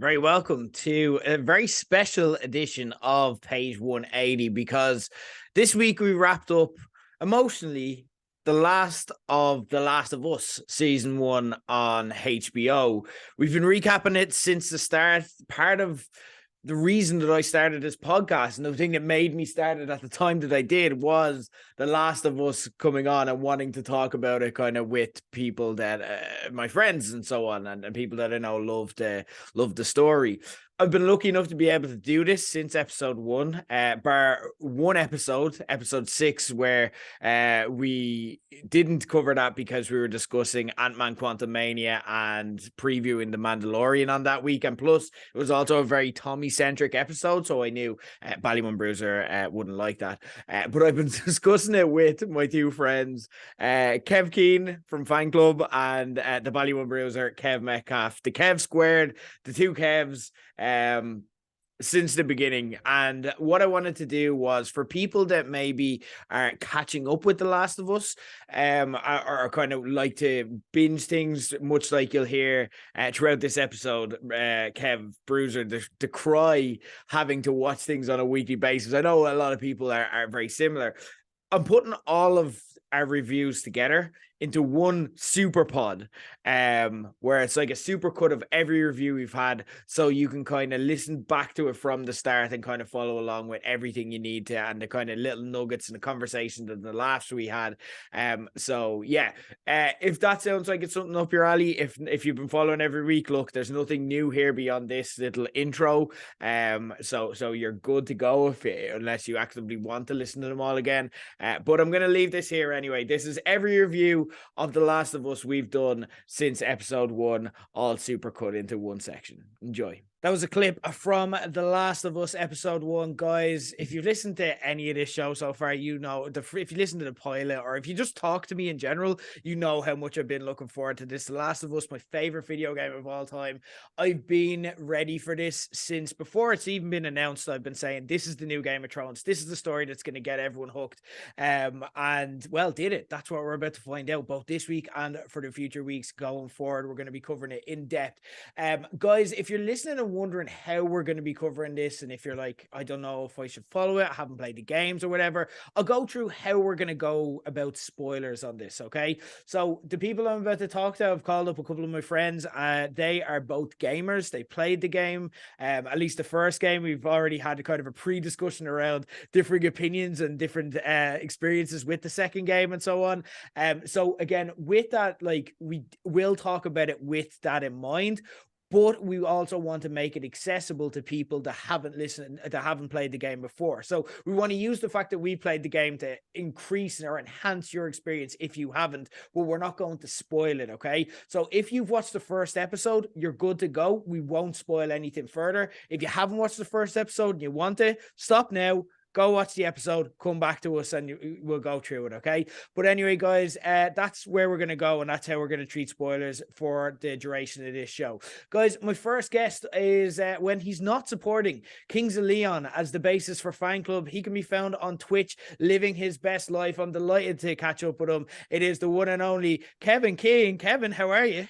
Very welcome to a very special edition of page 180 because this week we wrapped up emotionally The Last of Us season 1 on HBO. We've been recapping it since the start. Part of the reason that I started this podcast and the thing that made me start it at the time that I did was The Last of Us coming on and wanting to talk about it kind of with people that my friends and so on, and people that I know love the story. I've been lucky enough to be able to do this since episode 1, bar one episode 6, where we didn't cover that because we were discussing Ant-Man Quantumania and previewing The Mandalorian on that week. And plus, it was also a very Tommy-centric episode, so I knew Ballymun Bruiser wouldn't like that. But I've been discussing it with my two friends, Kev Keane from Fangclub and the Ballymun Bruiser Kev Metcalfe. The Kev squared, the two Kevs, since the beginning. And what I wanted to do was for people that maybe are catching up with The Last of Us, or kind of like to binge things, much like you'll hear throughout this episode, Kev Bruiser decry having to watch things on a weekly basis. I know a lot of people are very similar. I'm putting all of our reviews together into one super pod, where it's like a super cut of every review we've had, so you can kind of listen back to it from the start and kind of follow along with everything you need to, and the kind of little nuggets and the conversations and the laughs we had. So yeah, if that sounds like it's something up your alley, if you've been following every week, look, there's nothing new here beyond this little intro. So you're good to go unless you actively want to listen to them all again. But I'm gonna leave this here anyway. This is every review of The Last of Us we've done since episode 1, all super cut into one section. Enjoy. That was a clip from The Last of Us episode 1, guys. If you've listened to any of this show so far, you know, if you listen to the pilot, or if you just talk to me in general, you know how much I've been looking forward to this. The Last of Us, my favorite video game of all time. I've been ready for this since before it's even been announced. I've been saying, this is the new Game of Thrones. This is the story that's going to get everyone hooked. And well, did it. That's what we're about to find out, both this week and for the future weeks going forward. We're going to be covering it in depth. Guys, if you're listening and wondering how we're going to be covering this, and if you're like, I don't know if I should follow it, I haven't played the games or whatever, I'll go through how we're going to go about spoilers on this. Okay, so the people I'm about to talk to, I've called up a couple of my friends. They are both gamers. They played the game, at least the first game. We've already had a kind of a pre-discussion around differing opinions and different experiences with the second game and so on. So again, with that, like, we will talk about it with that in mind, but we also want to make it accessible to people that haven't listened, that haven't played the game before. So we want to use the fact that we played the game to increase or enhance your experience if you haven't, but we're not going to spoil it, okay? So if you've watched the first episode, you're good to go. We won't spoil anything further. If you haven't watched the first episode and you want to, stop now, go watch the episode, come back to us, and we'll go through it, okay? But anyway, guys, that's where we're going to go, and that's how we're going to treat spoilers for the duration of this show. Guys, my first guest is, when he's not supporting Kings of Leon as the basis for Fangclub, he can be found on Twitch, living his best life. I'm delighted to catch up with him. It is the one and only Kevin Keane. Kevin, how are you?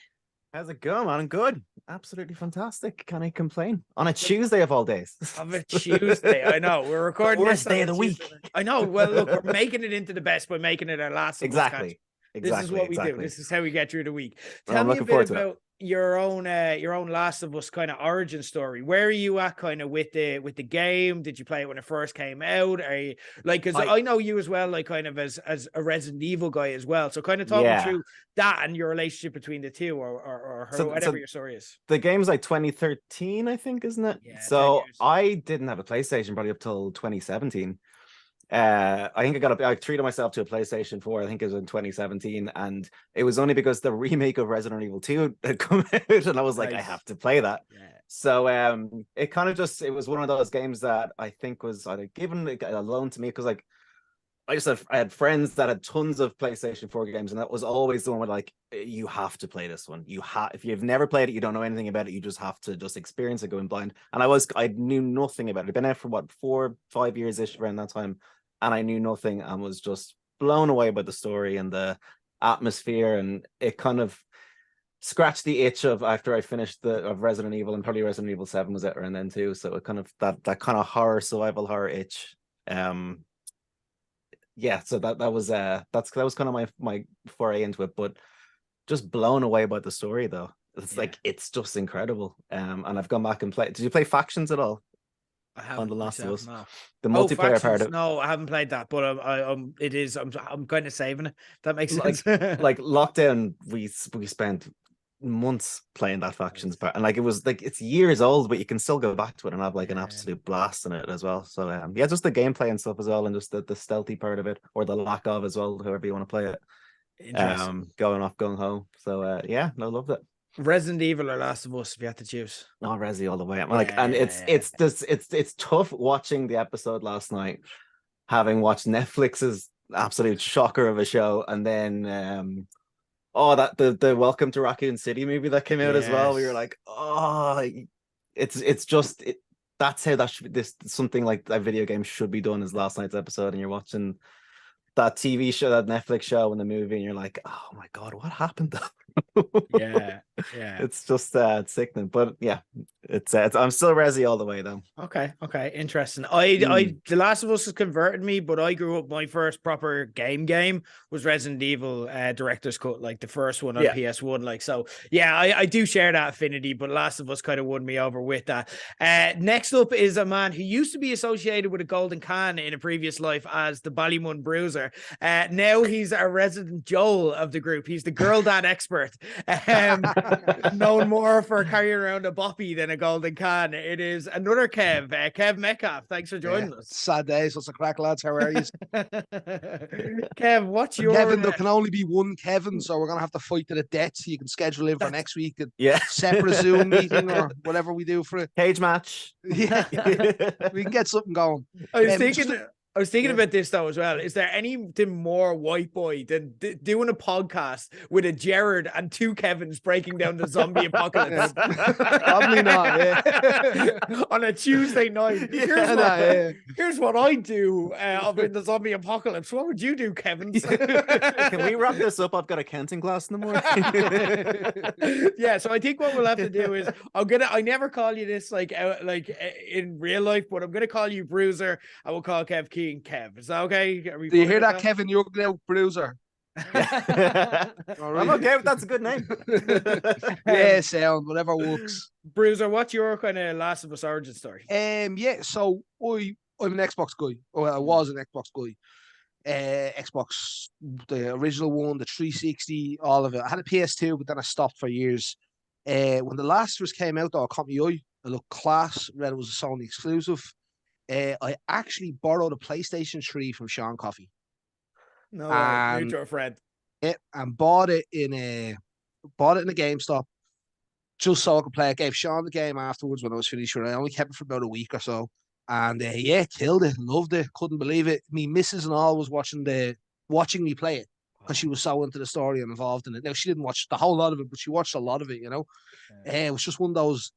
How's it going, man? I'm good. Absolutely fantastic. Can I complain? On a Tuesday of all days. Of a Tuesday. I know. We're recording the worst this day of the week. I know. Well, look, we're making it into the best by making it our last. Exactly. This is what we do. This is how we get through the week. Tell me a bit about your own Last of Us kind of origin story. Where are you at kind of with the game? Did you play it when it first came out? Are you like, because I know you as well, like kind of as a Resident Evil guy as well. So kind of talk me through that and your relationship between the two, or whatever your story is. The game's like 2013, I think, isn't it? Yeah, so I didn't have a PlayStation probably up till 2017. I think I treated myself to a PlayStation 4, I think it was in 2017, and it was only because the remake of Resident Evil 2 had come out, and I was like, I have to play that. So it kind of just, it was one of those games that I think was either given a loan to me, because like I had friends that had tons of PlayStation 4 games, and that was always the one where like, you have to play this one. If you've never played it, you don't know anything about it, you just have to just experience it going blind. And I knew nothing about it. It'd been out for what, 4-5 years ish around that time, and I knew nothing and was just blown away by the story and the atmosphere, and it kind of scratched the itch of after I finished of Resident Evil, and probably Resident Evil 7 was out around then too. So it kind of that kind of survival horror itch. Yeah, so that was kind of my foray into it, but just blown away by the story though. It's like it's just incredible. And I've gone back and played. Did you play Factions at all? I haven't On The Last of Us. No. The multiplayer Factions, part of no, I haven't played that, but I'm kind of saving it. That makes sense. Like lockdown, we spent months playing that Factions part, and like it was like it's years old, but you can still go back to it and have like an absolute blast in it as well. So yeah, just the gameplay and stuff as well, and just the stealthy part of it, or the lack of as well, however you want to play it. Going off, going home. So yeah, no, loved it. Resident Evil or Last of Us, if you had to choose. No, Resi all the way. It's tough watching the episode last night, having watched Netflix's absolute shocker of a show, and then the Welcome to Raccoon City movie that came out as well. We were like, that's how that should be. Something like that video game should be done as last night's episode, and you're watching that TV show, that Netflix show, and the movie, and you're like, oh my god, what happened? yeah It's just it's sickening, but yeah, it's I'm still Resi all the way though. Okay, interesting. The Last of Us has converted me, but I grew up, my first proper game was Resident Evil Director's Cut, like the first one on PS1. Like, so yeah, I do share that affinity, but Last of Us kind of won me over with that. Next up is a man who used to be associated with a golden can in a previous life as the Ballymun Bruiser. Now he's a resident Joel of the group. He's the girl dad expert. Known more for carrying around a boppy than a golden can. It is another Kev Metcalfe. Thanks for joining us. Sad days. What's a crack, lads? How are you? Kev, what's your Kevin? There can only be one Kevin, so we're gonna have to fight to the death. So you can schedule in for next week. Separate Zoom meeting or whatever we do for it. Cage match. Yeah, we can get something going. I was thinking about this though as well. Is there anything more white boy than doing a podcast with a Jared and two Kevins breaking down the zombie apocalypse? Probably not. Yeah. On a Tuesday night. Here's what I do in the zombie apocalypse. What would you do, Kevin? Can we wrap this up? I've got a counting glass in the morning. Yeah, so I think what we'll have to do is I never call you this like in real life, but I'm gonna call you Bruiser. I will call Kev Keane Kev. Is that okay? Do you hear that, Kevin? You're now Bruiser. Right. I'm okay with that's a good name. Yeah, sound whatever works. Bruiser, what's your kind of Last of Us origin story? So I'm an Xbox guy. I was an Xbox guy. Xbox, the original one, the 360, all of it. I had a PS2, but then I stopped for years. When the Last of Us came out, though, it caught me eye. It looked class. Read it was a Sony exclusive. I actually borrowed a PlayStation 3 from Cian Coffey. No, mutual friend. Yeah, and bought it in a GameStop just so I could play it. Gave Cian the game afterwards when I was finished with it. I only kept it for about a week or so. And killed it, loved it, couldn't believe it. Me missus and all was watching me play it because she was so into the story and involved in it. Now she didn't watch the whole lot of it, but she watched a lot of it, you know. It was just one of those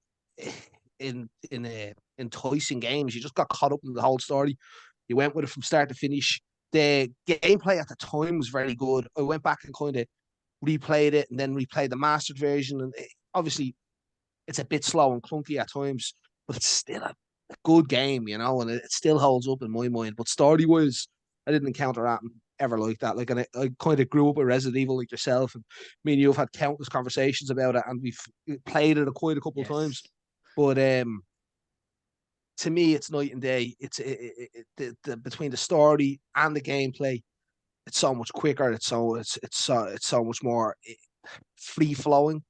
enticing games. You just got caught up in the whole story. You went with it from start to finish. The gameplay at the time was very good. I went back and kind of replayed it and then replayed the mastered version. And obviously, it's a bit slow and clunky at times, but it's still a good game, you know, and it still holds up in my mind. But story-wise, I didn't encounter that ever like that. Like, and I kind of grew up with Resident Evil like yourself, and me and you have had countless conversations about it, and we've played it quite a couple of times. But to me, it's night and day. It's between the story and the gameplay, it's so much quicker. It's so much more free flowing.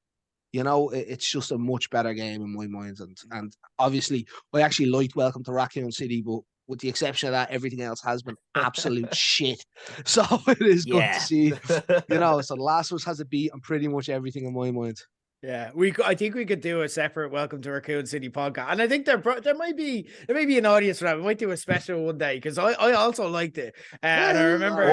You know, it's just a much better game in my mind. And obviously, I actually liked Welcome to Raccoon City, but with the exception of that, everything else has been absolute shit. So it is good to see. You know, so The Last of Us has a beat on pretty much everything in my mind. Yeah, I think we could do a separate Welcome to Raccoon City podcast, and I think there might be an audience for that. We might do a special one day because I also liked it, and I remember.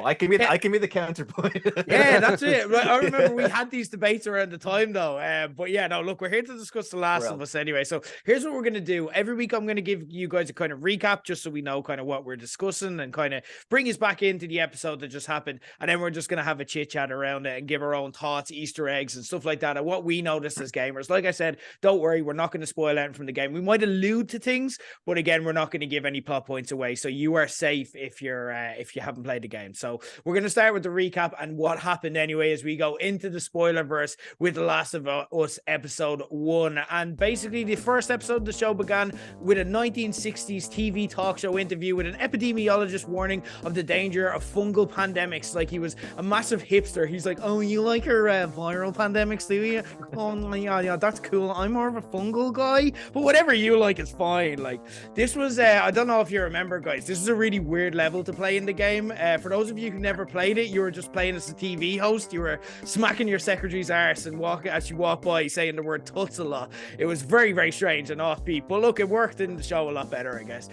I can be the counterpoint. Yeah, that's it. Right, I remember we had these debates around the time though. But yeah, no, look, we're here to discuss The Last of Us anyway. So here's what we're gonna do. Every week, I'm gonna give you guys a kind of recap just so we know kind of what we're discussing and kind of bring us back into the episode that just happened, and then we're just gonna have a chit chat around it and give our own thoughts, Easter eggs, and stuff like that, and what we noticed as gamers. Like I said, don't worry, we're not going to spoil anything from the game. We might allude to things, but again, we're not going to give any plot points away. So you are safe if you haven't played the game. So we're going to start with the recap and what happened anyway as we go into the spoiler verse with The Last of Us episode 1. And basically, the first episode of the show began with a 1960s TV talk show interview with an epidemiologist warning of the danger of fungal pandemics. Like he was a massive hipster. He's like, "Oh, you like your viral pandemics, do you? Oh, yeah, that's cool. I'm more of a fungal guy, but whatever you like is fine." Like this was, I don't know if you remember, guys. This is a really weird level to play in the game. For those of you who never played it, you were just playing as a TV host. You were smacking your secretary's arse and as you walk by, saying the word "tuts" a lot. It was very, very strange and offbeat. But look, it worked in the show a lot better, I guess.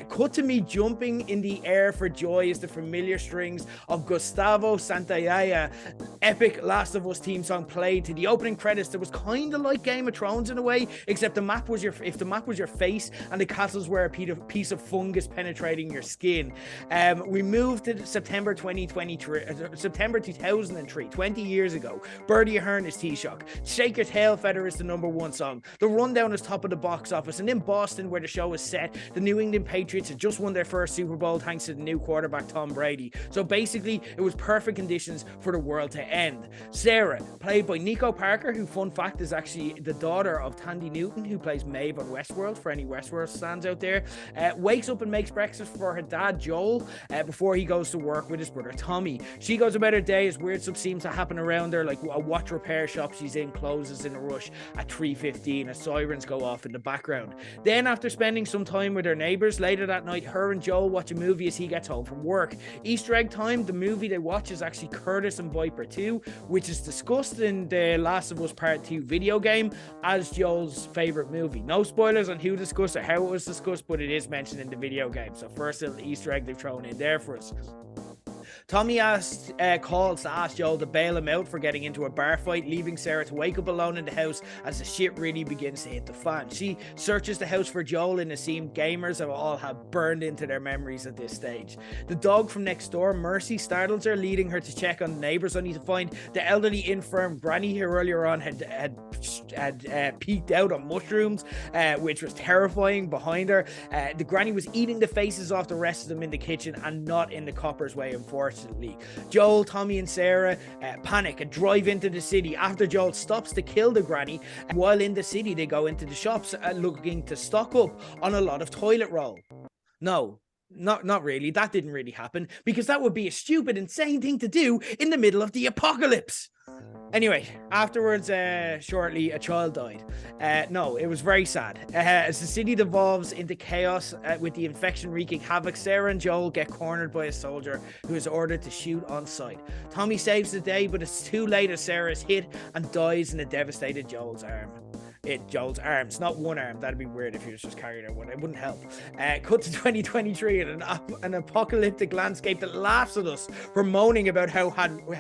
Cut to me jumping in the air for joy as the familiar strings of Gustavo Santaolalla epic Last of Us theme song played to the opening credits. That was kind of like Game of Thrones in a way, except the map was your face and the castles were a piece of fungus penetrating your skin. We moved to September 2003, 20 years ago. Birdie Ahern is Taoiseach. Shake Your Tail Feather is the #1 song. The Rundown is top of the box office. And in Boston, where the show is set, the New England Patriots had just won their first Super Bowl thanks to the new quarterback Tom Brady. So basically, it was perfect conditions for the world to end. Sarah, played by Nico Parker, who, fun fact, is actually the daughter of Tandy Newton, who plays Maeve on Westworld, for any Westworld fans out there, wakes up and makes breakfast for her dad, Joel, before he goes to work with his brother, Tommy. She goes about her day as weird stuff seems to happen around her, like a watch repair shop she's in closes in a rush at 3:15 as sirens go off in the background. Then, after spending some time with her neighbours, later that night, her and Joel watch a movie as he gets home from work. Easter egg time, the movie they watch is actually Curtis and Viper 2, which is discussed in the Last of Us Part 2 video game as Joel's favourite movie. No spoilers on who discussed or how it was discussed, but it is mentioned in the video game. So first little Easter egg they've thrown in there for us. Tommy calls to ask Joel to bail him out for getting into a bar fight, leaving Sarah to wake up alone in the house as the shit really begins to hit the fan. She searches the house for Joel in a scene gamers have all have burned into their memories at this stage. The dog from next door, Mercy, startles her, leading her to check on the neighbours, only to find the elderly infirm granny who earlier on had peeked out on mushrooms, which was terrifying behind her. The granny was eating the faces off the rest of them in the kitchen and not in the copper's way, unfortunately. Joel, Tommy and Sarah panic and drive into the city after Joel stops to kill the granny. While in the city, they go into the shops looking to stock up on a lot of toilet roll. No, not really. That didn't really happen because that would be a stupid, insane thing to do in the middle of the apocalypse. Anyway, afterwards, shortly, a child died. No, it was very sad. As the city devolves into chaos with the infection wreaking havoc, Sarah and Joel get cornered by a soldier who is ordered to shoot on sight. Tommy saves the day, but it's too late as Sarah is hit and dies in a devastated Joel's arms, not one arm. That'd be weird if he was just carrying her one. It wouldn't help. Cut to 2023 and an apocalyptic landscape that laughs at us for moaning about how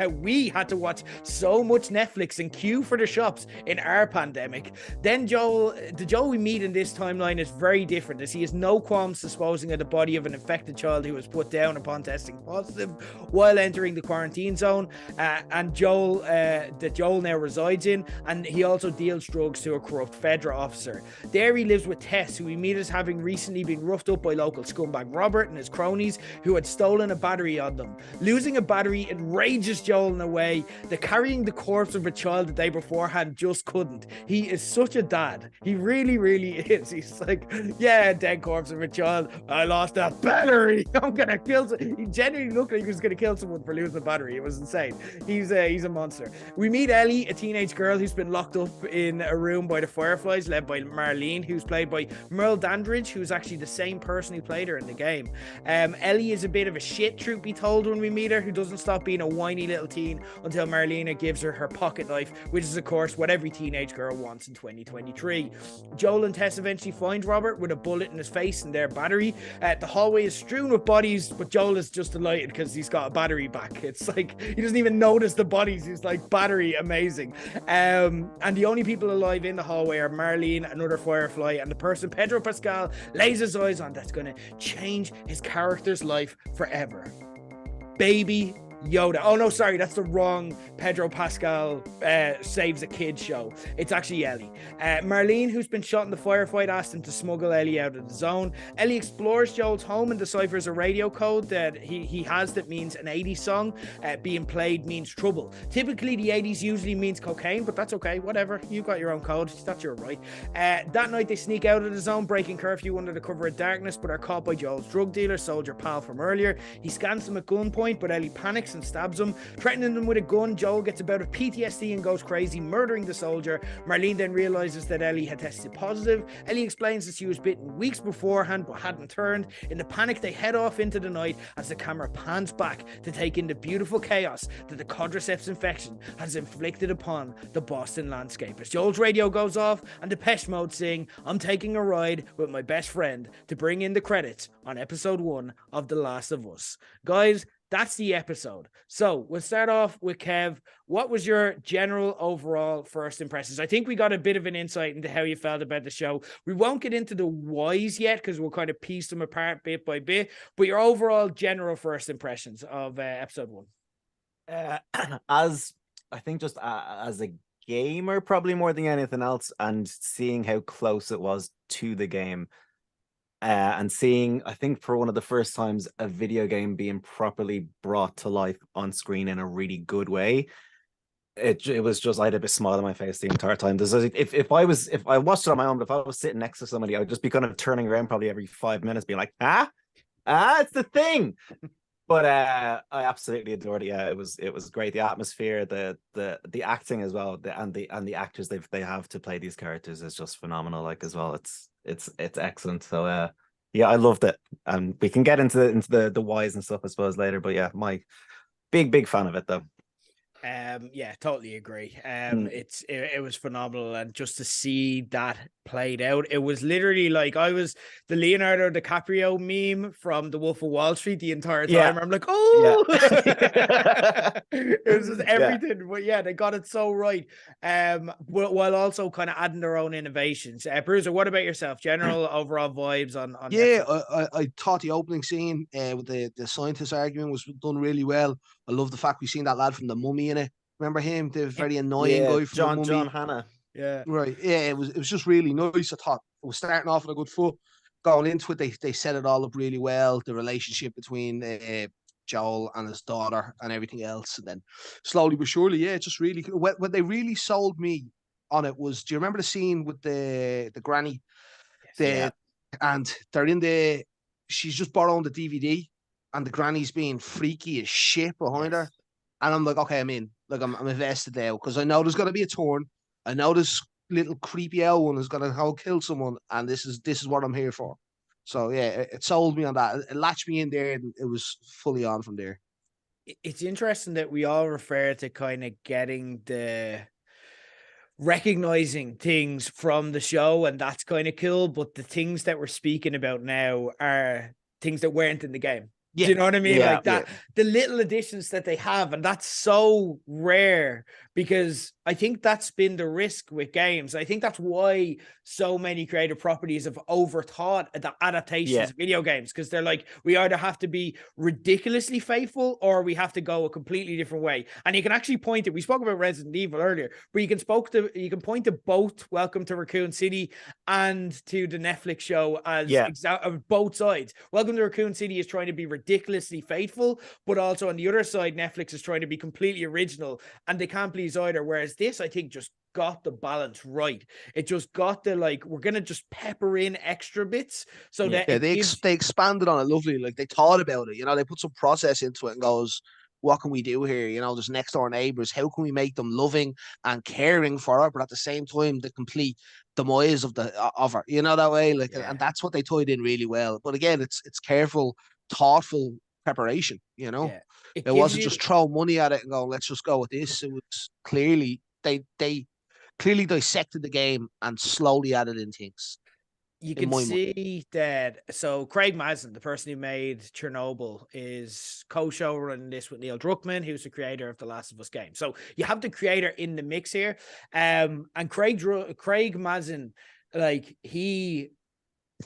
we had to watch so much Netflix and queue for the shops in our pandemic. Then the Joel we meet in this timeline is very different, as he has no qualms disposing of the body of an infected child who was put down upon testing positive while entering the quarantine zone, and Joel that Joel now resides in, and he also deals drugs to a corrupt federal officer. There he lives with Tess, who we meet as having recently been roughed up by local scumbag Robert and his cronies who had stolen a battery on them. Losing a battery enrages Joel in a way that carrying the corpse of a child the day beforehand just couldn't. He is such a dad. He really, really is. He's like, yeah, dead corpse of a child. I lost a battery. I'm gonna kill someone. He genuinely looked like he was gonna kill someone for losing a battery. It was insane. He's a monster. We meet Ellie, a teenage girl who's been locked up in a room by by the Fireflies, led by Marlene, who's played by Merle Dandridge, who's actually the same person who played her in the game. Ellie is a bit of a shit, truth be told, when we meet her, who doesn't stop being a whiny little teen until Marlena gives her pocket knife, which is, of course, what every teenage girl wants in 2023. Joel and Tess eventually find Robert with a bullet in his face in their battery. The hallway is strewn with bodies, but Joel is just delighted because he's got a battery back. It's like he doesn't even notice the bodies. He's like, battery, amazing. And the only people alive in the hallway are Marlene, another Firefly, and the person Pedro Pascal lays his eyes on that's going to change his character's life forever. Baby Yoda. Oh no, sorry, that's the wrong Pedro Pascal Saves a Kid show. It's actually Ellie. Marlene, who's been shot in the firefight, asked him to smuggle Ellie out of the zone. Ellie explores Joel's home and deciphers a radio code that he has that means an 80s song being played means trouble. Typically the 80s usually means cocaine, but that's okay, whatever, you got your own code, that's your right. That night they sneak out of the zone, breaking curfew under the cover of darkness, but are caught by Joel's drug dealer, soldier pal from earlier. He scans them at gunpoint, but Ellie panics and stabs him, threatening them with a gun. Joel gets a bout of PTSD and goes crazy, murdering the soldier. Marlene then realizes that Ellie had tested positive. Ellie explains that she was bitten weeks beforehand but hadn't turned. In the panic, they head off into the night as the camera pans back to take in the beautiful chaos that the quadriceps infection has inflicted upon the Boston landscape. As Joel's radio goes off and Depeche Mode sing "I'm taking a ride with my best friend" to bring in the credits on episode 1 of The Last of Us. Guys, that's the episode. So we'll start off with Kev. What was your general overall first impressions? I think we got a bit of an insight into how you felt about the show. We won't get into the whys yet because we'll kind of piece them apart bit by bit, but your overall general first impressions of episode 1. As I think just as a gamer, probably more than anything else, and seeing how close it was to the game. And seeing, I think for one of the first times, a video game being properly brought to life on screen in a really good way. It was just, I had a bit smile on my face the entire time. If I watched it on my own, but if I was sitting next to somebody, I would just be kind of turning around probably every 5 minutes, being like, it's the thing. But I absolutely adored it. Yeah, it was great. The atmosphere, the acting as well, and the actors they have to play these characters is just phenomenal. Like as well, it's excellent. So yeah, I loved it, and we can get into the whys and stuff I suppose later. But yeah, my big fan of it though. Yeah, totally agree. It was phenomenal, and just to see that played out, it was literally like I was the Leonardo DiCaprio meme from The Wolf of Wall Street the entire time. Yeah. I'm like, oh, yeah. It was just everything. Yeah. But yeah, they got it so right. While also kind of adding their own innovations. Bruiser, what about yourself? General overall vibes on yeah, I thought the opening scene with the scientist argument was done really well. I love the fact we've seen that lad from The Mummy in it. Remember him? The very annoying guy from The Mummy. John Hannah. Yeah. Right. Yeah, it was just really nice. I thought it was starting off on a good foot. Going into it, they set it all up really well. The relationship between Joel and his daughter and everything else. And then slowly but surely, yeah, it's just really cool. What they really sold me on it was, do you remember the scene with the granny? Yes, and they're in she's just borrowing the DVD and the granny's being freaky as shit behind her. And I'm like, okay, I'm in. Like, I'm invested there because I know there's going to be a turn. I know this little creepy owl one is going to kill someone, and this is what I'm here for. So yeah, it sold me on that. It latched me in there, and it was fully on from there. It's interesting that we all refer to kind of getting recognizing things from the show, and that's kind of cool. But the things that we're speaking about now are things that weren't in the game. Yeah. Do you know what I mean? Yeah, like that, the little additions that they have, and that's so rare because I think that's been the risk with games. I think that's why so many creative properties have overthought the adaptations of video games, because they're like, we either have to be ridiculously faithful or we have to go a completely different way. And you can actually point to, we spoke about Resident Evil earlier, but you can point to both Welcome to Raccoon City and to the Netflix show as both sides. Welcome to Raccoon City is trying to be ridiculously faithful, but also on the other side, Netflix is trying to be completely original, and they can't please either. Whereas this, I think, just got the balance right. It just got the, like, we're gonna just pepper in extra bits so that they expanded on it lovely. Like, they thought about it, you know, they put some process into it and goes, what can we do here? You know, there's next door neighbors. How can we make them loving and caring for her, but at the same time, the complete demise of her, you know, that way. Like, Yeah. and that's what they tied in really well. But again, it's careful, thoughtful preparation, you know. Yeah. It wasn't just throw money at it and go, let's just go with this. It was clearly they clearly dissected the game and slowly added in things. You can see that. So Craig Mazin, the person who made Chernobyl, is co-showrunning this with Neil Druckmann, who's the creator of the Last of Us game. So you have the creator in the mix here. And Craig Mazin, like, he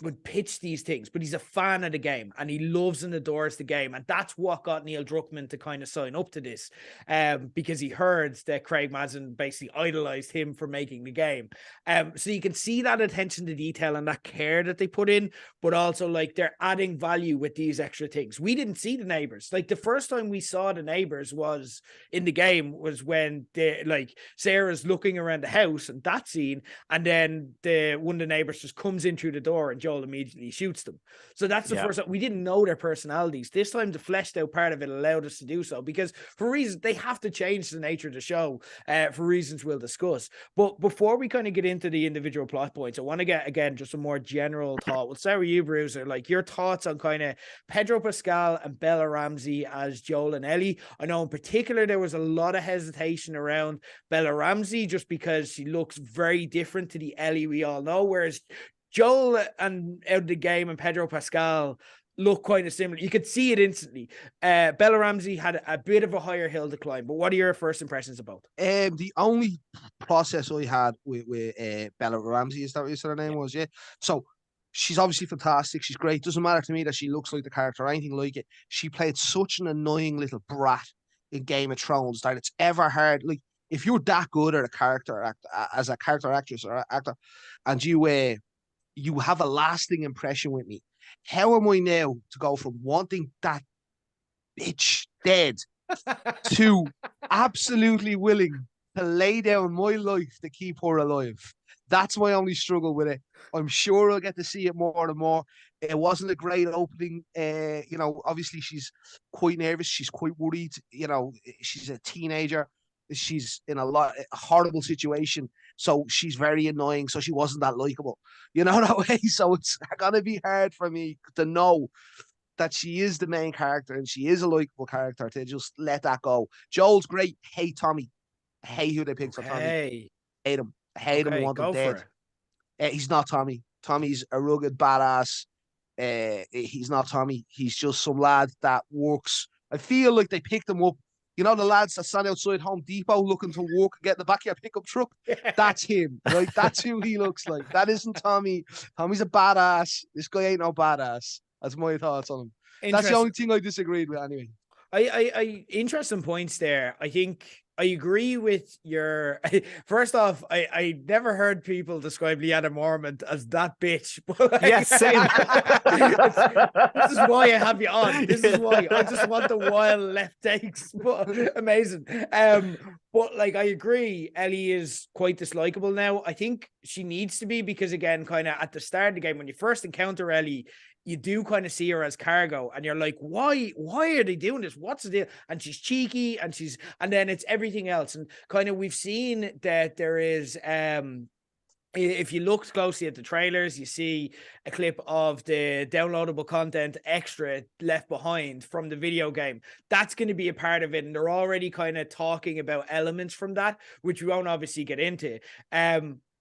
would pitch these things, but he's a fan of the game and he loves and adores the game. And that's what got Neil Druckmann to kind of sign up to this, because he heard that Craig Mazin basically idolized him for making the game. So you can see that attention to detail and that care that they put in, but also like they're adding value with these extra things. We didn't see the neighbors. Like the first time we saw the neighbors was in the game was when they, like, Sarah's looking around the house and that scene, and then one of the neighbors just comes in through the door and Joel immediately shoots them. So that's the first time we didn't know their personalities. This time the fleshed out part of it allowed us to do so, because for reasons they have to change the nature of the show, for reasons we'll discuss. But before we kind of get into the individual plot points, I want to get again just a more general thought. We'll start with you, Bruiser. Like your thoughts on kind of Pedro Pascal and Bella Ramsey as Joel and Ellie. I know in particular there was a lot of hesitation around Bella Ramsey just because she looks very different to the Ellie we all know, whereas Joel and out of the game and Pedro Pascal look quite similar. You could see it instantly. Bella Ramsey had a bit of a higher hill to climb, but what are your first impressions about? The only process I had with Bella Ramsey, is that what you said her name was? Yeah. So she's obviously fantastic. She's great. Doesn't matter to me that she looks like the character or anything like it. She played such an annoying little brat in Game of Thrones that it's ever hard. Like if you're that good at a character as a character actress or actor, and you have a lasting impression with me, how am I now to go from wanting that bitch dead to absolutely willing to lay down my life to keep her alive? That's my only struggle with it. I'm sure I'll get to see it more and more. It wasn't a great opening. You know, obviously she's quite nervous. She's quite worried. You know, she's a teenager. She's in a horrible situation. So she's very annoying. So she wasn't that likable, you know, that way. So it's going to be hard for me to know that she is the main character and she is a likable character, to just let that go. Joel's great. Hate Tommy. Hate who they picked for Tommy. Hate him. Hate him. Want him dead. He's not Tommy. Tommy's a rugged badass. He's not Tommy. He's just some lad that works. I feel like they picked him up. You know, the lads that stand outside Home Depot looking to work and get in the back of your pickup truck? That's him, right? That's who he looks like. That isn't Tommy. Tommy's a badass. This guy ain't no badass. That's my thoughts on him. That's the only thing I disagreed with anyway. I interesting points there. I think I agree with your. First off, I never heard people describe Leanna Mormont as that bitch. But like, yes, same. This is why I have you on. This is why I just want the wild left takes. But amazing. But like I agree, Ellie is quite dislikable now. I think she needs to be, because again, kind of at the start of the game, when you first encounter Ellie, you do kind of see her as cargo and you're like, why are they doing this? What's the deal? And she's cheeky and then it's everything else. And kind of, we've seen that there is, if you look closely at the trailers, you see a clip of the downloadable content extra left behind from the video game. That's going to be a part of it. And they're already kind of talking about elements from that, which we won't obviously get into.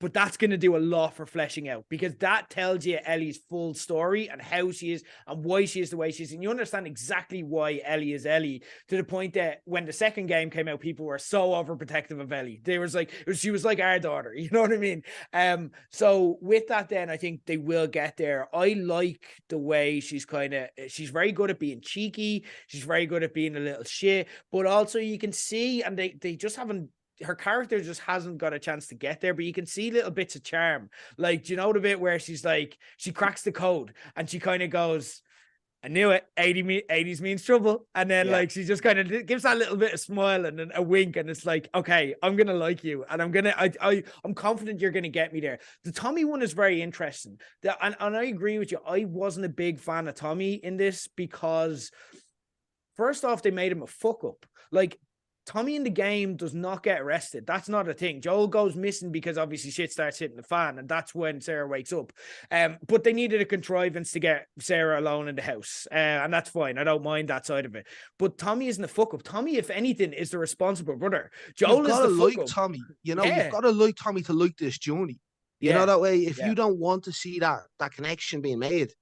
But that's going to do a lot for fleshing out, because that tells you Ellie's full story and how she is and why she is the way she is. And you understand exactly why Ellie is Ellie, to the point that when the second game came out, people were so overprotective of Ellie. They was like, she was like our daughter, you know what I mean? So with that, then I think they will get there. I like the way she's very good at being cheeky. She's very good at being a little shit, but also you can see, and they just haven't, her character just hasn't got a chance to get there, but you can see little bits of charm. Like, do you know the bit where she's like, she cracks the code and she kind of goes, I knew it, 80s means trouble. And then like, she just kind of gives that little bit of smile and a wink. And it's like, okay, I'm going to like you. And I'm confident you're going to get me there. The Tommy one is very interesting. And I agree with you. I wasn't a big fan of Tommy in this, because first off, they made him a fuck up. Like, Tommy in the game does not get arrested. That's not a thing. Joel goes missing because obviously shit starts hitting the fan, and that's when Sarah wakes up. But they needed a contrivance to get Sarah alone in the house, and that's fine. I don't mind that side of it. But Tommy isn't a fuck up. Tommy, if anything, is the responsible brother. Joel is the fuck up. Tommy. You know, you've got to like Tommy to like this journey. You know that way. If you don't want to see that connection being made,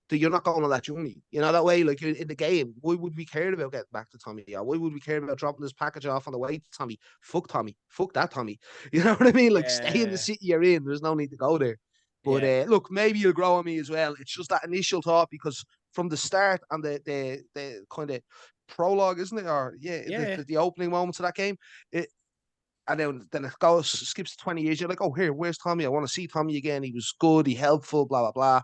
that you're not going on that journey. You know, that way, like in the game, why would we care about getting back to Tommy? Yeah, why would we care about dropping this package off on the way to Tommy? Fuck Tommy. Fuck that Tommy. You know what I mean? Like, stay in the city you're in. There's no need to go there. But look, maybe you'll grow on me as well. It's just that initial thought, because from the start and the kind of prologue, isn't it? Or the opening moments of that game, and then it skips 20 years. You're like, oh, here, where's Tommy? I want to see Tommy again. He was good. He helpful, blah, blah, blah.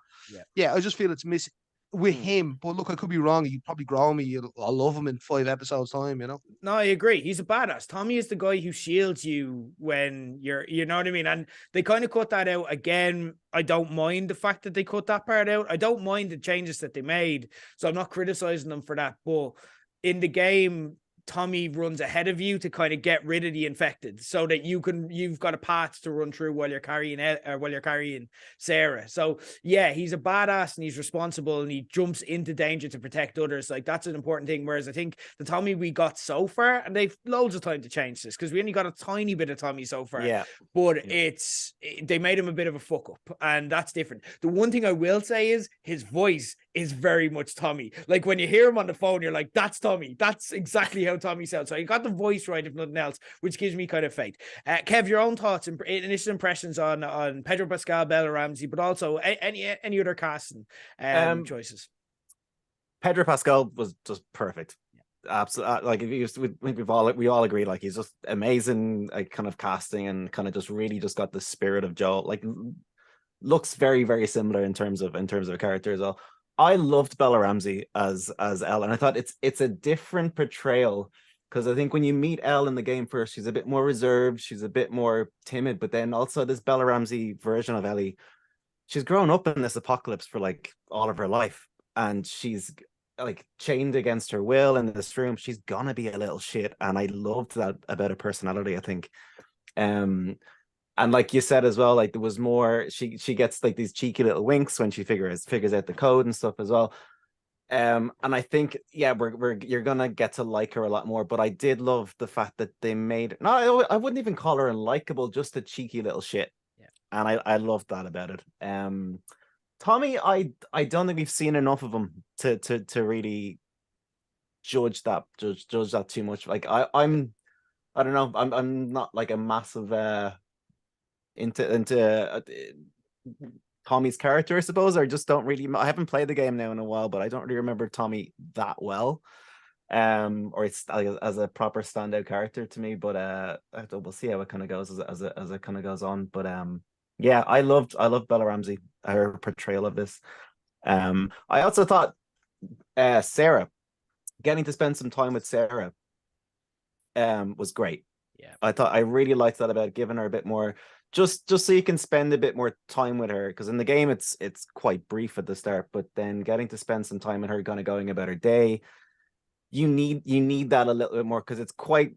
Yeah, I just feel it's missing with him. But look, I could be wrong. You'd probably grow me. I'll love him in 5 episodes' time, you know? No, I agree. He's a badass. Tommy is the guy who shields you when you know what I mean? And they kind of cut that out again. I don't mind the fact that they cut that part out. I don't mind the changes that they made. So I'm not criticizing them for that. But in the game, Tommy runs ahead of you to kind of get rid of the infected, so that you've got a path to run through while you're carrying Sarah. So yeah, he's a badass and he's responsible and he jumps into danger to protect others. Like, that's an important thing. Whereas I think the Tommy we got so far, and they've loads of time to change this because we only got a tiny bit of Tommy so far. But they made him a bit of a fuck up, and that's different. The one thing I will say is his voice is very much Tommy. Like, when you hear him on the phone, you're like, that's Tommy. That's exactly how Tommy sounds. So you got the voice right, if nothing else, which gives me kind of faith. Kev, your own thoughts and initial impressions on Pedro Pascal, Bella Ramsey, but also any other casting choices. Pedro Pascal was just perfect. Absolutely. Like, we all agree, like, he's just amazing, like, kind of casting, and kind of just really just got the spirit of Joel. Like, looks very, very similar in terms of a character as well. I loved Bella Ramsey as Elle, and I thought it's a different portrayal, because I think when you meet Elle in the game first, she's a bit more reserved, she's a bit more timid, but then also this Bella Ramsey version of Ellie, she's grown up in this apocalypse for like all of her life, and she's like chained against her will in this room. She's gonna be a little shit, and I loved that about her personality, I think. And like you said as well, like, there was more, she gets like these cheeky little winks when she figures out the code and stuff as well. And I think, you're gonna get to like her a lot more. But I did love the fact that they made, I wouldn't even call her unlikable, just a cheeky little shit. And I loved that about it. Tommy, I don't think we've seen enough of him to really judge that too much. Like, I don't know, I'm not like a massive into Tommy's character, I suppose. I just don't really, I haven't played the game now in a while, but I don't really remember Tommy that well, or it's as a proper standout character to me. But we'll see how it kind of goes as it kind of goes on. But I loved Bella Ramsey, her portrayal of this. I also thought Sarah, getting to spend some time with Sarah was great. I really liked that, about giving her a bit more, just so you can spend a bit more time with her, because in the game it's quite brief at the start, but then getting to spend some time with her, kind of going about her day, you need that a little bit more, because it's quite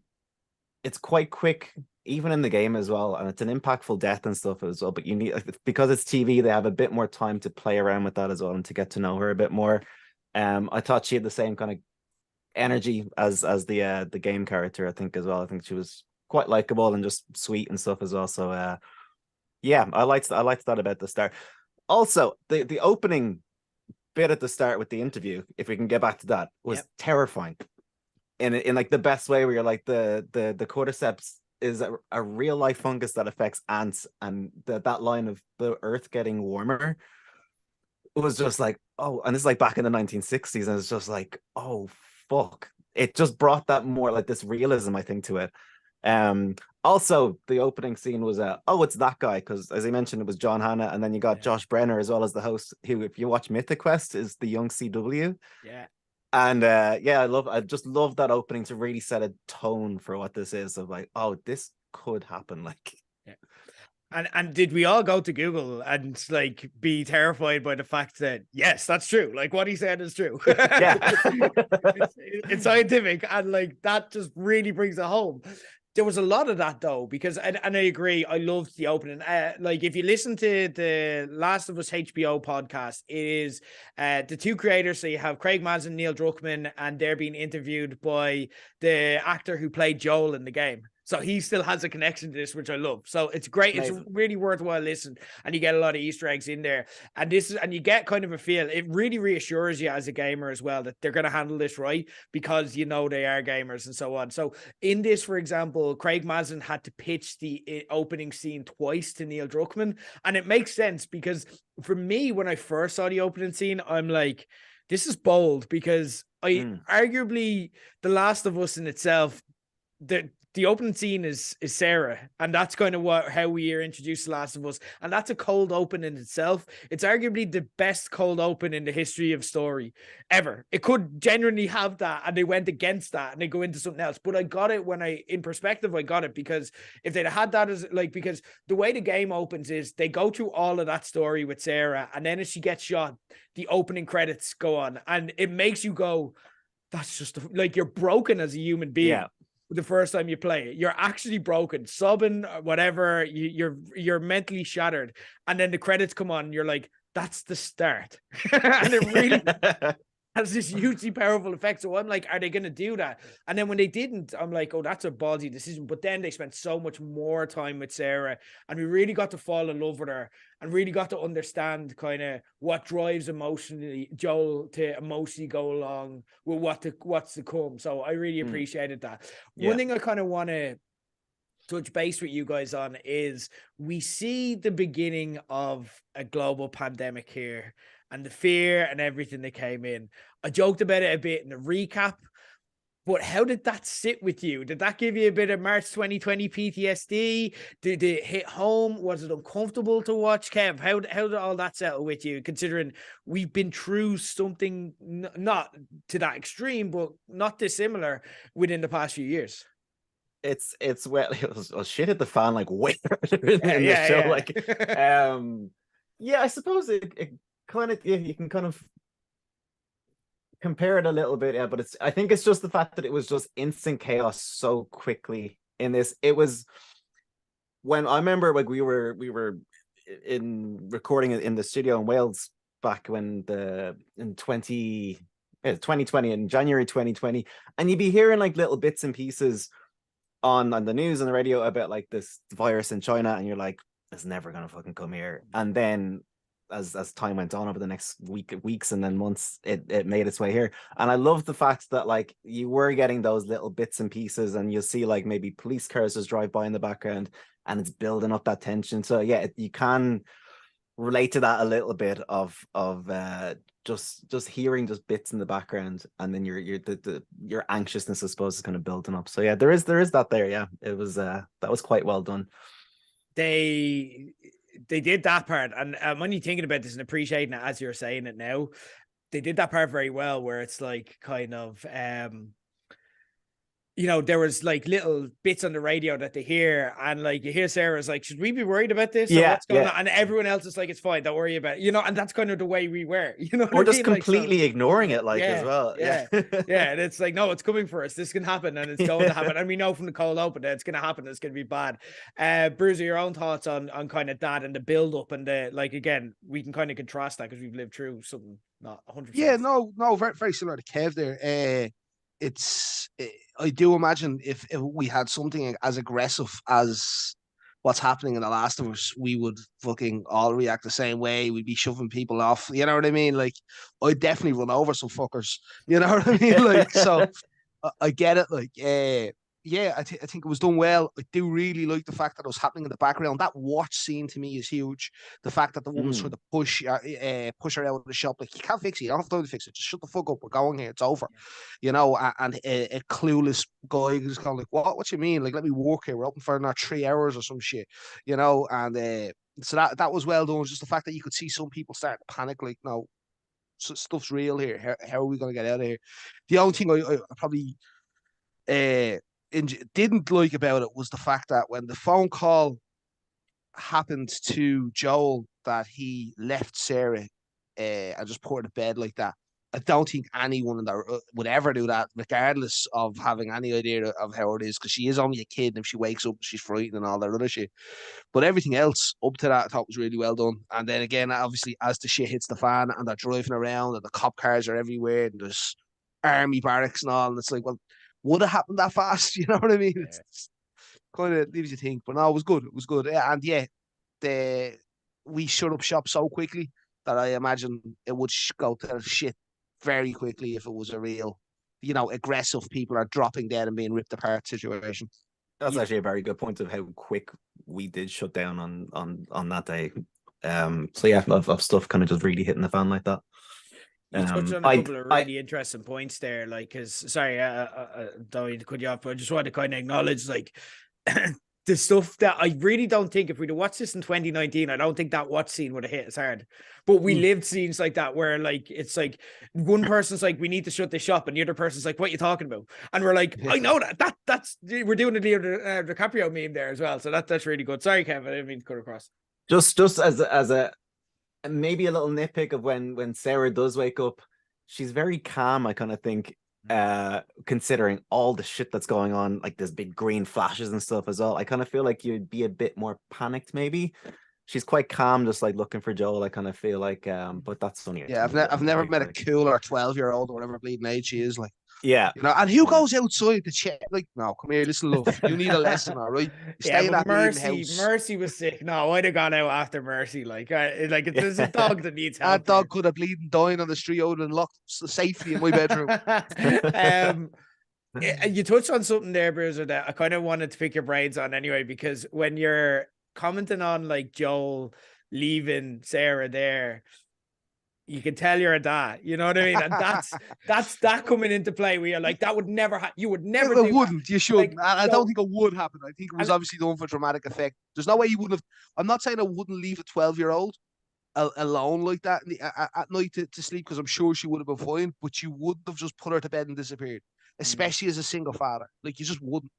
quick even in the game as well, and it's an impactful death and stuff as well, but you need, because it's TV, they have a bit more time to play around with that as well, and to get to know her a bit more. I thought she had the same kind of energy as the game character, I think, as well. I think she was quite likable and just sweet and stuff as well. So I liked that about the start. Also, the opening bit at the start with the interview, if we can get back to that, was terrifying in like the best way, where you're like, the cordyceps is a real life fungus that affects ants, and that line of the earth getting warmer, it was just like, oh, and it's like back in the 1960s, and it's just like, oh fuck, it just brought that more like this realism, I think, to it. Also, the opening scene was it's that guy, because as I mentioned, it was John Hannah, and then you got Josh Brenner as well as the host, who, if you watch Mythic Quest, is the young CW. And I just love that opening to really set a tone for what this is, of like, oh, this could happen, like. And did we all go to Google and like be terrified by the fact that yes, that's true. Like what he said is true. Yeah. It's scientific, and like that just really brings it home. There was a lot of that though, because and I agree, I loved the opening. Like if you listen to the Last of Us HBO podcast, it is the two creators. So you have Craig Mazin, Neil Druckmann, and they're being interviewed by the actor who played Joel in the game. So he still has a connection to this, which I love. So it's great. Amazing. It's really worthwhile listen, and you get a lot of Easter eggs in there. And you get kind of a feel. It really reassures you as a gamer as well that they're going to handle this right, because you know they are gamers and so on. So in this, for example, Craig Mazin had to pitch the opening scene twice to Neil Druckmann, and it makes sense because for me, when I first saw the opening scene, I'm like, this is bold, because arguably The Last of Us in itself, the opening scene is Sarah, and that's kind of how we are introduced to Last of Us, and that's a cold open in itself. It's arguably the best cold open in the history of story ever. It could genuinely have that, and they went against that, and they go into something else. But I got it in perspective. I got it because if they'd had that as like, because the way the game opens is they go through all of that story with Sarah, and then as she gets shot, the opening credits go on, and it makes you go, that's just like, you're broken as a human being. Yeah. The first time you play it, you're actually broken, sobbing, whatever. You're mentally shattered, and then the credits come on, and you're like, "That's the start," and it really has this hugely powerful effect. So I'm like, "Are they going to do that?" And then when they didn't, I'm like, "Oh, that's a ballsy decision." But then they spent so much more time with Sarah, and we really got to fall in love with her, and really got to understand kind of what drives emotionally Joel to emotionally go along with what's to come. So I really appreciated that. Yeah. One thing I kind of want to touch base with you guys on is we see the beginning of a global pandemic here, and the fear and everything that came in. I joked about it a bit in the recap, but how did that sit with you? Did that give you a bit of March 2020 PTSD? Did it hit home? Was it uncomfortable to watch, Kev? How did all that settle with you, considering we've been through something not to that extreme, but not dissimilar within the past few years? It's well, it was shit at the fan like way earlier in the show. Yeah. Like, yeah, I suppose it kind of, you can kind of compare it a little bit, yeah, but I think it's just the fact that it was just instant chaos so quickly in this. It was when I remember, like, we were in recording in the studio in Wales back when in 2020, in January 2020, and you'd be hearing like little bits and pieces on the news and the radio about like this virus in China, and you're like, it's never gonna fucking come here. And then as time went on over the next weeks and then months, it made its way here. And I love the fact that like you were getting those little bits and pieces, and you'll see like maybe police cars just drive by in the background, and it's building up that tension. So yeah, you can relate to that a little bit of just hearing just bits in the background, and then your anxiousness, I suppose, is kind of building up. So yeah, there is that there. Yeah, it was that was quite well done. They did that part, and when you're thinking about this and appreciating it as you're saying it now, they did that part very well, where it's like kind of you know, there was like little bits on the radio that they hear, and like you hear Sarah's like, should we be worried about this? Yeah, what's going on? And everyone else is like, it's fine, don't worry about it, you know. And that's kind of the way we were, you know, or just completely ignoring it, like, as well. Yeah. And it's like, no, it's coming for us, this can happen, and it's going to happen, and we know from the cold open that it's going to happen, it's going to be bad. Bruiser, your own thoughts on kind of that and the build up, and the, like, again, we can kind of contrast that because we've lived through something not 100%. Yeah, no, very, very similar to Kev there. I do imagine if we had something as aggressive as what's happening in The Last of Us, we would fucking all react the same way. We'd be shoving people off, you know what I mean? Like, I'd definitely run over some fuckers, you know what I mean? Like, so I get it. Like, yeah, I think it was done well. I do really like the fact that it was happening in the background. That watch scene to me is huge. The fact that the woman's trying to push her out of the shop, like, you can't fix it. You don't have time to fix it. Just shut the fuck up. We're going here. It's over. You know, and a clueless guy who's kind of like, what you mean? Like, let me work here. We're open for another 3 hours or some shit. You know, and so that was well done. Just the fact that you could see some people start to panic, like, no, stuff's real here. How are we going to get out of here? The only thing I probably didn't like about it was the fact that when the phone call happened to Joel that he left Sarah and just put her to bed like that. I don't think anyone in there would ever do that, regardless of having any idea of how it is, because she is only a kid, and if she wakes up, she's frightened and all that other shit. But everything else up to that, I thought was really well done. And then again, obviously, as the shit hits the fan and they're driving around and the cop cars are everywhere and there's army barracks and all, and it's like, well, would it happen that fast? You know what I mean? Yeah. It's kind of leaves you think. But no, it was good. It was good. And yeah, we shut up shop so quickly that I imagine it would go to shit very quickly if it was a real, aggressive people are dropping dead and being ripped apart situation. That's actually a very good point of how quick we did shut down on that day. So yeah, of stuff kind of just really hitting the fan like that. You touched on a couple of really interesting points there, like, because sorry, don't mean to cut you off, but I just want to kind of acknowledge, like, the stuff that I really don't think, if we'd have watched this in 2019, I don't think that watch scene would have hit as hard. But we lived scenes like that where, like, it's like one person's like, we need to shut this shop, and the other person's like, what are you talking about? And we're like, I know that's we're doing a Leonardo DiCaprio meme there as well. So that's really good. Sorry, Kevin, I didn't mean to cut across. Just as a maybe a little nitpick of when Sarah does wake up, she's very calm, I kind of think, considering all the shit that's going on, like there's big green flashes and stuff as well. I kind of feel like you'd be a bit more panicked maybe. She's quite calm, just like looking for Joel, I kind of feel like, but that's only I've never met a cooler 12-year-old or whatever bleeding age she is, like. Yeah, and who goes outside the chat? Like, no, come here, listen, love. You need a lesson, all right? Stay in that house. Mercy was sick. No, I'd have gone out after Mercy. Like there's a dog that needs help. That dog could have bleeding, dying on the street out and locked safely in my bedroom. You touched on something there, Bruiser, that I kind of wanted to pick your brains on anyway, because when you're commenting on like Joel leaving Sarah there, you can tell you're a dad, you know what I mean? And that's that coming into play where you're like, that would never happen. You would never do it wouldn't. That. You shouldn't. Like, I don't think it would happen. I think it was obviously done for dramatic effect. There's no way you wouldn't have. I'm not saying I wouldn't leave a 12-year-old alone like that at night to sleep, because I'm sure she would have been fine, but you wouldn't have just put her to bed and disappeared, especially as a single father. Like, you just wouldn't.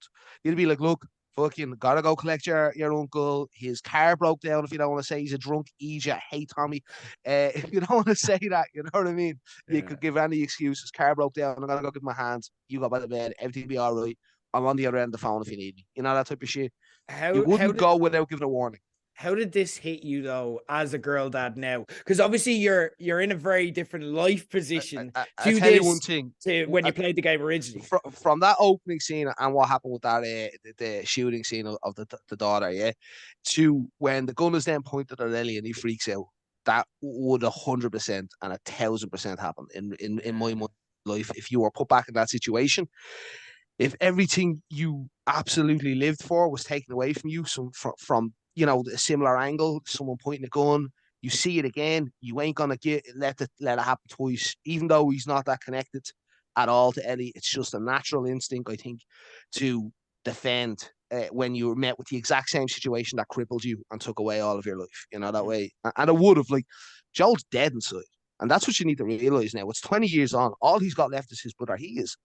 You'd be like, look, fucking gotta go collect your uncle. His car broke down. If you don't want to say he's a drunk idiot, hey Tommy. If you don't want to say that, you know what I mean? You could give any excuse. His car broke down. I'm gonna go give my hands. You go by the bed. Everything will be all right. I'm on the other end of the phone if you need me. You know, that type of shit. You wouldn't go without giving a warning. How did this hit you though, as a girl dad now? Because obviously you're in a very different life position to this one thing. To when you played the game originally. From that opening scene and what happened with that the shooting scene of the daughter, to when the gun is then pointed at Ellie and he freaks out, that would 100% and 1,000% happen in my life if you were put back in that situation. If everything you absolutely lived for was taken away from you, from a similar angle, someone pointing a gun, you see it again, you ain't gonna let it happen twice, even though he's not that connected at all to Ellie. It's just a natural instinct, I think, to defend when you were met with the exact same situation that crippled you and took away all of your life, that way. And it would have, like, Joel's dead inside. And that's what you need to realize now. It's 20 years on. All he's got left is his brother. He is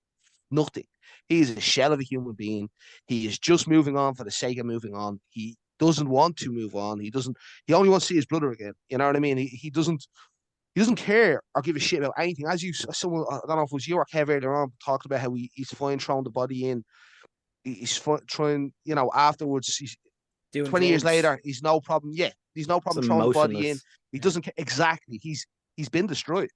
nothing. He is a shell of a human being. He is just moving on for the sake of moving on. He doesn't want to move on. He only wants to see his brother again. You know what I mean? He doesn't care or give a shit about anything. As someone, I don't know if it was you or Kev earlier on, talked about how he's fine throwing the body in. He's trying, afterwards, he's 20 years later, he's no problem. Yeah, he's no problem throwing the body in. He doesn't care. Exactly. He's been destroyed.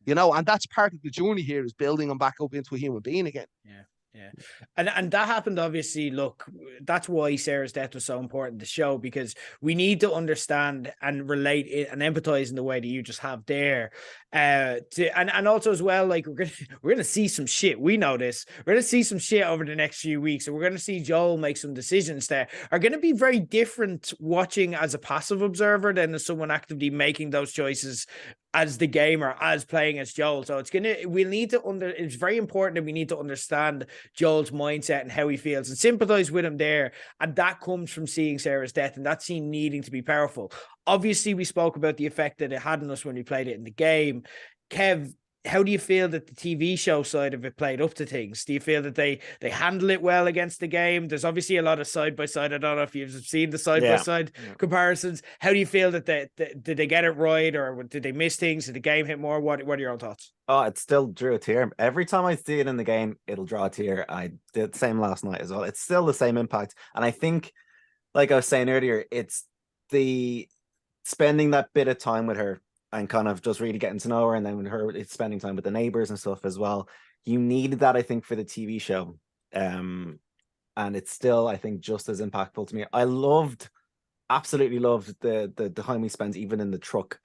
And that's part of the journey here, is building him back up into a human being again. Yeah. Yeah. And that happened, obviously. Look, that's why Sarah's death was so important to show, because we need to understand and relate it and empathize in the way that you just have there. And also as well, like, we're gonna see some shit. We know this. We're gonna see some shit over the next few weeks, and we're gonna see Joel make some decisions that are gonna be very different watching as a passive observer than as someone actively making those choices as the gamer, as playing as Joel. So it's very important that we need to understand Joel's mindset and how he feels and sympathize with him there. And that comes from seeing Sarah's death and that scene needing to be powerful. Obviously, we spoke about the effect that it had on us when we played it in the game. Kev, how do you feel that the TV show side of it played up to things? Do you feel that they handle it well against the game? There's obviously a lot of side by side. I don't know if you've seen the side by side comparisons. How do you feel that did they get it right, or did they miss things? Did the game hit more? What are your own thoughts? Oh, it still drew a tear. Every time I see it in the game, it'll draw a tear. I did the same last night as well. It's still the same impact. And I think, like I was saying earlier, it's the spending that bit of time with her and kind of just really getting to know her, and then it's spending time with the neighbors and stuff as well. You needed that, I think, for the TV show. And it's still, I think, just as impactful to me. I absolutely loved the time we spent even in the truck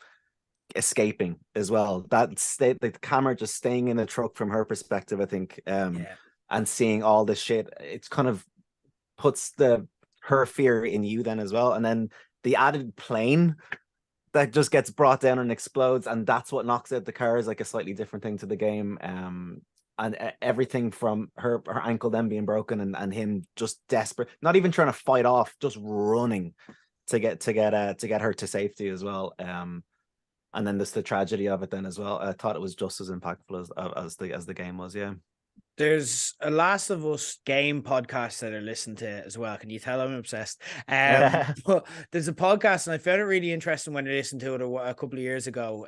escaping as well. That state, the camera just staying in the truck from her perspective, I think, and seeing all this shit, it's kind of puts her fear in you then as well. And then the added plane that just gets brought down and explodes, and that's what knocks out the car, is like a slightly different thing to the game. And everything from her ankle then being broken, and him just desperate, not even trying to fight off, just running to get her to safety as well. And then there's the tragedy of it then as well. I thought it was just as impactful as the game was. Yeah. There's a Last of Us game podcast that I listen to as well. Can you tell I'm obsessed? But there's a podcast, and I found it really interesting when I listened to it a couple of years ago,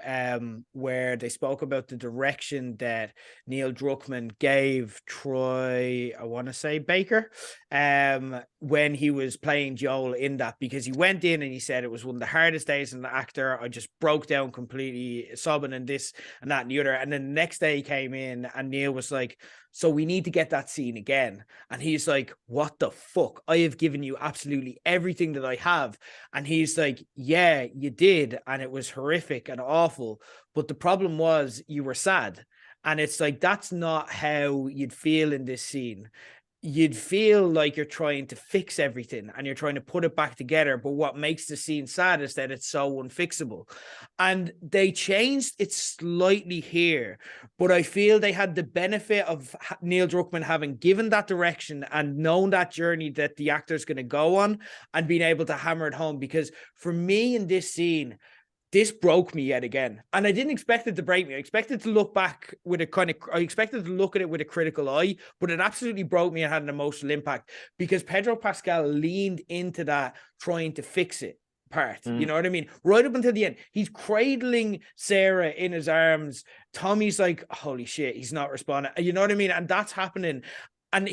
where they spoke about the direction that Neil Druckmann gave Troy, I want to say Baker, when he was playing Joel in that, because he went in and he said it was one of the hardest days as an actor. I just broke down completely, sobbing and this and that and the other. And then the next day he came in and Neil was like, so we need to get that scene again. And he's like, what the fuck? I have given you absolutely everything that I have. And he's like, yeah, you did. And it was horrific and awful. But the problem was you were sad. And it's like, that's not how you'd feel in this scene. You'd feel like you're trying to fix everything and you're trying to put it back together. But what makes the scene sad is that it's so unfixable. And they changed it slightly here, but I feel they had the benefit of Neil Druckmann having given that direction and known that journey that the actor's going to go on, and being able to hammer it home. Because for me in this scene, this broke me yet again. And I didn't expect it to break me. I expected to look back with I expected to look at it with a critical eye, but it absolutely broke me and had an emotional impact, because Pedro Pascal leaned into that trying to fix it part. You know what I mean? Right up until the end, he's cradling Sarah in his arms. Tommy's like, holy shit, he's not responding. You know what I mean? And that's happening. And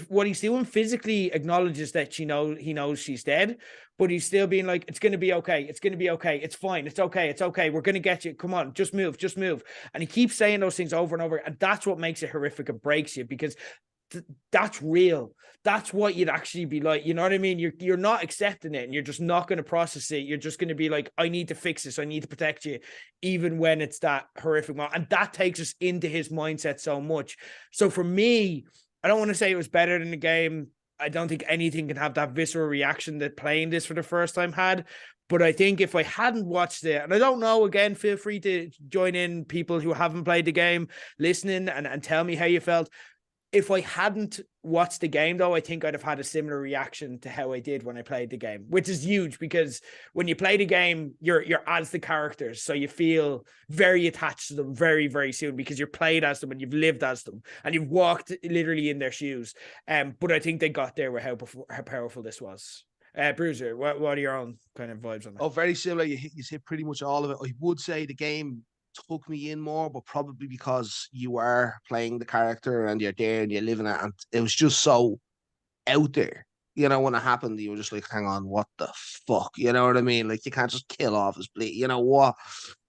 what he's doing physically acknowledges that he knows she's dead, but he's still being like, it's going to be okay. It's going to be okay. It's fine. It's okay. It's okay. We're going to get you. Come on, just move. And he keeps saying those things over and over. And that's what makes it horrific. It breaks you, because that's real. That's what you'd actually be like. You know what I mean? You're not accepting it, and you're just not going to process it. You're just going to be like, I need to fix this. I need to protect you, even when it's that horrific moment. And that takes us into his mindset so much. So for me, I don't want to say it was better than the game. I don't think anything can have that visceral reaction that playing this for the first time had. But I think if I hadn't watched it, and I don't know, again, feel free to join in, people who haven't played the game, listening, and tell me how you felt. If I hadn't watched the game, though, I think I'd have had a similar reaction to how I did when I played the game, which is huge, because when you play the game, you're as the characters. So you feel very attached to them very, very soon, because you're played as them and you've lived as them and you've walked literally in their shoes. But I think they got there with how powerful this was. Bruiser, what are your own kind of vibes on that? Oh, very similar. You hit pretty much all of it. I would say the game took me in more, but probably because you are playing the character and you're there and you're living it, and it was just so out there. You know, when it happened, you were just like, hang on, what the fuck? You know what I mean? Like, you can't just kill off his bleed. You know what?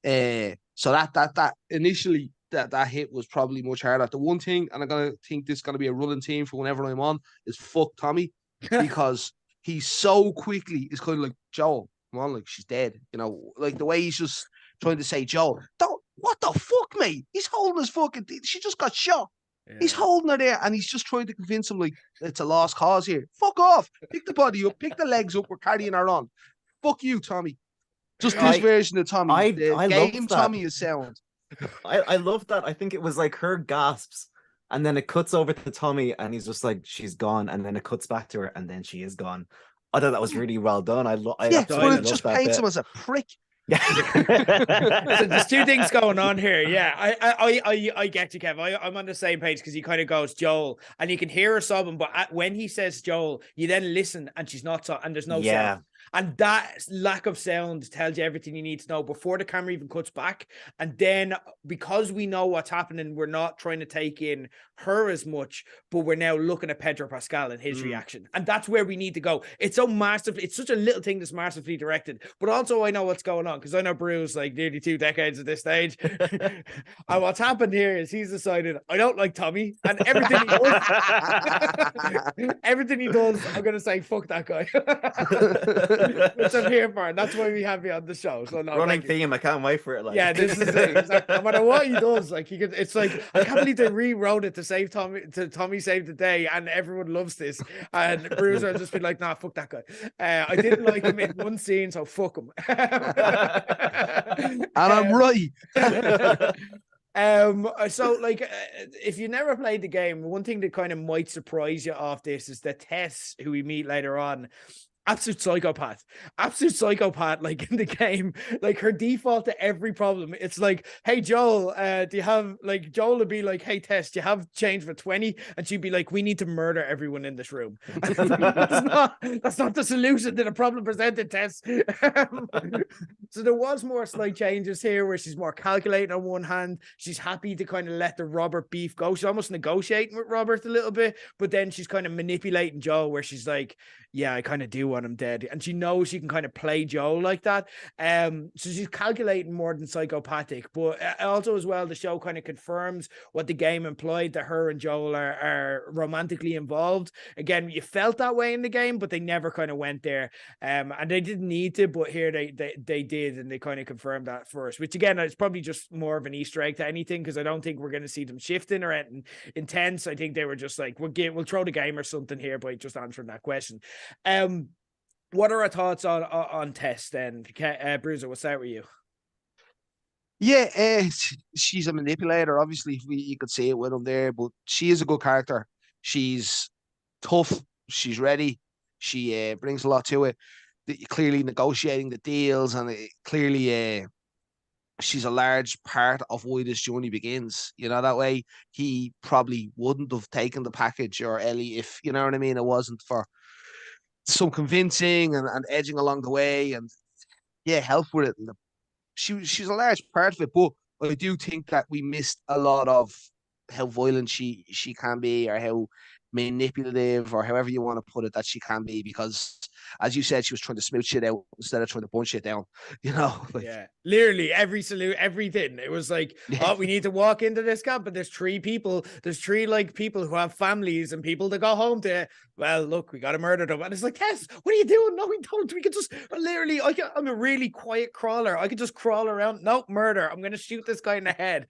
So that initially that hit was probably much harder. The one thing, and I'm gonna think this is gonna be a running theme for whenever I'm on, is fuck Tommy, because he so quickly is kind of like, Joel, come on, like, she's dead. You know, like the way he's just trying to say, Joel, what the fuck, mate? He's holding his fucking, she just got shot. Yeah. He's holding her there, and he's just trying to convince him, like, it's a lost cause here. Fuck off. Pick the body up, pick the legs up, we're carrying her on. Fuck you, Tommy. Just this version of Tommy. I game Tommy is sound. I love that. I think it was like her gasps, and then it cuts over to Tommy, and he's just like, she's gone, and then it cuts back to her, and then she is gone. I thought that was really well done. But it just paints him as a prick. So there's two things going on here. Yeah, I get you, Kev. I'm on the same page because he kind of goes Joel, and you can hear her sobbing, but when he says Joel, you then listen, and she's not so, and there's no sound. And that lack of sound tells you everything you need to know before the camera even cuts back. And then because we know what's happening, we're not trying to take in her as much, but we're now looking at Pedro Pascal and his reaction. And that's where we need to go. It's so massive. It's such a little thing that's massively directed, but also I know what's going on because I know Bruce like nearly 2 decades at this stage. And what's happened here is he's decided I don't like Tommy, and everything he does, everything he does, I'm going to say, fuck that guy. Which I'm here for, and that's why we have you on the show. So no, running theme, I can't wait for it. Like, yeah, this is it. Like, no matter what he does, like he could. It's like I can't believe they rewrote it to save Tommy. To Tommy saved the day, and everyone loves this. And Bruiser has just been like, "Nah, fuck that guy." I didn't like him in one scene, so fuck him. And I'm right. So like if you never played the game, one thing that kind of might surprise you off this is that Tess, who we meet later on, absolute psychopath, like in the game. Like her default to every problem, it's like, hey Joel, do you have, like, Joel would be like, hey Tess, do you have change for 20? And she'd be like, we need to murder everyone in this room. That's not the solution to the problem presented, Tess. So there was more slight changes here where she's more calculating on one hand. She's happy to kind of let the Robert beef go. She's almost negotiating with Robert a little bit, but then she's kind of manipulating Joel where she's like, yeah, I kind of do want him dead. And she knows she can kind of play Joel like that. So she's calculating more than psychopathic. But also as well, the show kind of confirms what the game implied, that her and Joel are romantically involved. Again, you felt that way in the game, but they never kind of went there. And they didn't need to, but here they did, and they kind of confirmed that first, which again, it's probably just more of an Easter egg to anything, because I don't think we're going to see them shifting or anything intense. I think they were just like, we'll throw the game or something here by just answering that question. What are our thoughts on Tess then? Bruiser, we'll start with you. Yeah, she's a manipulator. Obviously, you could see it with him there, but she is a good character. She's tough. She's ready. She brings a lot to it. Clearly negotiating the deals, and clearly she's a large part of why this journey begins. You know, that way he probably wouldn't have taken the package, or Ellie, if you know what I mean. It wasn't for some convincing and edging along the way, and help with it. And she's a large part of it, but I do think that we missed a lot of how violent she can be, or how manipulative, or however you want to put it, that she can be, because as you said, she was trying to smooth shit out instead of trying to punch shit down, you know? Like, yeah, literally everything. It was like, oh, we need to walk into this camp, but there's three people who have families and people to go home to. Well, look, we got to murder them. And it's like, Tess, what are you doing? No, we don't. We could just literally, I'm a really quiet crawler. I could just crawl around. Nope, murder. I'm going to shoot this guy in the head.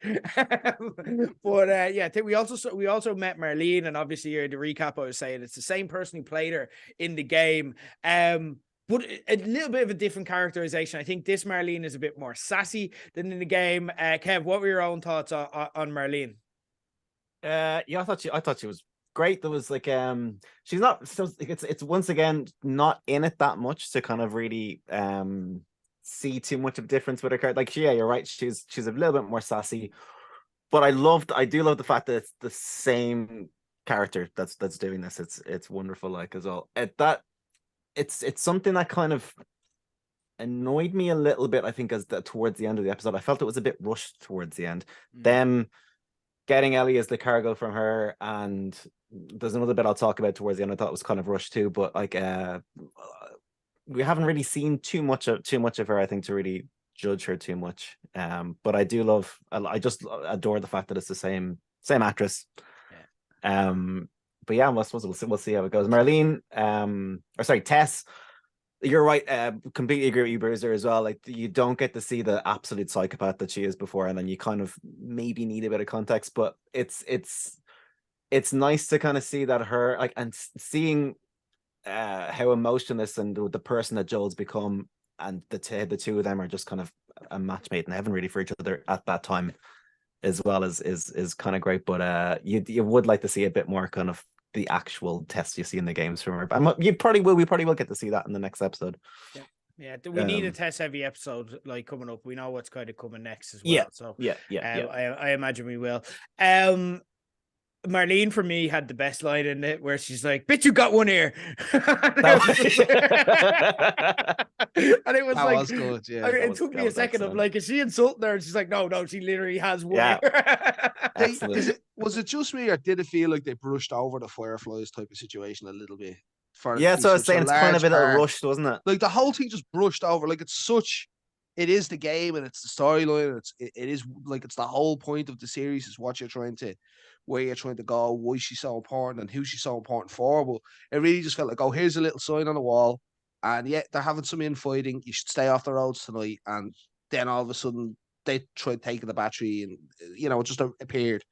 But I think we also met Marlene, and obviously the recap I was saying, it's the same person who played her in the game. But a little bit of a different characterization. I think this Marlene is a bit more sassy than in the game. Kev, what were your own thoughts on Marlene? I thought she was great. There was like she's not, so it's once again not in it that much to kind of really see too much of a difference with her character. Like, yeah, you're right, she's a little bit more sassy, but I do love the fact that it's the same character that's doing this. It's wonderful, like, as well. It's something that kind of annoyed me a little bit, I think, towards the end of the episode. I felt it was a bit rushed towards the end. Them getting Ellie as the cargo from her, and there's another bit I'll talk about towards the end I thought was kind of rushed too, but like we haven't really seen too much of her, I think, to really judge her too much. But I just adore the fact that it's the same actress. But yeah, I suppose we'll see how it goes. Marlene, Tess, you're right. Completely agree with you, Bruiser, as well. Like, you don't get to see the absolute psychopath that she is before, and then you kind of maybe need a bit of context. But it's nice to kind of see that her, like, and seeing how emotionless and the person that Joel's become, and the two of them are just kind of a match made in heaven really for each other at that time, as well, is kind of great. But you would like to see a bit more kind of the actual test you see in the games from her. But we probably will get to see that in the next episode. Yeah, we need a test heavy episode like coming up. We know what's kind of coming next as well. Yeah, so yeah. I imagine we will. Marlene for me had the best line in it where she's like, "Bitch, you got one ear." And it was that was good. Yeah, it took me a second of like, is she insulting her? And she's like, no, she literally has one ear. Was it just me, or did it feel like they brushed over the Fireflies type of situation a little bit? So I was saying it's kind of a little rushed, wasn't it? Like the whole thing just brushed over. Like it is the game and it's the storyline. It is like it's the whole point of the series is what where you're trying to go, why she's so important and who she's so important for. But it really just felt like, oh, here's a little sign on the wall, and yeah, they're having some infighting. You should stay off the roads tonight. And then all of a sudden they tried taking the battery, and it just appeared.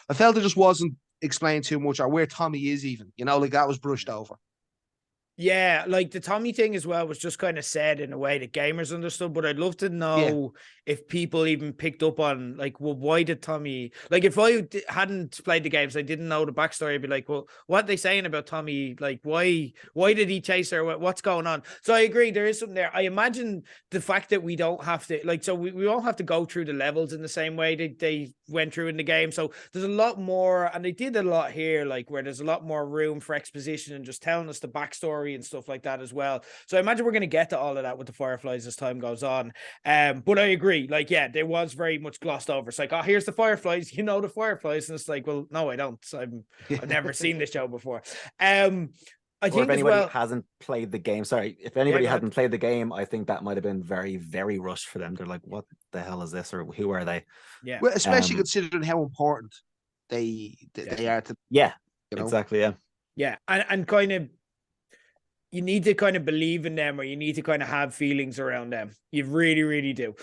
I felt it just wasn't explained too much, or where Tommy is even. Like that was brushed over. Yeah, like the Tommy thing as well was just kind of said in a way that gamers understood, but I'd love to know if people even picked up on like, well, why did Tommy, like if I hadn't played the games, I didn't know the backstory, I'd be like, well, what are they saying about Tommy? Like, why did he chase her? What's going on? So I agree, there is something there. I imagine the fact that we don't have to, like, so we won't have to go through the levels in the same way that they went through in the game. So there's a lot more, and they did a lot here, like where there's a lot more room for exposition and just telling us the backstory and stuff like that as well. So I imagine we're going to get to all of that with the Fireflies as time goes on. But I agree, like, yeah, there was very much glossed over. It's like, oh, here's the Fireflies, the Fireflies. And it's like, well, no, I don't. I've never seen this show before. I think if anybody hasn't played the game, if anybody hadn't played the game, I think that might have been very, very rushed for them. They're like, what the hell is this? Or who are they? Yeah. Well, especially considering how important they are to. Yeah, exactly. Yeah. Yeah. And kind of, you need to kind of believe in them, or you need to kind of have feelings around them. You really, really do.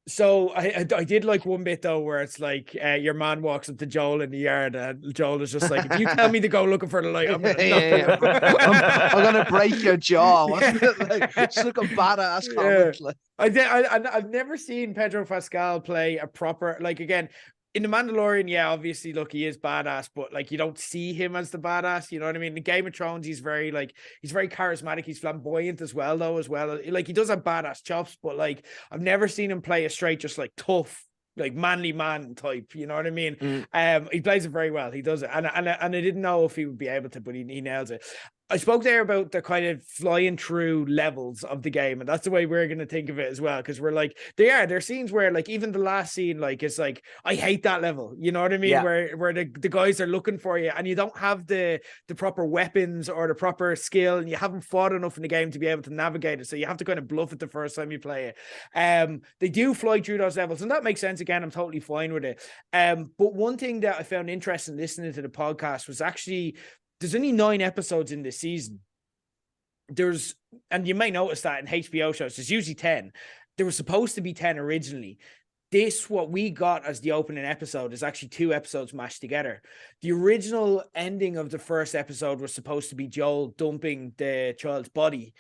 So I did like one bit though, where it's like your man walks up to Joel in the yard, and Joel is just like, if you tell me to go looking for the light, I'm gonna break your jaw. Wasn't it? Like, it's like a badass comment. Like. I've never seen Pedro Pascal play a proper, like, again, in The Mandalorian, obviously, look, he is badass, but like you don't see him as the badass, you know what I mean? In Game of Thrones, he's very charismatic, he's flamboyant as well. Like he does have badass chops, but like I've never seen him play a straight, just like tough, like manly man type, you know what I mean? He plays it very well. He does it, and I didn't know if he would be able to, but he nails it. I spoke there about the kind of flying through levels of the game, and that's the way we're going to think of it as well, because we're like, there are scenes where, like, even the last scene, like, it's like, I hate that level, you know what I mean? Yeah. Where the guys are looking for you, and you don't have the proper weapons or the proper skill, and you haven't fought enough in the game to be able to navigate it, so you have to kind of bluff it the first time you play it. They do fly through those levels, and that makes sense. Again, I'm totally fine with it. But one thing that I found interesting listening to the podcast was actually, there's only 9 episodes in this season. And you may notice that in HBO shows, there's usually 10. There was supposed to be 10 originally. What we got as the opening episode is actually 2 episodes mashed together. The original ending of the first episode was supposed to be Joel dumping the child's body.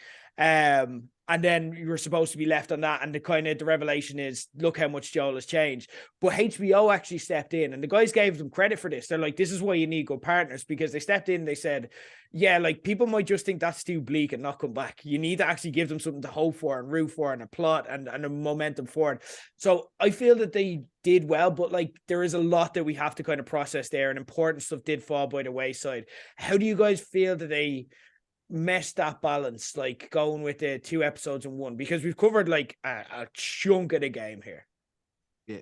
And then you were supposed to be left on that. And the revelation is, look how much Joel has changed. But HBO actually stepped in, and the guys gave them credit for this. They're like, this is why you need good partners, because they stepped in. They said, yeah, like people might just think that's too bleak and not come back. You need to actually give them something to hope for and root for, and a plot and a momentum forward. So I feel that they did well, but like there is a lot that we have to kind of process there, and important stuff did fall by the wayside. How do you guys feel that they messed that balance, like going with the 2 episodes in one? Because we've covered like a chunk of the game here. Yeah,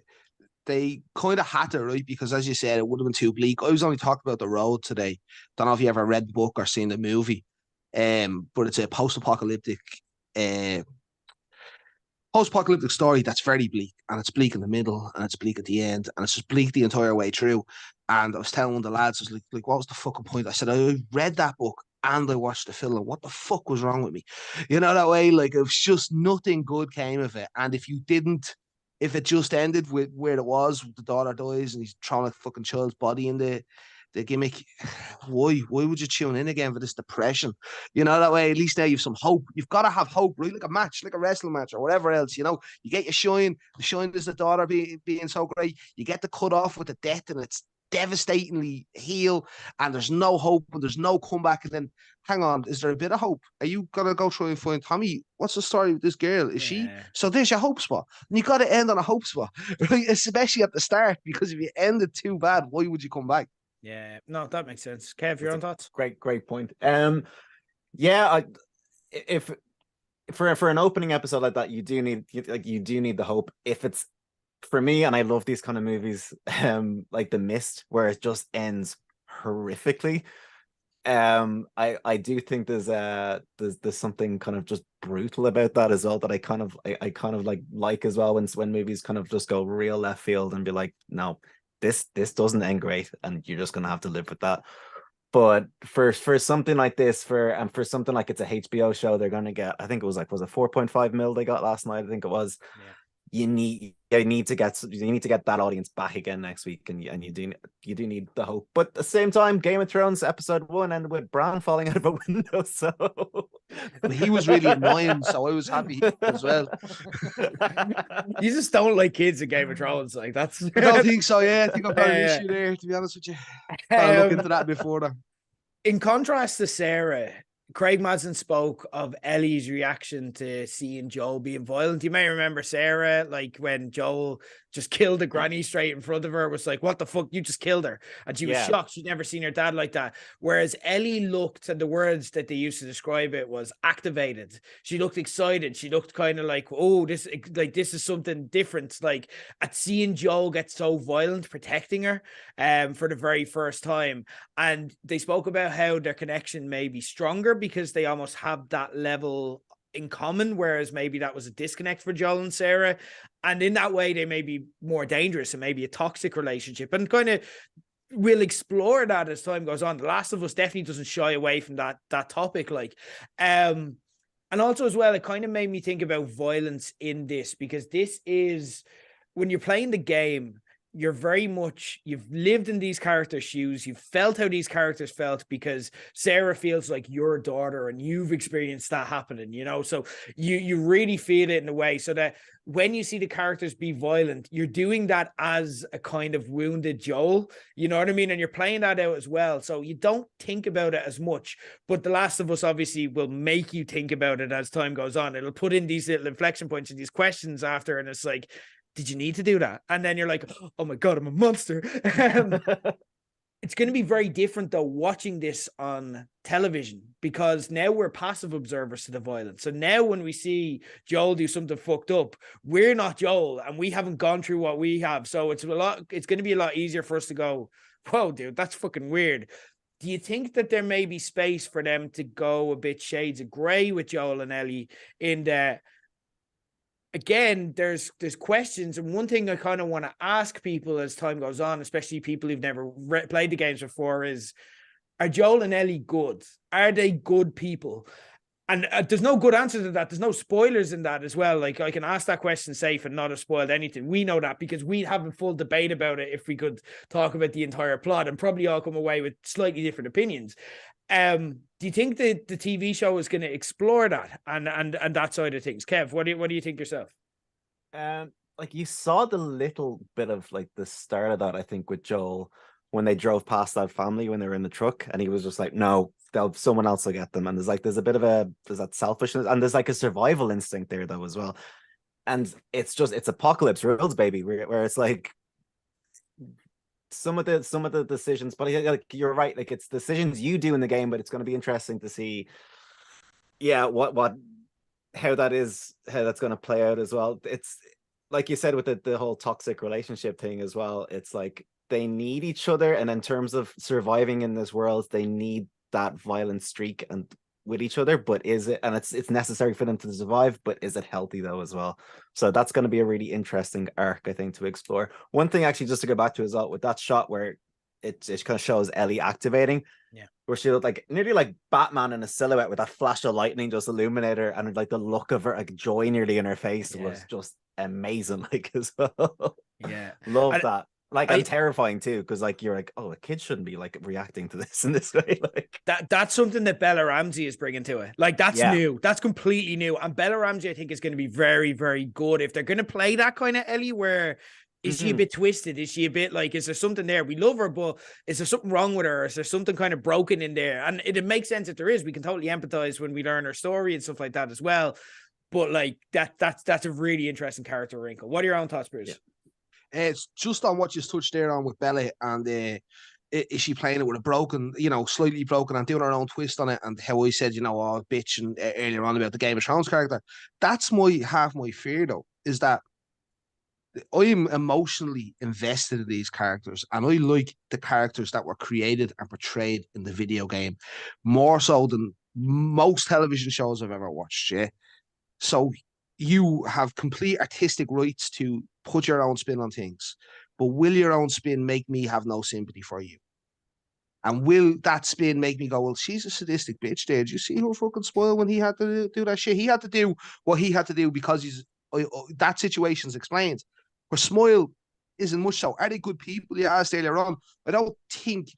they kind of had to, right? Because as you said, it would have been too bleak. I was only talking about The Road today. Don't know if you ever read the book or seen the movie, but it's a post-apocalyptic story that's very bleak, and it's bleak in the middle, and it's bleak at the end, and it's just bleak the entire way through. And I was telling one of the lads, I was like, what was the fucking point? I said, I read that book and I watched the film. What the fuck was wrong with me? You know, that way, like, it was just nothing good came of it. And if it just ended with where it was, the daughter dies and he's throwing a fucking child's body in the gimmick, why would you tune in again for this depression? You know, that way, at least now you've some hope. You've got to have hope, right? Like a match, like a wrestling match or whatever else, you know. You get your shine. The shine is the daughter being so great. You get the cut off with the death, and it's devastatingly heel and there's no hope and there's no comeback. And then, hang on, is there a bit of hope? Are you going to go try and find Tommy? What's the story with this girl? Is she? So there's your hope spot. And you got to end on a hope spot, right? Especially at the start, because if you end it too bad, why would you come back? Yeah, no, that makes sense. Kev, your own thoughts? Great point. Yeah, if for an opening episode like that, you do need the hope. If it's for me, and I love these kind of movies, like The Mist, where it just ends horrifically. I do think there's something kind of just brutal about that as well, that I kind of like as well, when movies kind of just go real left field and be like, no, this doesn't end great, and you're just gonna have to live with that. But for something like this, for something like it's a HBO show, they're gonna get, I think it was 4.5 mil they got last night, I think it was. Yeah. You need to get that audience back again next week, and you do need the hope. But at the same time, Game of Thrones episode 1 ended with Bran falling out of a window, so he was really annoying, so I was happy as well. You just don't like kids in Game of Thrones, like that's. I don't think so. Yeah, I think I've got an issue there, to be honest with you. I'll look into that before that. In contrast to Sarah, Craig Mazin spoke of Ellie's reaction to seeing Joel being violent. You may remember Sarah, like when Joel just killed a granny straight in front of her, was like, what the fuck, you just killed her. And she was shocked. She'd never seen her dad like that. Whereas Ellie looked, and the words that they used to describe it was activated. She looked excited. She looked kind of like, oh, this is something different. Like at seeing Joel get so violent, protecting her for the very first time. And they spoke about how their connection may be stronger because they almost have that level in common, whereas maybe that was a disconnect for Joel and Sarah. And in that way, they may be more dangerous and maybe a toxic relationship. And kind of we'll explore that as time goes on. The Last of Us definitely doesn't shy away from that topic. And also as well, it kind of made me think about violence in this, because this is, when you're playing the game, you're very much, you've lived in these characters' shoes. You've felt how these characters felt, because Sarah feels like your daughter and you've experienced that happening, so you really feel it in a way, so that when you see the characters be violent, you're doing that as a kind of wounded Joel, you know what I mean? And you're playing that out as well. So you don't think about it as much, but The Last of Us obviously will make you think about it as time goes on. It'll put in these little inflection points and these questions after, and it's like, did you need to do that? And then you're like, oh my God, I'm a monster. It's going to be very different though, watching this on television, because now we're passive observers to the violence. So now when we see Joel do something fucked up, we're not Joel and we haven't gone through what we have. So it's going to be a lot easier for us to go, whoa, dude, that's fucking weird. Do you think that there may be space for them to go a bit shades of gray with Joel and Ellie in the, again, there's questions, and one thing I kind of want to ask people as time goes on, especially people who've never played the games before, is, are Joel and Ellie good? Are they good people? And there's no good answer to that. There's no spoilers in that as well. Like, I can ask that question safe and not have spoiled anything. We know that because we have a full debate about it if we could talk about the entire plot, and probably all come away with slightly different opinions. Do you think that the TV show is going to explore that and that side of things? Kev, what do you think yourself? Like, you saw the little bit of like the start of that, I think, with Joel when they drove past that family when they were in the truck, and he was just like, no, someone else will get them. And there's a bit of there's that selfishness, and there's like a survival instinct there though as well. And it's apocalypse rules, baby, where it's like, some of the decisions, but like, you're right, like it's decisions you do in the game, but it's going to be interesting to see how that's going to play out as well. It's like you said with the whole toxic relationship thing as well. It's like they need each other, and in terms of surviving in this world, they need that violent streak and with each other. But is it, and it's necessary for them to survive, but is it healthy though as well? So that's going to be a really interesting arc, I think, to explore. One thing actually, just to go back to as well, with that shot where it kind of shows Ellie activating, where she looked like nearly like Batman in a silhouette with that flash of lightning just illuminate her, and like the look of her, like joy nearly in her face, was just amazing, like, as well. Love that. Like, and terrifying too, because like you're like, oh, a kid shouldn't be like reacting to this in this way. Like that's something that Bella Ramsey is bringing to it. Like that's new. That's completely new. And Bella Ramsey, I think, is going to be very, very good if they're going to play that kind of Ellie, where Is she a bit twisted? Is she a bit like, is there something there? We love her, but is there something wrong with her? Is there something kind of broken in there? And it makes sense if there is. We can totally empathize when we learn her story and stuff like that as well. But like that's a really interesting character wrinkle. What are your own thoughts, Bruce? Yeah. It's just on what you touched there on with Bella, and is she playing it with a broken, slightly broken, and doing her own twist on it? And how I said, oh, bitch, and earlier on about the Game of Thrones character. That's half my fear, though, is that I'm emotionally invested in these characters, and I like the characters that were created and portrayed in the video game more so than most television shows I've ever watched. Yeah. So you have complete artistic rights to put your own spin on things, but will your own spin make me have no sympathy for you? And will that spin make me go, well, she's a sadistic bitch there. Did you see her fucking spoil when he had to do that shit? He had to do what he had to do because that situation's explained. Where Smile isn't much so. Are they good people? You asked earlier on. I don't think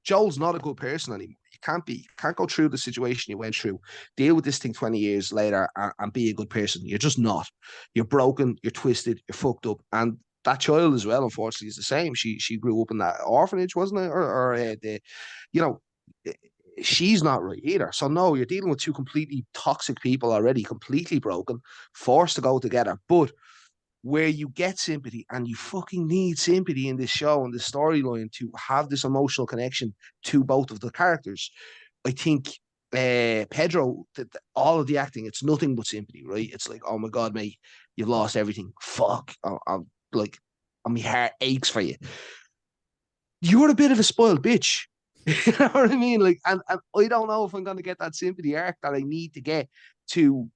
Joel's not a good person anymore. You can't be. You can't go through the situation you went through, deal with this thing 20 years later and be a good person. You're just not. You're broken, you're twisted, you're fucked up. And that child as well, unfortunately, is the same. She grew up in that orphanage, wasn't it? She's not right either. So no, you're dealing with two completely toxic people already, completely broken, forced to go together. But where you get sympathy, and you fucking need sympathy in this show and this storyline to have this emotional connection to both of the characters. I think Pedro, all of the acting, it's nothing but sympathy, right? It's like, oh my God, mate, you've lost everything. Fuck. I'm like, my heart aches for you. You're a bit of a spoiled bitch. You know what I mean? Like, and I don't know if I'm going to get that sympathy arc that I need to get to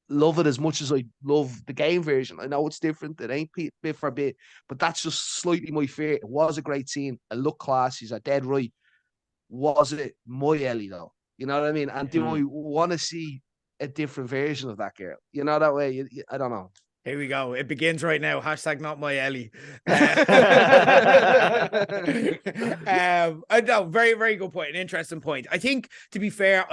love it as much as I love the game version. I know it's different. It ain't bit for bit, but that's just slightly my fear. It was a great scene. It looked class. He's a dead right. Was it my Ellie though? You know what I mean? And do I want to see a different version of that girl? You know, that way. I don't know. Here we go. It begins right now. Hashtag not my Ellie. I know, very, very good point. An interesting point. I think, to be fair,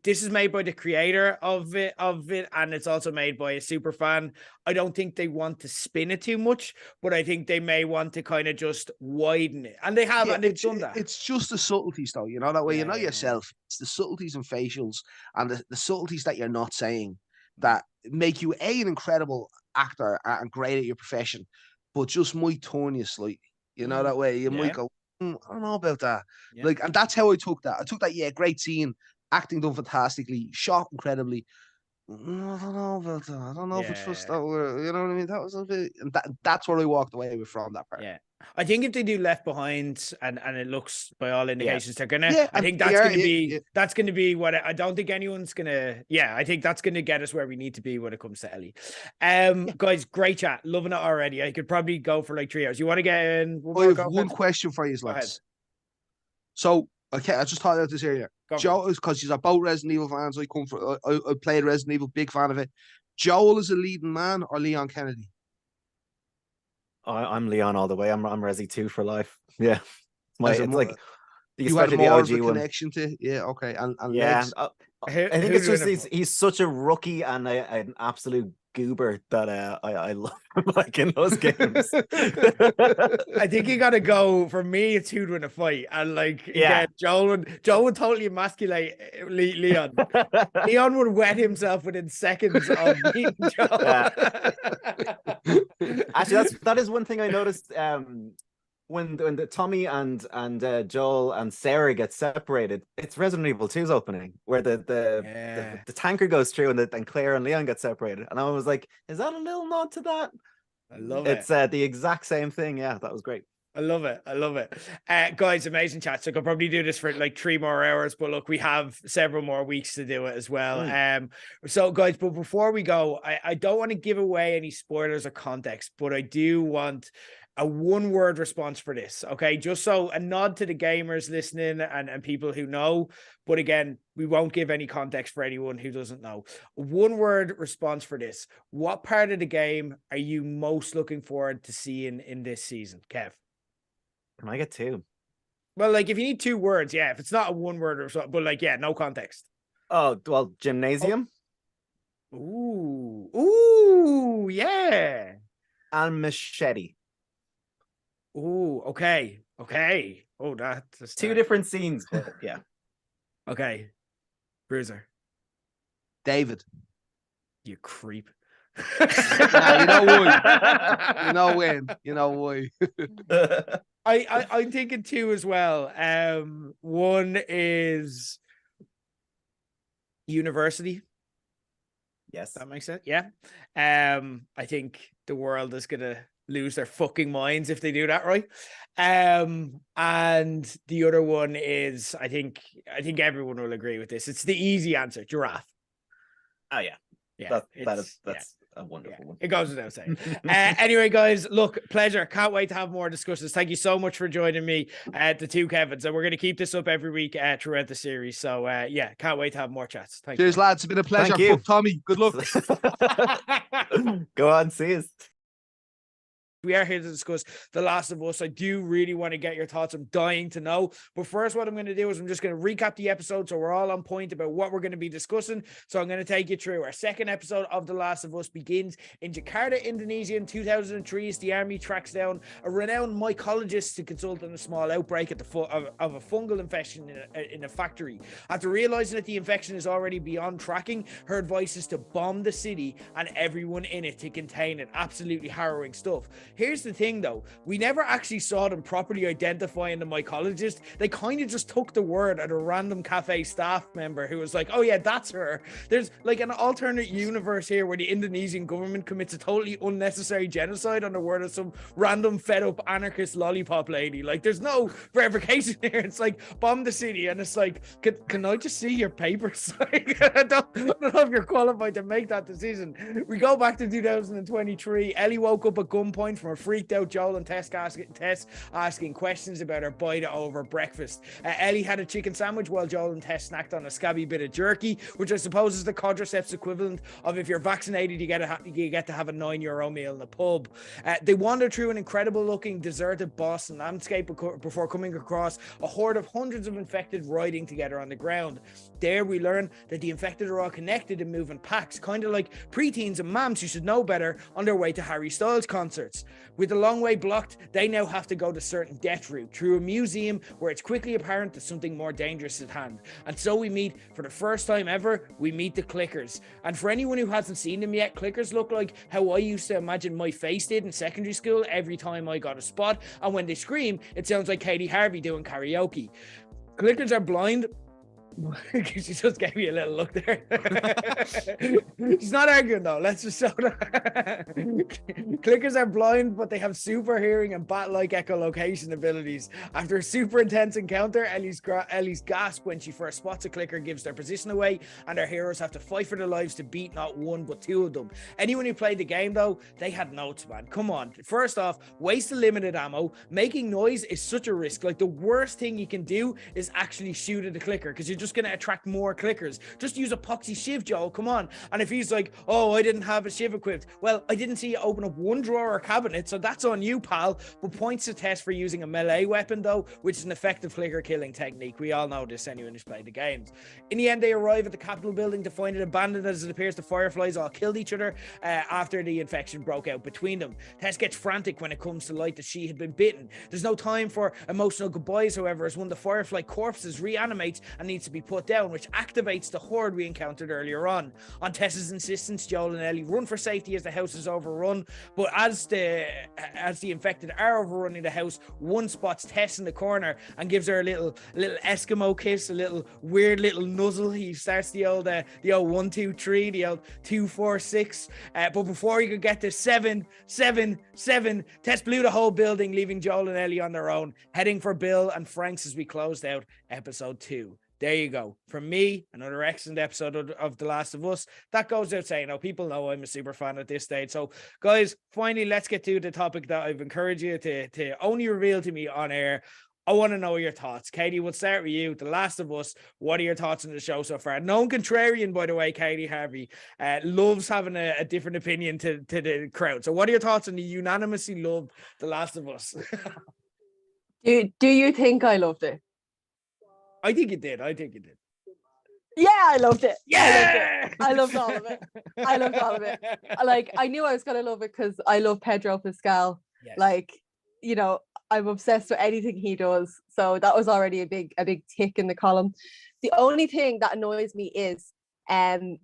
this is made by the creator of it, and it's also made by a super fan. I don't think they want to spin it too much, but I think they may want to kind of just widen it, and they have, and they've done that. It's just the subtleties, though. You know that way. Yourself. It's the subtleties and facials, and the subtleties that you're not saying that make you an incredible actor and great at your profession, but just might turn you slightly. You know that way. You might go, I don't know about that. Yeah. Like, and that's how I took that. I took that. Yeah, great scene. Acting done fantastically, shot incredibly. I don't know about that. I don't know if it's just that word. You know what I mean? That was a bit, and that's what I walked away with from that part. Yeah, I think if they do Left Behind, and it looks by all indications they're gonna. I think that's gonna be that's gonna be what I don't think anyone's gonna. Yeah, I think that's gonna get us where we need to be when it comes to Ellie. Guys, great chat, loving it already. I could probably go for like 3 hours. You want to get in? I have one question for you, lads. So. Okay, I just thought about this earlier. Joel is because she's a both Resident Evil fans. I played Resident Evil, big fan of it. Joel is a leading man or Leon Kennedy? I'm Leon all the way. I'm Resi 2 for life. Yeah, it's like you had more of a connection to. Yeah, okay, and yeah. I think it's just he's such a rookie and an absolute goober that I love like in those games. I think you gotta go. For me, it's who'd win a fight, and like Joel would totally emasculate Leon. Leon would wet himself within seconds of meeting Joel. Actually, that is one thing I noticed. When the Tommy and Joel and Sarah get separated, it's Resident Evil 2's opening where the tanker goes through and Claire and Leon get separated, and I was like, is that a little nod to that? I love it. It's the exact same thing. Yeah, that was great. I love it. Guys, amazing chat. So I could probably do this for like 3 more hours, but look, we have several more weeks to do it as well. So guys, but before we go, I don't want to give away any spoilers or context, but I do want a 1-word response for this. Okay. Just so a nod to the gamers listening and people who know, but again, we won't give any context for anyone who doesn't know. A 1-word response for this. What part of the game are you most looking forward to seeing in this season? Kev? Can I get 2? Well, like if you need 2 words, yeah. If it's not a 1-word or something, but like, yeah, no context. Oh, well, gymnasium. Ooh, yeah. and Machete. Oh, okay. Oh, that's two different scenes, but yeah. Okay. Bruiser. David. You creep. Nah, you know why. You know why. I'm thinking two as well. One is University. Yes. That makes sense. Yeah. I think the world is gonna lose their fucking minds if they do that, right? And the other one is, I think everyone will agree with this. It's the easy answer, Giraffe. Oh yeah. Yeah. That's a wonderful one. It goes without saying. Anyway, guys, look, pleasure. Can't wait to have more discussions. Thank you so much for joining me, the two Kevins. And we're going to keep this up every week throughout the series. So, yeah, can't wait to have more chats. Thank you. Cheers, lads. It's been a pleasure. Thank you. Fuck Tommy. Good luck. Go on, see us. We are here to discuss The Last of Us. I do really want to get your thoughts. I'm dying to know. But first, what I'm going to do is I'm just going to recap the episode so we're all on point about what we're going to be discussing. So I'm going to take you through. Our second episode of The Last of Us begins in Jakarta, Indonesia in 2003 as the army tracks down a renowned mycologist to consult on a small outbreak at the foot of a fungal infection in a factory. After realizing that the infection is already beyond tracking, her advice is to bomb the city and everyone in it to contain it. Absolutely harrowing stuff. Here's the thing though, we never actually saw them properly identifying the mycologist. They kind of just took the word at a random cafe staff member who was like, oh yeah, that's her. There's like an alternate universe here where the Indonesian government commits a totally unnecessary genocide on the word of some random fed up anarchist lollipop lady. Like there's no verification here. It's like bomb the city and it's like, can I just see your papers? Like, I don't know if you're qualified to make that decision. We go back to 2023. Ellie woke up at gunpoint from a freaked out Joel and Tess asking questions about her bite over breakfast. Ellie had a chicken sandwich while Joel and Tess snacked on a scabby bit of jerky, which I suppose is the quadriceps equivalent of if you're vaccinated, you get to have a €9 meal in a pub. They wander through an incredible looking deserted Boston landscape before coming across a horde of hundreds of infected riding together on the ground. There we learn that the infected are all connected and move in packs, kind of like preteens and mams who should know better on their way to Harry Styles concerts. With the long way blocked, they now have to go the certain death route through a museum where it's quickly apparent that something more dangerous is at hand. And so we meet, for the first time ever, we meet the Clickers. And for anyone who hasn't seen them yet, Clickers look like how I used to imagine my face did in secondary school every time I got a spot. And when they scream, it sounds like Katey Harvey doing karaoke. Clickers are blind. She just gave me a little look there. She's not arguing though. Let's just show that. Clickers are blind, but they have super hearing and bat-like echolocation abilities. After a super intense encounter, Ellie's gasp when she first spots a clicker gives their position away, and our heroes have to fight for their lives to beat not one but two of them. Anyone who played the game though, they had notes, man. Come on. First off, waste the limited ammo. Making noise is such a risk. Like the worst thing you can do is actually shoot at the clicker because you're just going to attract more clickers. Just use a poxy shiv, Joel. Come on. And if he's like, oh, I didn't have a shiv equipped. Well, I didn't see you open up one drawer or cabinet, so that's on you, pal. But points to test for using a melee weapon, though, which is an effective clicker killing technique. We all know this, anyone who's played the games. In the end, they arrive at the Capitol building to find it abandoned as it appears the Fireflies all killed each other after the infection broke out between them. Tess gets frantic when it comes to light that she had been bitten. There's no time for emotional goodbyes, however, as one of the Firefly corpses reanimates and needs to be put down, which activates the horde we encountered earlier on. On Tess's insistence, Joel and Ellie run for safety as the house is overrun, but as the infected are overrunning the house, one spots Tess in the corner and gives her a little Eskimo kiss, a little weird little nuzzle. He starts the old 1, 2, 3, the old 2, 4, 6. But before he could get to 7, 7, 7, Tess blew the whole building, leaving Joel and Ellie on their own, heading for Bill and Frank's as we closed out episode 2. There you go. From me, another excellent episode of The Last of Us. That goes without saying. People know I'm a super fan at this stage. So, guys, finally, let's get to the topic that I've encouraged you to only reveal to me on air. I want to know your thoughts. Katey, we'll start with you. The Last of Us. What are your thoughts on the show so far? Known contrarian, by the way, Katey Harvey. Loves having a different opinion to the crowd. So what are your thoughts on the unanimously loved The Last of Us? Do you think I loved it? I think you did. Yeah, I loved it. Yeah, I loved all of it. I loved all of it. Like, I knew I was gonna love it because I love Pedro Pascal. Yes. Like, you know, I'm obsessed with anything he does. So that was already a big tick in the column. The only thing that annoys me is I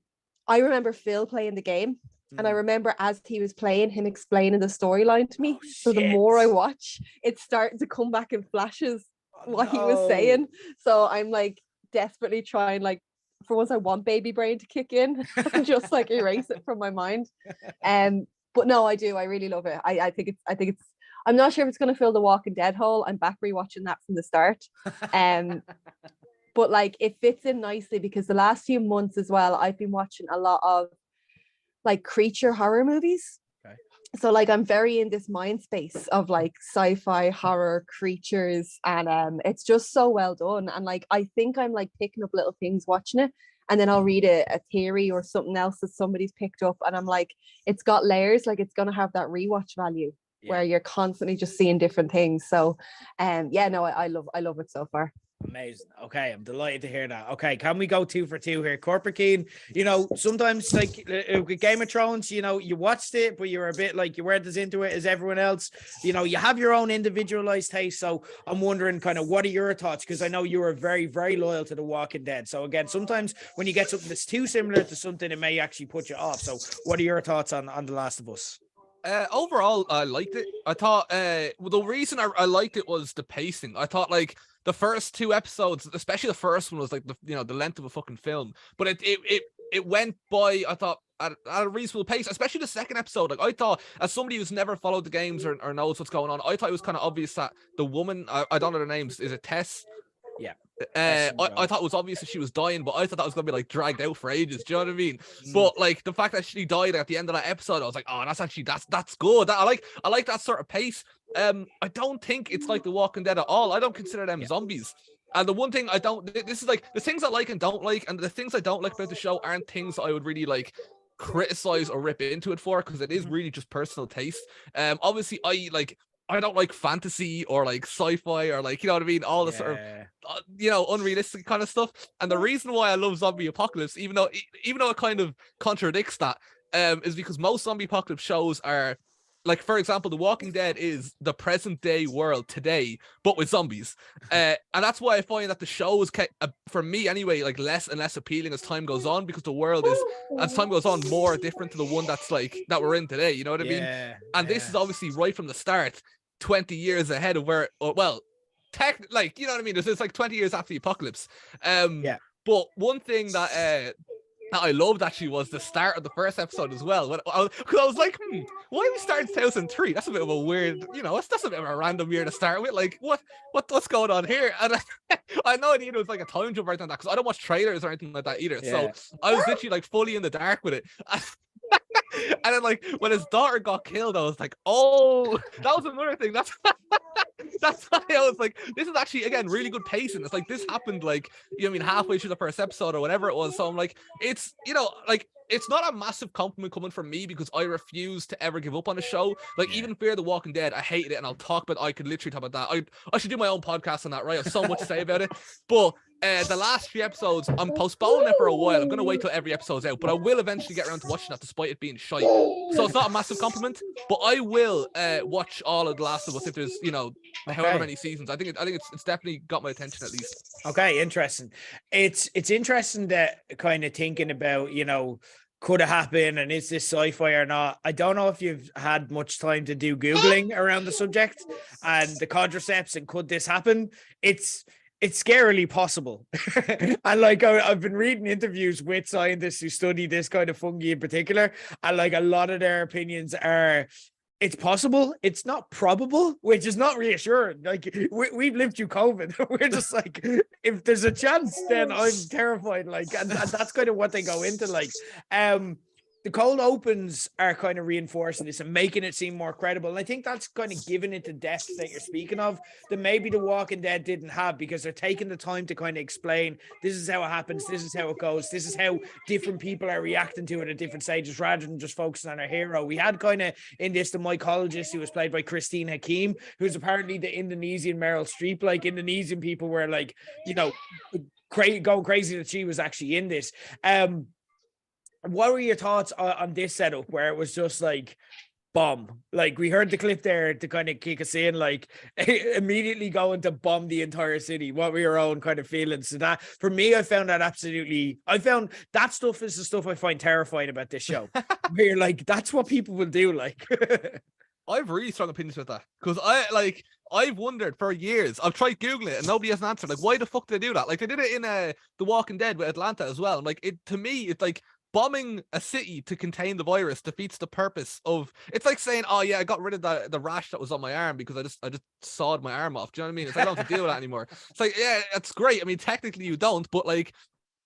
remember Phil playing the game, and I remember as he was playing, him explaining the storyline to me. So the more I watch, it's starting to come back in flashes what he was saying. So I'm like desperately trying, like, for once I want baby brain to kick in and just like erase it from my mind. But no, I do. I really love it. I think it's I'm not sure if it's going to fill the Walking Dead hole. I'm back rewatching that from the start. But like it fits in nicely because the last few months as well, I've been watching a lot of like creature horror movies. Okay. So like I'm very in this mind space of like sci-fi horror creatures, and it's just so well done. And like I think I'm like picking up little things watching it, and then I'll read a theory or something else that somebody's picked up, and I'm like, it's got layers, like it's gonna have that rewatch value where you're constantly just seeing different things. So I love it so far. Amazing. Okay, I'm delighted to hear that. Okay, can we go 2 for 2 here? Corporate Keane, you know, sometimes like with Game of Thrones, you know, you watched it, but you were a bit like you weren't as into it as everyone else. You know, you have your own individualized taste. So I'm wondering kind of what are your thoughts? Because I know you were very, very loyal to The Walking Dead. So again, sometimes when you get something that's too similar to something, it may actually put you off. So what are your thoughts on The Last of Us? Overall, I liked it. I thought the reason I liked it was the pacing. I thought like the first 2 episodes, especially the first one, was like the length of a fucking film. But it went by, I thought, at a reasonable pace, especially the second episode. Like I thought, as somebody who's never followed the games or knows what's going on, I thought it was kind of obvious that the woman, I don't know her name, is it Tess? Yeah. I thought it was obvious that she was dying, but I thought that was gonna be like dragged out for ages. Do you know what I mean? But like the fact that she died at the end of that episode, I was like, oh, that's good. I like that sort of pace. I don't think it's like The Walking Dead at all. I don't consider them zombies. And the one thing this is like the things I like and don't like, and the things I don't like about the show aren't things I would really like criticize or rip into it for, because it is really just personal taste. Obviously I don't like fantasy or like sci-fi or like, you know what I mean? All the sort of, unrealistic kind of stuff. And the reason why I love zombie apocalypse, even though it kind of contradicts that, is because most zombie apocalypse shows are like, for example, The Walking Dead is the present day world today, but with zombies. And that's why I find that the show is, for me anyway, like less and less appealing as time goes on, because the world is, as time goes on, more different to the one that's like, that we're in today. You know what I mean? And this is obviously right from the start, 20 years ahead of where, like, you know what I mean? It's like 20 years after the apocalypse. But one thing that I loved actually was the start of the first episode as well. Because I was like, why are we starting 2003? That's a bit of a weird, that's a bit of a random year to start with. Like, what's going on here? And I had no idea it was like a time jump right on that, because I don't watch trailers or anything like that either. So I was literally like fully in the dark with it. And then like when his daughter got killed, I was like, oh, that was another thing. That's why I was like, this is actually, again, really good pacing. It's like this happened like, halfway through the first episode or whatever it was. So I'm like, it's, it's not a massive compliment coming from me, because I refuse to ever give up on a show. Like even Fear the Walking Dead, I hated it, and I could literally talk about that. I should do my own podcast on that, right? I have so much to say about it. But the last few episodes, I'm postponing it for a while. I'm going to wait till every episode's out, but I will eventually get around to watching that, despite it being shite. So it's not a massive compliment, but I will watch all of The Last of Us if there's, however many seasons. I think it's definitely got my attention at least. Okay, interesting. It's interesting that kind of thinking about, could it happen, and is this sci-fi or not? I don't know if you've had much time to do Googling around the subject and the quadriceps and could this happen? It's scarily possible. And like I've been reading interviews with scientists who study this kind of fungi in particular, and like a lot of their opinions are, it's possible, it's not probable, which is not reassuring. Like we've lived through COVID. We're just like, if there's a chance, then I'm terrified. Like, and that's kind of what they go into. Like, the cold opens are kind of reinforcing this and making it seem more credible. And I think that's kind of giving it the depth that you're speaking of, that maybe The Walking Dead didn't have, because they're taking the time to kind of explain, this is how it happens, this is how it goes, this is how different people are reacting to it at different stages, rather than just focusing on our hero. We had kind of in this the mycologist, who was played by Christine Hakim, who's apparently the Indonesian Meryl Streep. Like, Indonesian people were like, going crazy that she was actually in this. What were your thoughts on this setup where it was just like bomb? Like we heard the clip there to kind of kick us in, like immediately going to bomb the entire city. What were your own kind of feelings? So that for me, I found that stuff is the stuff I find terrifying about this show. Where you're like, that's what people will do. Like I have really strong opinions with that because I've wondered for years. I've tried Googling it and nobody has an answer. Like, why the fuck did they do that? Like, they did it in The Walking Dead with Atlanta as well. And like, to me, it's like bombing a city to contain the virus defeats the purpose of. It's like saying, "Oh yeah, I got rid of the rash that was on my arm because I just sawed my arm off." Do you know what I mean? It's like, I don't have to deal with that anymore. It's like, yeah, it's great. I mean, technically you don't, but like,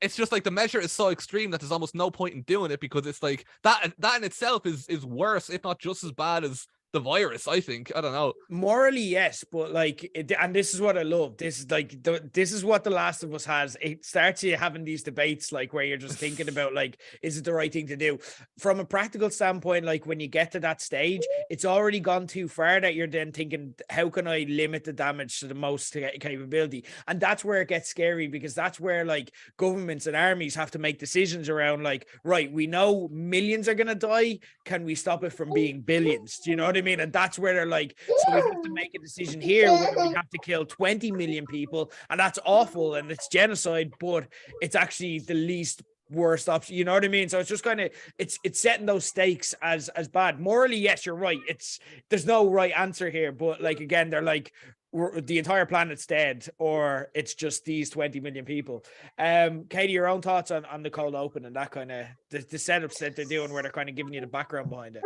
it's just like the measure is so extreme that there's almost no point in doing it because it's like that in itself is worse, if not just as bad as the virus. I think. I don't know. Morally, yes, but like, and this is what I love. This is like this is what The Last of Us has. It starts you having these debates, like where you're just thinking about, like, is it the right thing to do? From a practical standpoint, like when you get to that stage, it's already gone too far that you're then thinking, how can I limit the damage to the most capability? And that's where it gets scary, because that's where like governments and armies have to make decisions around, like, right, we know millions are gonna die. Can we stop it from being billions? Do you know what I mean? And that's where they're like, so we have to make a decision here where we have to kill 20 million people, and that's awful and it's genocide, but it's actually the least worst option. You know what I mean? So it's just kind of it's setting those stakes as bad. Morally, yes, you're right. There's no right answer here, but like again, they're like, the entire planet's dead, or it's just these 20 million people. Katey, your own thoughts on the cold open and that kind of the setups that they're doing, where they're kind of giving you the background behind it.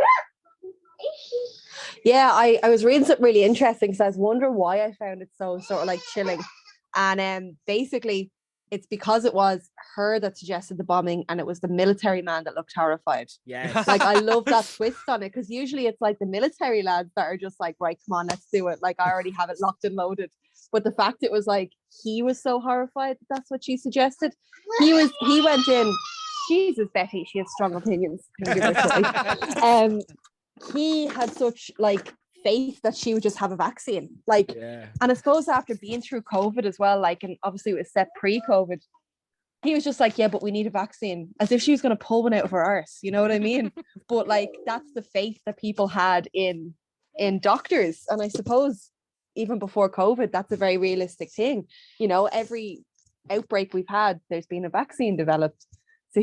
Yeah, I was reading something really interesting because I was wondering why I found it so sort of like chilling. And basically it's because it was her that suggested the bombing and it was the military man that looked horrified. Yeah. Like I love that twist on it, because usually it's like the military lads that are just like, right, come on, let's do it. Like I already have it locked and loaded. But the fact it was like he was so horrified, that's what she suggested. He went in. Jesus, Betty, she has strong opinions. He had such like faith that she would just have a vaccine, like, yeah. And I suppose after being through COVID as well, like, and obviously it was set pre-COVID, he was just like, yeah, but we need a vaccine, as if she was going to pull one out of her arse, you know what I mean? But like, that's the faith that people had in doctors, and I suppose even before COVID, that's a very realistic thing. You know, every outbreak we've had, there's been a vaccine developed. So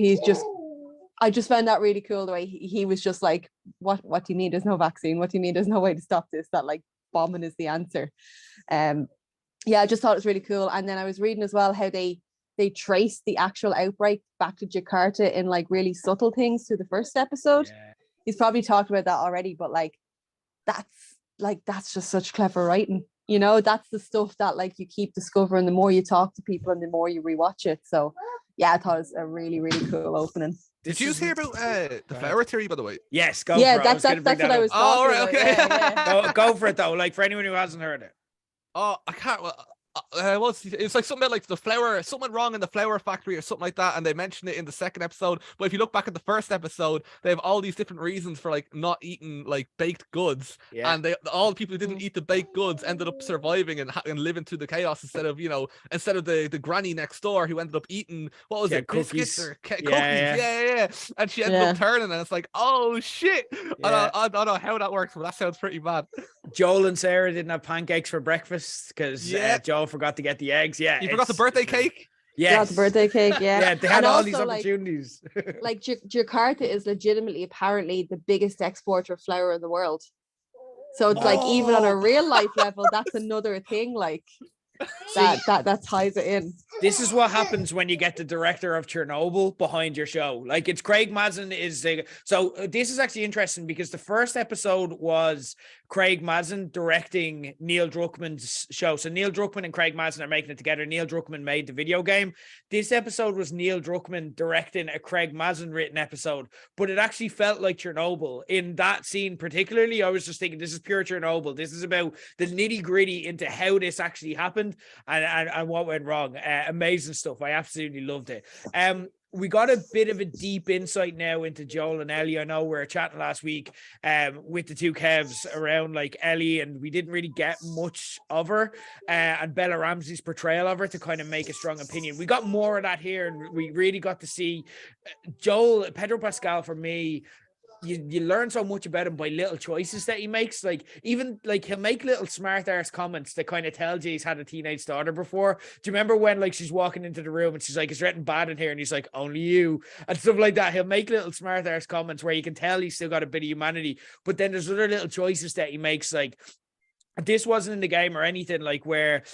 I just found that really cool, the way he was just like, what do you mean there's no vaccine? What do you mean there's no way to stop this? That like bombing is the answer. Yeah, I just thought it was really cool. And then I was reading as well how they traced the actual outbreak back to Jakarta in like really subtle things through the first episode. Yeah. He's probably talked about that already, but like that's just such clever writing. You know, that's the stuff that like you keep discovering the more you talk to people and the more you rewatch it. So yeah, I thought it was a really, really cool opening. Did you hear about the flower theory, by the way? Yes, go for it. That's what I was talking about. Okay. Yeah. Go for it, though. Like, for anyone who hasn't heard it. Oh, I can't. It's like something like the flour, something wrong in the flour factory or something like that, and they mention it in the second episode. But if you look back at the first episode, they have all these different reasons for like not eating like baked goods, and all the people who didn't eat the baked goods ended up surviving and living through the chaos instead of the granny next door who ended up eating biscuits or cookies, yeah, and she ended up turning, and it's like, oh shit, I don't know how that works, but that sounds pretty bad. Joel and Sarah didn't have pancakes for breakfast because Joel forgot to get the eggs. Yeah, you forgot the birthday cake. Yeah, the birthday cake. Yeah, yeah, they had and all also, these opportunities. Like Jakarta is legitimately, apparently, the biggest exporter of flour in the world. So it's like, even on a real life level, that's another thing. Like that ties it in. This is what happens when you get the director of Chernobyl behind your show. Like, it's Craig Mazin so this is actually interesting because the first episode was Craig Mazin directing Neil Druckmann's show. So Neil Druckmann and Craig Mazin are making it together. Neil Druckmann made the video game. This episode was Neil Druckmann directing a Craig Mazin written episode, but it actually felt like Chernobyl in that scene. Particularly, I was just thinking, this is pure Chernobyl. This is about the nitty gritty into how this actually happened and what went wrong. Amazing stuff. I absolutely loved it. we got a bit of a deep insight now into Joel and Ellie. I know we were chatting last week with the two Kevs around like Ellie, and we didn't really get much of her and Bella Ramsey's portrayal of her to kind of make a strong opinion. We got more of that here, and we really got to see Joel, Pedro Pascal, for me. You learn so much about him by little choices that he makes. Like, even like he'll make little smart arse comments that kind of tells you he's had a teenage daughter before. Do you remember when like she's walking into the room and she's like, "Is there anything bad in here?" And he's like, "Only you," and stuff like that. He'll make little smart arse comments where you can tell he's still got a bit of humanity. But then there's other little choices that he makes. Like, this wasn't in the game or anything, like where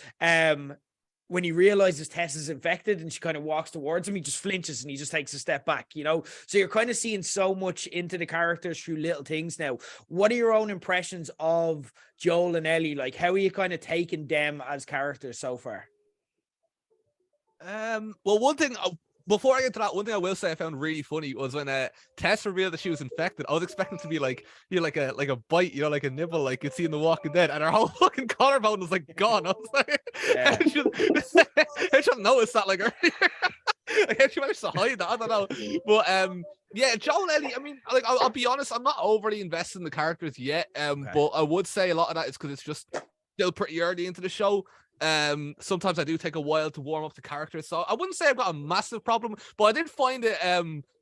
when he realizes Tess is infected and she kind of walks towards him, he just flinches and he just takes a step back, you know? So you're kind of seeing so much into the characters through little things now. What are your own impressions of Joel and Ellie? Like, how are you kind of taking them as characters so far? Well, one thing, before I get to that, one thing I will say I found really funny was when Tess revealed that she was infected. I was expecting to be like, you know, like a bite, you know, like a nibble, like you'd see in The Walking Dead, and her whole fucking collarbone was like gone. I was like, Yeah. I should have noticed that like earlier. Like, how she managed to hide that, I don't know. But yeah, Joel and Ellie, I mean, like, I'll be honest, I'm not overly invested in the characters yet. But I would say a lot of that is because it's just still pretty early into the show. Sometimes I do take a while to warm up the characters, so I wouldn't say I've got a massive problem, but I did find it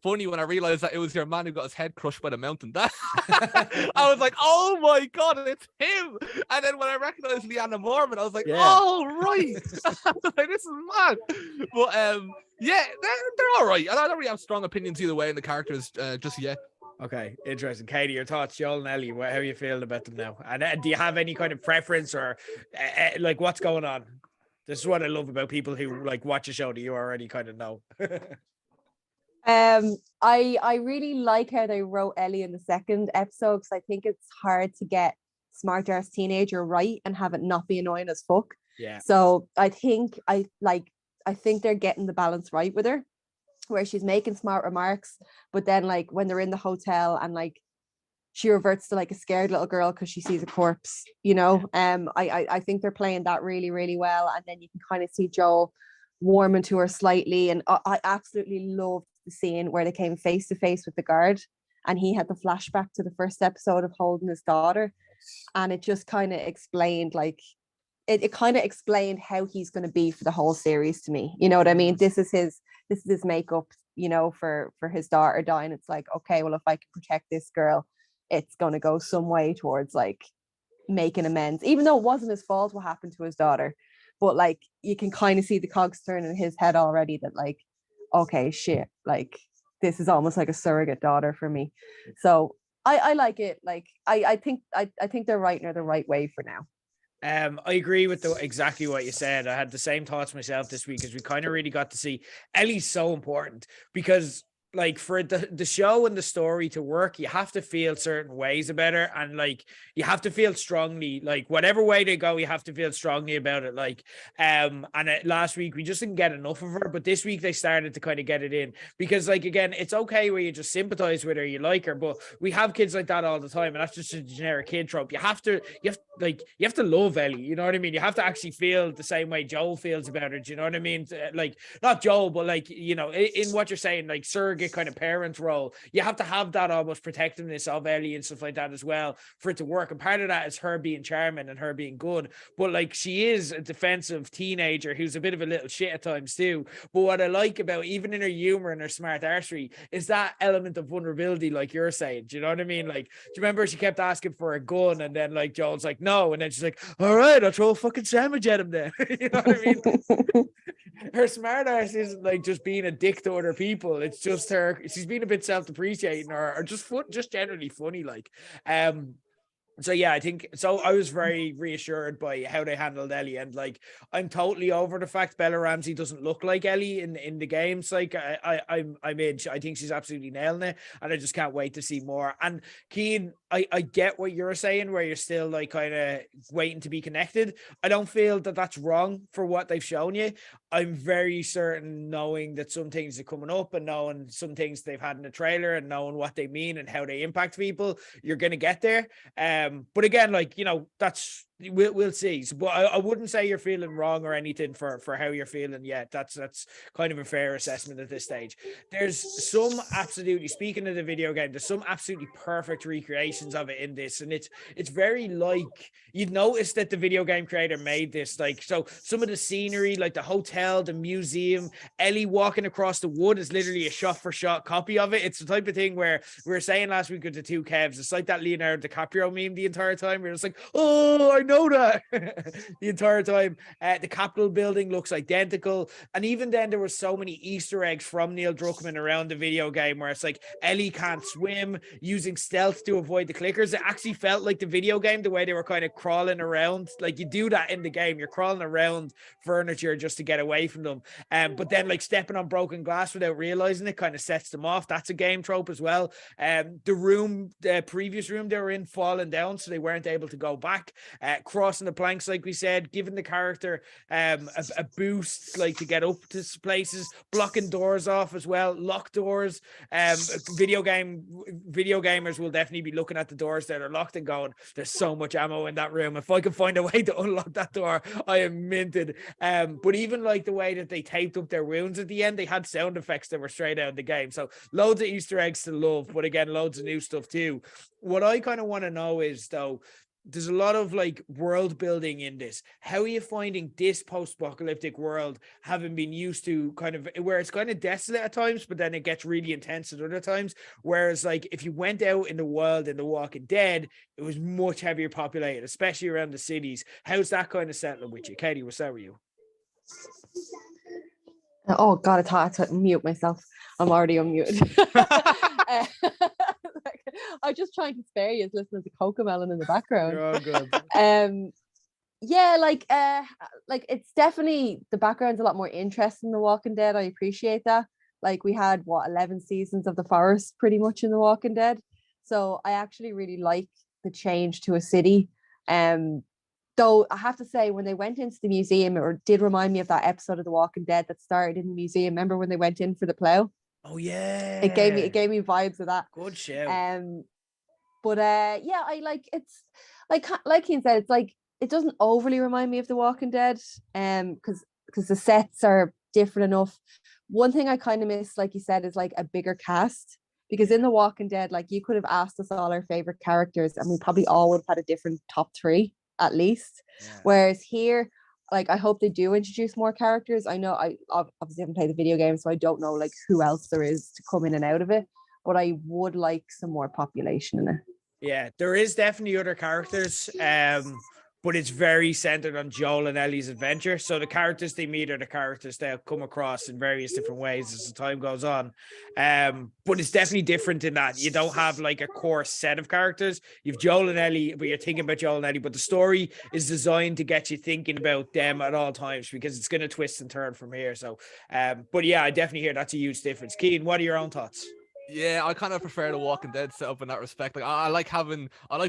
funny when I realized that it was your man who got his head crushed by the mountain. That I was like, oh my god, it's him. And then when I recognized Leanna Mormon, I was like, oh right. I was like, this is mad. But yeah, they're all right. I don't really have strong opinions either way in the characters just yet. Okay, interesting. Katey, your thoughts, Joel and Ellie, how are you feeling about them now? And do you have any kind of preference or like what's going on? This is what I love about people who like watch a show that you already kind of know. I really like how they wrote Ellie in the second episode, because I think it's hard to get smart ass teenager right and have it not be annoying as fuck. Yeah. So I think they're getting the balance right with her, where she's making smart remarks, but then like when they're in the hotel and like she reverts to like a scared little girl because she sees a corpse, you know. I think they're playing that really, really well. And then you can kind of see Joel warming to her slightly. And I absolutely loved the scene where they came face to face with the guard and he had the flashback to the first episode of holding his daughter. And it just kind of explained like, it kind of explained how he's going to be for the whole series to me. You know what I mean? This is his makeup, you know, for his daughter dying. It's like, okay, well, if I can protect this girl, it's going to go some way towards like making amends, even though it wasn't his fault what happened to his daughter. But like, you can kind of see the cogs turning in his head already that like, okay, shit, like this is almost like a surrogate daughter for me. So I like it. Like, I think they're writing her the right way for now. I agree with exactly what you said. I had the same thoughts myself this week, because we kind of really got to see Ellie's so important, because like for the show and the story to work, you have to feel certain ways about her, and like you have to feel strongly, like whatever way they go, you have to feel strongly about it. Like last week we just didn't get enough of her, but this week they started to kind of get it in, because like again, it's okay where you just sympathize with her, you like her, but we have kids like that all the time, and that's just a generic kid trope. You have to love Ellie, you know what I mean? You have to actually feel the same way Joel feels about her, do you know what I mean? Like not Joel, but like, you know, in what you're saying, like surrogate kind of parent role, you have to have that almost protectiveness of Ellie and stuff like that as well for it to work. And part of that is her being charming and her being good, but like she is a defensive teenager who's a bit of a little shit at times too. But what I like about, even in her humor and her smart arsery, is that element of vulnerability, like you're saying. Do you know what I mean? Like, do you remember she kept asking for a gun, and then like Joel's like no, and then she's like, all right, I'll throw a fucking sandwich at him then. You know what I mean? Her smart arse isn't like just being a dick to other people. It's just her, she's being a bit self-depreciating or just generally funny, like. So yeah, I think so. I was very reassured by how they handled Ellie, and like I'm totally over the fact Bella Ramsey doesn't look like Ellie in the games. Like I'm in. I think she's absolutely nailing it, and I just can't wait to see more. And Keane, I get what you're saying, where you're still like kind of waiting to be connected. I don't feel that that's wrong for what they've shown you. I'm very certain, knowing that some things are coming up and knowing some things they've had in the trailer and knowing what they mean and how they impact people, you're going to get there. But again, like, you know, that's we'll see. So, but I wouldn't say you're feeling wrong or anything for how you're feeling yet. That's kind of a fair assessment at this stage. There's some absolutely, speaking of the video game, there's some absolutely perfect recreations of it in this, and it's very like, you'd notice that the video game creator made this, like, so some of the scenery, like the hotel, the museum, Ellie walking across the wood is literally a shot for shot copy of it. It's the type of thing where we were saying last week with the two Kevs, it's like that Leonardo DiCaprio meme the entire time. We're just like, oh, I know that the entire time. The Capitol building looks identical, and even then there were so many Easter eggs from Neil Druckmann around the video game where it's like Ellie can't swim, using stealth to avoid the clickers. It actually felt like the video game, the way they were kind of crawling around, like you do that in the game, you're crawling around furniture just to get away from them, but then like stepping on broken glass without realizing it kind of sets them off. That's a game trope as well. The previous room they were in falling down, so they weren't able to go back, crossing the planks, like we said, giving the character a boost, like to get up to places, blocking doors off as well, locked doors. Video gamers will definitely be looking at the doors that are locked and going, there's so much ammo in that room. If I can find a way to unlock that door, I am minted. But even like the way that they taped up their wounds at the end, they had sound effects that were straight out of the game. So loads of Easter eggs to love, but again, loads of new stuff too. What I kind of want to know is, though, there's a lot of like world building in this. How are you finding this post-apocalyptic world, having been used to kind of where it's kind of desolate at times, but then it gets really intense at other times? Whereas like if you went out in the wild in The Walking Dead, it was much heavier populated, especially around the cities. How's that kind of settling with you? Katey, what's that with you? Oh God, I thought I had to mute myself. I'm already unmuted. I'm just trying to spare you listening to Cocomelon in the background. You're all good. Yeah, like it's definitely, the background's a lot more interesting in The Walking Dead. I appreciate that. Like we had 11 seasons of the forest pretty much in The Walking Dead. So I actually really like the change to a city. Though I have to say, when they went into the museum, it did remind me of that episode of The Walking Dead that started in the museum. Remember when they went in for the plow? Oh yeah, it gave me vibes of that. Good show. But yeah, I like, it's like Keane said, it's like it doesn't overly remind me of The Walking Dead, because the sets are different enough. One thing I kind of miss, like you said, is like a bigger cast, because in The Walking Dead, like you could have asked us all our favorite characters and we probably all would have had a different top 3 at least. Yeah. Whereas here, like I hope they do introduce more characters. I know I obviously haven't played the video game, so I don't know like who else there is to come in and out of it, but I would like some more population in it. Yeah, there is definitely other characters, but it's very centered on Joel and Ellie's adventure. So the characters they meet are the characters they'll come across in various different ways as the time goes on. But it's definitely different in that you don't have like a core set of characters. You've Joel and Ellie, but you're thinking about Joel and Ellie, but the story is designed to get you thinking about them at all times, because it's going to twist and turn from here. So, but yeah, I definitely hear that's a huge difference. Keane, what are your own thoughts? Yeah, I kind of prefer the Walking Dead setup in that respect. Like, I like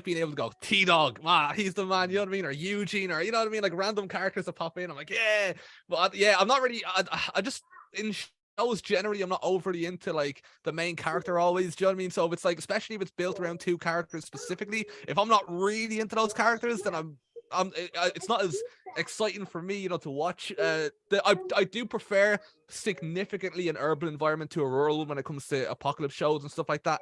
being able to go T-Dog, he's the man, you know what I mean, or Eugene, or you know what I mean, like random characters that pop in. I'm like, yeah, but I'm not really. I just in shows generally, I'm not overly into like the main character always. Do you know what I mean? So if it's like, especially if it's built around 2 characters specifically, if I'm not really into those characters, then it's not as exciting for me, you know, to watch. I do prefer significantly an urban environment to a rural one when it comes to apocalypse shows and stuff like that.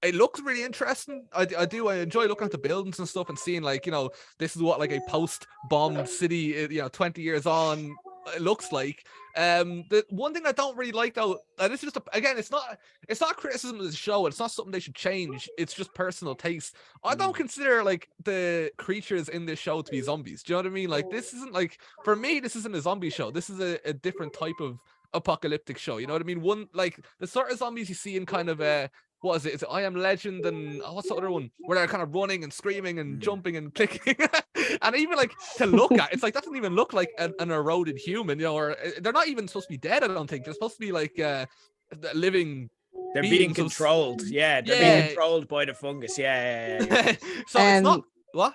It looks really interesting. I enjoy looking at the buildings and stuff and seeing like, you know, this is what like a post-bomb city, you know, 20 years on it looks like. The one thing I don't really like though, and it's just again, it's not a criticism of the show, it's not something they should change, it's just personal taste. I don't consider like the creatures in this show to be zombies. Do you know what I mean? Like this isn't like, for me, this isn't a zombie show. This is a different type of apocalyptic show. You know what I mean? One like the sort of zombies you see in kind of what is it? Is it I Am Legend and what's the other one where they're kind of running and screaming and jumping and clicking, and even like to look at, it's like that doesn't even look like an eroded human, you know, or they're not even supposed to be dead. I don't think they're supposed to be like living. They're being controlled. Yeah, they're being controlled by the fungus. Yeah. So it's not what.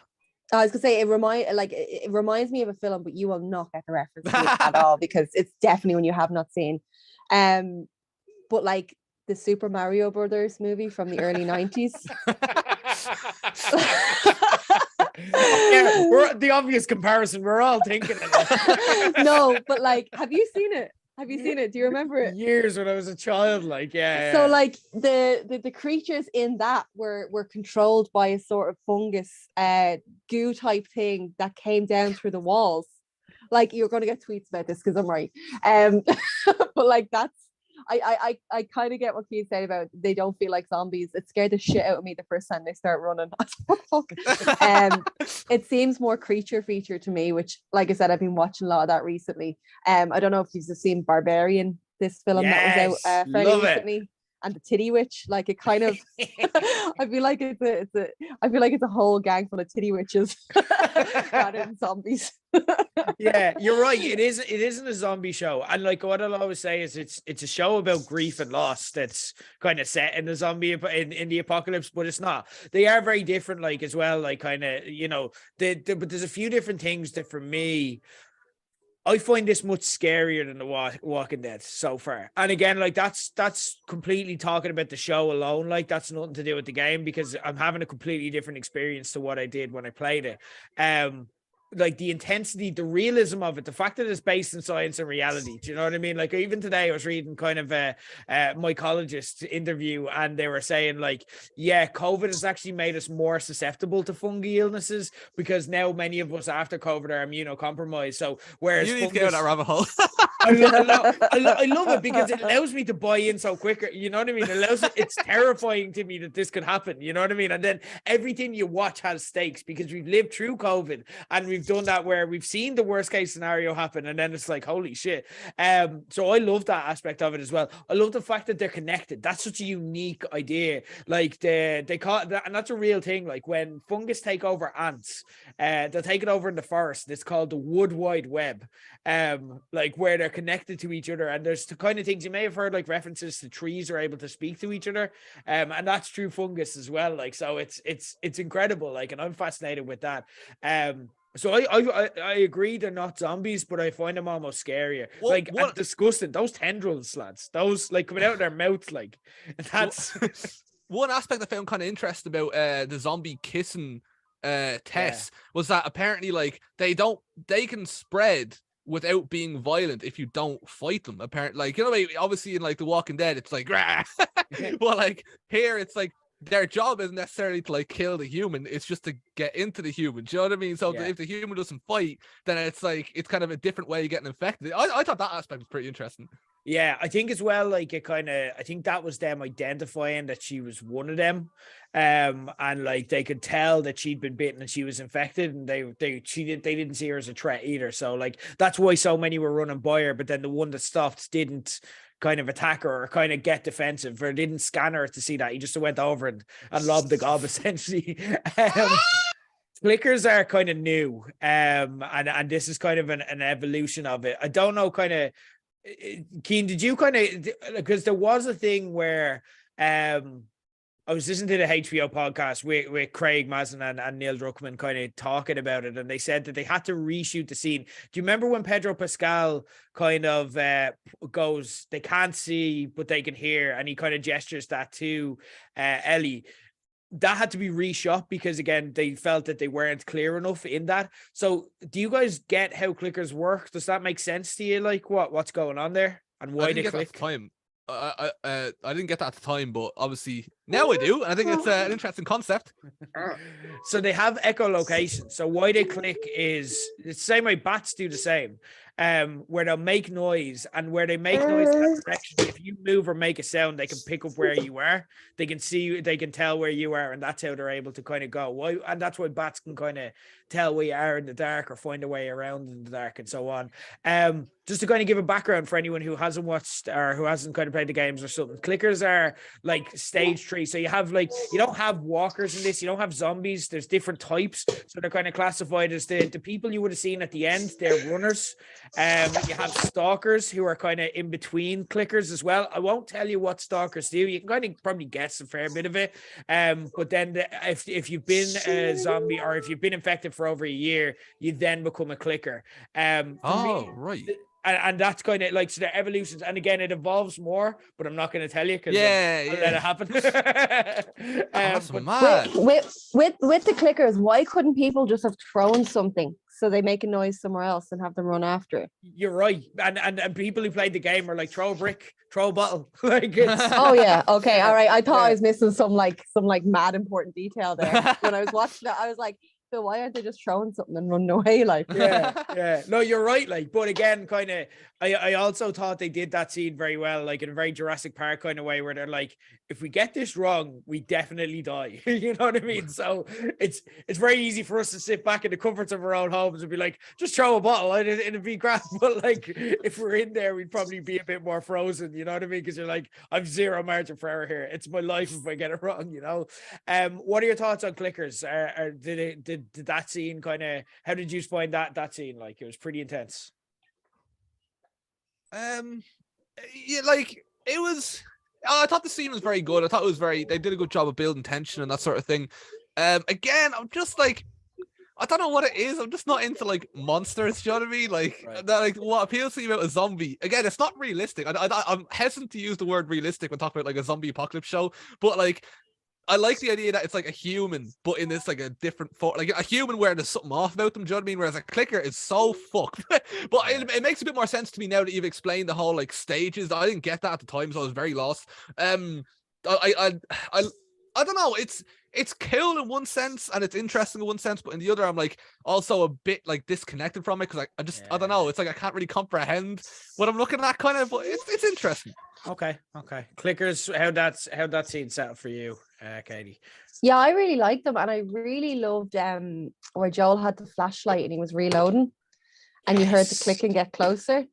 I was gonna say it reminds me of a film, but you will not get the reference to it at all because it's definitely one you have not seen. But like the Super Mario Brothers movie from the early 90s. we're the obvious comparison. We're all thinking it. No, but like, have you seen it? Have you seen it? Do you remember it? Years when I was a child, like, yeah. So like the creatures in that were controlled by a sort of fungus goo type thing that came down through the walls. Like, you're going to get tweets about this because I'm right. But like, that's I kind of get what Keane said about they don't feel like zombies. It scared the shit out of me the first time they start running. What the fuck? It seems more creature feature to me, which, like I said, I've been watching a lot of that recently. I don't know if you've seen Barbarian, this film that was out fairly recently. And the titty witch, like, it kind of I feel like it's a whole gang full of titty witches rather than zombies. Yeah, you're right. It isn't a zombie show. And like, what I'll always say is it's a show about grief and loss that's kind of set in the zombie in the apocalypse, but it's not. They are very different, like, as well, like, kind of, you know, but there's a few different things that, for me, I find this much scarier than the Walking Dead so far. And again, like, that's completely talking about the show alone. Like, that's nothing to do with the game, because I'm having a completely different experience to what I did when I played it. Like, the intensity, the realism of it, the fact that it's based in science and reality. Do you know what I mean? Like, even today I was reading kind of a mycologist interview, and they were saying, like, yeah, COVID has actually made us more susceptible to fungi illnesses, because now many of us after COVID are immunocompromised. So whereas you need to go down that rabbit hole. I love it because it allows me to buy in so quicker. You know what I mean? It's terrifying to me that this could happen. You know what I mean? And then everything you watch has stakes, because we've lived through COVID and we've done that where we've seen the worst case scenario happen, and then it's like, holy shit. So I love that aspect of it as well. I love the fact that they're connected. That's such a unique idea. Like, they call it that, and that's a real thing. Like, when fungus take over ants, they'll take it over in the forest. It's called the wood wide web. Like, where they're connected to each other, and there's the kind of things you may have heard, like references to trees are able to speak to each other, and that's true fungus as well. Like, so it's incredible. Like, and I'm fascinated with that. So I agree they're not zombies, but I find them almost scarier. Like, disgusting. Those tendrils, lads. Those, like, coming out of their mouths, like, that's one aspect I found kind of interesting about the zombie kissing tests was that apparently, like, they can spread without being violent if you don't fight them. Apparently, like, you know, obviously in like The Walking Dead, it's like, well, like, here it's like their job isn't necessarily to like kill the human, it's just to get into the human. Do you know what I mean? So if the human doesn't fight, then it's like, it's kind of a different way of getting infected. I thought that aspect was pretty interesting. Yeah, I think as well, like, I think that was them identifying that she was one of them. And like, they could tell that she'd been bitten and she was infected, and they didn't see her as a threat either. So like, that's why so many were running by her, but then the one that stopped didn't kind of attack her or kind of get defensive, or didn't scan her to see that. He just went over and lobbed the gob, essentially. Clickers are kind of new, and this is kind of an evolution of it. I don't know, kind of, Keane, did you kind of, because there was a thing where I was listening to the HBO podcast with Craig Mazin and Neil Druckmann kind of talking about it, and they said that they had to reshoot the scene. Do you remember when Pedro Pascal kind of goes, they can't see but they can hear, and he kind of gestures that to Ellie? That had to be reshot because, again, they felt that they weren't clear enough in that. So do you guys get how clickers work? Does that make sense to you? Like, what's going on there and why they click? I didn't get that at the time, but obviously now I do. I think it's an interesting concept. So they have echolocation. So why they click is it's the same way bats do the same. Where they'll make noise, and where they make noise in that direction, if you move or make a sound, they can pick up where you are. They can see you, they can tell where you are, and that's how they're able to kind of go. Why? And that's why bats can kind of tell where you are in the dark or find a way around in the dark and so on. Just to kind of give a background for anyone who hasn't watched or who hasn't kind of played the games or something, clickers are like stage 3. So you have, like, you don't have walkers in this, you don't have zombies, there's different types. So they're kind of classified as the people you would have seen at the end, they're runners. You have stalkers who are kind of in between clickers as well. I won't tell you what stalkers do. You can kind of probably guess a fair bit of it. But then if you've been a zombie or if you've been infected for over a year, you then become a clicker. Right. And that's kind of like, so their evolutions, and again it evolves more, but I'm not going to tell you because I'll let it happen. That's but mad. With the clickers, why couldn't people just have thrown something so they make a noise somewhere else and have them run after it? you're right, and people who played the game are like, throw a brick, throw a bottle, like it's Oh yeah, okay, all right. I thought Yeah. I was missing some mad important detail there. When I was watching it, I was like, so why aren't they just throwing something and running away? Like, yeah. No, you're right. Like, but again, kind of, I also thought they did that scene very well, like in a very Jurassic Park kind of way, where they're like, if we get this wrong, we definitely die. You know what I mean? So it's very easy for us to sit back in the comforts of our own homes and be like, just throw a bottle and it'd be grand. But like, if we're in there, we'd probably be a bit more frozen. You know what I mean? Because you're like, I've zero margin for error here. It's my life if I get it wrong. You know. What are your thoughts on clickers? Did that scene kind of? How did you find that scene? Like, it was pretty intense. Yeah, like it was. I thought the scene was very good. I thought it was very. They did a good job of building tension and that sort of thing. Again, I'm just like, I don't know what it is. I'm just not into like monsters. Do you know what I mean? Like, Right. that, like what appeals to me about a zombie. Again, it's not realistic. I'm hesitant to use the word realistic when talking about like a zombie apocalypse show. But like, I like the idea that it's like a human, but in this like a different form, like a human where there's something off about them. Do you know what I mean? Whereas a clicker is so fucked. But it makes a bit more sense to me now that you've explained the whole like stages. I didn't get that at the time, so I was very lost. I don't know. It's cool in one sense and it's interesting in one sense, but in the other, I'm like also a bit like disconnected from it because I don't know. It's like I can't really comprehend what I'm looking at, kind of. But it's interesting. Okay. Clickers. How that scene set up for you, Katey? yeah, I really liked them, and I really loved where Joel had the flashlight and he was reloading, and you heard the click and get closer.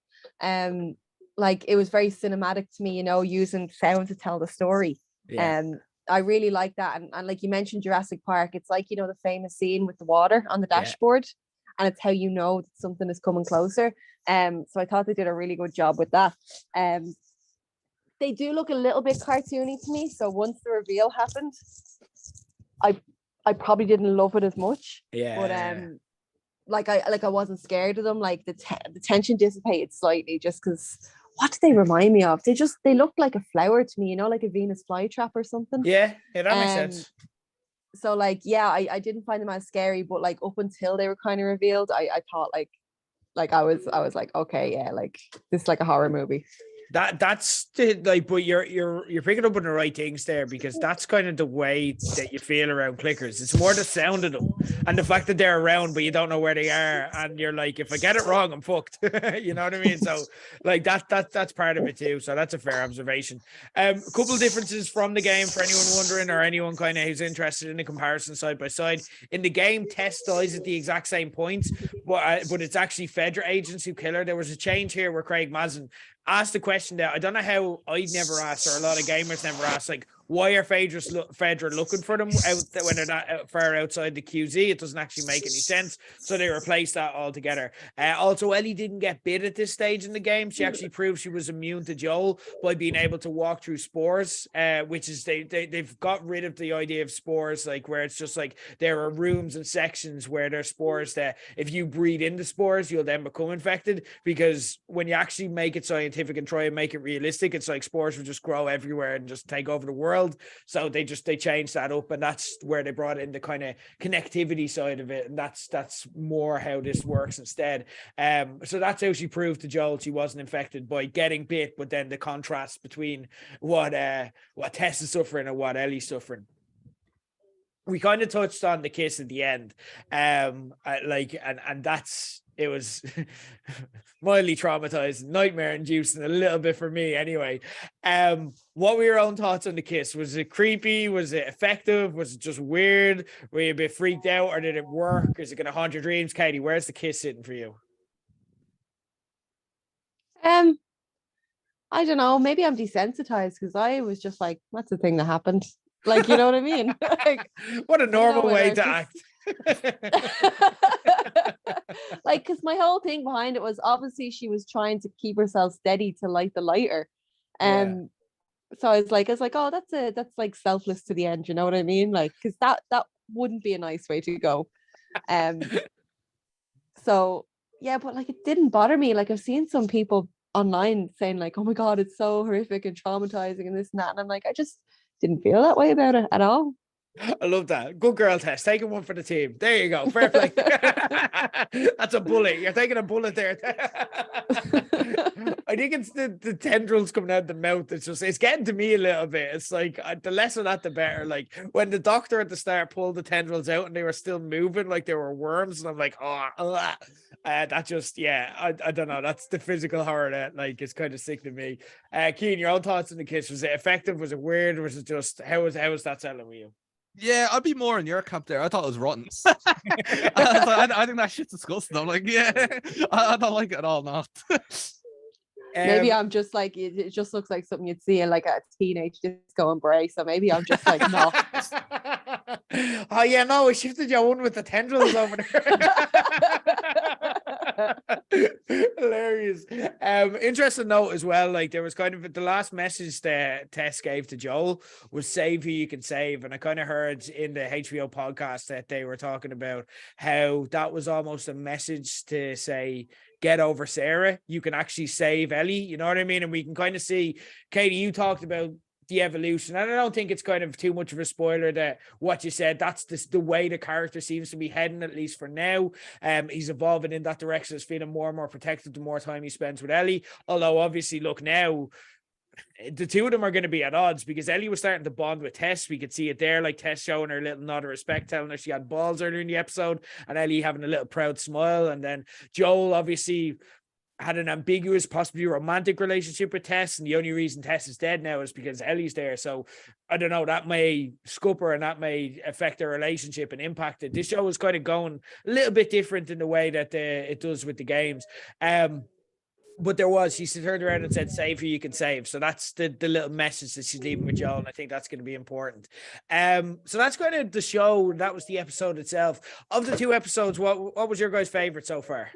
Like it was very cinematic to me, you know, using sound to tell the story. I really like that. And like you mentioned Jurassic Park, it's like, you know, the famous scene with the water on the dashboard, and it's how you know that something is coming closer. So I thought they did a really good job with that. They do look a little bit cartoony to me. So once the reveal happened, I probably didn't love it as much. But I wasn't scared of them. Like the tension dissipated slightly just because. What do they remind me of? They look like a flower to me, you know, like a Venus flytrap or something. Yeah, that makes sense. So like, yeah, I didn't find them as scary, but like up until they were kind of revealed, I thought like I was like, okay, yeah, like this is like a horror movie. That's like, but you're picking up on the right things there, because that's kind of the way that you feel around clickers. It's more the sound of them and the fact that they're around, but you don't know where they are, and you're like, if I get it wrong, I'm fucked. You know what I mean? So like that's part of it too. So that's a fair observation. A couple of differences from the game for anyone wondering, or anyone kind of who's interested in the comparison side by side. In the game, Tess dies at the exact same point, but it's actually Fedra agents who kill her. There was a change here where Craig Mazin asked the question that I don't know how I'd never asked, or a lot of gamers never asked, like, why are Fedra looking for them out when they're not far outside the QZ? It doesn't actually make any sense. So they replaced that altogether. Also, Ellie didn't get bit at this stage in the game. She actually proved she was immune to Joel by being able to walk through spores, which is they've got rid of the idea of spores, like where it's just like there are rooms and sections where there's spores that if you breathe into spores, you'll then become infected. Because when you actually make it scientific and try and make it realistic, it's like spores will just grow everywhere and just take over the world. So they changed that up, and that's where they brought in the kind of connectivity side of it, and that's more how this works instead. So that's how she proved to Joel she wasn't infected, by getting bit, but then the contrast between what Tess is suffering and what Ellie's suffering. We kind of touched on the kiss at the end, and it was mildly traumatizing, nightmare inducing a little bit for me anyway. What were your own thoughts on the kiss? Was it creepy? Was it effective? Was it just weird? Were you a bit freaked out, or did it work? Is it going to haunt your dreams? Katey, where's the kiss sitting for you? I don't know, maybe I'm desensitized because I was just like, that's the thing that happened. Like, you know what I mean? Like, what a normal way to act. Like, because my whole thing behind it was obviously she was trying to keep herself steady to light the lighter. So I was like, oh, that's like selfless to the end, you know what I mean? Like, because that wouldn't be a nice way to go. So Yeah, but like it didn't bother me. Like I've seen some people online saying like, "Oh my God, it's so horrific and traumatizing and this and that," and I'm like, I just didn't feel that way about it at all. I love that. Good girl test. Taking one for the team. There you go. Fair play. That's a bullet. You're taking a bullet there. I think it's the tendrils coming out the mouth. It's getting to me a little bit. It's like the less of that, the better. Like when the doctor at the start pulled the tendrils out and they were still moving like they were worms, and I'm like, that just, I don't know. That's the physical horror that like is kind of sick to me. Keane, your own thoughts on the kiss? Was it effective? Was it weird? Was it just how was that selling with you? Yeah, I'd be more in your camp there. I thought it was rotten. I think that shit's disgusting. I'm like, I don't like it at all. Not. Maybe I'm just like it just looks like something you'd see in like a teenage disco embrace. So maybe I'm just like no. Oh yeah, no, we shifted your one with the tendrils over there. Hilarious. Interesting note as well. Like there was kind of the last message that Tess gave to Joel was save who you can save, and I kind of heard in the HBO podcast that they were talking about how that was almost a message to say, get over Sarah. You can actually save Ellie. You know what I mean? And we can kind of see, Katey, you talked about the evolution, and I don't think it's kind of too much of a spoiler that what you said, that's the way the character seems to be heading, at least for now. He's evolving in that direction. He's feeling more and more protected the more time he spends with Ellie. Although obviously, look, now the two of them are going to be at odds because Ellie was starting to bond with Tess. We could see it there, like Tess showing her a little nod of respect, telling her she had balls earlier in the episode, and Ellie having a little proud smile. And then Joel obviously had an ambiguous, possibly romantic relationship with Tess, and the only reason Tess is dead now is because Ellie's there. So I don't know, that may scupper and that may affect their relationship and impact it. This show is kind of going a little bit different in the way that it does with the games. But she turned around and said, save who you can save. So that's the little message that she's leaving with Joel. And I think that's going to be important. So that's kind of the show. That was the episode itself. Of the two episodes, what was your guys' favorite so far?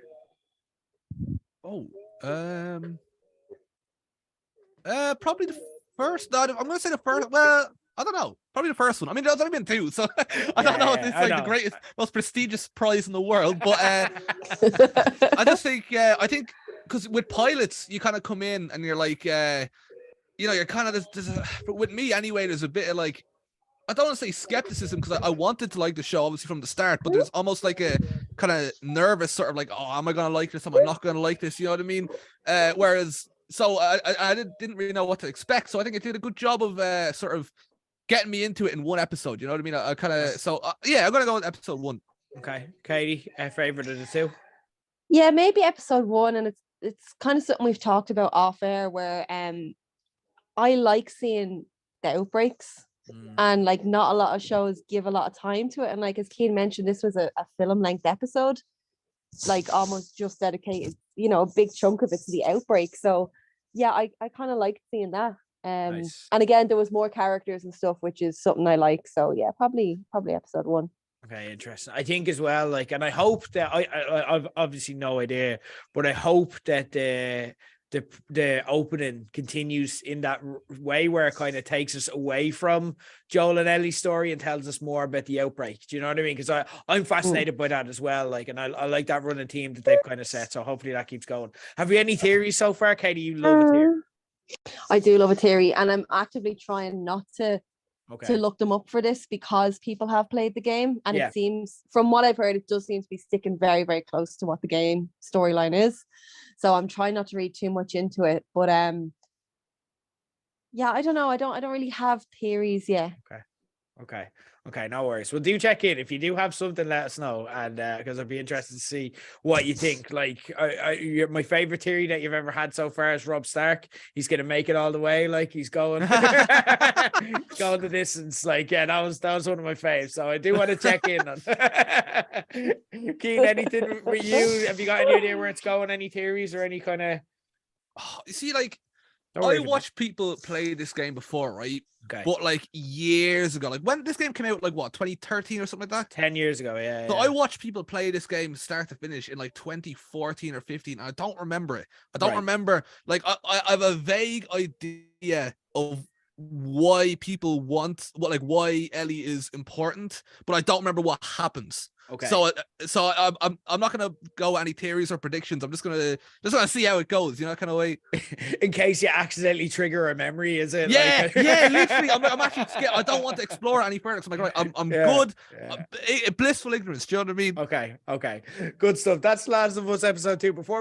Probably the first. No, I'm going to say the first. Well, I don't know. Probably the first one. I mean, there's only been two, so I don't know if it's like the greatest, most prestigious prize in the world. But I just think, I think because with pilots, you kind of come in and you're like, you're kind of but with me anyway, there's a bit of like, I don't want to say skepticism because I wanted to like the show obviously from the start, but there's almost like a kind of nervous sort of like, oh, am I going to like this? Am I not going to like this? You know what I mean? Whereas, so I didn't really know what to expect. So I think it did a good job of sort of getting me into it in one episode. You know what I mean? I kind of, so I'm going to go with episode 1. Okay. Katey, favorite of the two? Yeah, maybe episode 1. And it's kind of something we've talked about off air where I like seeing the outbreaks. And like not a lot of shows give a lot of time to it, and like as Keane mentioned, this was a film length episode, like almost just dedicated, a big chunk of it to the outbreak. So yeah, I kind of liked seeing that. Nice. And again, there was more characters and stuff, which is something I like. So yeah, probably episode 1. Okay, interesting. I think as well, like, and I hope that I've obviously no idea, but I hope that the opening continues in that way where it kind of takes us away from Joel and Ellie's story and tells us more about the outbreak. Do you know what I mean? Because I'm fascinated by that as well. Like, and I like that running team that they've kind of set. So hopefully that keeps going. Have you any theories so far, Katey? You love a theory. I do love a theory, and I'm actively trying not to look them up for this because people have played the game, and it seems, from what I've heard, it does seem to be sticking very, very close to what the game storyline is. So I'm trying not to read too much into it, but I don't know. I don't really have theories yet. Okay, no worries. Well, do check in if you do have something. Let us know, and because I'd be interested to see what you think. Like, my favorite theory that you've ever had so far is Robb Stark. He's gonna make it all the way. Like he's going, going the distance. Like, yeah, that was one of my faves. So I do want to check in on. Keane, anything with you? Have you got any idea where it's going? Any theories or any kind of? You see, like, I watched people play this game before, right? Okay. But like years ago, like when this game came out, like what, 2013 or something like that? 10 years ago, yeah. So I watched people play this game start to finish in like 2014 or 15. I don't remember it. I don't remember. Like I have a vague idea of why people want why Ellie is important, but I don't remember what happens. Okay. So I'm not gonna go any theories or predictions. I'm just gonna see how it goes, you know, kind of way. In case you accidentally trigger a memory, is it? Yeah, like... yeah, literally. I'm actually scared. I don't want to explore any further. So I'm like, right, I'm good. Yeah. Blissful ignorance. Do you know what I mean? Okay. Good stuff. That's Last of Us episode 2. Before.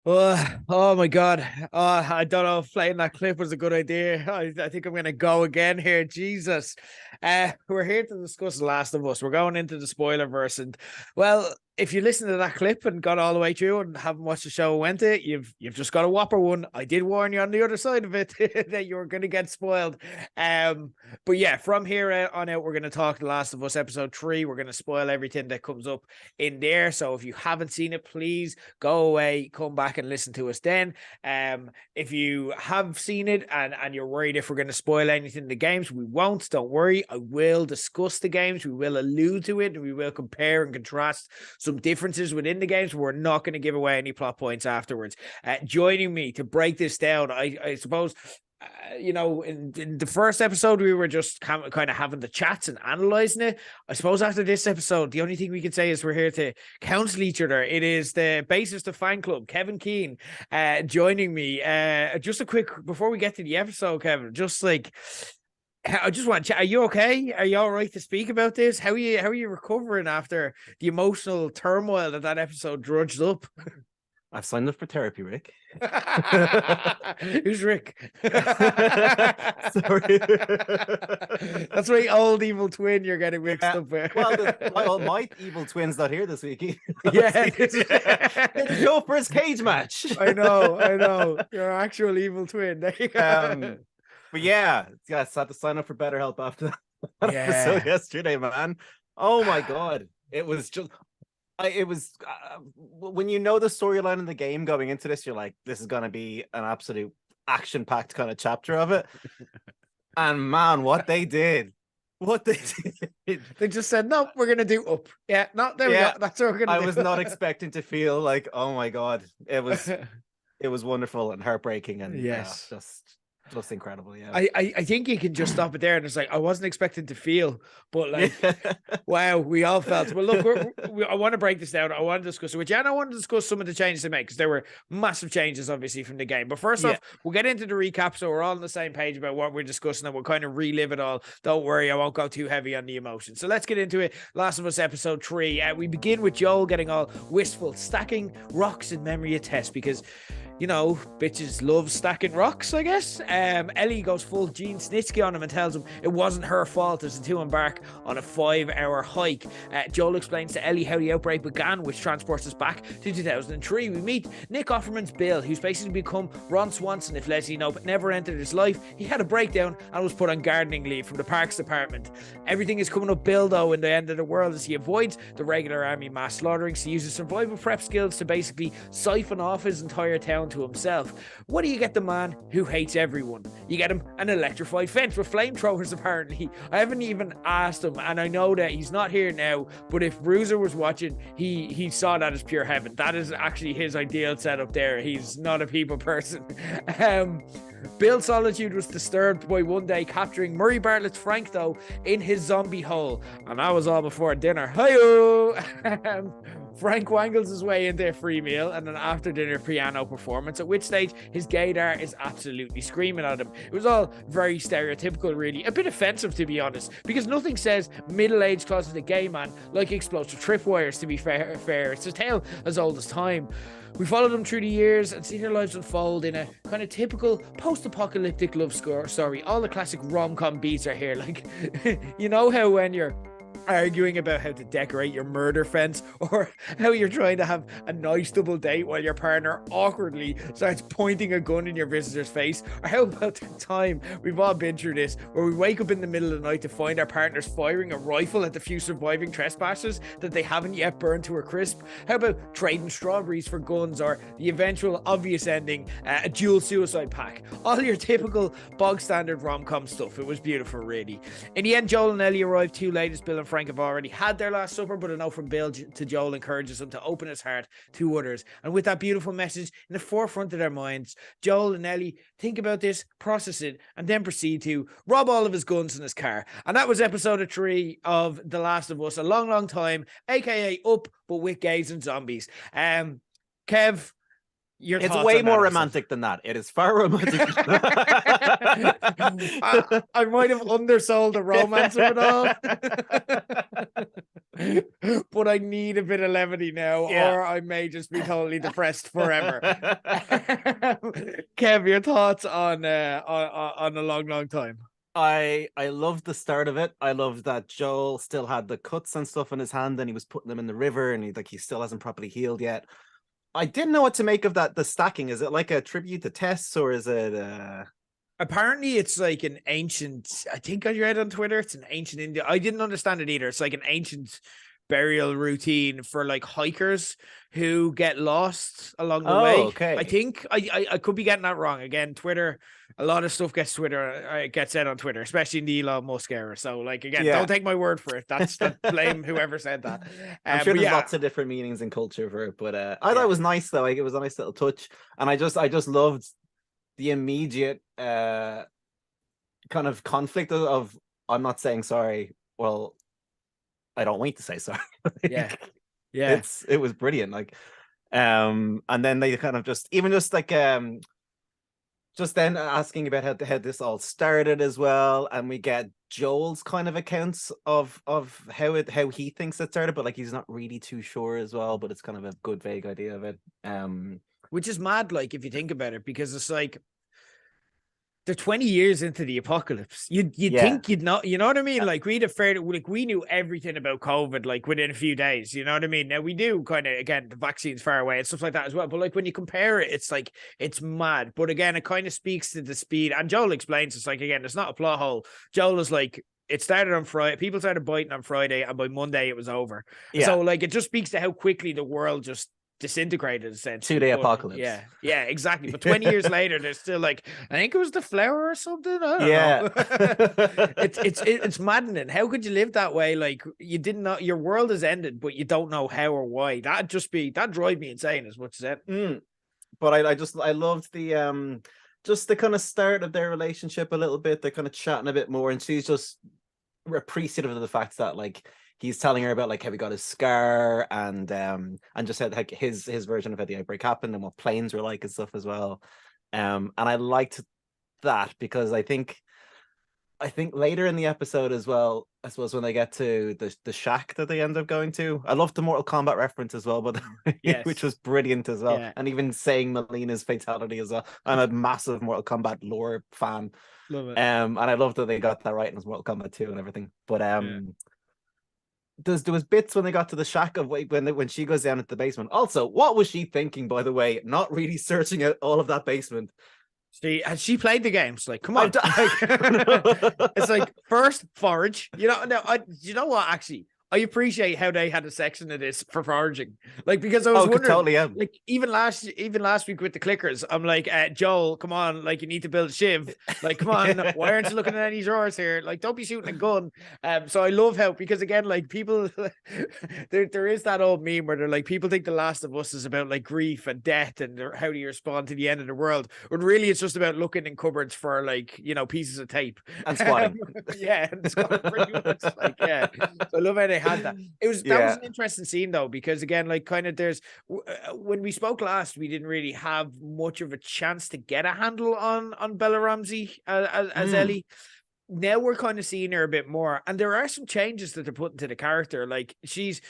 Oh my God. I don't know if playing that clip was a good idea. I think I'm going to go again here. Jesus. We're here to discuss The Last of Us. We're going into the spoiler verse. And, well, if you listen to that clip and got all the way through and haven't watched the show and went to it, you've just got a whopper one. I did warn you on the other side of it that you were going to get spoiled. But yeah, from here on out, we're going to talk The Last of Us episode 3. We're going to spoil everything that comes up in there. So if you haven't seen it, please go away, come back and listen to us then. If you have seen it and you're worried if we're going to spoil anything in the games, we won't. Don't worry. I will discuss the games. We will allude to it and we will compare and contrast some differences within the games. We're not going to give away any plot points afterwards. Joining me to break this down, I suppose, you know, in the first episode, we were just kind of having the chats and analyzing it. I suppose after this episode, the only thing we can say is we're here to counsel each other. It is the bassist of Fangclub, Kevin Keane, joining me. Just a quick, before we get to the episode, Kevin, just like, I just want to chat. Are you okay? Are you all right to speak about this? How are you recovering after the emotional turmoil that episode drudged up? I've signed up for therapy, Rick. Who's Rick? Sorry. That's my old evil twin you're getting mixed up with. Well, my evil twin's not here this week. Yeah. It's go for his cage match. I know. Your actual evil twin. There you go. But yeah, I had to sign up for BetterHelp after that episode yesterday, man. Oh my God. It was just, when you know the storyline in the game going into this, you're like, this is going to be an absolute action-packed kind of chapter of it. And man, what they did. They just said, no, we're going to do up. Yeah, no, there we go. That's what we're going to do. I was not expecting to feel like, oh my God. It was wonderful and heartbreaking and just incredible. Yeah, I think you can just stop it there and it's like I wasn't expecting to feel, but like wow, we all felt. Well, look, I want to break this down. I want to discuss it with you, and I want to discuss some of the changes they made because there were massive changes obviously from the game. But first off, we'll get into the recap so we're all on the same page about what we're discussing and we'll kind of relive it all. Don't worry, I won't go too heavy on the emotions. So let's get into it. Last of Us episode 3. We begin with Joel getting all wistful, stacking rocks in memory of Tess because, you know, bitches love stacking rocks, I guess. Ellie goes full Gene Snitsky on him and tells him it wasn't her fault as the two embark on a 5-hour hike. Joel explains to Ellie how the outbreak began, which transports us back to 2003. We meet Nick Offerman's Bill, who's basically become Ron Swanson if Leslie Knope never entered his life. He had a breakdown and was put on gardening leave from the Parks Department. Everything is coming up Bill, though, in the end of the world as he avoids the regular army mass slaughterings. He uses survival prep skills to basically siphon off his entire town to himself. What do you get the man who hates everyone? You get him an electrified fence with flamethrowers, apparently. I haven't even asked him, and I know that he's not here now, but if Bruiser was watching, he saw that as pure heaven. That is actually his ideal setup there. He's not a people person. Bill's solitude was disturbed by one day capturing Murray Bartlett's Frank, though, in his zombie hole. And that was all before dinner. Hi-yo! Frank wangles his way into a free meal and an after-dinner piano performance, at which stage his gaydar is absolutely screaming at him. It was all very stereotypical, really. A bit offensive, to be honest, because nothing says middle-aged closeted a gay man like explosive tripwires, to be fair. It's a tale as old as time. We followed them through the years and seen their lives unfold in a kind of typical post-apocalyptic love story. All the classic rom-com beats are here. Like, you know how when you're arguing about how to decorate your murder fence, or how you're trying to have a nice double date while your partner awkwardly starts pointing a gun in your visitor's face, or how about the time, we've all been through this, where we wake up in the middle of the night to find our partners firing a rifle at the few surviving trespassers that they haven't yet burned to a crisp. How about trading strawberries for guns, or the eventual obvious ending, a dual suicide pact? All your typical bog standard rom-com stuff. It was beautiful, really. In the end, Joel and Ellie arrived too late as Bill and Frank Frank have already had their last supper, but a note from Bill to Joel encourages him to open his heart to others. And with that beautiful message in the forefront of their minds, Joel and Ellie think about this, process it, and then proceed to rob all of his guns in his car. And that was episode 3 of The Last of Us, a long, long time, aka Up, but with gays and zombies. Kev, it's way more romantic than that. It is far romantic. I might have undersold the romance of it all, but I need a bit of levity now, or I may just be totally depressed forever. Kev, your thoughts on a long, long time? I loved the start of it. I loved that Joel still had the cuts and stuff in his hand, and he was putting them in the river, and he still hasn't properly healed yet. I didn't know what to make of that. The stacking, is it like a tribute to Tess, or is it? Apparently, it's like an ancient. I think I read on Twitter. It's an ancient India. I didn't understand it either. It's like an ancient burial routine for like hikers who get lost along the way. Okay. I think I could be getting that wrong. Again, Twitter. A lot of stuff gets said on Twitter, especially in the Elon Musk era. So, like, again, don't take my word for it. That's blame whoever said that. I'm sure there's lots of different meanings and culture for it, but I thought it was nice though. Like, it was a nice little touch, and I just loved the immediate kind of conflict of I'm not saying sorry. Well, I don't want to say sorry. It was brilliant. Like, and then they kind of just then asking about how this all started as well, and we get Joel's kind of accounts of how he thinks it started, but like he's not really too sure as well. But it's kind of a good vague idea of it, which is mad. Like if you think about it, because it's like they're 20 years into the apocalypse. You'd think you'd not, you know what I mean? Like we knew everything about COVID like within a few days, you know what I mean? Now we do kind of, again, the vaccine's far away and stuff like that as well. But like when you compare it, it's like, it's mad. But again, it kind of speaks to the speed. And Joel explains, it's like, again, it's not a plot hole. Joel is like, it started on Friday. People started biting on Friday, and by Monday it was over. Yeah. So like, it just speaks to how quickly the world just disintegrated, essentially. 2-day apocalypse. Yeah, exactly. But 20 years later, they're still like, I think it was the flower or something. I don't know. It's maddening. How could you live that way? Like you didn't know your world has ended, but you don't know how or why. That drive me insane as much as that. But I loved the just the kind of start of their relationship a little bit. They're kind of chatting a bit more, and she's just appreciative of the fact that like he's telling her about like how he got his scar and just said like his version of how the outbreak happened and what planes were like and stuff as well. And I liked that because I think later in the episode as well, I suppose when they get to the shack that they end up going to, I loved the Mortal Kombat reference as well, but which was brilliant as well. Yeah. And even saying Melina's fatality as well. I'm a massive Mortal Kombat lore fan. Love it. And I love that they got that right in Mortal Kombat 2 and everything. But there was bits when they got to the shack of when she goes down into the basement. Also, what was she thinking, by the way? Not really searching out all of that basement. She played the games. Like, come on. It's like first forage. You know, you know what? Actually, I appreciate how they had a section of this for foraging. Like, because I was wondering, totally, like, even last week with the clickers, I'm like, Joel, come on, like, you need to build a shiv. Like, come on, why aren't you looking at any drawers here? Like, don't be shooting a gun. So I love how, because again, like, people, there is that old meme where they're like, people think The Last of Us is about like grief and death and how do you respond to the end of the world. But really, it's just about looking in cupboards for like, you know, pieces of tape. And squatting. And squatting pretty much. Like, yeah. So I love how they had that. That was an interesting scene though, because again, like kind of there's when we spoke last, we didn't really have much of a chance to get a handle on Bella Ramsey as Ellie. Now we're kind of seeing her a bit more, and there are some changes that they're putting to the character. Like she's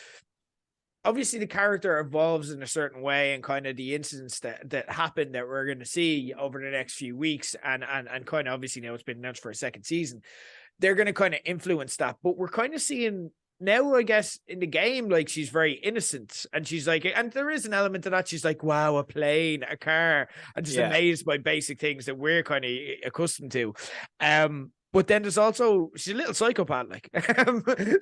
obviously the character evolves in a certain way, and kind of the incidents that happen that we're going to see over the next few weeks, and kind of obviously now it's been announced for a second season. They're going to kind of influence that, but we're kind of seeing now, I guess, in the game, like she's very innocent, and she's like, and there is an element to that. She's like, wow, a plane, a car, and just amazed by basic things that we're kind of accustomed to. But then there's also, she's a little psychopath, like,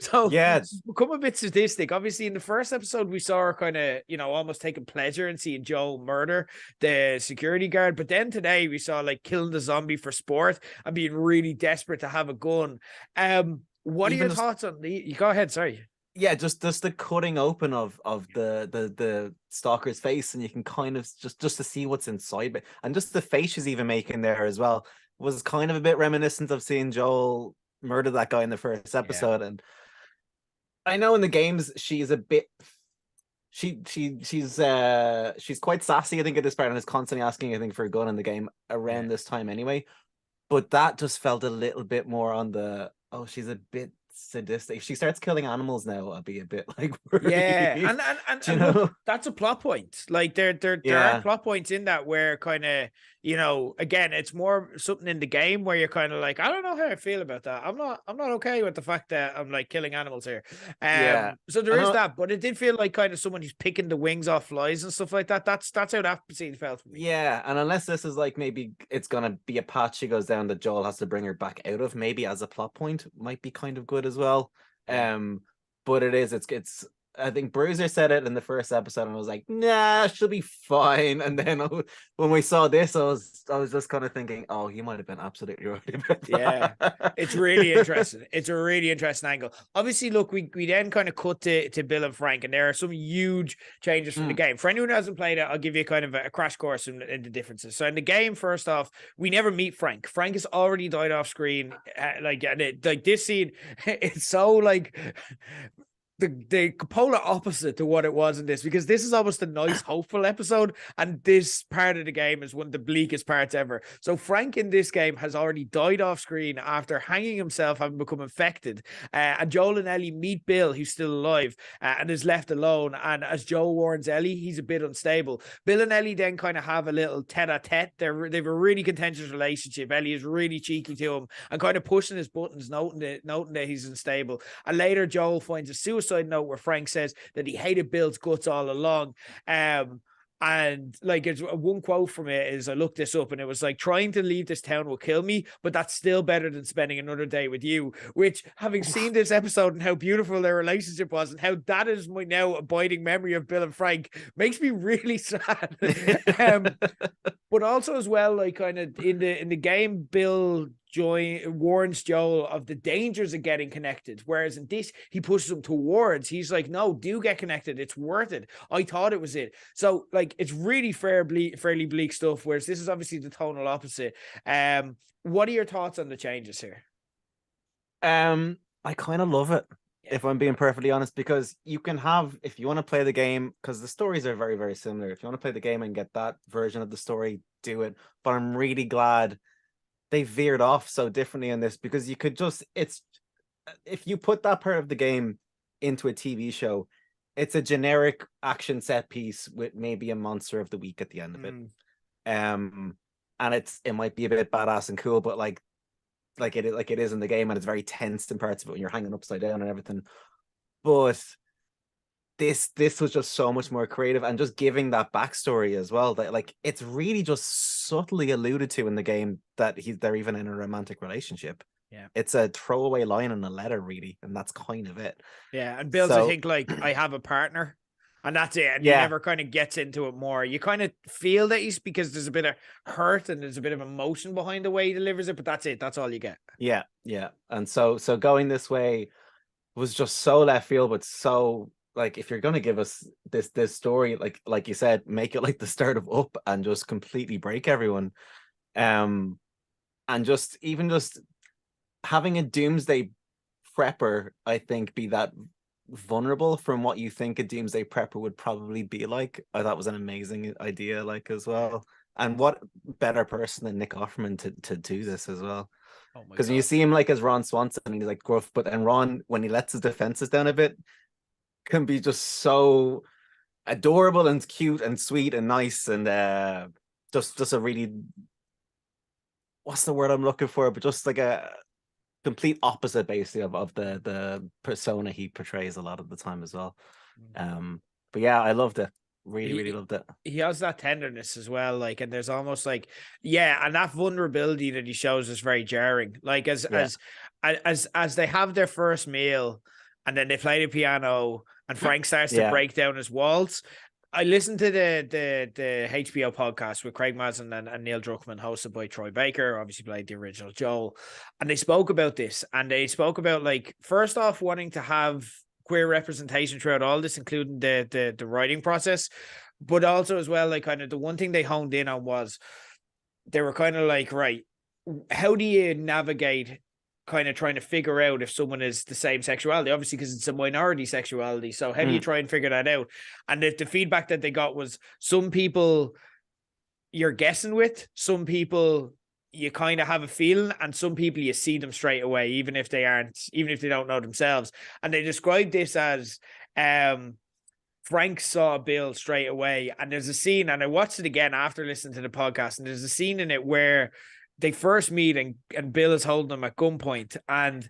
so she's become a bit sadistic. Obviously, in the first episode, we saw her kind of, you know, almost taking pleasure in seeing Joel murder the security guard. But then today we saw like killing the zombie for sport and being really desperate to have a gun. What are even your thoughts on the? You go ahead. Sorry. Yeah, just the cutting open of the stalker's face, and you can kind of just to see what's inside it, and just the face she's even making there as well was kind of a bit reminiscent of seeing Joel murder that guy in the first episode. And I know in the games she's a bit she's quite sassy, I think, at this part, and is constantly asking, I think, for a gun in the game around this time anyway. But that just felt a little bit more on the, oh, she's a bit sadistic. If she starts killing animals now, I'll be a bit like worried. Yeah, and look, that's a plot point. Like there are plot points in that where kind of, you know, again, it's more something in the game where you're kind of like, I don't know how I feel about that. I'm not okay with the fact that I'm like killing animals here. So there is that, but it did feel like kind of someone who's picking the wings off flies and stuff like that. That's how that scene felt for me. Yeah, and unless this is like, maybe it's gonna be a path she goes down that Joel has to bring her back out of, maybe as a plot point, might be kind of good as well. But it's I think Bruiser said it in the first episode, and I was like, nah, she'll be fine. And then when we saw this, I was just kind of thinking, oh, you might have been absolutely right about that. Yeah, it's really interesting. It's a really interesting angle. Obviously, look, we then kind of cut to Bill and Frank, and there are some huge changes from the game. For anyone who hasn't played it, I'll give you kind of a crash course in the differences. So in the game, first off, we never meet Frank. Frank has already died off screen. Like this scene, it's so like the polar opposite to what it was in this, because this is almost a nice hopeful episode, and this part of the game is one of the bleakest parts ever. So Frank in this game has already died off screen after hanging himself, having become infected, and Joel and Ellie meet Bill, who's still alive, and is left alone. And as Joel warns Ellie, he's a bit unstable. Bill and Ellie then kind of have a little tete-a-tete. They've a really contentious relationship. Ellie is really cheeky to him and kind of pushing his buttons, noting that he's unstable. And later Joel finds a suicide note where Frank says that he hated Bill's guts all along. And like, it's one quote from it is, I looked this up, and it was like, trying to leave this town will kill me, but that's still better than spending another day with you. Which, having seen this episode and how beautiful their relationship was, and how that is my now abiding memory of Bill and Frank, makes me really sad. But also as well, like kind of in the game, Bill warns Joel of the dangers of getting connected, whereas in this he pushes him towards. He's like, no, do get connected, it's worth it. I thought it was it. So like, it's really fairly bleak stuff, whereas this is obviously the tonal opposite. What are your thoughts on the changes here? I kind of love it, if I'm being perfectly honest, because you can have, if you want to play the game, because the stories are very, very similar, if you want to play the game and get that version of the story, do it. But I'm really glad they veered off so differently in this, because you could just, if you put that part of the game into a TV show, it's a generic action set piece with maybe a monster of the week at the end of it. And it might be a bit badass and cool, but like it is in the game, and it's very tense in parts of it when you're hanging upside down and everything. But this was just so much more creative, and just giving that backstory as well, that like, it's really just subtly alluded to in the game that they're even in a romantic relationship. Yeah, it's a throwaway line in a letter, really, and that's kind of it. Yeah, and Bill's, I think, like, I have a partner, and that's it. And he never kind of gets into it more. You kind of feel that he's, because there's a bit of hurt and there's a bit of emotion behind the way he delivers it, but that's it. That's all you get. Yeah. And so going this way was just so left field, but so, like, if you're gonna give us this story, like you said, make it like the start of Up and just completely break everyone. And just having a doomsday prepper, I think, be that vulnerable from what you think a doomsday prepper would probably be like. I thought was an amazing idea, like, as well. And what better person than Nick Offerman to do this as well? Because you see him like as Ron Swanson, and he's like gruff, but then Ron, when he lets his defenses down a bit, can be just so adorable and cute and sweet and nice, and just a really, what's the word I'm looking for, but just like a complete opposite basically of the persona he portrays a lot of the time as well. But yeah, I loved it. Really loved it. He has that tenderness as well, like, and there's almost like, and that vulnerability that he shows is very jarring. Like, as they have their first meal, and then they play the piano, and Frank starts to break down his walls. I listened to the HBO podcast with Craig Mazin and Neil Druckmann, hosted by Troy Baker, obviously played the original Joel, and they spoke about this, and they spoke about, like, first off, wanting to have queer representation throughout all this, including the writing process, but also as well, like, kind of the one thing they honed in on was they were kind of like, right, how do you navigate kind of trying to figure out if someone is the same sexuality, obviously, because it's a minority sexuality. So how do you try and figure that out? And the feedback that they got was, some people you're guessing with, some people you kind of have a feeling, and some people you see them straight away, even if they don't know themselves. And they described this as Frank saw Bill straight away. And there's a scene, and I watched it again after listening to the podcast, and there's a scene in it where they first meet and Bill is holding him at gunpoint, and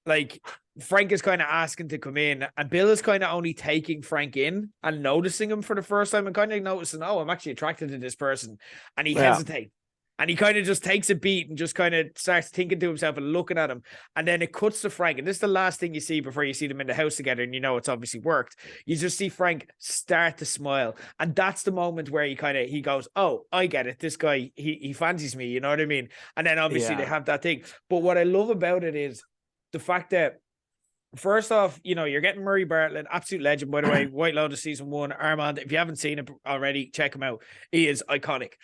like, Frank is kind of asking to come in, and Bill is kind of only taking Frank in and noticing him for the first time, and kind of noticing, oh, I'm actually attracted to this person, and he hesitates. And he kind of just takes a beat and just kind of starts thinking to himself and looking at him. And then it cuts to Frank. And this is the last thing you see before you see them in the house together. And you know it's obviously worked. You just see Frank start to smile. And that's the moment where he goes, oh, I get it. This guy, he fancies me. You know what I mean? And then obviously they have that thing. But what I love about it is the fact that, first off, you know, you're getting Murray Bartlett, absolute legend, by the way. White Lotus season 1, Armand. If you haven't seen it already, check him out. He is iconic.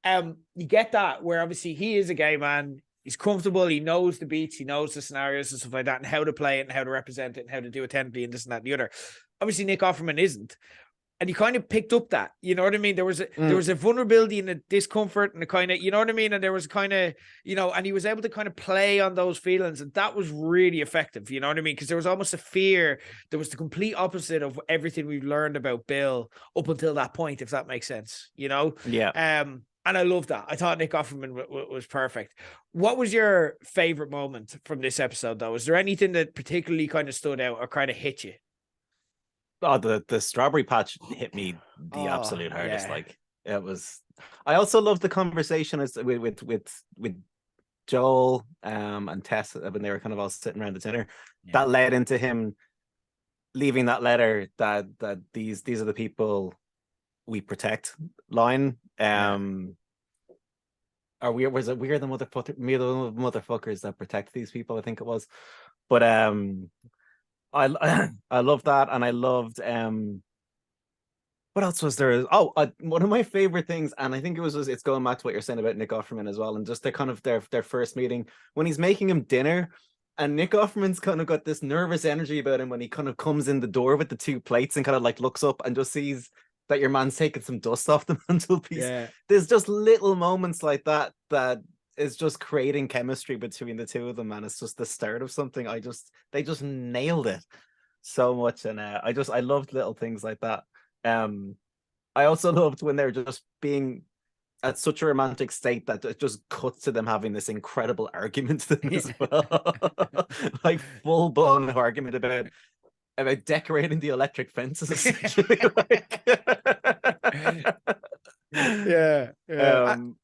You get that, where obviously he is a gay man, he's comfortable, he knows the beats, he knows the scenarios and stuff like that, and how to play it and how to represent it and how to do it technically and this and that and the other. Obviously Nick Offerman isn't, and he kind of picked up that, you know what I mean? There was a vulnerability and a discomfort and a kind of, you know what I mean? And there was kind of, you know, and he was able to kind of play on those feelings, and that was really effective, you know what I mean? Because there was almost a fear. There was the complete opposite of everything we've learned about Bill up until that point, if that makes sense, you know? Yeah. And I love that. I thought Nick Offerman was perfect. What was your favorite moment from this episode, though? Is there anything that particularly kind of stood out or kind of hit you? Oh, the strawberry patch hit me the absolute hardest. Yeah. Like, it was. I also love the conversation with Joel and Tess when they were kind of all sitting around the dinner. Yeah. That led into him leaving that letter that these are the people we protect line. Or we're the motherfuckers that protect these people, I think it was. But I love that, and I loved what else was there? One of my favorite things, and I think it's going back to what you're saying about Nick Offerman as well, and just their first meeting when he's making him dinner, and Nick Offerman's kind of got this nervous energy about him when he kind of comes in the door with the 2 plates and kind of like looks up and just sees that your man's taking some dust off the mantelpiece. Yeah. There's just little moments like that is just creating chemistry between the two of them, and it's just the start of something. They just nailed it so much, and I loved little things like that. I also loved when they're just being at such a romantic state that it just cuts to them having this incredible argument as well. Like, full-blown argument about decorating the electric fences, essentially. Yeah.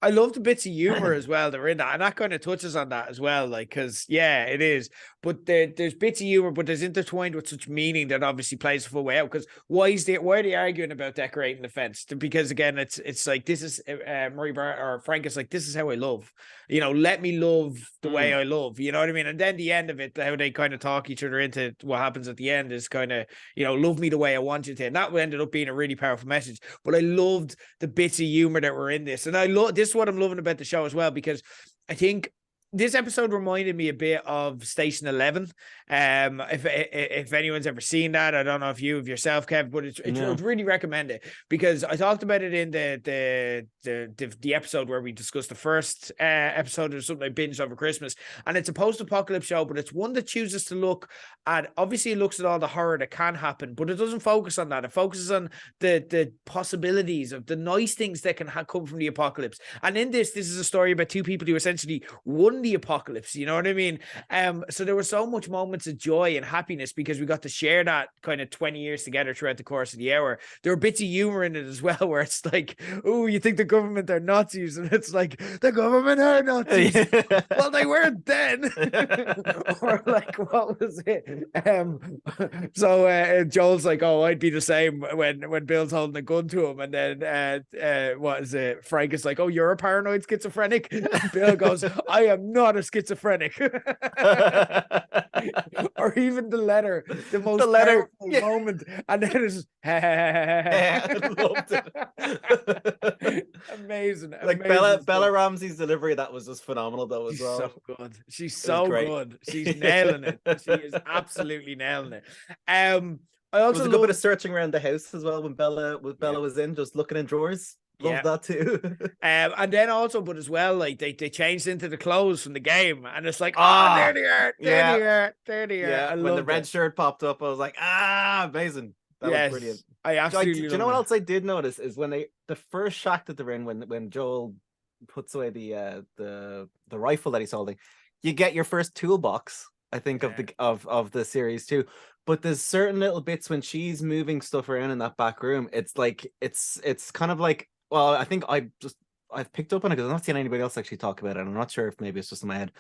I love the bits of humor as well that are in that, and that kind of touches on that as well, like, because it is, but there's bits of humor, but there's intertwined with such meaning that obviously plays the full way out. Because why are they arguing about decorating the fence? Because again, it's like, this is Murray Barr or Frank is like, this is how I love, you know, let me love the way I love, you know what I mean? And then the end of it, how they kind of talk each other into what happens at the end is kind of, you know, love me the way I want you to, and that ended up being a really powerful message. But I loved the bits of humor that were in this, and this is what I'm loving about the show as well, because I think this episode reminded me a bit of Station 11. If anyone's ever seen that, I don't know if you of yourself, Kev, but I'd really recommend it, because I talked about it in the episode where we discussed the first episode of something I binged over Christmas, and it's a post-apocalypse show, but it's one that chooses to look at, obviously it looks at all the horror that can happen, but it doesn't focus on that. It focuses on the possibilities of the nice things that can come from the apocalypse. And in this is a story about 2 people who essentially one the apocalypse, you know what I mean? So there were so much moments of joy and happiness because we got to share that kind of 20 years together throughout the course of the hour. There were bits of humor in it as well, where it's like, oh, you think the government are Nazis, and it's like, the government are Nazis. Well, they weren't then. Or like, what was it? So Joel's like, oh, I'd be the same when Bill's holding a gun to him, and then what is it? Frank is like, oh, you're a paranoid schizophrenic. And Bill goes, I am not a schizophrenic. Or even the letter, the most powerful moment, and then it's I loved it. Amazing. Like Bella Ramsey's delivery, that was just phenomenal though as well. So good. She's so good. She's nailing it. She is absolutely nailing it. I also was a good bit of searching around the house as well when Bella was in, just looking in drawers. Love that too. And then also, but as well, like they changed into the clothes from the game, and it's like, there they are, there they are. Yeah, when the red shirt popped up, I was like, amazing. That was brilliant. I absolutely. Do you know what else I did notice is when the first shot that they're in, when Joel puts away the rifle that he's holding, you get your first toolbox, I think, of the series too. But there's certain little bits when she's moving stuff around in that back room. It's like it's kind of like, well, I think I've picked up on it because I've not seen anybody else actually talk about it. I'm not sure if maybe it's just in my head,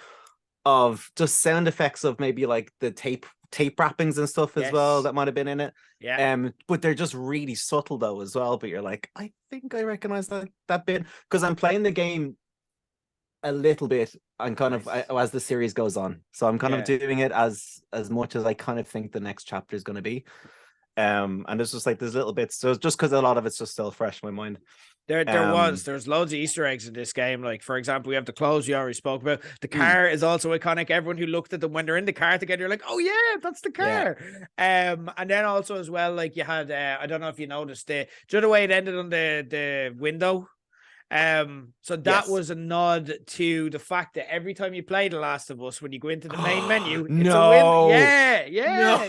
of just sound effects of maybe like the tape wrappings and stuff as well that might have been in it. But they're just really subtle though as well. But you're like, I think I recognize that bit because I'm playing the game a little bit and kind of as the series goes on. So I'm kind of doing it as much as I kind of think the next chapter is going to be. And it's just like there's little bits. So it's just because a lot of it's just still fresh in my mind. There's loads of Easter eggs in this game. Like, for example, we have the clothes you already spoke about. The car is also iconic. Everyone who looked at them when they're in the car together, you're like, oh yeah, that's the car. And then also as well, like you had I don't know if you noticed do you know the way it ended on the window? So that was a nod to the fact that every time you play The Last of Us, when you go into the main menu, it's a win. Yeah.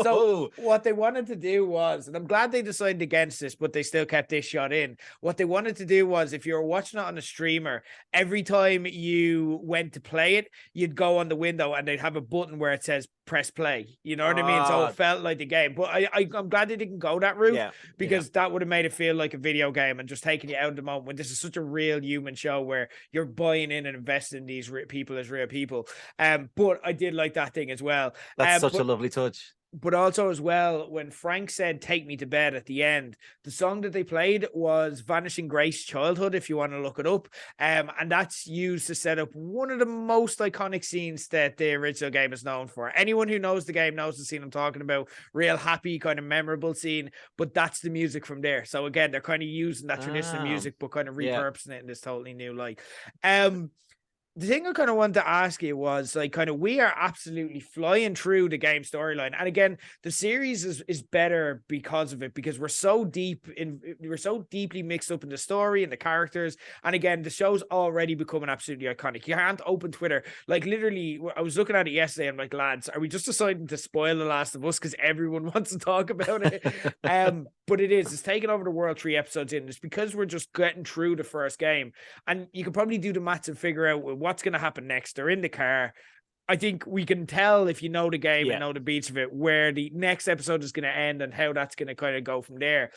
So what they wanted to do was, and I'm glad they decided against this, but they still kept this shot in. What they wanted to do was, if you were watching it on a streamer, every time you went to play it, you'd go on the window and they'd have a button where it says press play. You know what I mean? So it felt like the game. But I'm glad they didn't go that route because that would have made it feel like a video game and just taking you out of the moment when this is such a real human show where you're buying in and investing in these people as real people. But I did like that thing as well. That's such a lovely touch. But also as well, when Frank said "Take Me to Bed" at the end, the song that they played was Vanishing Grace Childhood, if you want to look it up. And that's used to set up one of the most iconic scenes that the original game is known for. Anyone who knows the game knows the scene I'm talking about. Real happy, kind of memorable scene. But that's the music from there. So again, they're kind of using that traditional music, but kind of repurposing it in this totally new light. The thing I kind of wanted to ask you was, like, kind of, we are absolutely flying through the game storyline. And again, the series is better because of it, because we're so deeply mixed up in the story and the characters. And again, the show's already becoming absolutely iconic. You can't open Twitter. Like, literally, I was looking at it yesterday. I'm like, lads, are we just deciding to spoil The Last of Us because everyone wants to talk about it? But it's taken over the world 3 episodes in. It's because we're just getting through the first game. And you can probably do the maths and figure out what's going to happen next. They're in the car. I think we can tell, if you know the game and know the beats of it, where the next episode is going to end and how that's going to kind of go from there.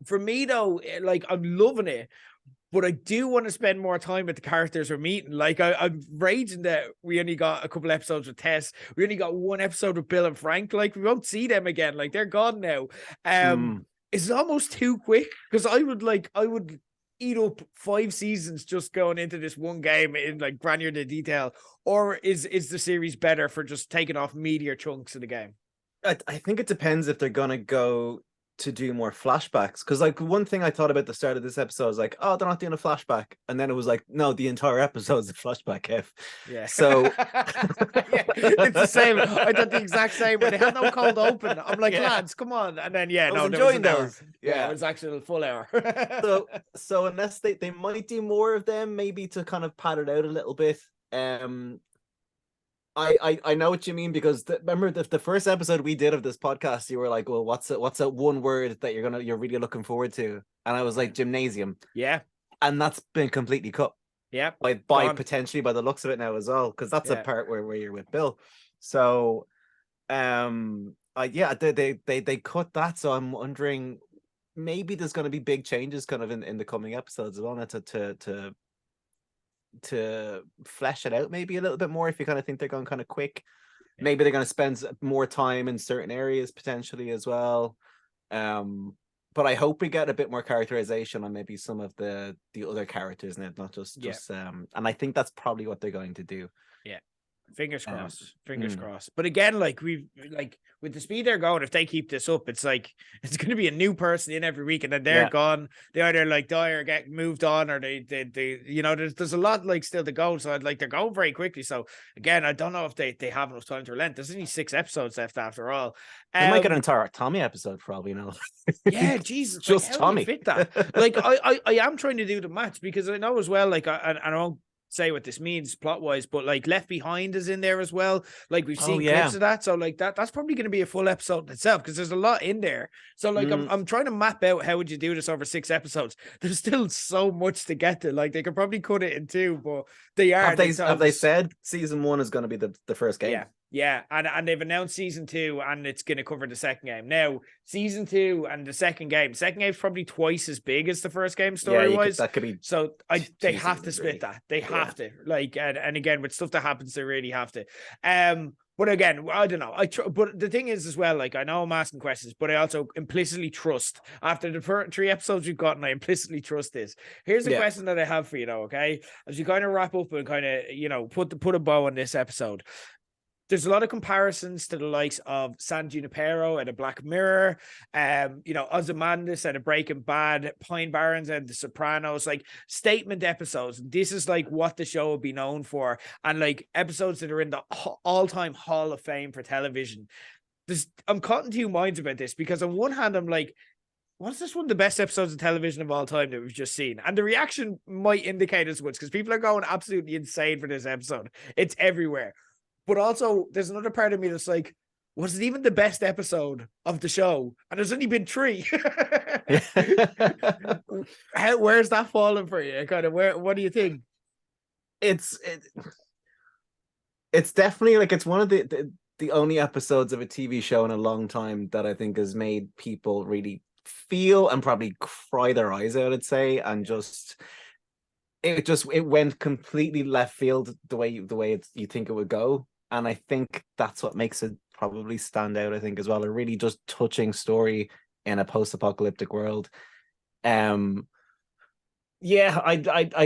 For me though, like, I'm loving it, but I do want to spend more time with the characters we're meeting. Like, I'm raging that we only got a couple episodes with Tess. We only got 1 episode with Bill and Frank. Like, we won't see them again. Like, they're gone now. It's almost too quick, because I would eat up 5 seasons just going into this one game in like granular detail. Or is the series better for just taking off meatier chunks of the game? I think it depends if they're gonna go to do more flashbacks, because like one thing I thought about the start of this episode was like, oh, they're not doing a flashback, and then it was like, no, the entire episode is a flashback. Kev. So it's the same. I thought the exact same, but they had no cold open. I'm like, lads, come on. And then I was enjoying those. It was actually a full hour. so unless they might do more of them, maybe to kind of pad it out a little bit. I know what you mean, because remember the first episode we did of this podcast, you were like, well, what's that one word that you're really looking forward to? And I was like, gymnasium. Yeah. And that's been completely cut. Yeah. By potentially by the looks of it now as well, because that's a part where you're with Bill. So they cut that. So I'm wondering, maybe there's going to be big changes kind of in the coming episodes as well, to flesh it out maybe a little bit more, if you kind of think they're going kind of quick. Maybe they're going to spend more time in certain areas potentially as well. But I hope we get a bit more characterization on maybe some of the other characters, and not just and I think that's probably what they're going to do. Yeah. Fingers crossed. Fingers crossed. But again, like with the speed they're going, if they keep this up, it's like it's going to be a new person in every week, and then they're gone. They either like die or get moved on, or they there's a lot like still to go. So they're going very quickly. So again, I don't know if they have enough time to relent. There's only 6 episodes left after all. They might get an entire Tommy episode probably now. Yeah, Jesus, just like, Tommy. Fit that. Like I am trying to do the match, because I know as well. Like I won't say what this means plot wise, but like Left Behind is in there as well. Like we've seen clips of that, so like that's probably going to be a full episode itself, because there's a lot in there. So like I'm trying to map out how would you do this over 6 episodes. There's still so much to get to. Like they could probably cut it in 2, but they are. Have they said season 1 is going to be the first game? Yeah, and they've announced season 2, and it's going to cover the second game. Now, season 2 and the second game is probably twice as big as the first game story-wise. That could be. So they have to split that. They have to. Like, and again, with stuff that happens, they really have to. But again, I don't know. But the thing is as well, like, I know I'm asking questions, but I also implicitly trust. After the 3 episodes we've gotten, I implicitly trust this. Here's a question that I have for you, though, okay? As you kind of wrap up and kind of, put a bow on this episode. There's a lot of comparisons to the likes of San Junipero and a Black Mirror, Ozymandias and a Breaking Bad, Pine Barrens and The Sopranos, like statement episodes. This is like what the show will be known for, and like episodes that are in the all-time Hall of Fame for television. I'm caught in 2 minds about this, because on one hand, I'm like, was this one of the best episodes of television of all time that we've just seen? And the reaction might indicate as much, because people are going absolutely insane for this episode. It's everywhere. But also, there's another part of me that's like, was it even the best episode of the show? And there's only been 3. Where's that falling for you? Kind of, what do you think? It's definitely like, it's one of the only episodes of a TV show in a long time that I think has made people really feel and probably cry their eyes out, I'd say, and it went completely left field the way you think it would go. And I think that's what makes it probably stand out, I think, as well. A really just touching story in a post-apocalyptic world. I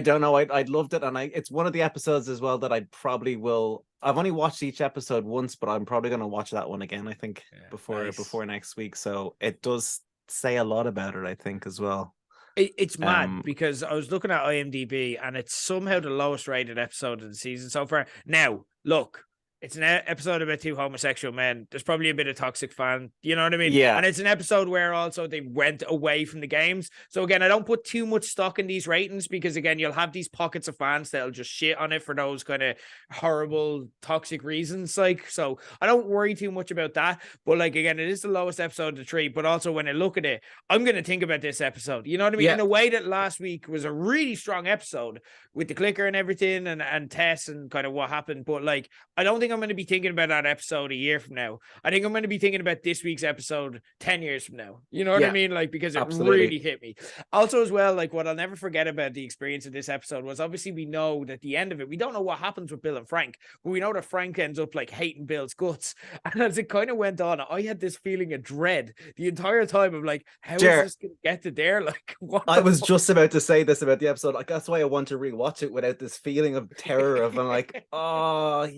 don't know. I loved it, and it's one of the episodes as well that I probably will. I've only watched each episode once, but I'm probably going to watch that one again, I think, before next week. So it does say a lot about it, I think, as well. It's mad, because I was looking at IMDb, and it's somehow the lowest rated episode of the season so far. Now, look, it's an episode about 2 homosexual men. There's probably a bit of toxic fan, you know what I mean? Yeah. And it's an episode where also they went away from the games. So again, I don't put too much stock in these ratings, because again, you'll have these pockets of fans that'll just shit on it for those kind of horrible, toxic reasons. Like, so I don't worry too much about that. But like, again, it is the lowest episode of the 3. But also when I look at it, I'm going to think about this episode. You know what I mean? Yeah. In a way that last week was a really strong episode with the clicker and everything, and Tess and kind of what happened. But like, I don't think I'm going to be thinking about that episode a year from now. I think I'm going to be thinking about this week's episode 10 years from now. You know what I mean? Like, because it really hit me. Also, as well, like, what I'll never forget about the experience of this episode was, obviously we know that at the end of it, we don't know what happens with Bill and Frank, but we know that Frank ends up like hating Bill's guts. And as it kind of went on, I had this feeling of dread the entire time of like, how is this going to get to there? Like, what? I was just about to say this about the episode. Like, that's why I want to rewatch it without this feeling of terror of, I'm like, oh,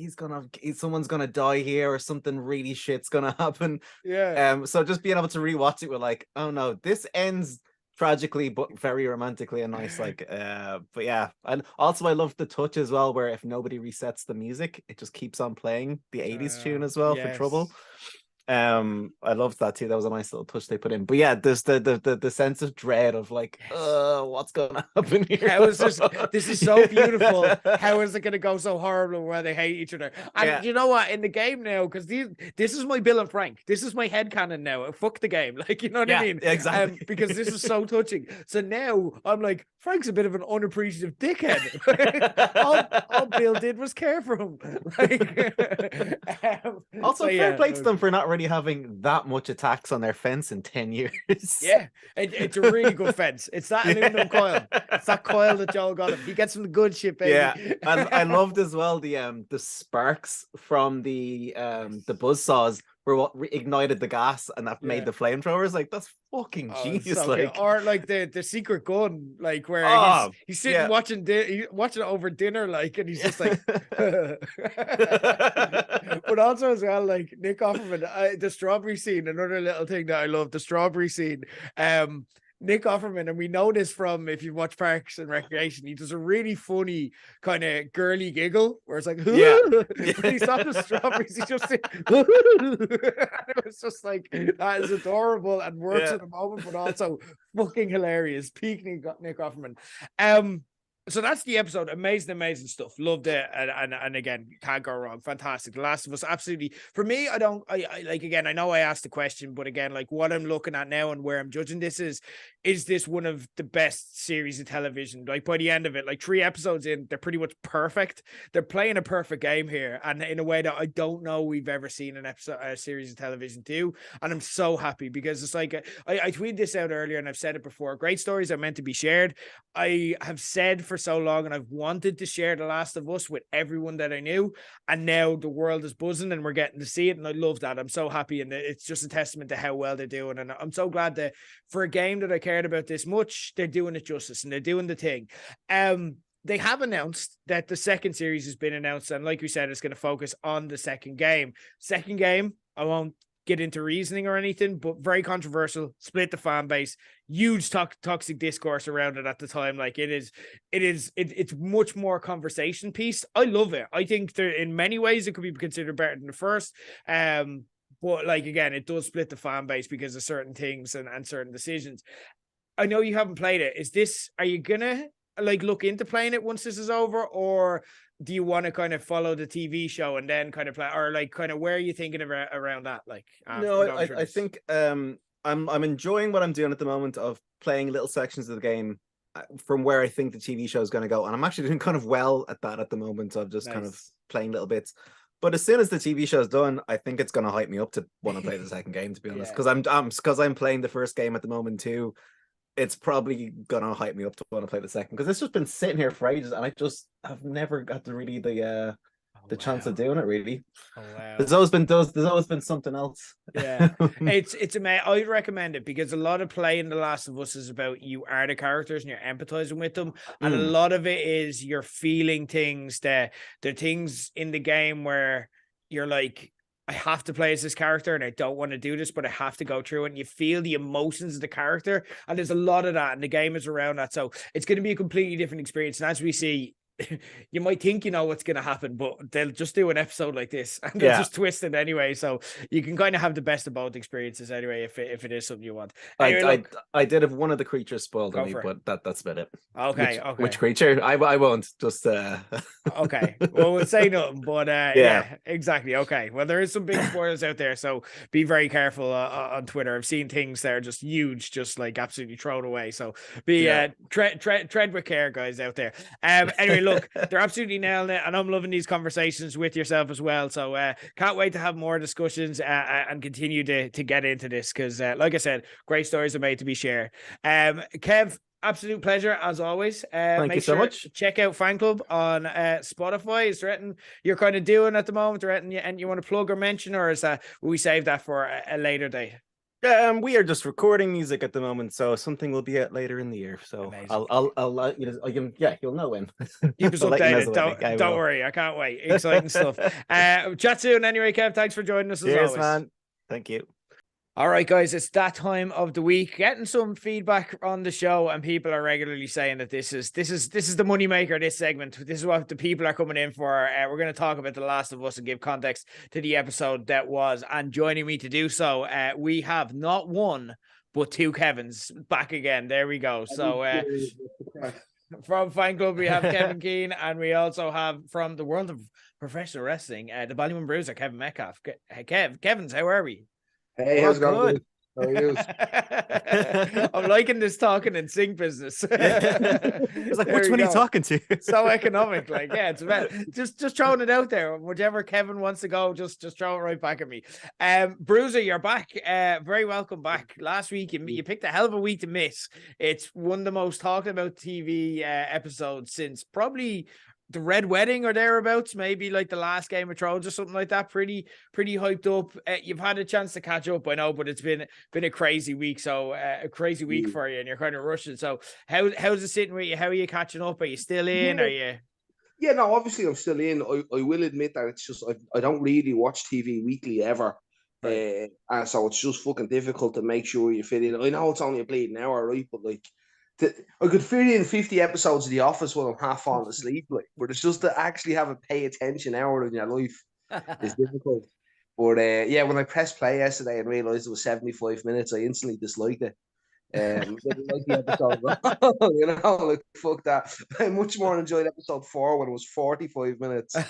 someone's gonna die here, or something really shit's gonna happen. So just being able to rewatch it with like, oh no, this ends tragically but very romantically and nice. Like but yeah. And also I love the touch as well, where if nobody resets the music, it just keeps on playing the 80s tune as well, for Trouble. I loved that too. That was a nice little touch they put in. But yeah, there's the sense of dread of like, what's gonna happen here? How is this? This is so beautiful. How is it gonna go so horrible where they hate each other? And you know what? In the game now, because this is my Bill and Frank. This is my headcanon now. Fuck the game. Like, you know what I mean? Exactly. Because this is so touching. So now I'm like, Frank's a bit of an unappreciative dickhead. all Bill did was care for him. Like, also, fair play to them for not really having that much attacks on their fence in 10 years. Yeah, it's a really good fence. It's that aluminum coil. It's that coil that Joel got him. He gets some good shit, baby. Yeah, and I loved as well the sparks from the buzzsaws were what ignited the gas and that made the flamethrowers. Like, that's fucking genius. So like, or like the secret gun, like where he's sitting watching watching it over dinner, like, and he's just like. But also as well, like Nick Offerman, the strawberry scene. Another little thing that I love, the strawberry scene. Nick Offerman, and we know this from if you watch Parks and Recreation, he does a really funny kind of girly giggle where it's like, when he's on the strawberries, he's just it was just like, that is adorable and works at the moment, but also fucking hilarious. Peak Nick Offerman. So that's the episode. Amazing stuff. Loved it. And again, can't go wrong. Fantastic. The Last of Us, absolutely. For me, I like, again, I know I asked the question, but again, like what I'm looking at now and where I'm judging this is this one of the best series of television? Like by the end of it, like 3 episodes in, they're pretty much perfect. They're playing a perfect game here. And in a way that I don't know we've ever seen a series of television do. And I'm so happy because it's like, I tweeted this out earlier and I've said it before. Great stories are meant to be shared. I have said for so long and I've wanted to share The Last of Us with everyone that I knew, and now the world is buzzing and we're getting to see it, and I love that. I'm so happy, and it's just a testament to how well they're doing, and I'm so glad that for a game that I cared about this much, they're doing it justice and they're doing the thing. They have announced that the second series has been announced, and like we said, it's going to focus on the second game. I won't get into reasoning or anything, but very controversial, split the fan base, huge toxic discourse around it at the time. Like it's much more conversation piece. I love it. I think there, in many ways it could be considered better than the first. But like, again, it does split the fan base because of certain things and certain decisions. I know you haven't played it. Are you gonna like look into playing it once this is over, or do you want to kind of follow the TV show and then kind of play, or like kind of where are you thinking around that? Like, no, I think I'm enjoying what I'm doing at the moment of playing little sections of the game from where I think the TV show is going to go, and I'm actually doing kind of well at that at the moment of just kind of playing little bits. But as soon as the TV show is done, I think it's going to hype me up to want to play the second game, to be honest, because I'm playing the first game at the moment too. It's probably gonna hype me up to want to play the second, because it's just been sitting here for ages and I just have never got to really the chance of doing it really. There's always been something else. It's amazing. I'd recommend it because a lot of playing The Last of Us is about you are the characters and you're empathizing with them, and a lot of it is you're feeling things that there are things in the game where you're like, I have to play as this character and I don't want to do this, but I have to go through it. And you feel the emotions of the character. And there's a lot of that. And the game is around that. So it's going to be a completely different experience. And as we see, you might think you know what's going to happen, but they'll just do an episode like this and they'll just twist it anyway. So you can kind of have the best of both experiences anyway, if it is something you want. Anyway, I did have one of the creatures spoiled on me, but that's about it. Okay. Which creature? I won't just Okay. Well, we'll say nothing, but yeah, exactly. Okay. Well, there is some big spoilers out there, so be very careful on Twitter. I've seen things that are just huge, just like absolutely thrown away. So be tread with care, guys, out there. Anyway, look, they're absolutely nailing it, and I'm loving these conversations with yourself as well. So can't wait to have more discussions and continue to get into this, because like I said, great stories are made to be shared. Kev, absolute pleasure as always. Thank you so much. Check out Fangclub on Spotify. Is there anything you're kind of doing at the moment, or anything and you want to plug or mention, or is that will we save that for a later date? We are just recording music at the moment, so something will be out later in the year. So amazing. I'll you'll know when. Keep us updated. Don't worry, I can't wait. Exciting stuff. Chat soon anyway, Kev. Thanks for joining us as always. Man. Thank you. All right, guys, it's that time of the week. Getting some feedback on the show, and people are regularly saying that this is the moneymaker. This segment, this is what the people are coming in for. We're going to talk about The Last of Us and give context to the episode that was. And joining me to do so, we have not one but two Kevins back again. There we go. So from Fangclub, we have Kevin Keane, and we also have from the world of professional wrestling, the Ballymun Bruiser Kev Metcalfe. Kevins, how are we? Hey, how's it going? How are you? I'm liking this talking in sync business. It's like, which one are you talking to? So economic, like, yeah, it's about just throwing it out there. Whichever Kevin wants to go, just throw it right back at me. Bruiser, you're back. Very welcome back. Last week you picked a hell of a week to miss. It's one of the most talked about TV episodes since probably the Red Wedding or thereabouts, maybe like the last Game of Thrones or something like that. Pretty hyped up. You've had a chance to catch up, I know, but it's been a crazy week. So a crazy week for you, and you're kind of rushing. So how's it sitting with you? How are you catching up? Are you still in? Are you? Yeah, no, obviously I'm still in. I will admit that it's just I don't really watch TV weekly ever. Right. And so it's just fucking difficult to make sure you fit in. I know it's only a bleeding hour, right? But like, I could fit in 50 episodes of The Office when I'm half falling asleep, like, but it's just to actually have a pay attention hour in your life is difficult. But yeah, when I pressed play yesterday and realized it was 75 minutes, I instantly disliked it. Like the episode, you know, like, fuck that. I much more enjoyed episode 4 when it was 45 minutes. No,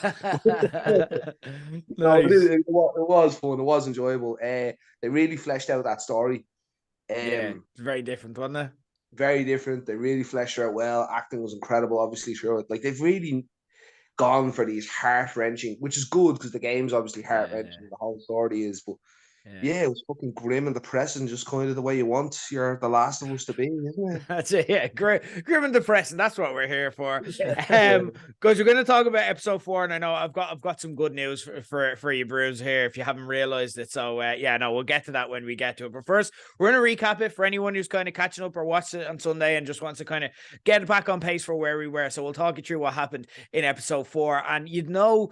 it was fun. It was enjoyable. They really fleshed out that story. Yeah, it's very different, wasn't it? Very different. They really fleshed her out well. Acting was incredible, obviously, through it. Like, they've really gone for these heart-wrenching, which is good because the game's obviously heart-wrenching. The whole story is, but yeah, it was fucking grim and depressing, just kind of the way you want The Last of Us to be, isn't it? That's it, yeah. Grim and depressing. That's what we're here for. Because we're going to talk about episode 4, and I know I've got some good news for you, Bruce, here, if you haven't realized it. So yeah, no, we'll get to that when we get to it. But first, we're going to recap it for anyone who's kind of catching up or watched it on Sunday and just wants to kind of get back on pace for where we were. So we'll talk you through what happened in episode 4, and you'd know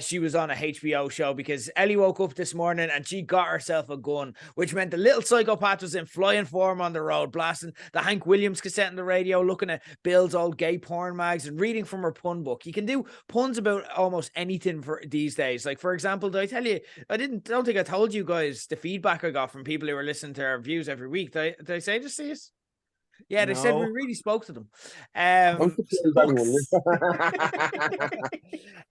she was on a HBO show because Ellie woke up this morning and she got herself a gun, which meant the little psychopath was in flying form on the road, blasting the Hank Williams cassette on the radio, looking at Bill's old gay porn mags and reading from her pun book. You can do puns about almost anything for these days. Like, for example, did I tell you, don't think I told you guys the feedback I got from people who were listening to our reviews every week. Did I say this to you? Yeah, they said we really spoke to them.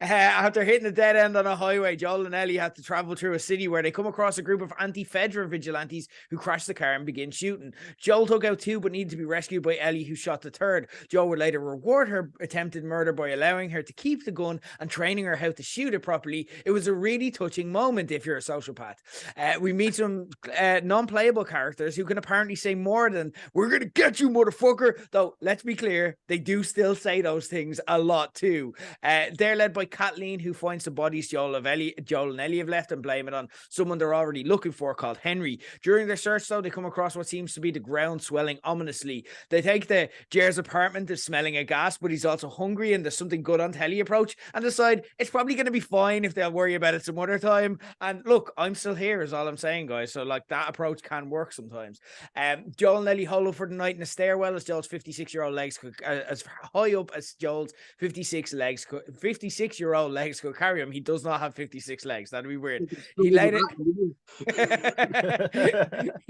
After hitting a dead end on a highway, Joel and Ellie had to travel through a city where they come across a group of anti-Fedra vigilantes who crash the car and begin shooting. Joel took out 2 but needed to be rescued by Ellie, who shot the 3rd. Joel would later reward her attempted murder by allowing her to keep the gun and training her how to shoot it properly. It was a really touching moment if you're a sociopath. We meet some non-playable characters who can apparently say more than "we're gonna get you, motherfucker," though let's be clear, they do still say those things a lot too. They're led by Kathleen, who finds the bodies Joel and Ellie have left and blame it on someone they're already looking for called Henry. During their search, though, they come across what seems to be the ground swelling ominously. They take the Jer's apartment is smelling a gas, but he's also hungry and there's something good on telly approach, and decide it's probably going to be fine if they'll worry about it some other time. And look, I'm still here is all I'm saying, guys. So like, that approach can work sometimes. Joel and Ellie hole up for the night in a stairwell as Joel's 56-year-old legs could, as high up as Joel's 56-year-old legs could carry him. He does not have 56 legs. That'd be weird. He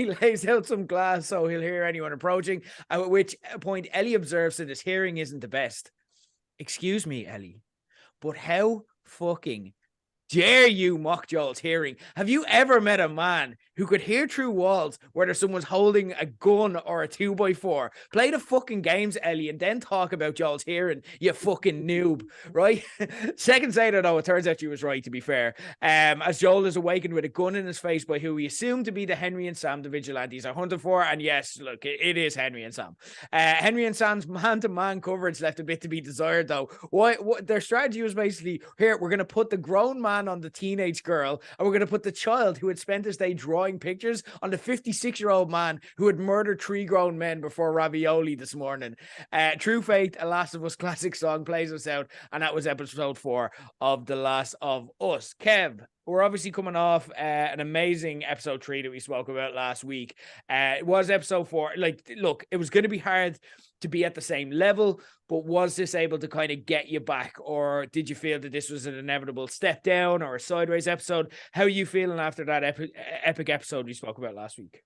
lays out some glass so he'll hear anyone approaching, at which point Ellie observes that his hearing isn't the best. "Excuse me, Ellie, but how fucking dare you mock Joel's hearing? Have you ever met a man who could hear through walls, whether someone's holding a gun or a 2x4? Play the fucking games, Ellie, and then talk about Joel's hearing, you fucking noob," right? Seconds later, though, it turns out she was right, to be fair. As Joel is awakened with a gun in his face by who we assume to be the Henry and Sam the vigilantes are hunting for. And yes, look, it is Henry and Sam. Henry and Sam's man-to-man coverage left a bit to be desired, though. What their strategy was basically, here, we're going to put the grown man on the teenage girl, and we're going to put the child who had spent his day drawing pictures on the 56-year-old man who had murdered 3 grown men before ravioli this morning. True Faith, a Last of Us classic song, plays us out, and that was episode 4 of The Last of Us. Kev, we're obviously coming off an amazing episode 3 that we spoke about last week. It was episode 4. Like, look, it was going to be hard to be at the same level, but was this able to kind of get you back, or did you feel that this was an inevitable step down or a sideways episode? How are you feeling after that epic episode we spoke about last week?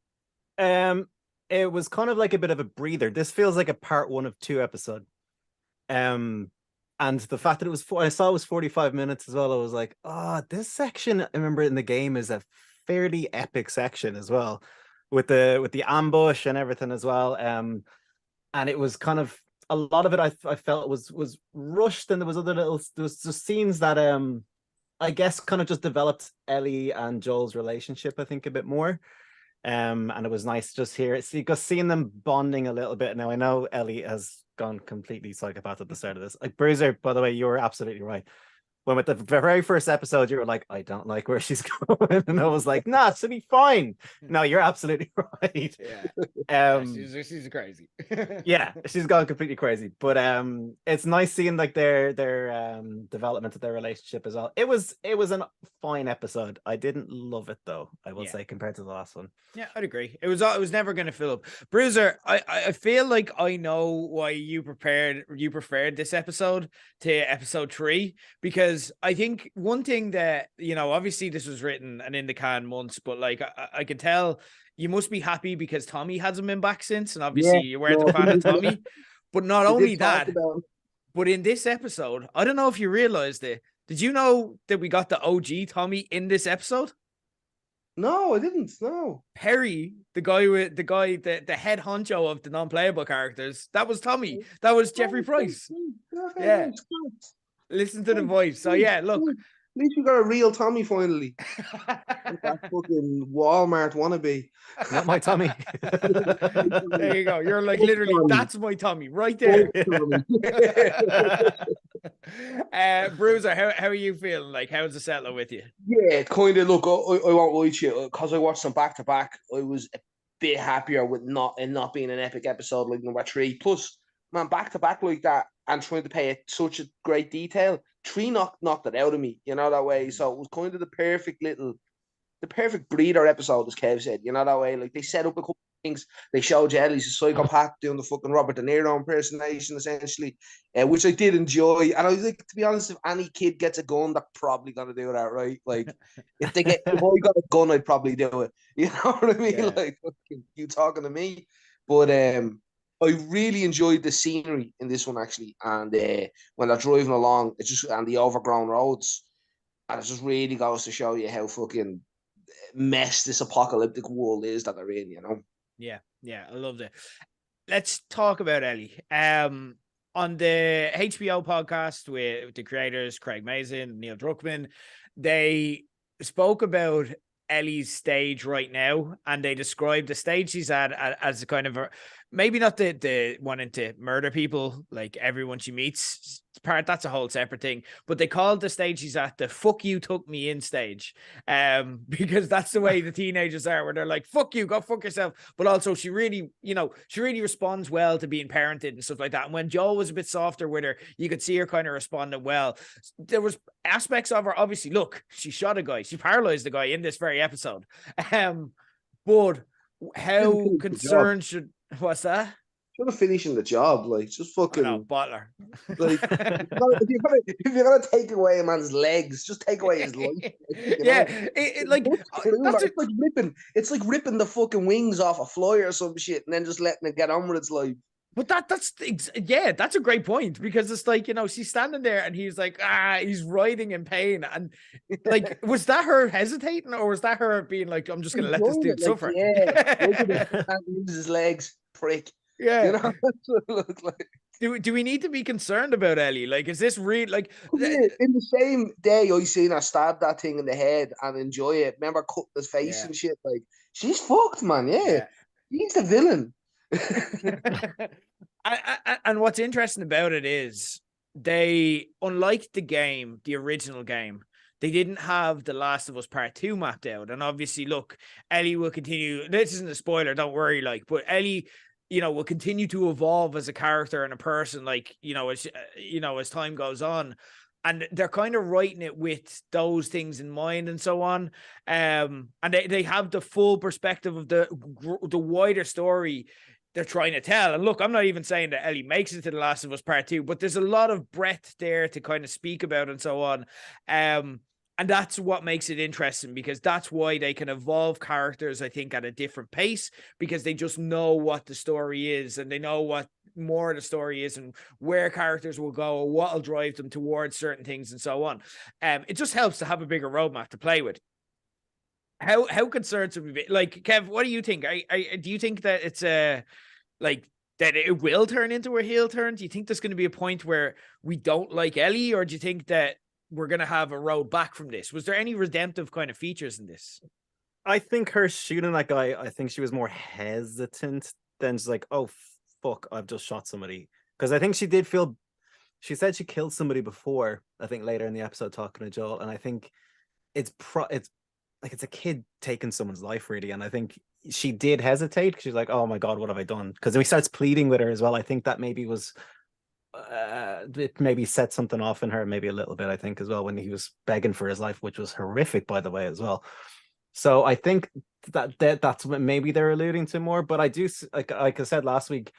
It was kind of like a bit of a breather. This feels like a part 1 of 2 episode. And the fact that I saw it was 45 minutes as well. I was like, this section, I remember in the game, is a fairly epic section as well, with the ambush and everything as well. And it was kind of, a lot of it I felt was rushed, and there was just scenes that I guess kind of just developed Ellie and Joel's relationship, I think, a bit more. And it was nice just seeing them bonding a little bit. Now, I know Ellie has gone completely psychopath at the start of this. Like, Bruiser, by the way, you were absolutely right. When with the very first episode, you were like, I don't like where she's going. And I was like, nah, she'll be fine. No, you're absolutely right. Yeah. She's crazy. Yeah, she's gone completely crazy. But it's nice seeing like their development of their relationship as well. It was a fine episode. I didn't love it though, I will say, compared to the last one. Yeah, I'd agree. It was never going to fill up. Bruiser, I feel like I know why you preferred this episode to episode 3, because I think one thing that, obviously this was written and in the can months, but like I can tell you must be happy because Tommy hasn't been back since, and obviously you weren't a fan of Tommy. But not only that, but in this episode, I don't know if you realized it. Did you know that we got the OG Tommy in this episode? No, I didn't. No. Perry, the head honcho of the non-playable characters, that was Tommy. That was Jeffrey Price. Yeah. Listen to the voice. So yeah, look. At least we got a real Tommy finally. That fucking Walmart wannabe. Not my Tommy. There you go. You're like, literally, that's my Tommy right there. Bruiser, how are you feeling? Like, how's the settler with you? Yeah, kind of. Look, I won't lie to you, because I watched them back to back. I was a bit happier with not being an epic episode like number 3. Plus, man, back to back like that and trying to pay such a great detail, 3 knocked it out of me, that way. So it was kind of the perfect breather episode, as Kev said, that way. Like, they set up a couple of things. They showed you Ellie's a psychopath doing the fucking Robert De Niro impersonation, essentially, which I did enjoy. And I was like, to be honest, if any kid gets a gun, they're probably gonna do that, right? Like, if I got a gun, I'd probably do it. You know what I mean? Yeah. Like, you talking to me? But I really enjoyed the scenery in this one, actually, and when they're driving along, and the overgrown roads, and it just really goes to show you how fucking mess this apocalyptic world is that they're in, Yeah, I loved it. Let's talk about Ellie. On the HBO podcast with the creators Craig Mazin, Neil Druckmann, they spoke about Ellie's stage right now, and they described the stage she's at as a kind of maybe not the wanting to murder people like everyone she meets part. That's a whole separate thing, but they called the stage she's at the "fuck you took me in" stage, because that's the way the teenagers are, where they're like, fuck you, go fuck yourself. But also she really responds well to being parented and stuff like that. And when Joel was a bit softer with her, you could see her kind of responding well. There was aspects of her, obviously, look, she shot a guy, she paralyzed the guy in this very episode, but how concerned should what's that? Should have finishing the job, like, just fucking bottler. Like, if you're gonna take away a man's legs, just take away his life. Yeah, it's like ripping the fucking wings off a fly or some shit, and then just letting it get on with its life. But that's a great point, because it's like, she's standing there and he's like, he's writhing in pain, and like, was that her hesitating, or was that her being like, I'm just gonna let this dude suffer? Yeah, use his legs, prick. Yeah, that's what it looked like. Do we need to be concerned about Ellie? Like, is this real? Like, in the same day I seen her stab that thing in the head and enjoy it. Remember cutting his face and shit. Like, she's fucked, man. Yeah. He's the villain. And what's interesting about it is they, unlike the original game, they didn't have The Last of Us Part 2 mapped out. And obviously, look, Ellie will continue. This isn't a spoiler, don't worry. Like, but Ellie, will continue to evolve as a character and a person, like, as time goes on. and they're kind of writing it with those things in mind and so on. And they have the full perspective of the wider story they're trying to tell. And look, I'm not even saying that Ellie makes it to The Last of Us Part 2, but there's a lot of breadth there to kind of speak about and so on. And that's what makes it interesting, because that's why they can evolve characters, I think, at a different pace, because they just know what the story is, and they know what more of the story is and where characters will go or what will drive them towards certain things and so on. It just helps to have a bigger roadmap to play with. How concerned should we be? Like, Kev, what do you think? Do you think that it's like that it will turn into a heel turn? Do you think there's going to be a point where we don't like Ellie, or do you think that we're going to have a road back from this? Was there any redemptive kind of features in this? I think her shooting that guy, I think she was more hesitant than just like, oh fuck, I've just shot somebody. Because I think she did feel, she said she killed somebody before, I think later in the episode talking to Joel, and I think it's like it's a kid taking someone's life, really. And I think she did hesitate because she's like, oh my God, what have I done? Because then he starts pleading with her as well. I think that maybe was it maybe set something off in her, maybe a little bit, I think, as well, when he was begging for his life, which was horrific, by the way, as well. So I think that's what maybe they're alluding to more. But I do, like I said last week,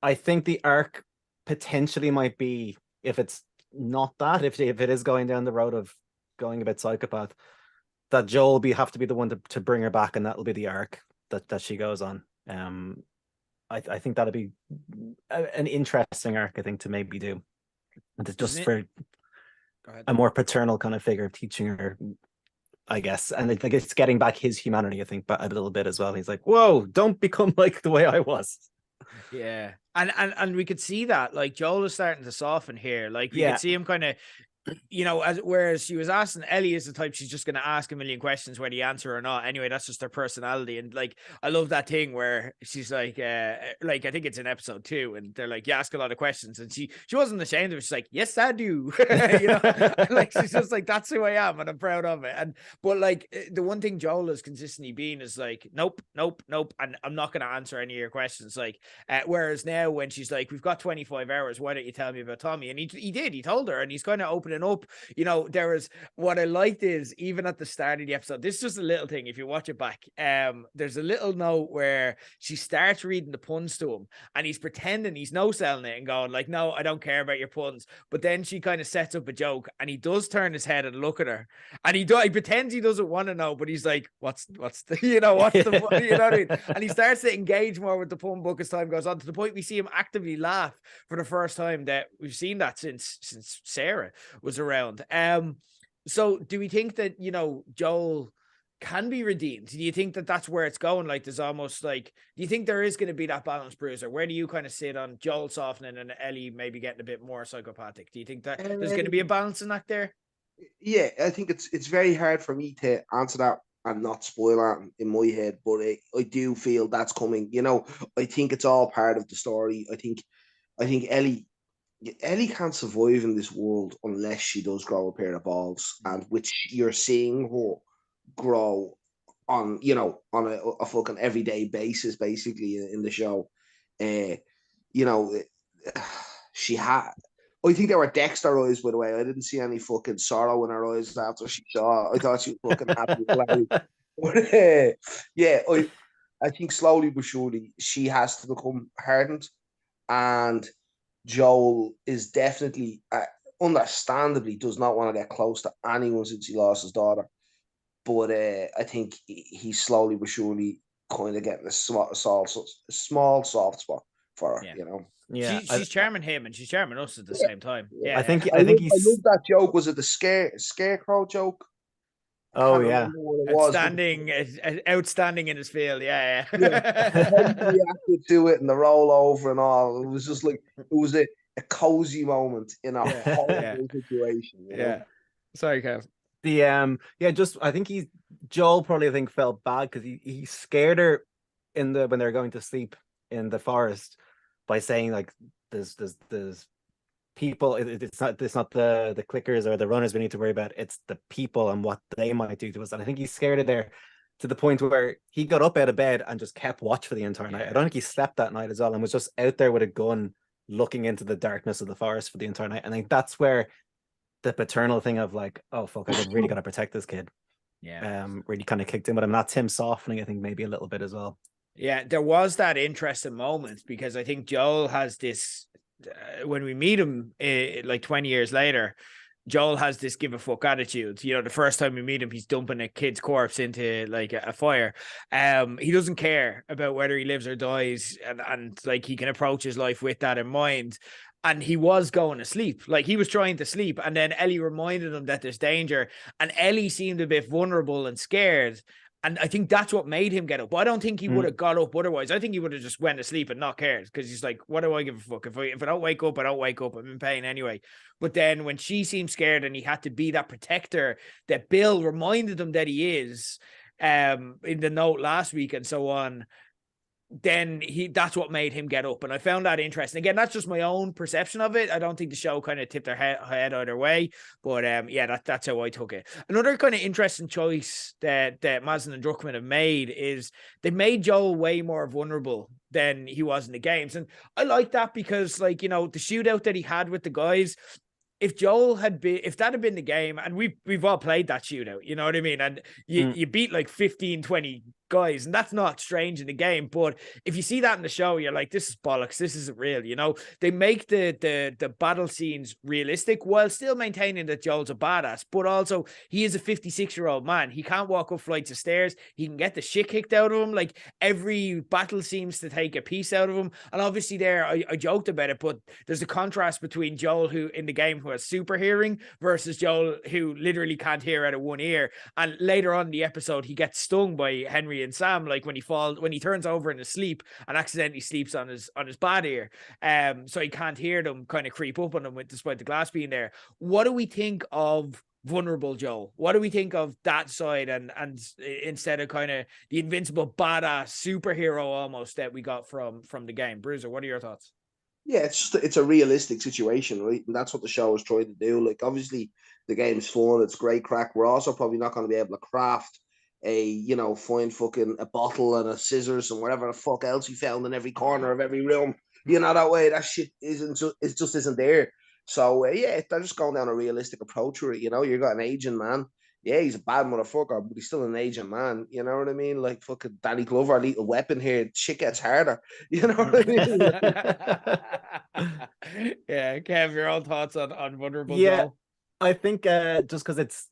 I think the arc potentially might be, if it's not that, if it is going down the road of going a bit psychopath, that Joel will have to be the one to bring her back, and that'll be the arc that she goes on. I think that'll be an interesting arc, I think, to maybe do. And it's just for a more paternal kind of figure teaching her, I guess. And I think it's getting back his humanity, I think, but a little bit as well. He's like, whoa, don't become like the way I was. Yeah. And we could see that, like, Joel is starting to soften here. Like, we could see him kind of, you know, whereas she was asking, Ellie is the type, she's just going to ask a million questions whether you answer or not. Anyway, that's just her personality. And like, I love that thing where she's like I think it's in episode 2, and they're like, you ask a lot of questions, and she wasn't ashamed of it. She's like, yes, I do. You know, like, she's just like, that's who I am, and I'm proud of it. And but like, the one thing Joel has consistently been is like, nope, and I'm not going to answer any of your questions. Like, whereas now when she's like, we've got 25 hours, why don't you tell me about Tommy? And he told her, and he's kind of opening up. You know, there was, what I liked is, even at the start of the episode, this is just a little thing, if you watch it back, there's a little note where she starts reading the puns to him, and he's pretending he's no-selling it and going like, no, I don't care about your puns. But then she kind of sets up a joke, and he does turn his head and look at her, and he pretends he doesn't want to know, but he's like, what's the you know what I mean? And he starts to engage more with the pun book as time goes on, to the point we see him actively laugh for the first time that we've seen that since Sarah was around. So do we think that, you know, Joel can be redeemed? Do you think that that's where it's going? Like, there's almost like, do you think there is going to be that balance, Bruiser? Where do you kind of sit on Joel softening and Ellie maybe getting a bit more psychopathic? Do you think that there's going to be a balancing act there? Yeah, I think it's very hard for me to answer that and not spoil that in my head, but I do feel that's coming. You know, I think it's all part of the story. I think Ellie can't survive in this world unless she does grow a pair of balls, and which you're seeing her grow on, you know, on a fucking everyday basis, basically, in the show. You know, she had, I think they were Dexter eyes, by the way. I didn't see any fucking sorrow in her eyes after she saw. I thought she was fucking happy. But, yeah, I think slowly but surely she has to become hardened, and Joel is definitely, understandably, does not want to get close to anyone since he lost his daughter. But I think he's slowly but surely kind of getting a small soft spot for her, you know. Yeah, she's charming him, and she's charming us at the same time. Yeah, I think I love he's that joke. Was it the scarecrow joke? Oh yeah, outstanding in his field. Yeah. How he reacted to it and the rollover and all. It was just like, it was a cozy moment in a horrible situation. You know? Sorry, Kev. Just I think Joel probably, I think, felt bad because he scared her when they were going to sleep in the forest by saying like, there's people, it's not the clickers or the runners we need to worry about, it's the people and what they might do to us. And I think he scared her there to the point where he got up out of bed and just kept watch for the entire night. I don't think he slept that night as well, and was just out there with a gun looking into the darkness of the forest for the entire night. And I think that's where the paternal thing of like, oh fuck, I really got to protect this kid. Yeah. Really kind of kicked in with him. That's him softening, I think, maybe a little bit as well. Yeah, there was that interesting moment because I think Joel has this when we meet him like 20 years later, Joel has this give a fuck attitude. You know, the first time we meet him, he's dumping a kid's corpse into like a fire. He doesn't care about whether he lives or dies, and like he can approach his life with that in mind. And he was going to sleep, like he was trying to sleep, and then Ellie reminded him that there's danger, and Ellie seemed a bit vulnerable and scared. And I think that's what made him get up. I don't think he would have got up otherwise. I think he would have just went to sleep and not cared, because he's like, what do I give a fuck? If I don't wake up, I don't wake up. I'm in pain anyway. But then when she seemed scared and he had to be that protector that Bill reminded him that he is, in the note last week and so on, then that's what made him get up. And I found that interesting. Again, that's just my own perception of it. I don't think the show kind of tipped their head either way, but yeah, that's how I took it. Another kind of interesting choice that Mazin and Druckmann have made is they made Joel way more vulnerable than he was in the games. And I like that because, like, you know, the shootout that he had with the guys, if that had been the game, and we've all played that shootout, you know what I mean? And you beat like 15, 20 guys, and that's not strange in the game. But if you see that in the show, you're like, this is bollocks. This isn't real. You know, they make the battle scenes realistic while still maintaining that Joel's a badass, but also he is a 56-year-old man. He can't walk up flights of stairs. He can get the shit kicked out of him. Like, every battle seems to take a piece out of him. And obviously there, I joked about it, but there's a contrast between Joel, who in the game who has super hearing, versus Joel, who literally can't hear out of one ear. And later on in the episode, he gets stung by Henry and Sam, like when he turns over in his sleep and accidentally sleeps on his bad ear, so he can't hear them kind of creep up on him despite the glass being there. What do we think of vulnerable Joel? What do we think of that side, and instead of kind of the invincible badass superhero almost that we got from the game? Bruiser, what are your thoughts? Yeah, it's a realistic situation, right? And that's what the show is trying to do. Like, obviously the game's fun, it's great crack. We're also probably not going to be able to craft find fucking a bottle and a scissors and whatever the fuck else you found in every corner of every room. You know, that way, that shit just isn't there. So yeah, they're just going down a realistic approach with it. You know, you got an aging man. Yeah, he's a bad motherfucker, but he's still an aging man. You know what I mean? Like fucking Danny Glover, Lethal Weapon here. Shit gets harder. You know what I mean? Yeah, Kev, your own thoughts on vulnerable Joel? I think just because it's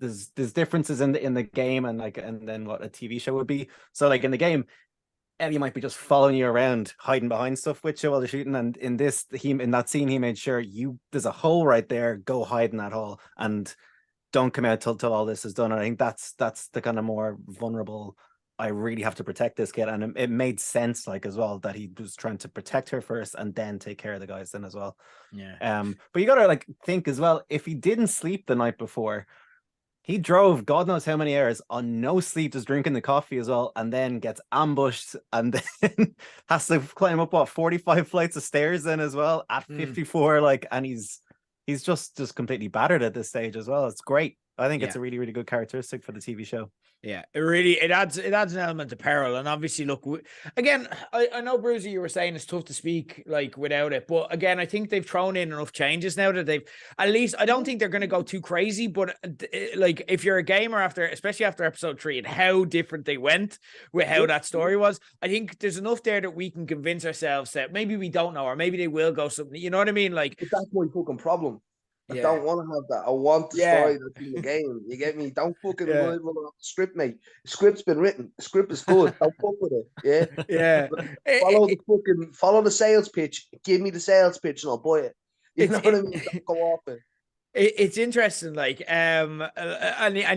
there's differences in the game and then what a TV show would be. So like in the game, Ellie might be just following you around, hiding behind stuff with you while they're shooting. And in that scene, he made sure there's a hole right there. Go hide in that hole and don't come out till all this is done. And I think that's the kind of more vulnerable. I really have to protect this kid, and it made sense, like, as well, that he was trying to protect her first and then take care of the guys then as well. Yeah. But you gotta like think as well, if he didn't sleep the night before, he drove God knows how many hours on no sleep, just drinking the coffee as well, and then gets ambushed and then has to climb up 45 flights of stairs then as well at 54, like, and he's just completely battered at this stage as well. It's great. I think it's a really, really good characteristic for the TV show. Yeah, it adds an element of peril. And obviously, look, again, I know, Bruiser, you were saying it's tough to speak like without it, but again, I think they've thrown in enough changes now that they've, at least, I don't think they're going to go too crazy, but like, if you're a gamer especially after episode 3 and how different they went with how that story was, I think there's enough there that we can convince ourselves that maybe we don't know, or maybe they will go something, you know what I mean? Like, but that's my fucking problem. I don't want to have that. I want the story that's in the game. You get me? Don't fucking run off the script, mate. The script's been written. The script is good. Don't fuck with it. Yeah. Follow the sales pitch. Give me the sales pitch and I'll buy it. You know what I mean? Don't go off it. It's interesting, like, and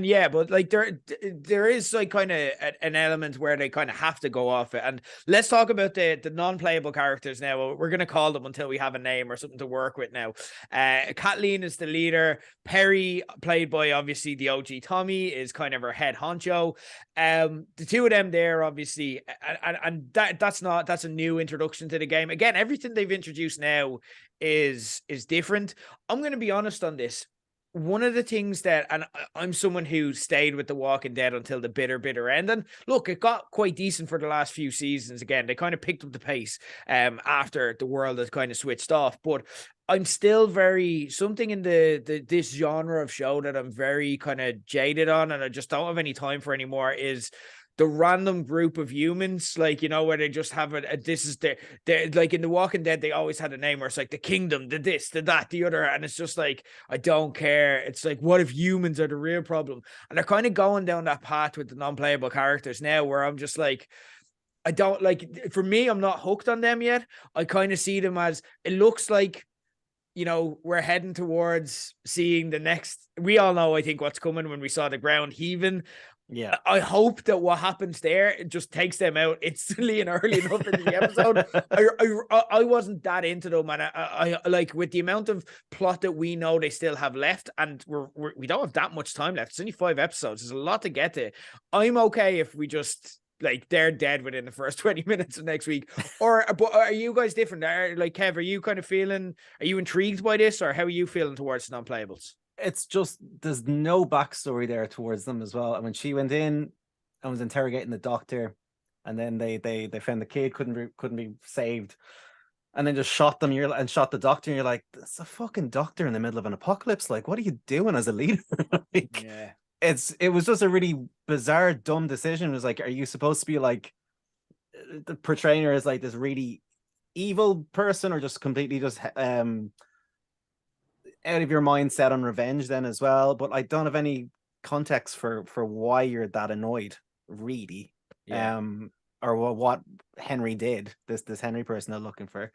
yeah, but like there is like kind of an element where they kind of have to go off it. And let's talk about the non-playable characters now. We're gonna call them until we have a name or something to work with now. Kathleen is the leader. Perry, played by obviously the OG Tommy, is kind of her head honcho. The two of them there, obviously, and that's a new introduction to the game. Again, everything they've introduced now is different. I'm going to be honest on this. one of the things that, and I'm someone who stayed with The Walking Dead until the bitter end. And look, it got quite decent for the last few seasons. Again, they kind of picked up the pace after the world has kind of switched off. But I'm still something in this genre of show that I'm very kind of jaded on, and I just don't have any time for anymore, is the random group of humans, like, you know, where they just have this is they're like in The Walking Dead, they always had a name where it's like the kingdom, the this, the that, the other. And it's just like, I don't care. It's like, what if humans are the real problem? And they're kind of going down that path with the non-playable characters now, where I'm just like, I don't like, for me, I'm not hooked on them yet. I kind of see them as, it looks like, you know, we're heading towards seeing the next, we all know, I think, what's coming when we saw the ground heaving. Yeah, I hope that what happens there, it just takes them out instantly and early enough in the episode. I wasn't that into them, and I like, with the amount of plot that we know they still have left, and we don't have that much time left. It's only 5 episodes. There's a lot to get to. I'm okay if we just, like, they're dead within the first 20 minutes of next week. But are you guys different? Like, Kev, are you kind of feeling? Are you intrigued by this, or how are you feeling towards non-playables? It's just, there's no backstory there towards them as well. And when she went in and was interrogating the doctor, and then they found the kid couldn't be saved, and then just shot them, and shot the doctor, and you're like, that's a fucking doctor in the middle of an apocalypse. Like, what are you doing as a leader? Like, Yeah, it was just a really bizarre, dumb decision. It was like, are you supposed to be like portraying her as like this really evil person, or just completely just out of your mind set on revenge then as well? But I don't have any context for why you're that annoyed, really. yeah. Or what Henry did, this Henry person they're looking for.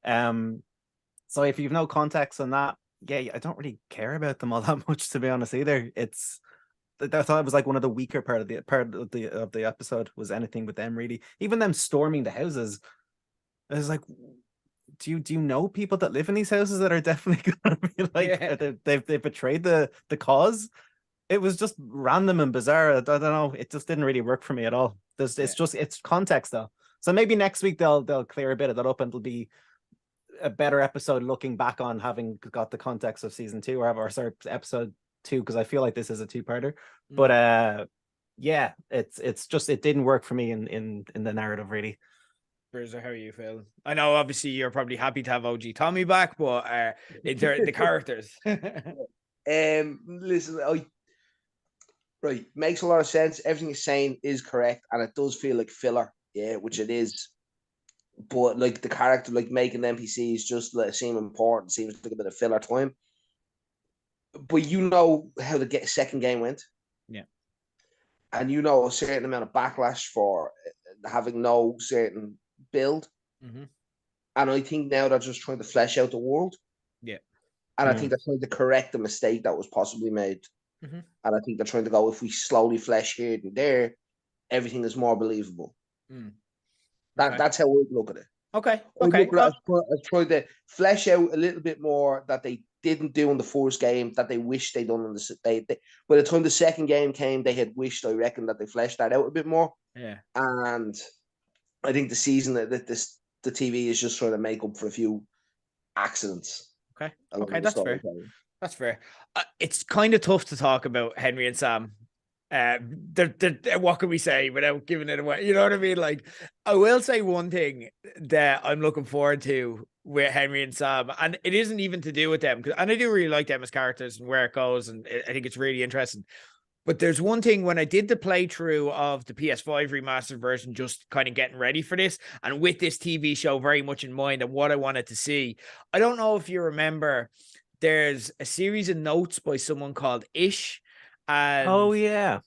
So if you've no context on that, yeah, I don't really care about them all that much, to be honest, either. I thought it was like one of the weaker part of the episode was anything with them, really. Even them storming the houses, I was like, do you know people that live in these houses that are definitely gonna be like, yeah, they've betrayed the cause? It was just random and bizarre. I don't know. It just didn't really work for me at all. It's context though. So maybe next week they'll clear a bit of that up, and it'll be a better episode looking back on having got the context of season 2 or sorry, episode 2, because I feel like this is a 2-parter. But yeah, it's just, it didn't work for me in the narrative, really. Bruiser, how are you feeling? I know obviously you're probably happy to have OG Tommy back, but the characters. Listen, right, makes a lot of sense. Everything you're saying is correct, and it does feel like filler, yeah, which it is. But like the character, like making NPCs just seem important, seems like a bit of filler time. But you know how the second game went, yeah, and you know a certain amount of backlash for having no certain build. Mm-hmm. And I think now they're just trying to flesh out the world. Yeah. And I think they're trying to correct the mistake that was possibly made. Mm-hmm. And I think they're trying to go, if we slowly flesh here and there, everything is more believable. That's how we look at it. Okay. I tried to flesh out a little bit more that they didn't do in the first game, that they wished they'd done in the by the time the second game came, they had wished, I reckon, that they fleshed that out a bit more. Yeah. And I think the season that the TV is just trying to make up for a few accidents. Okay, that's fair. That's fair. It's kind of tough to talk about Henry and Sam. What can we say without giving it away? You know what I mean? Like, I will say one thing that I'm looking forward to with Henry and Sam, and it isn't even to do with them, and I do really like them as characters and where it goes, and I think it's really interesting. But there's one thing, when I did the playthrough of the PS5 remastered version, just kind of getting ready for this, and with this TV show very much in mind and what I wanted to see, I don't know if you remember, there's a series of notes by someone called Ish. And oh yeah,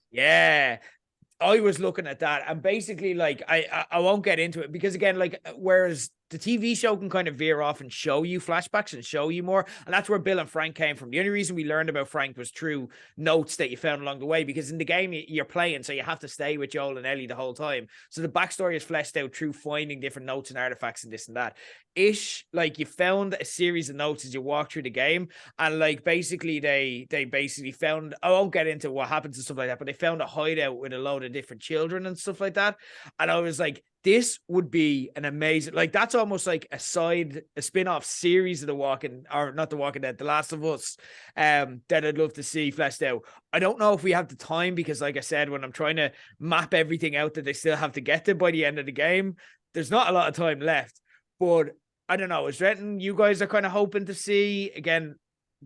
I was looking at that, and basically, like, I won't get into it, because again, like, whereas the TV show can kind of veer off and show you flashbacks and show you more, and that's where Bill and Frank came from. The only reason we learned about Frank was through notes that you found along the way, because in the game you're playing, so you have to stay with Joel and Ellie the whole time. So the backstory is fleshed out through finding different notes and artifacts and this and that. Ish, like, you found a series of notes as you walk through the game, and like basically they basically found, I won't get into what happens and stuff like that, but they found a hideout with a load of different children and stuff like that. And I was like, this would be an amazing, like that's almost like a spin-off series of The Walking, or not The Walking Dead, The Last of Us, that I'd love to see fleshed out. I don't know if we have the time because, like I said, when I'm trying to map everything out that they still have to get to by the end of the game, there's not a lot of time left. But I don't know, is there anything you guys are kind of hoping to see, again,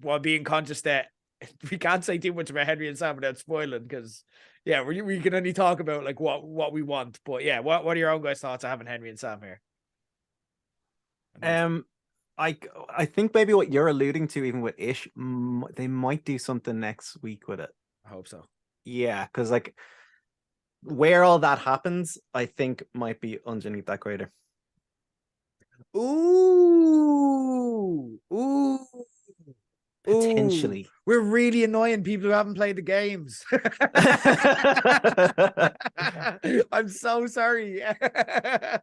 while being conscious that we can't say too much about Henry and Sam without spoiling, because yeah, we can only talk about like what we want. But yeah, what are your own guys' thoughts of having Henry and Sam here? I think maybe what you're alluding to, even with Ish, they might do something next week with it. I hope so. Yeah, because like where all that happens, I think might be underneath that crater. Ooh. Potentially. Ooh, we're really annoying people who haven't played the games. I'm so sorry.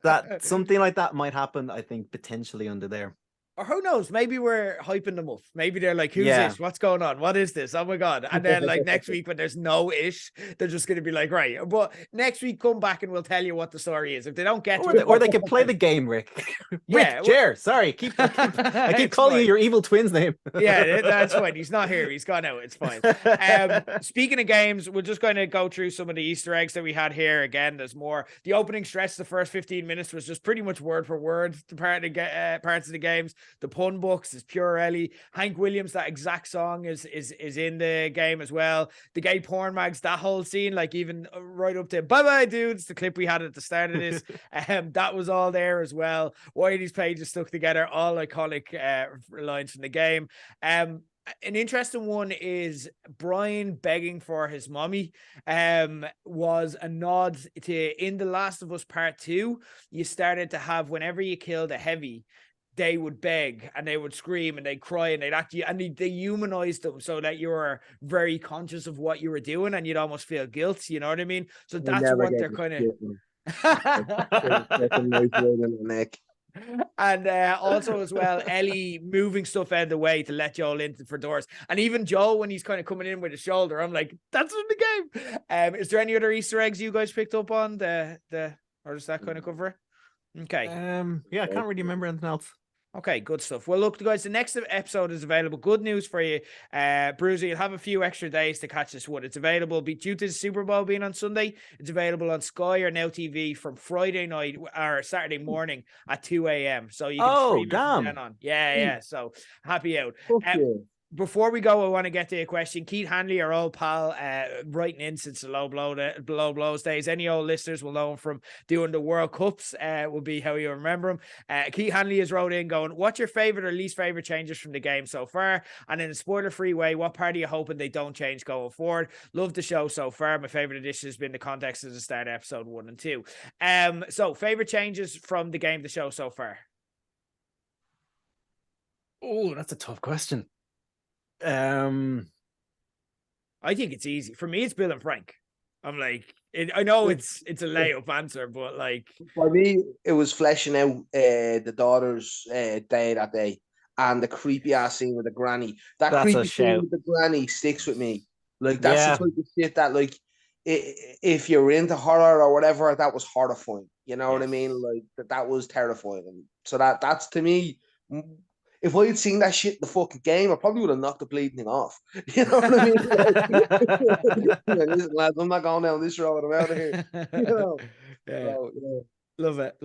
That something like that might happen, I think, potentially under there. Or who knows? Maybe we're hyping them up. Maybe they're like, who's this? What's going on? What is this? Oh my God. And then like next week when there's no Ish, they're just going to be like, right. But next week, come back and we'll tell you what the story is. If they don't get to it. Or they can play the game, Rick. Yeah. Jer, sorry. I keep calling you your evil twin's name. Yeah, that's fine. He's not here. He's gone out. It's fine. Speaking of games, we're just going to go through some of the Easter eggs that we had here. Again, there's more. The opening stretch, the first 15 minutes was just pretty much word for word. The parts of the games. The pun books is pure Ellie. Hank Williams, that exact song is in the game as well. The gay porn mags, that whole scene, like even right up to bye dudes, the clip we had at the start of this, that was all there as well. Why these pages stuck together, all iconic lines from the game. An interesting one is Brian begging for his mommy was a nod to, in The Last of Us Part 2, you started to have, whenever you killed a heavy, they would beg and they would scream and they'd cry and they'd act you, and they humanized them so that you were very conscious of what you were doing and you'd almost feel guilt, you know what I mean? So that's what they're kind of and also as well, Ellie moving stuff out of the way to let Joel in for doors, and even Joel when he's kind of coming in with his shoulder, I'm like, that's in the game. Is there any other Easter eggs you guys picked up on or does that kind of cover it? Okay. Yeah, I can't really remember anything else. Okay, good stuff. Well, look, guys, the next episode is available. Good news for you. Bruiser, you'll have a few extra days to catch this one. It's available due to the Super Bowl being on Sunday. It's available on Sky or Now TV from Friday night or Saturday morning at 2 a.m. So you can stream it from then on. Yeah. So happy out. Before we go, I want to get to a question. Keith Hanley, our old pal, writing in since the low blows days. Any old listeners will know him from doing the World Cups, will be how you remember him. Keith Hanley has wrote in going, what's your favorite or least favorite changes from the game so far? And in a spoiler-free way, what part are you hoping they don't change going forward? Love the show so far. My favorite addition has been the context of the start of episode 1 and 2. So favorite changes from the game, the show so far? Oh, that's a tough question. I think it's easy. For me, it's Bill and Frank. I'm like, I know it's a layup answer, but like for me, it was fleshing out the daughter's day that day and the creepy ass scene with the granny. That's creepy scene with the granny sticks with me. Like that's the type of shit that, like, if you're into horror or whatever, that was horrifying. You know what I mean? Like that was terrifying. And so that's to me. If I had seen that shit in the fucking game, I probably would have knocked the bleeding thing off. You know what I mean? Listen, lads, I'm not going down this road. I'm out of here. You know? So, Love it.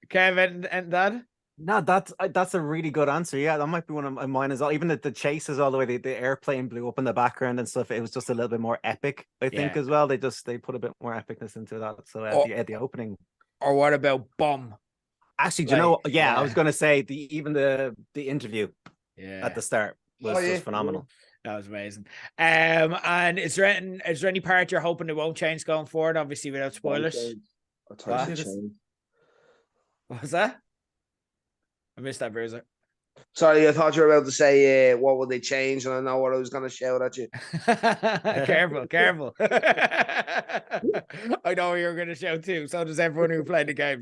Kevin and Dad? No, that's a really good answer. Yeah, that might be one of mine as well. Even the chases all the way, the airplane blew up in the background and stuff. It was just a little bit more epic, I think, as well. They put a bit more epicness into that. So the opening. Or what about Bomb? Actually, do you know? Yeah, I was going to say the interview at the start was just phenomenal. That was amazing. And is there any part you're hoping it won't change going forward? Obviously, without spoilers. What was that? I missed that, Bruiser. Sorry, I thought you were about to say what would they change, and I know what I was going to shout at you. Careful. I know what you were going to shout too. So does everyone who played the game.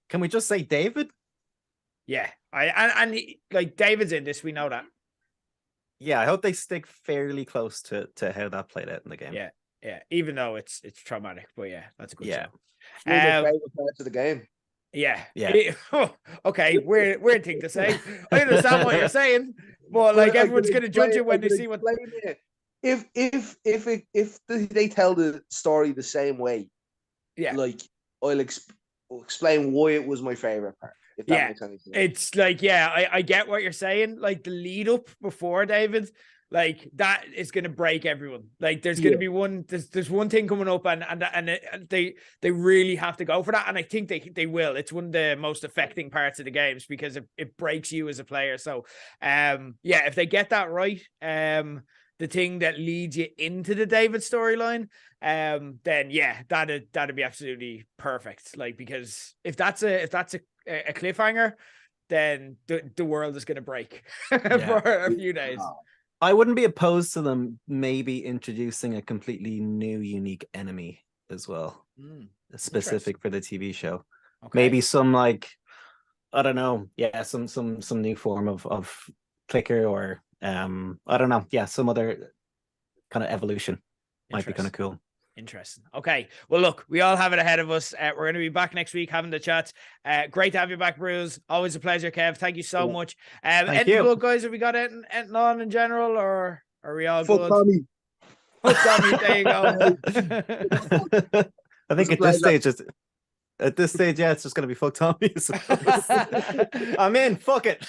Can we just say David? Yeah, and like David's in this. We know that. Yeah, I hope they stick fairly close to how that played out in the game. Yeah. Yeah, even though it's traumatic, but yeah, that's a good show. One of my favorite parts of the game. Yeah. Yeah. Okay, weird thing to say. I understand what you're saying, but like everyone's gonna judge it when they see what. If they tell the story the same way, yeah, like I'll explain why it was my favorite part. If that makes any sense. It's like, I get what you're saying. Like the lead up before David, like that is going to break everyone. Like there's going to be there's one thing coming up, and they really have to go for that, and I think they will. It's one of the most affecting parts of the games because it breaks you as a player. So if they get that right, the thing that leads you into the David storyline, then that'd be absolutely perfect. Like, because if that's a cliffhanger, then the world is going to break for a few days. I wouldn't be opposed to them maybe introducing a completely new, unique enemy as well, specific for the TV show. Okay. Maybe some like, I don't know, some new form of clicker or I don't know, some other kind of evolution might be kind of cool. Interesting. Okay. Well, look, we all have it ahead of us. We're going to be back next week having the chats. Great to have you back, Bruce. Always a pleasure, Kev. Thank you so much. Thank you. Good, guys, have we got anything on in general, or are we all good? Tommy. Fuck Tommy. There you go. I think at this stage, it's just going to be fuck Tommy. I'm in. Fuck it.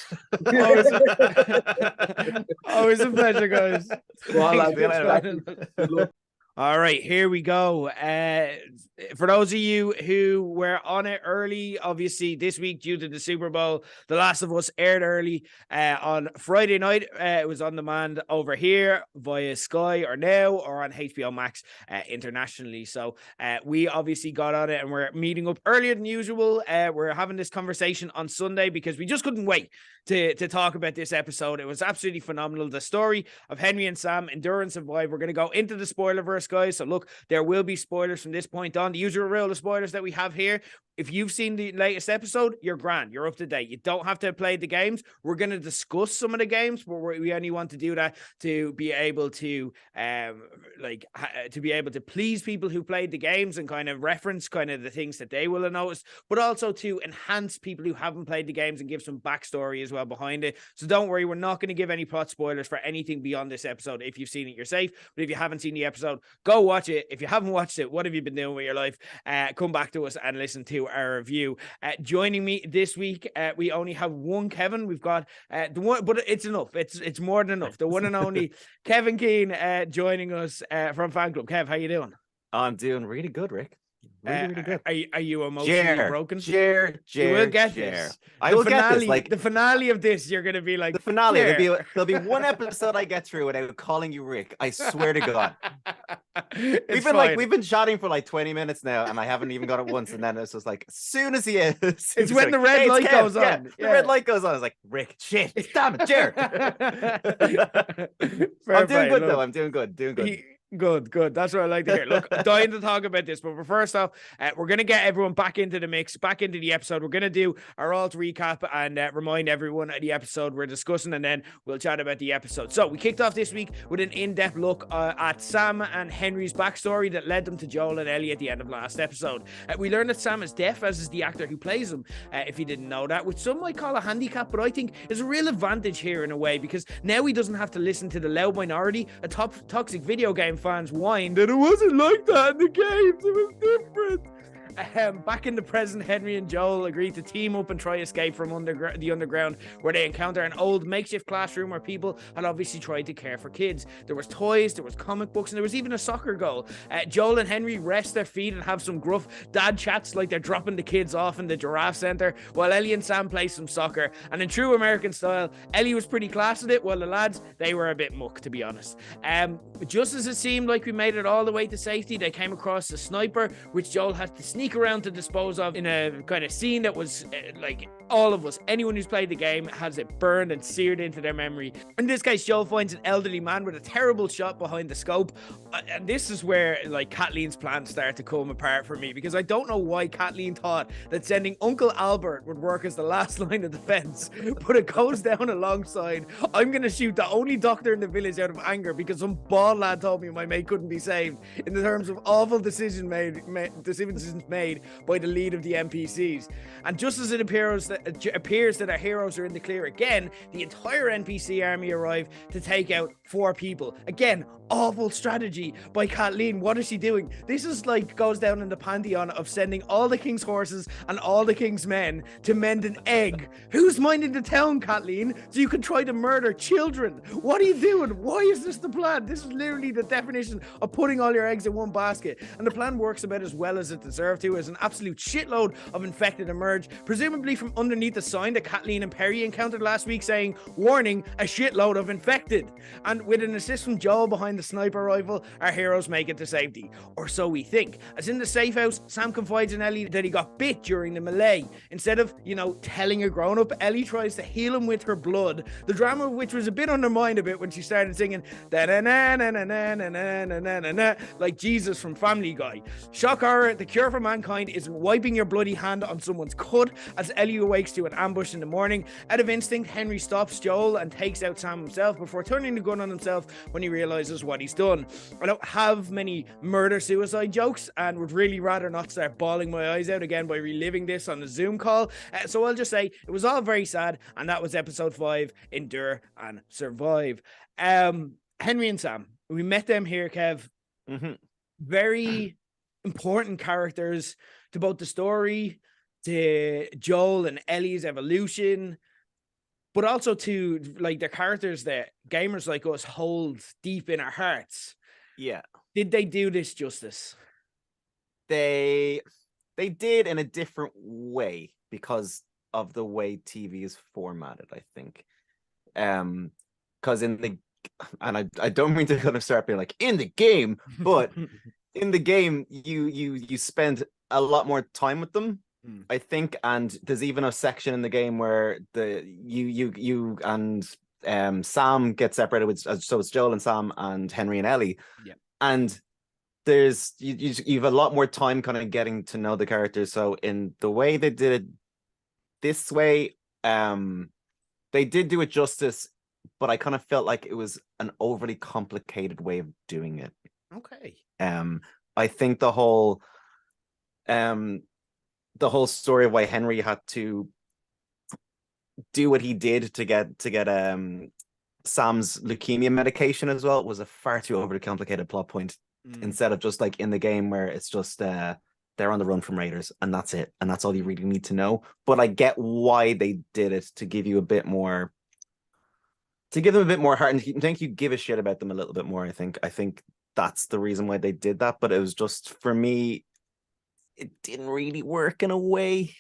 Always a pleasure, guys. Well, all right, here we go. For those of you who were on it early, obviously this week due to the Super Bowl, The Last of Us aired early on Friday night. It was on demand over here via Sky or Now or on HBO Max internationally. So we obviously got on it and we're meeting up earlier than usual. We're having this conversation on Sunday because we just couldn't wait to talk about this episode. It was absolutely phenomenal. The story of Henry and Sam, endurance and vibe. We're going to go into the spoilerverse, guys. So look, there will be spoilers from this point on. The usual rule of spoilers that we have here. If you've seen the latest episode, you're grand. You're up to date. You don't have to have played the games. We're going to discuss some of the games, but we only want to do that to be able to please people who played the games and kind of reference kind of the things that they will have noticed, but also to enhance people who haven't played the games and give some backstory as well behind it. So don't worry, we're not going to give any plot spoilers for anything beyond this episode. If you've seen it, you're safe. But if you haven't seen the episode, go watch it. If you haven't watched it, what have you been doing with your life? Come back to us and listen to our review. Joining me this week, we only have one Kevin. We've got the one, but it's enough. It's more than enough. The one and only Kevin Keane joining us from Fangclub. Kev, how you doing? I'm doing really good, Rick. Really good. Are you emotionally broken? You will get this. I will get this. Like the finale of this, you're gonna be like the finale. There'll be one episode I get through without calling you Rick. I swear to God. We've been chatting for like 20 minutes now, and I haven't even got it once. And then it's just like, as soon as he is, it's when the red light goes on. The red light goes on. It's like, Rick, shit, damn it, Jer. I'm doing good though. I'm doing good. Good. That's what I like to hear. Look, I'm dying to talk about this, but first off, we're going to get everyone back into the mix, back into the episode. We're going to do our alt recap and remind everyone of the episode we're discussing, and then we'll chat about the episode. So we kicked off this week with an in-depth look at Sam and Henry's backstory that led them to Joel and Ellie at the end of last episode. We learned that Sam is deaf, as is the actor who plays him, if you didn't know that, which some might call a handicap, but I think is a real advantage here in a way, because now he doesn't have to listen to the loud minority, a toxic video game fans whine that it wasn't like that in the games. It was different. Back in the present, Henry and Joel agreed to team up and try escape from the underground, where they encounter an old makeshift classroom where people had obviously tried to care for kids. There was toys, there was comic books, and there was even a soccer goal. Joel and Henry rest their feet and have some gruff dad chats like they're dropping the kids off in the giraffe center, while Ellie and Sam play some soccer. And in true American style, Ellie was pretty class at it, while the lads, they were a bit muck, to be honest. Just as it seemed like we made it all the way to safety, they came across a sniper, which Joel had to sneak sneak around to dispose of in a kind of scene that was like all of us, anyone who's played the game has it burned and seared into their memory. In this case, Joel finds an elderly man with a terrible shot behind the scope. And this is where like Kathleen's plans start to come apart for me, because I don't know why Kathleen thought that sending Uncle Albert would work as the last line of defense, but it goes down alongside, I'm going to shoot the only doctor in the village out of anger because some bald lad told me my mate couldn't be saved, in the terms of awful decisions made by the lead of the NPCs. And just as it appears that our heroes are in the clear again, the entire NPC army arrive to take out 4 people. Again, awful strategy by Kathleen. What is she doing? This is like goes down in the pantheon of sending all the king's horses and all the king's men to mend an egg. Who's minding the town, Kathleen, so you can try to murder children? What are you doing? Why is this the plan? This is literally the definition of putting all your eggs in one basket. And the plan works about as well as it deserved to, as an absolute shitload of infected emerge, presumably from underneath the sign that Kathleen and Perry encountered last week saying, warning, a shitload of infected. And with an assist from Joel behind the sniper rifle, our heroes make it to safety. Or so we think. As in the safe house, Sam confides in Ellie that he got bit during the melee. Instead of, telling a grown-up, Ellie tries to heal him with her blood, the drama of which was a bit undermined a bit when she started singing da-na-na-na-na-na-na-na-na-na, like Jesus from Family Guy. Shock horror, the cure for mankind isn't wiping your bloody hand on someone's cut, as Ellie awakes to an ambush in the morning. Out of instinct, Henry stops Joel and takes out Sam himself before turning the gun on himself when he realizes what he's done. I don't have many murder-suicide jokes and would really rather not start bawling my eyes out again by reliving this on a Zoom call, so I'll just say it was all very sad, and that was episode 5, Endure and Survive. Henry and Sam, we met them here, Kev. Very important characters to both the story, to Joel and Ellie's evolution, but also to like their characters that gamers like us hold deep in our hearts. Yeah. Did they do this justice? They did in a different way because of the way TV is formatted, I think. Because I don't mean to kind of start being like in the game, but in the game you spend a lot more time with them, I think, and there's even a section in the game where you and Sam get separated with, so it's Joel and Sam and Henry and Ellie, and there's you've a lot more time kind of getting to know the characters. So in the way they did it this way, they did do it justice, but I kind of felt like it was an overly complicated way of doing it. Okay. I think the whole story of why Henry had to do what he did to get Sam's leukemia medication as well was a far too overly complicated plot point, instead of just like in the game where it's just they're on the run from raiders and that's it, and that's all you really need to know. But I get why they did it, to give you a bit more, to give them a bit more heart, and think you give a shit about them a little bit more. I think that's the reason why they did that. But it was just, for me, it didn't really work in a way.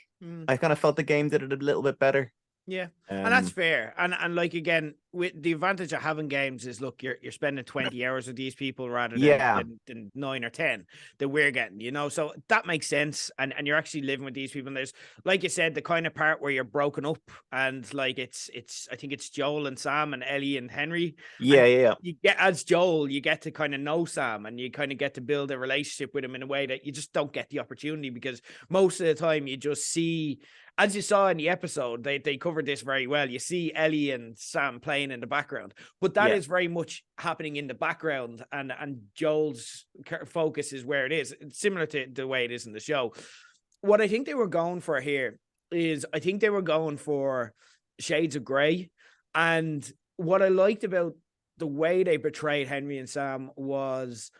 I kind of felt the game did it a little bit better. Yeah, and that's fair. And like, again, with the advantage of having games is, look, you're spending 20 hours with these people rather than 9 or 10 that we're getting, so that makes sense. And you're actually living with these people. And there's, like you said, the kind of part where you're broken up, and like it's I think it's Joel and Sam and Ellie and Henry. Yeah. You get, as Joel, you get to kind of know Sam, and you kind of get to build a relationship with him in a way that you just don't get the opportunity, because most of the time you just see, as you saw in the episode, they covered this very well. You see Ellie and Sam playing in the background, but that is very much happening in the background, and Joel's focus is where it is. It's similar to the way it is in the show. What I think they were going for here is, I think they were going for shades of grey. And what I liked about the way they portrayed Henry and Sam was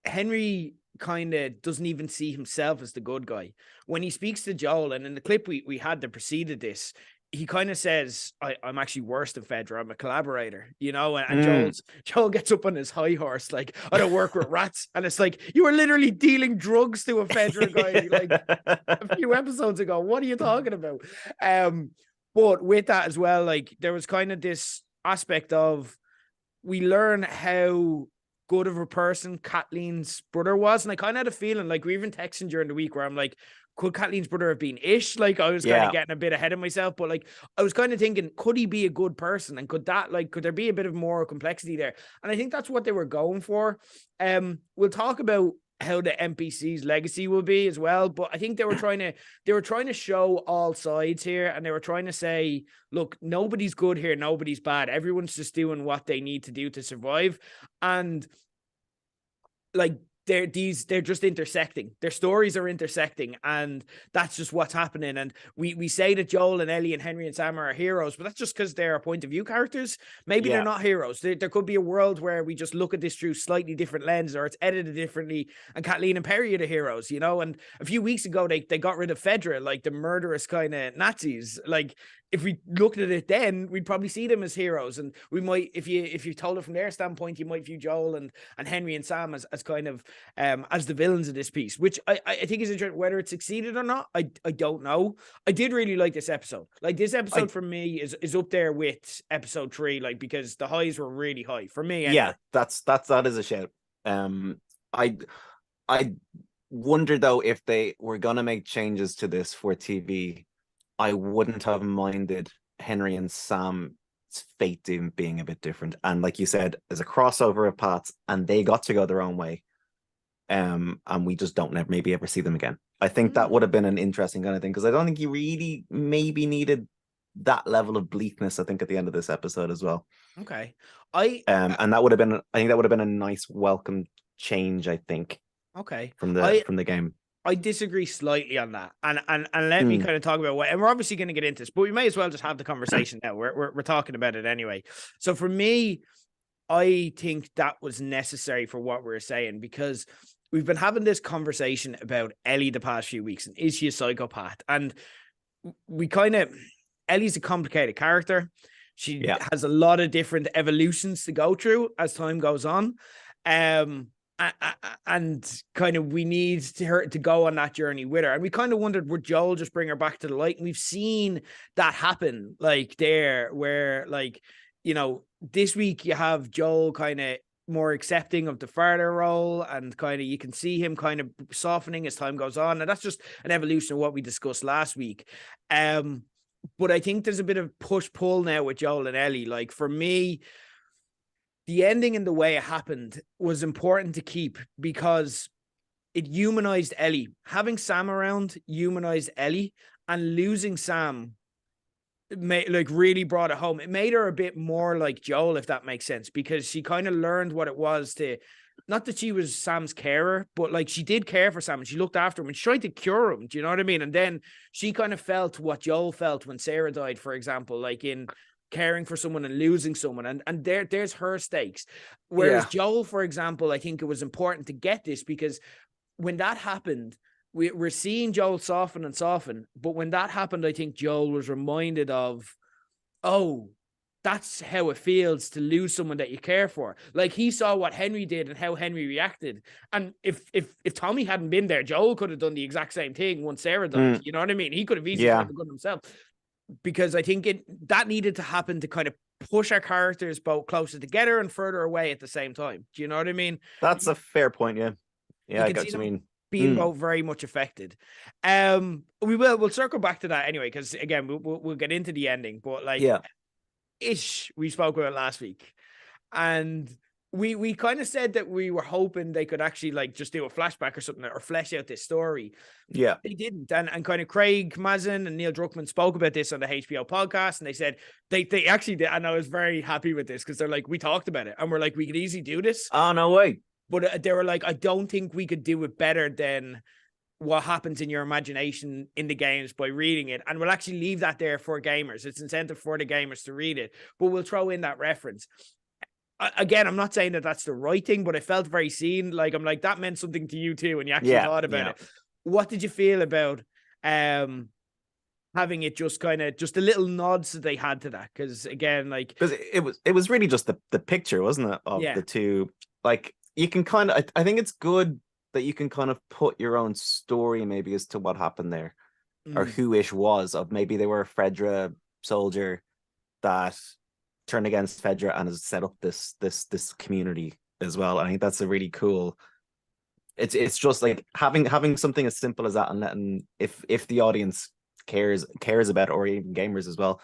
Henry kind of doesn't even see himself as the good guy. When he speaks to Joel, and in the clip we had that preceded this, he kind of says, I'm actually worse than Fedra, I'm a collaborator, and Joel gets up on his high horse, like, I don't work with rats. And it's like, you were literally dealing drugs to a Fedra guy like a few episodes ago. What are you talking about? But with that as well, like, there was kind of this aspect of, we learn how good of a person Kathleen's brother was. And I kind of had a feeling, like, we even texting during the week where I'm like, could Kathleen's brother have been Ish? Like, I was kind of getting a bit ahead of myself, but like, I was kind of thinking, could he be a good person? And could there be a bit of more complexity there? And I think that's what they were going for. We'll talk about how the NPC's legacy will be as well, but I think they were trying to show all sides here, and they were trying to say, look, nobody's good here, nobody's bad, everyone's just doing what they need to do to survive. And like, they're just intersecting. Their stories are intersecting, and that's just what's happening. And we say that Joel and Ellie and Henry and Sam are heroes, but that's just because they're point of view characters. Maybe they're not heroes. There could be a world where we just look at this through slightly different lens, or it's edited differently, and Kathleen and Perry are the heroes, you know. And a few weeks ago they got rid of Fedra, like the murderous kind of Nazis. Like, if we looked at it then, we'd probably see them as heroes. And we might, if you told it from their standpoint, you might view Joel and Henry and Sam as kind of as the villains of this piece, which I think is interesting. Whether it succeeded or not, I don't know. I did really like this episode. Like, this episode for me is up there with episode 3, like, because the highs were really high for me. Anyway. Yeah, that is a shout. I wonder though, if they were gonna make changes to this for TV, I wouldn't have minded Henry and Sam's fate being a bit different. And like you said, there's a crossover of paths, and they got to go their own way. And we just don't maybe ever see them again. I think that would have been an interesting kind of thing, because I don't think you really maybe needed that level of bleakness, I think, at the end of this episode as well. Okay. And that would have been, I think that would have been a nice welcome change, I think. Okay. From the game. I disagree slightly on that, and let me kind of talk about what, and we're obviously going to get into this, but we may as well just have the conversation now. We're talking about it anyway. So for me, I think that was necessary for what we're saying, because we've been having this conversation about Ellie the past few weeks, and is she a psychopath? And Ellie's a complicated character. She has a lot of different evolutions to go through as time goes on. And kind of we need her to go on that journey with her. And we kind of wondered, would Joel just bring her back to the light? And we've seen that happen, like, there, where, like, you know, this week you have Joel kind of more accepting of the father role, and kind of you can see him kind of softening as time goes on. And that's just an evolution of what we discussed last week. But I think there's a bit of push-pull now with Joel and Ellie. Like, for me, the ending and the way it happened was important to keep, because it humanized Ellie. Having Sam around humanized Ellie, and losing Sam really brought it home. It made her a bit more like Joel, if that makes sense, because she kind of learned what it was to, not that she was Sam's carer, but like, she did care for Sam and she looked after him and she tried to cure him. Do you know what I mean? And then she kind of felt what Joel felt when Sarah died, for example, like in caring for someone and losing someone, and there's her stakes. Whereas Joel, for example, I think it was important to get this, because when that happened, we're seeing Joel soften, but when that happened, I think Joel was reminded of, oh, that's how it feels to lose someone that you care for. Like, he saw what Henry did and how Henry reacted, and if Tommy hadn't been there, Joel could have done the exact same thing once Sarah died. You know what I mean? He could have easily done it himself. Because I think that needed to happen to kind of push our characters both closer together and further away at the same time. Do you know what I mean? That's a fair point. Yeah, I got what you mean. Being both very much affected. We'll circle back to that anyway, because again, we'll get into the ending. But like, Ish, we spoke about last week, and we kind of said that we were hoping they could actually like just do a flashback or something, or flesh out this story. Yeah, they didn't. And kind of Craig Mazin and Neil Druckmann spoke about this on the HBO podcast, and they said they actually did. And I was very happy with this, because they're like, we talked about it and we're like, we could easily do this. Oh, no way. But they were like, I don't think we could do it better than what happens in your imagination in the games by reading it. And we'll actually leave that there for gamers. It's incentive for the gamers to read it, but we'll throw in that reference. Again, I'm not saying that that's the right thing, but I felt very seen. Like, I'm like, that meant something to you too, and you actually thought about it. What did you feel about having it just kind of just the little nods that they had to that? Because again, like, because it was really just the picture, wasn't it, of the two. Like, you can kind of, I think it's good that you can kind of put your own story maybe as to what happened there, or who Ish was. Of maybe they were a Fedra soldier that turned against Fedra and has set up this community as well. I think that's a really cool. It's just like having something as simple as that, and letting if the audience cares about it, or even gamers as well,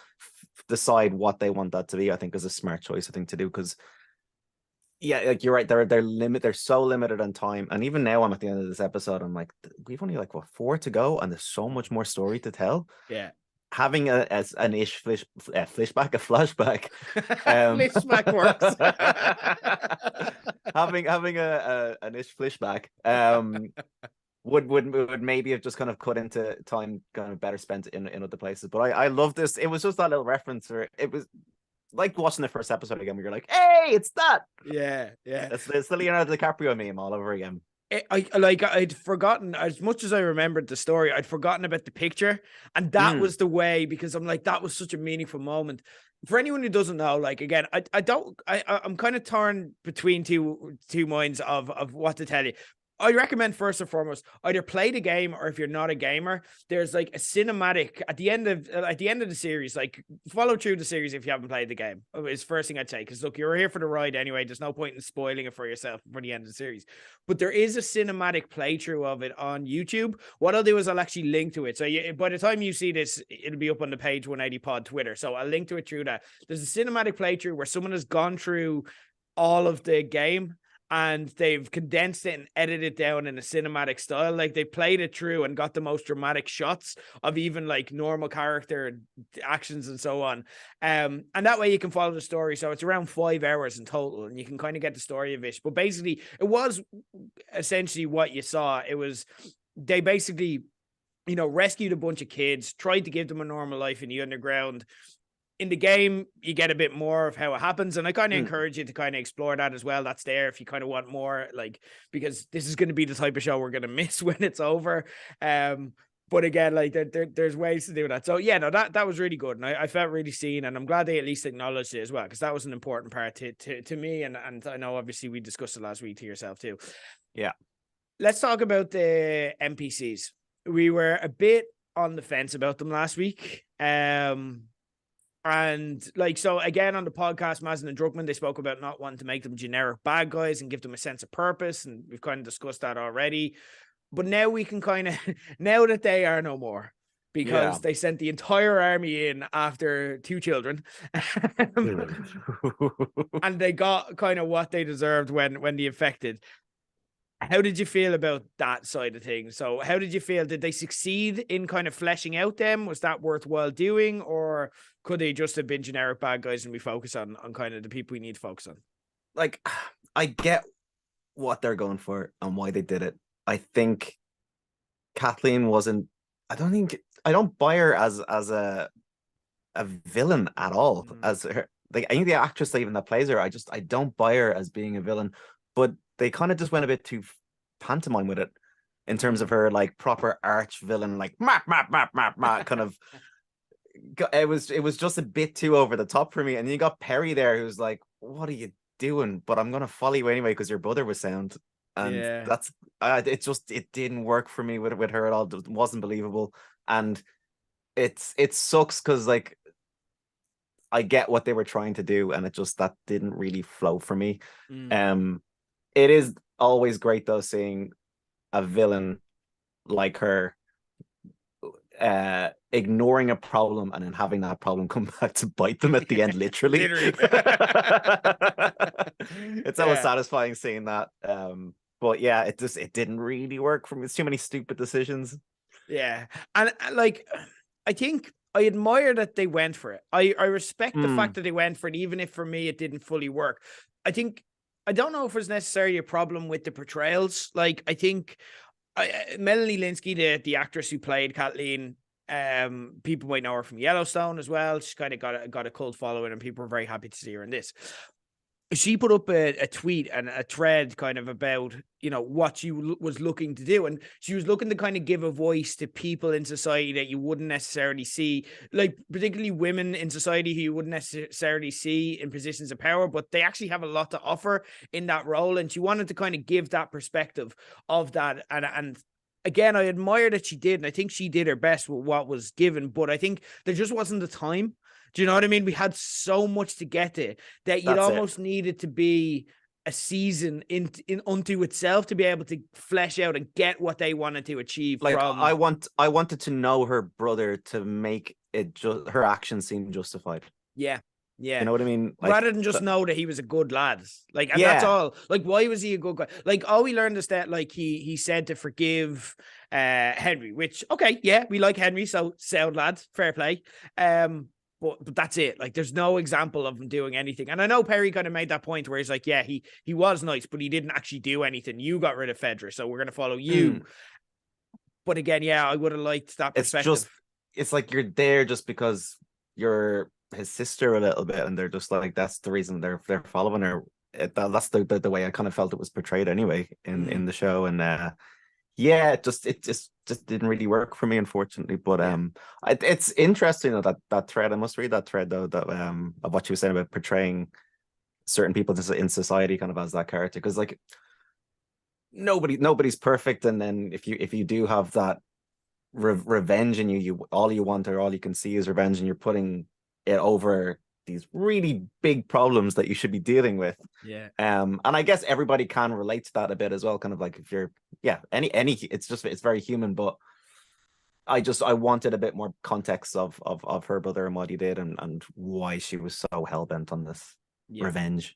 decide what they want that to be. I think is a smart choice, I think, to do, because yeah, like you're right, they're so limited on time. And even now I'm at the end of this episode, I'm like, we've only like 4 to go, and there's so much more story to tell. Yeah. Having a flashback, Flashback works. having an ish flashback would maybe have just kind of cut into time kind of better spent in other places. But I love this. It was just that little reference, or it was like watching the first episode again, where you're like, hey, it's that. Yeah. It's the Leonardo DiCaprio meme all over again. I'd forgotten, as much as I remembered the story, I'd forgotten about the picture, and that was the way, because I'm like, that was such a meaningful moment. For anyone who doesn't know, like, again, I'm kind of torn between two minds of what to tell you. I recommend, first and foremost, either play the game, or if you're not a gamer, there's like a cinematic at the end of the series. Like, follow through the series if you haven't played the game. It's the first thing I'd say, because look, you're here for the ride anyway. There's no point in spoiling it for yourself for the end of the series. But there is a cinematic playthrough of it on YouTube. What I'll do is I'll actually link to it. So by the time you see this, it'll be up on the Page 180 Pod Twitter. So I'll link to it through that. There's a cinematic playthrough where someone has gone through all of the game, and they've condensed it and edited it down in a cinematic style. Like, they played it through and got the most dramatic shots of even like normal character actions and so on. And that way you can follow the story. So it's around 5 hours in total, and you can kind of get the story of it. But basically, it was essentially what you saw. It was, they basically, rescued a bunch of kids, tried to give them a normal life in the underground. In the game, you get a bit more of how it happens, and I kind of encourage you to kind of explore that as well. That's there if you kind of want more, like, because this is going to be the type of show we're going to miss when it's over. But again, like, there's ways to do that. So yeah, no, that was really good, and I felt really seen, and I'm glad they at least acknowledged it as well, because that was an important part to me, and I know obviously we discussed it last week to yourself too. Yeah. Let's talk about the NPCs. We were a bit on the fence about them last week. And like, so again, on the podcast, Mazin and Druckmann, they spoke about not wanting to make them generic bad guys and give them a sense of purpose. And we've kind of discussed that already. But now we can kind of, now that they are no more, because they sent the entire army in after 2 children. And they got kind of what they deserved when they infected. How did you feel about that side of things? So how did you feel? Did they succeed in kind of fleshing out them? Was that worthwhile doing? Or could they just have been generic bad guys and we focus on kind of the people we need to focus on? Like, I get what they're going for and why they did it. I think Kathleen wasn't, I don't buy her as a villain at all. As her, like, I think the actress even that plays her, I don't buy her as being a villain. But they kind of just went a bit too pantomime with it, in terms of her like proper arch villain, like kind of. It was just a bit too over the top for me. And you got Perry there, who's like, "What are you doing?" But I'm gonna follow you anyway because your brother was sound, and that's it didn't work for me with her at all. It wasn't believable, and it sucks because like I get what they were trying to do, and that didn't really flow for me. It is always great though seeing a villain like her ignoring a problem and then having that problem come back to bite them at the end, literally. It's always satisfying seeing that. But yeah, it didn't really work for me. It's too many stupid decisions. Yeah. And like, I think I admire that they went for it. I respect the fact that they went for it, even if for me it didn't fully work. I don't know if it's necessarily a problem with the portrayals. Like, I think Melanie Linsky, the actress who played Kathleen, people might know her from Yellowstone as well. She's kind of got a cult following, and people are very happy to see her in this. She put up a tweet and a thread kind of about, what she was looking to do. And she was looking to kind of give a voice to people in society that you wouldn't necessarily see, like particularly women in society who you wouldn't necessarily see in positions of power, but they actually have a lot to offer in that role. And she wanted to kind of give that perspective of that. And again, I admire that she did. And I think she did her best with what was given, but I think there just wasn't the time. Do you know what I mean? We had so much to get to that you'd almost needed to be a season in unto itself to be able to flesh out and get what they wanted to achieve. Like from I wanted to know her brother to make it just her actions seem justified. yeah. You know what I mean? Like, rather than just know that he was a good lad. Like, and Yeah. that's all. Like, why was he a good guy? Like, all we learned is that, like, he said to forgive Henry, which, okay, yeah, we like Henry, so sound lad, fair play. But that's it. Like, there's no example of him doing anything. And I know Perry kind of made that point where he's like, yeah, he was nice, but he didn't actually do anything. You got rid of Fedra, so we're gonna follow you. But again, yeah, I would have liked that perspective. It's like you're there just because you're his sister a little bit, and they're just like, that's the reason they're following her. That's the way I kind of felt it was portrayed anyway in the show. And yeah, it just didn't really work for me, unfortunately. But it's interesting though, that thread. I must read that thread though, that of what you were saying about portraying certain people in society kind of as that character, because like nobody's perfect, and then if you do have that revenge in you all you want or all you can see is revenge, and you're putting it over these really big problems that you should be dealing with. And I guess everybody can relate to that a bit as well, kind of like if you're any it's very human. But I wanted a bit more context of her brother and what he did, and why she was so hell-bent on this revenge.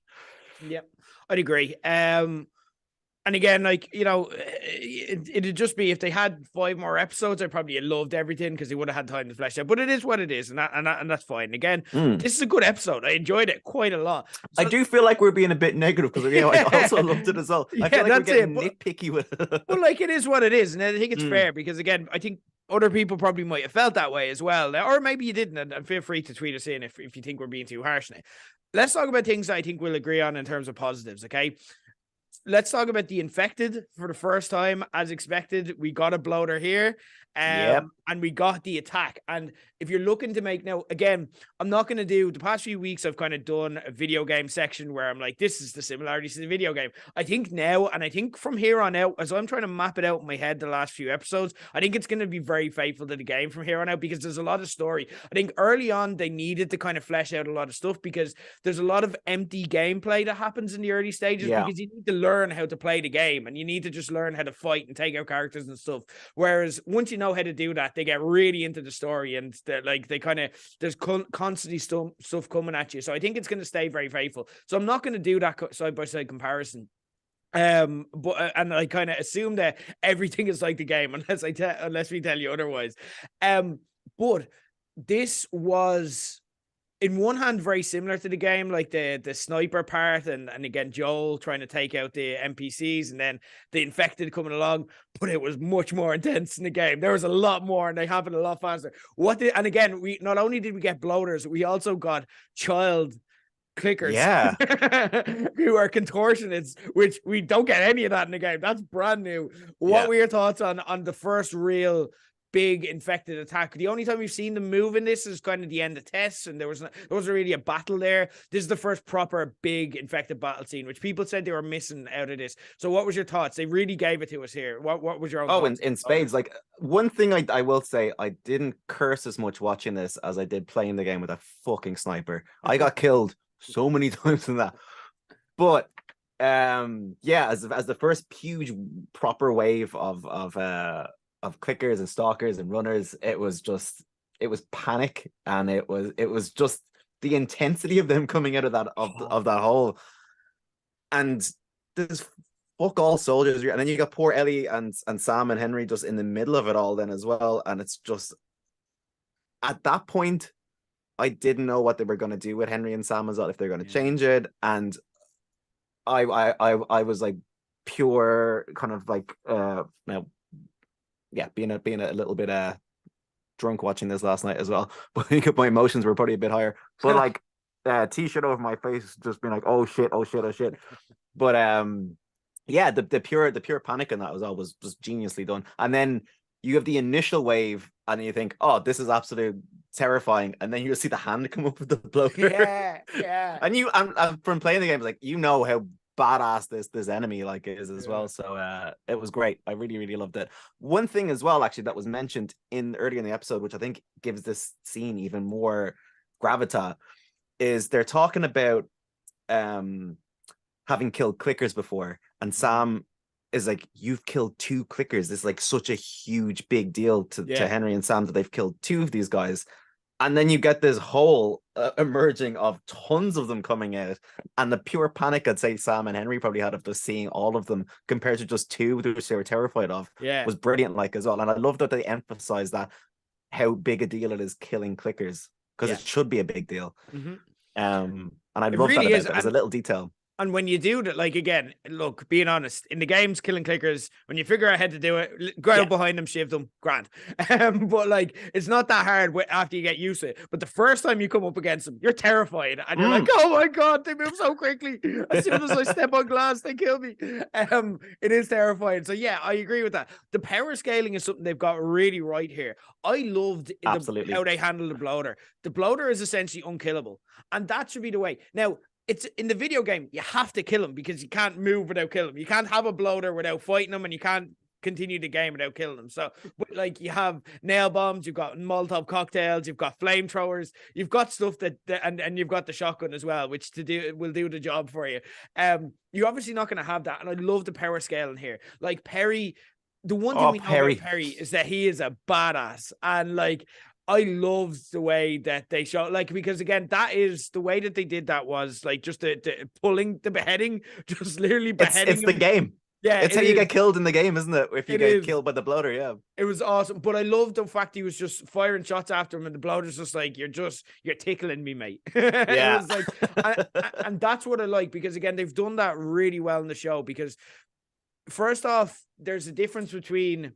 I'd agree. And again, like, you know, it'd just be, if they had 5 more episodes, I probably loved everything because they would have had time to flesh out. But it is what it is, and that's fine. Again, this is a good episode. I enjoyed it quite a lot. So, I do feel like we're being a bit negative because I also loved it as well. I feel like we're getting nitpicky with it. Well, like, it is what it is, and I think it's fair because, again, I think other people probably might have felt that way as well, or maybe you didn't. And feel free to tweet us in if you think we're being too harsh now. Let's talk about things that I think we'll agree on in terms of positives. Okay. Let's talk about the infected for the first time, as expected. We got a bloater here, and we got the attack. And if you're looking to make, now, again, I'm not going to do, the past few weeks, I've kind of done a video game section where I'm like, this is the similarities to the video game. I think now, and I think from here on out, as I'm trying to map it out in my head the last few episodes, I think it's going to be very faithful to the game from here on out, because there's a lot of story. I think early on, they needed to kind of flesh out a lot of stuff, because there's a lot of empty gameplay that happens in the early stages, because you need to learn how to play the game, and you need to just learn how to fight and take out characters and stuff. Whereas once you know how to do that, they get really into the story, and there's constantly stuff coming at you. So I think it's going to stay very faithful. So I'm not going to do that side by side comparison. But and I kind of assume that everything is like the game unless we tell you otherwise. But this was, in one hand, very similar to the game, like the sniper part, and again, Joel trying to take out the NPCs, and then the infected coming along, but it was much more intense in the game. There was a lot more, and they happened a lot faster. And again, we not only did we get bloaters, we also got child clickers, who are contortionists, which we don't get any of that in the game. That's brand new. What were your thoughts on the first real big infected attack? The only time we've seen them move in this is kind of the end of tests, and there wasn't really a battle there. This is the first proper big infected battle scene, which people said they were missing out of this. So what was your thoughts? They really gave it to us here. What was your own thoughts? In spades. Like, one thing I will say, I didn't curse as much watching this as I did playing the game with a fucking sniper. I got killed so many times in that. But as the first huge proper wave of clickers and stalkers and runners, it was panic, and it was just the intensity of them coming out of that of that hole. And there's fuck all soldiers, and then you got poor Ellie and Sam and Henry just in the middle of it all then as well. And it's just, at that point, I didn't know what they were going to do with Henry and Sam as well, if they're going to change it. And I was like pure kind of like being a little bit drunk watching this last night as well. But I think my emotions were probably a bit higher. But like t-shirt over my face, just being like, oh shit. But the pure panic in that was geniusly done. And then you have the initial wave, and you think, oh, this is absolute terrifying, and then you see the hand come up with the bloater. And from playing the game, it's like, you know how badass this enemy like is as well. So it was great. I really, really loved it. One thing as well, actually, that was mentioned earlier in the episode, which I think gives this scene even more gravitas, is they're talking about having killed clickers before, and Sam is like, you've killed 2 clickers. It's like such a huge big deal to Henry and Sam that they've killed 2 of these guys. And then you get this whole emerging of tons of them coming out, and the pure panic I'd say Sam and Henry probably had of just seeing all of them compared to just 2 which they were terrified of was brilliant, like, as well. And I love that they emphasize that how big a deal it is killing clickers, because it should be a big deal. And I love really that about it as a little detail. And when you do that, like, again, look, being honest, in the games, killing clickers, when you figure out how to do it, go out behind them, shiv them, grand. But like, it's not that hard after you get used to it. But the first time you come up against them, you're terrified, and you're like, oh my God, they move so quickly. As soon as I step on glass, they kill me. It is terrifying. So yeah, I agree with that. The power scaling is something they've got really right here. I loved how they handle the bloater. The bloater is essentially unkillable, and that should be the way. Now, it's in the video game, you have to kill him because you can't move without killing him. You can't have a bloater without fighting him, and you can't continue the game without killing him. So, but like, you have nail bombs, you've got Molotov cocktails, you've got flamethrowers, you've got stuff and you've got the shotgun as well, which will do the job for you. You're obviously not going to have that, and I love the power scale in here. Like Perry, the one thing we know about Perry is that he is a badass, and like, I loved the way that they showed, like, because again, that is the way that they did that was like just the pulling, the beheading, just literally beheading. It's the game. Yeah, it's how you get killed in the game, isn't it? If you get killed by the bloater, it was awesome. But I love the fact he was just firing shots after him, and the bloater's just like, you're tickling me, mate. Yeah, it was like, and that's what I like, because again, they've done that really well in the show. Because first off, there's a difference between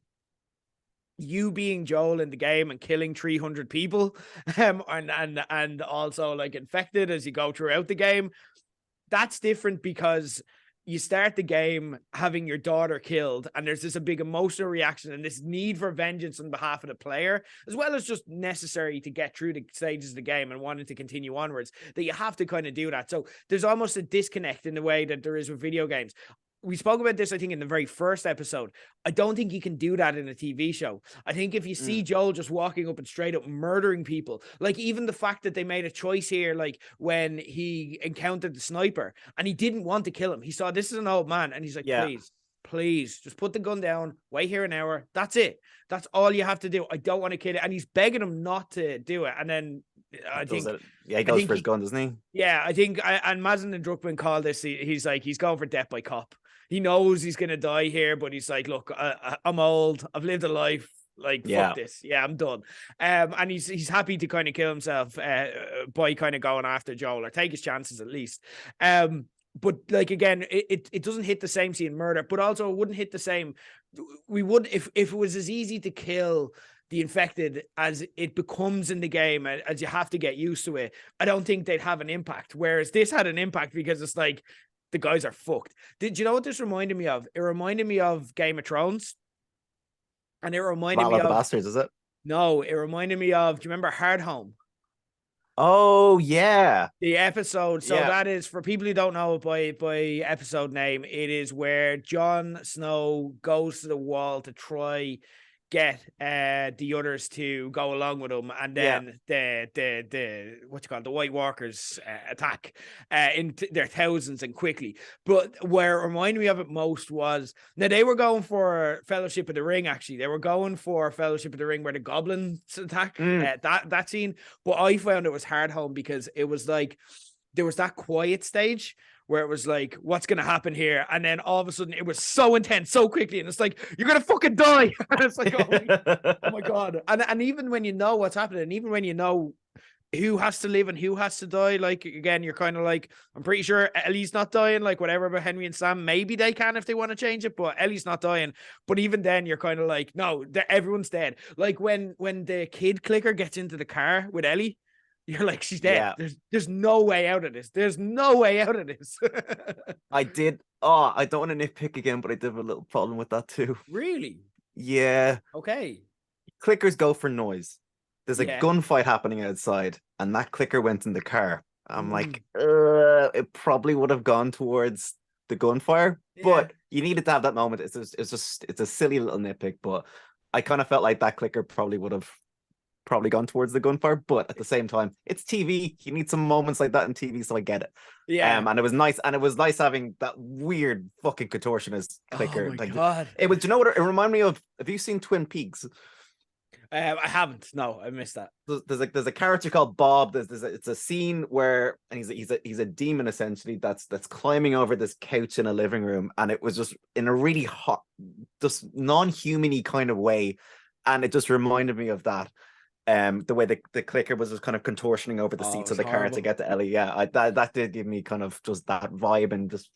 you being Joel in the game and killing 300 people, and also like infected as you go throughout the game. That's different because you start the game having your daughter killed, and there's this a big emotional reaction and this need for vengeance on behalf of the player, as well as just necessary to get through the stages of the game and wanting to continue onwards, that you have to kind of do that. So there's almost a disconnect in the way that there is with video games. We spoke about this, I think, in the very first episode. I don't think you can do that in a TV show. I think if you see Joel just walking up and straight up murdering people, like even the fact that they made a choice here, like when he encountered the sniper and he didn't want to kill him. He saw this is an old man and he's like, please, just put the gun down, wait here an hour. That's it. That's all you have to do. I don't want to kill it. And he's begging him not to do it. And then I think he goes for his gun, doesn't he? Yeah, I think, and Mazin and Druckmann called this, he's like, he's going for death by cop. He knows he's going to die here, but he's like, look, I'm old. I've lived a life. Like, fuck this. Yeah, I'm done. And he's happy to kind of kill himself by kind of going after Joel, or take his chances at least. But like, again, it doesn't hit the same scene murder, but also it wouldn't hit the same. We would, if it was as easy to kill the infected as it becomes in the game, as you have to get used to it, I don't think they'd have an impact. Whereas this had an impact because it's like, the guys are fucked. Did you know what this reminded me of? It reminded me of Game of Thrones. And it reminded me of... the Bastards, is it? No, it reminded me of... Do you remember Hard Home? Oh, yeah. The episode. So that is, for people who don't know it by episode name, it is where Jon Snow goes to the wall to try get the others to go along with him, and then the the White Walkers attack in their thousands and quickly. But where it reminded me of it most was, now they were going for Fellowship of the Ring. Actually, they were going for Fellowship of the Ring where the goblins attack that scene. But I found it was Hard Home because it was like there was that quiet stage where it was like, what's going to happen here? And then all of a sudden it was so intense, so quickly. And it's like, you're going to fucking die. And it's like, oh my God. And even when you know what's happening, and even when you know who has to live and who has to die, like, again, you're kind of like, I'm pretty sure Ellie's not dying, like whatever about Henry and Sam, maybe they can if they want to change it, but Ellie's not dying. But even then you're kind of like, no, everyone's dead. Like when the kid clicker gets into the car with Ellie, you're like, she's dead. Yeah. There's no way out of this. There's no way out of this. I don't want to nitpick again, but I did have a little problem with that too. Really? Yeah. Okay. Clickers go for noise. There's a gunfight happening outside, and that clicker went in the car. I'm like, it probably would have gone towards the gunfire, but you needed to have that moment. It's a silly little nitpick, but I kind of felt like that clicker probably would have probably gone towards the gunfire, but at the same time, it's TV. You need some moments like that in TV, so I get it. Yeah. And it was nice, having that weird fucking contortionist clicker. Oh my God. It was, you know what it reminded me of? Have you seen Twin Peaks? I haven't. No, I missed that. There's a character called Bob. It's a scene where, and he's a demon essentially that's climbing over this couch in a living room, and it was just in a really hot, just non-human-y kind of way, and it just reminded me of that. The way the clicker was just kind of contortioning over the seats of the car to get to Ellie. Yeah, that did give me kind of just that vibe, and just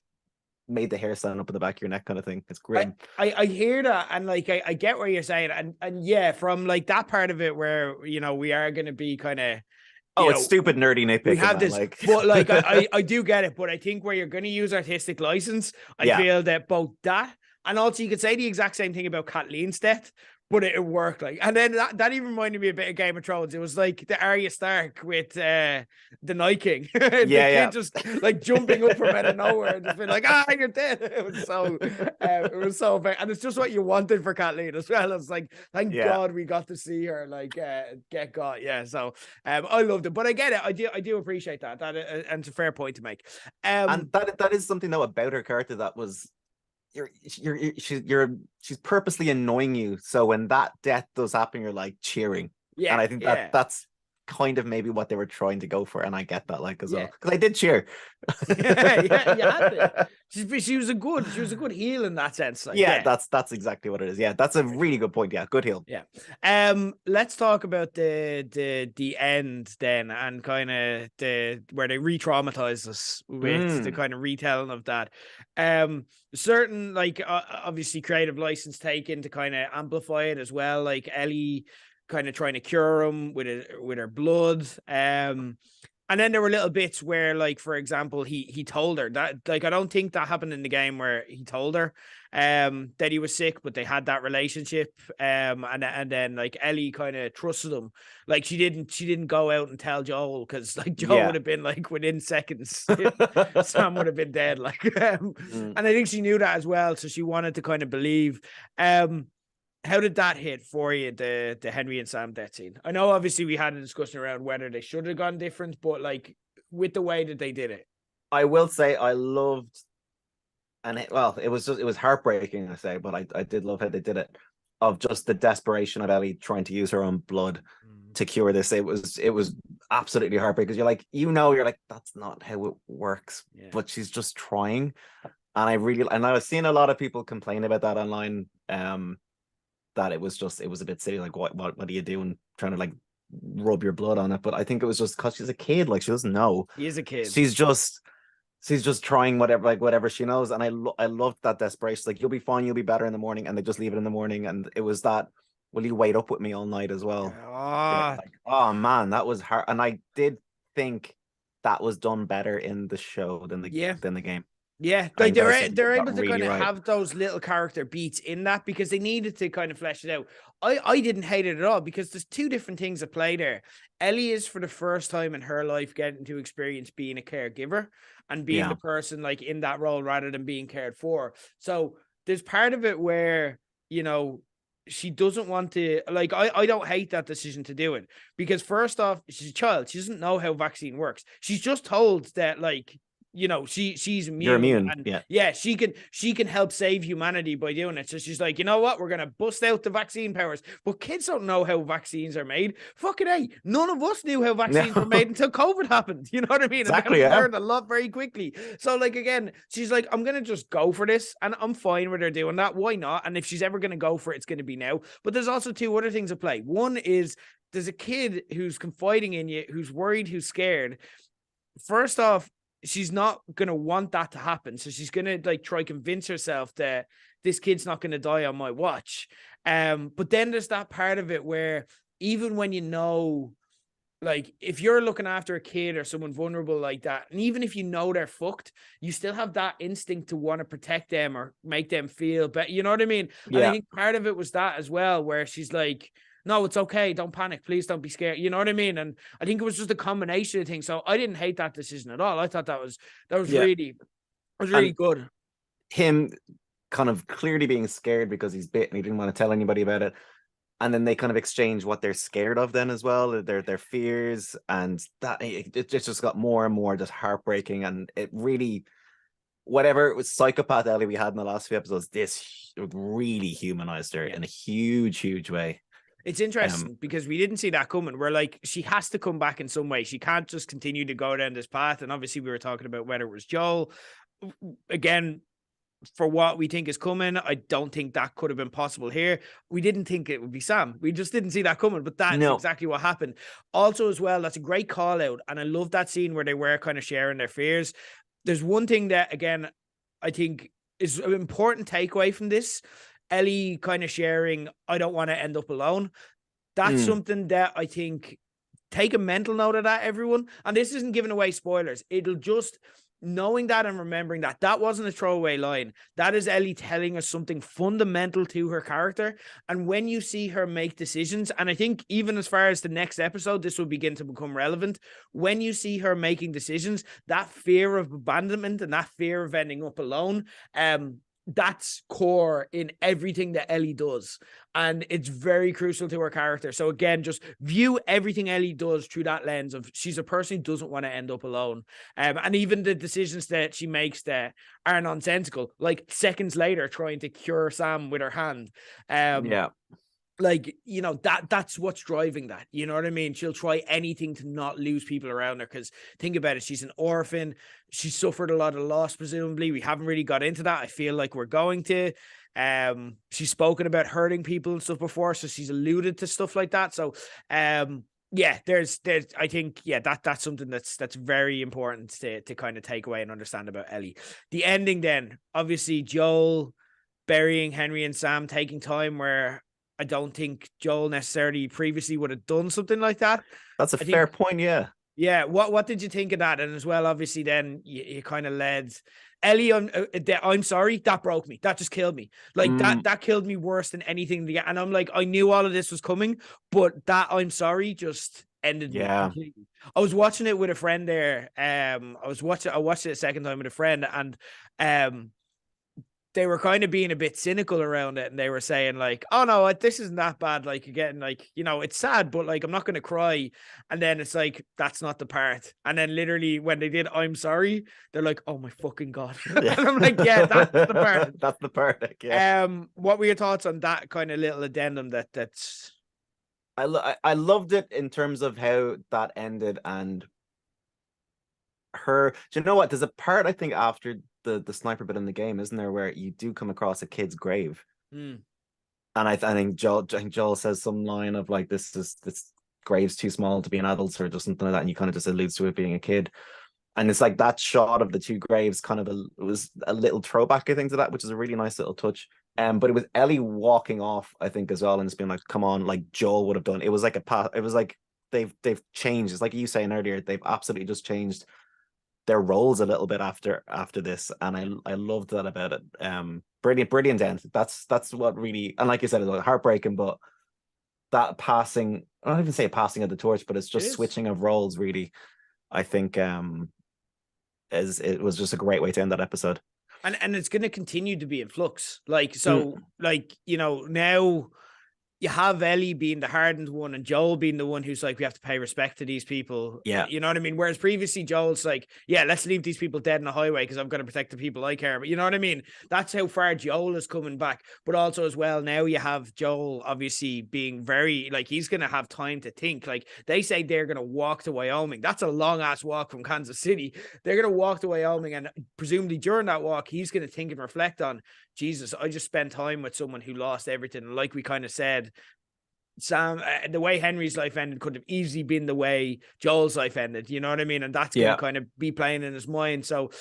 made the hair stand up in the back of your neck kind of thing. It's grim. I hear that, and like I get what you're saying, and yeah, from like that part of it where, you know, we are going to be kind of, it's stupid nerdy nitpicking. We have man, this, but like I do get it, but I think where you're going to use artistic license, I feel that both that, and also you could say the exact same thing about Kathleen's death, but it worked. Like, and then that even reminded me a bit of Game of Thrones. It was like the Arya Stark with the Night King. Kid just like jumping up from out of nowhere and just being like, you're dead. It was so bad. And it's just what you wanted for Kathleen as well. It's like, thank God we got to see her like get got. Yeah. So I loved it, but I get it. I do appreciate that. And it's a fair point to make. And that is something though about her character that was, she's purposely annoying you, so when that death does happen, you're like cheering. And I think that's kind of maybe what they were trying to go for, and I get that like as well, because I did cheer. You had to. She was a good heel in that sense. Like, that's exactly what it is. That's a really good point. Good heel. Let's talk about the end then, and kind of where they re-traumatize us with the kind of retelling of that. Certain like obviously creative license taken to kind of amplify it as well, like Ellie kind of trying to cure him with her blood. And then there were little bits where, like, for example, he told her that, like, I don't think that happened in the game where he told her that he was sick, but they had that relationship. And then like Ellie kind of trusted him. Like she didn't go out and tell Joel, because like Joel would have been like within seconds, Sam would have been dead. Like, and I think she knew that as well, so she wanted to kind of believe. How did that hit for you, the Henry and Sam death scene? I know obviously we had a discussion around whether they should have gone different, but like with the way that they did it. I will say I loved, and it was heartbreaking, I say, but I did love how they did it, of just the desperation of Ellie trying to use her own blood to cure this. It was absolutely heartbreaking, because you're like, that's not how it works, but she's just trying. And I was seeing a lot of people complain about that online, that it was a bit silly, like what are you doing trying to like rub your blood on it? But I think it was just because she's a kid, like she doesn't know. He is a kid. She's just trying whatever she knows. And I loved that desperation, like, you'll be fine, you'll be better in the morning, and they just leave it in the morning. And it was that, will you wait up with me all night as well? Oh man, that was hard. And I did think that was done better in the show than the game. Yeah, like they're able to kind of have those little character beats in that, because they needed to kind of flesh it out. I didn't hate it at all, because there's two different things at play there. Ellie is, for the first time in her life, getting to experience being a caregiver and being the person like in that role rather than being cared for. So there's part of it where, you know, she doesn't want to, like, I don't hate that decision to do it, because first off, she's a child. She doesn't know how vaccine works. She's just told that, like, you know, she's immune. You're immune. And she can help save humanity by doing it. So she's like, you know what? We're gonna bust out the vaccine powers. But kids don't know how vaccines are made. Fucking A. None of us knew how vaccines were made until COVID happened. You know what I mean? Exactly. And we learned a lot very quickly. So like, again, she's like, I'm gonna just go for this, and I'm fine with her doing that. Why not? And if she's ever gonna go for it, it's gonna be now. But there's also two other things at play. One is there's a kid who's confiding in you, who's worried, who's scared. First off, she's not going to want that to happen. So she's going to like try convince herself that this kid's not going to die on my watch. But then there's that part of it where even when you know, like, if you're looking after a kid or someone vulnerable like that, and even if you know they're fucked, you still have that instinct to want to protect them or make them feel better. You know what I mean? Yeah. And I think part of it was that as well, where she's like, no, it's okay. Don't panic. Please don't be scared. You know what I mean? And I think it was just a combination of things. So I didn't hate that decision at all. I thought that was really good. Him kind of clearly being scared because he's bit and he didn't want to tell anybody about it. and then they kind of exchange what they're scared of then as well, their fears, and that it just got more and more just heartbreaking, and it really, whatever it was psychopath Ellie we had in the last few episodes, this really humanized her in a huge way. It's interesting because we didn't see that coming. We're like, she has to come back in some way. She can't just continue to go down this path. And obviously we were talking about whether it was Joel. Again, for what we think is coming, I don't think that could have been possible here. We didn't think it would be Sam. We just didn't see that coming, but that's exactly what happened. Also as well, that's a great call out. And I love that scene where they were kind of sharing their fears. There's one thing that, again, I think is an important takeaway from this. Ellie kind of sharing, I don't want to end up alone. That's something that I think, take a mental note of that, everyone. And this isn't giving away spoilers. It'll just, knowing that and remembering that, that wasn't a throwaway line. That is Ellie telling us something fundamental to her character. And when you see her make decisions, and I think even as far as the next episode, this will begin to become relevant. When you see her making decisions, that fear of abandonment and that fear of ending up alone, that's core in everything that Ellie does, and it's very crucial to her character. So again, just view everything Ellie does through that lens of she's a person who doesn't want to end up alone, and even the decisions that she makes that are nonsensical, like seconds later trying to cure Sam with her hand. Like, you know, that's what's driving that. You know what I mean? She'll try anything to not lose people around her, because think about it, she's an orphan. She suffered a lot of loss, presumably. We haven't really got into that. I feel like we're going to. She's spoken about hurting people and stuff before, so she's alluded to stuff like that. So yeah, there's I think, yeah, that's something that's very important to kind of take away and understand about Ellie. The ending then, obviously Joel burying Henry and Sam, taking time where I don't think Joel necessarily previously would have done something like that. That's a fair point, yeah. Yeah, what did you think of that? And as well, obviously, then you kind of led Ellie on. I'm sorry, that broke me. That just killed me. Like that killed me worse than anything. And I'm like, I knew all of this was coming, but that I'm sorry just ended me completely. I was watching it with a friend there. I watched it a second time with a friend, and they were kind of being a bit cynical around it, and they were saying like, oh no, this isn't that bad. Like, again, like, you know, it's sad, but like, I'm not going to cry. And then it's like, that's not the part. And then literally when they did, I'm sorry, they're like, oh my fucking God. Yeah. And I'm like, yeah, that's the part. That's the part. Yeah. What were your thoughts on that kind of little addendum that's... I loved it in terms of how that ended, and her, do you know what? There's a part, I think, after the sniper bit in the game, isn't there, where you do come across a kid's grave, and I think Joel says some line of like, this grave's too small to be an adult, or just something like that, and you kind of just alludes to it being a kid, and it's like that shot of the two graves kind of it was a little throwback, I think, to that, which is a really nice little touch. But it was Ellie walking off, I think, as well, and it's been like, come on, like Joel would have done. It was like it was like they've changed. It's like you saying earlier, they've absolutely just changed their roles a little bit after this, and I loved that about it. Brilliant end. That's what really, and like you said, it's heartbreaking, but that passing, I don't even say a passing of the torch, but it's just switching of roles, really, I think it was just a great way to end that episode. And it's going to continue to be in flux. Like, so like, you know, now you have Ellie being the hardened one and Joel being the one who's like, we have to pay respect to these people. Yeah. You know what I mean? Whereas previously Joel's like, yeah, let's leave these people dead in the highway because I've got to protect the people I care about. You know what I mean? That's how far Joel is coming back. But also as well, now you have Joel obviously being very, like, he's going to have time to think. Like, they say they're going to walk to Wyoming. That's a long ass walk from Kansas City. They're going to walk to Wyoming, and presumably during that walk, he's going to think and reflect on, Jesus, I just spent time with someone who lost everything. Like we kind of said, Sam, the way Henry's life ended could have easily been the way Joel's life ended. You know what I mean? And that's going to kind of be playing in his mind. So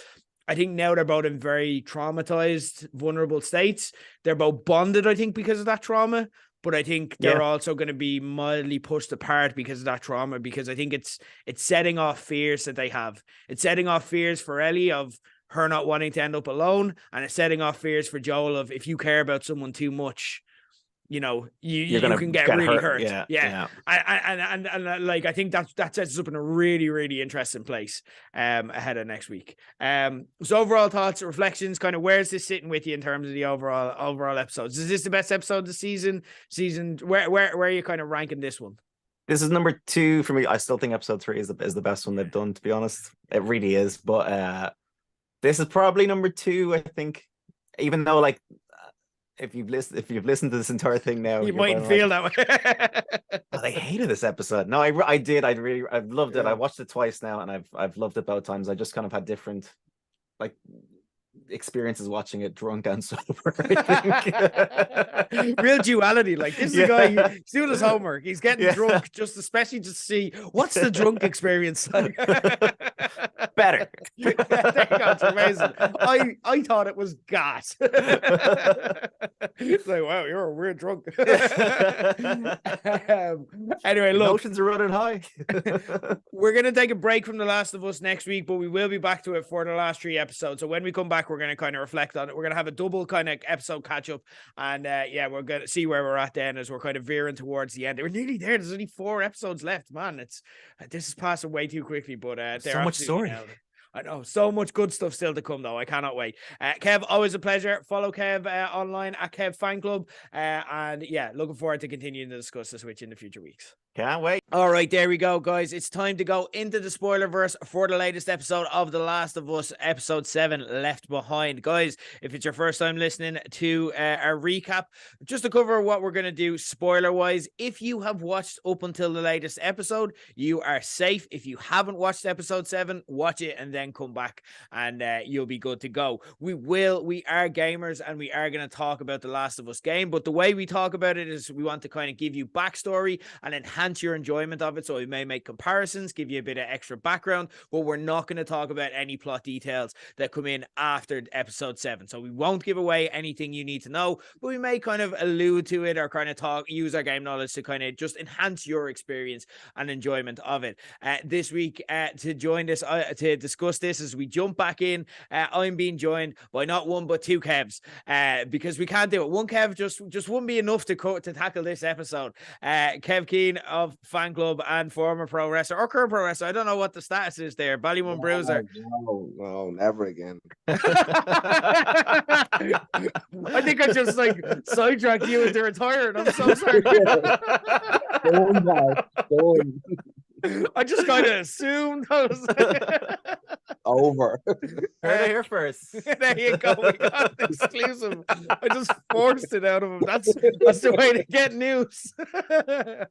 I think now they're both in very traumatized, vulnerable states. They're both bonded, I think, because of that trauma. But I think they're also going to be mildly pushed apart because of that trauma, because I think it's setting off fears that they have. It's setting off fears for Ellie of her not wanting to end up alone. And it's setting off fears for Joel of, if you care about someone too much, you know, You're you gonna can get get really hurt. hurt. Yeah. And like I think that sets us up in a really, really interesting place ahead of next week. So overall thoughts, reflections, kind of where's this sitting with you in terms of the overall episodes? Is this the best episode of the season? Where are you kind of ranking this one? This is number 2 for me. I still think episode 3 is the best one they've done, to be honest. It really is. But this is probably number 2, I think. Even though, like, if you've listened to this entire thing now, you mightn't feel that way. I hated this episode. No, I did. I've loved it. I watched it twice now, and I've loved it both times. I just kind of had different, like, experiences watching it drunk and sober. I think. Real duality. Like, this is a guy, he's doing his homework. He's getting drunk, especially to see what's the drunk experience like. Better. That's amazing. I thought it was gas. It's like, wow, you're a weird drunk. Anyway, look, emotions are running high. We're gonna take a break from The Last of Us next week, but we will be back to it for the last 3 episodes. So when we come back, we're gonna kind of reflect on it. We're gonna have a double kind of episode catch up, and we're gonna see where we're at then as we're kind of veering towards the end. We're nearly there. There's only 4 episodes left, man. This is passing way too quickly, but so much story. I know, so much good stuff still to come, though. I cannot wait. Kev, always a pleasure. Follow Kev online at Kev Fangclub. And yeah, looking forward to continuing to discuss this with you in the future weeks. Can't wait. All right, there we go, guys. It's time to go into the spoilerverse for the latest episode of The Last of Us, episode 7, Left Behind. Guys, if it's your first time listening to our recap, just to cover what we're going to do spoiler-wise, if you have watched up until the latest episode, you are safe. If you haven't watched episode 7, watch it and then come back and you'll be good to go. We are gamers and we are going to talk about The Last of Us game, but the way we talk about it is we want to kind of give you backstory and enhance your enjoyment of it. So we may make comparisons, give you a bit of extra background, but we're not going to talk about any plot details that come in after episode 7. So we won't give away anything you need to know, but we may kind of allude to it or kind of use our game knowledge to kind of just enhance your experience and enjoyment of it. This week, to join us, to discuss this as we jump back in, I'm being joined by not 1 but 2 Kevs, because we can't do it. 1 Kev just wouldn't be enough to tackle this episode. Kev Keane of Fangclub and former pro wrestler or current pro wrestler. I don't know what the status is there. Ballymun Bruiser. No, never again. I think I just like sidetracked you into retiring. I'm so sorry. I just kind of assumed I was over. Heard it here first. There you go. We got an exclusive. I just forced it out of him. That's the way to get news.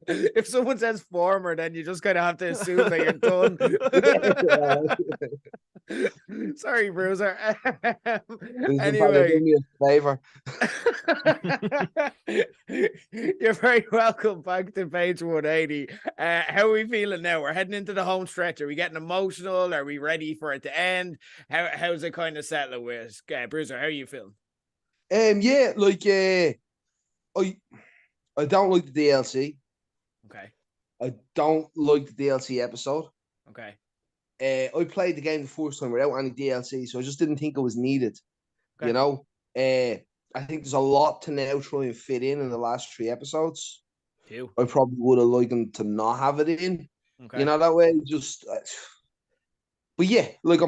If someone says former, then you just kind of have to assume that you're done. Sorry, Bruiser. Anyway, do me a favor. You're very welcome back to page 180. How are we feeling now? We're heading into the home stretch. Are we getting emotional? Are we ready for it to end? How's it kind of settling with Bruiser? How are you feeling? Yeah, like I don't like the DLC. Okay. I don't like the DLC episode. Okay. I played the game the first time without any DLC, so I just didn't think it was needed. Okay. You know, I think there's a lot to now try and fit in the last 3 episodes. I probably would have liked them to not have it in. Okay. You know, that way, just. But yeah, like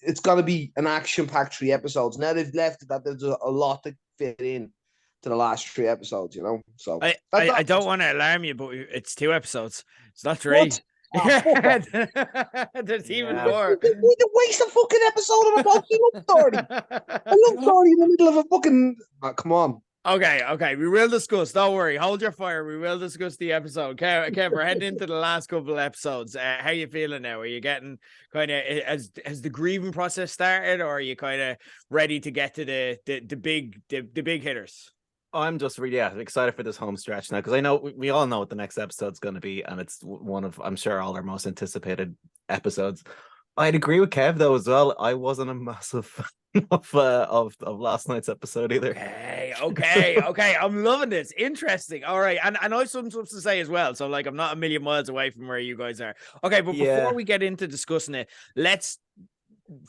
it's got to be an action-packed 3 episodes. Now they've left that there's a lot to fit in to the last 3 episodes. You know, so I don't want to alarm you, but it's 2 episodes. It's not 3. What? There's even more. We need to waste a fucking episode of a fucking story. I love story in the middle of a fucking. Come on. Okay. We will discuss. Don't worry. Hold your fire. We will discuss the episode. Kev, we're heading into the last couple of episodes. How are you feeling now? Are you getting kind of has the grieving process started, or are you kind of ready to get to the big hitters? I'm just really excited for this home stretch now, because I know we all know what the next episode's going to be, and it's one of, I'm sure, all our most anticipated episodes. I'd agree with Kev though as well. I wasn't a massive fan of last night's episode either. Okay. I'm loving this. Interesting. All right, and I have some stuff to say as well. So like, I'm not a million miles away from where you guys are. Okay, but before we get into discussing it, let's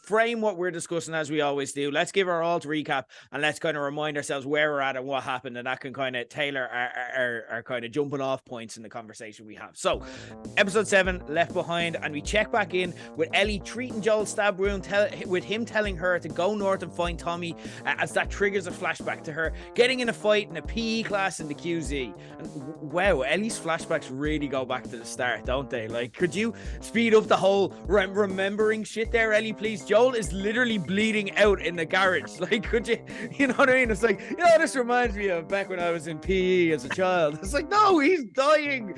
frame what we're discussing as we always do. Let's give our alt recap and let's kind of remind ourselves where we're at and what happened, and that can kind of tailor our kind of jumping off points in the conversation we have. So, episode 7, Left Behind, and we check back in with Ellie treating Joel's stab wound, with him telling her to go north and find Tommy, as that triggers a flashback to her getting in a fight in a PE class in the QZ. And wow, Ellie's flashbacks really go back to the start, don't they? Like, could you speed up the whole remembering shit there, Ellie, please? Joel is literally bleeding out in the garage. Like, could you know what I mean? It's like, this reminds me of back when I was in PE as a child. It's like, no, he's dying.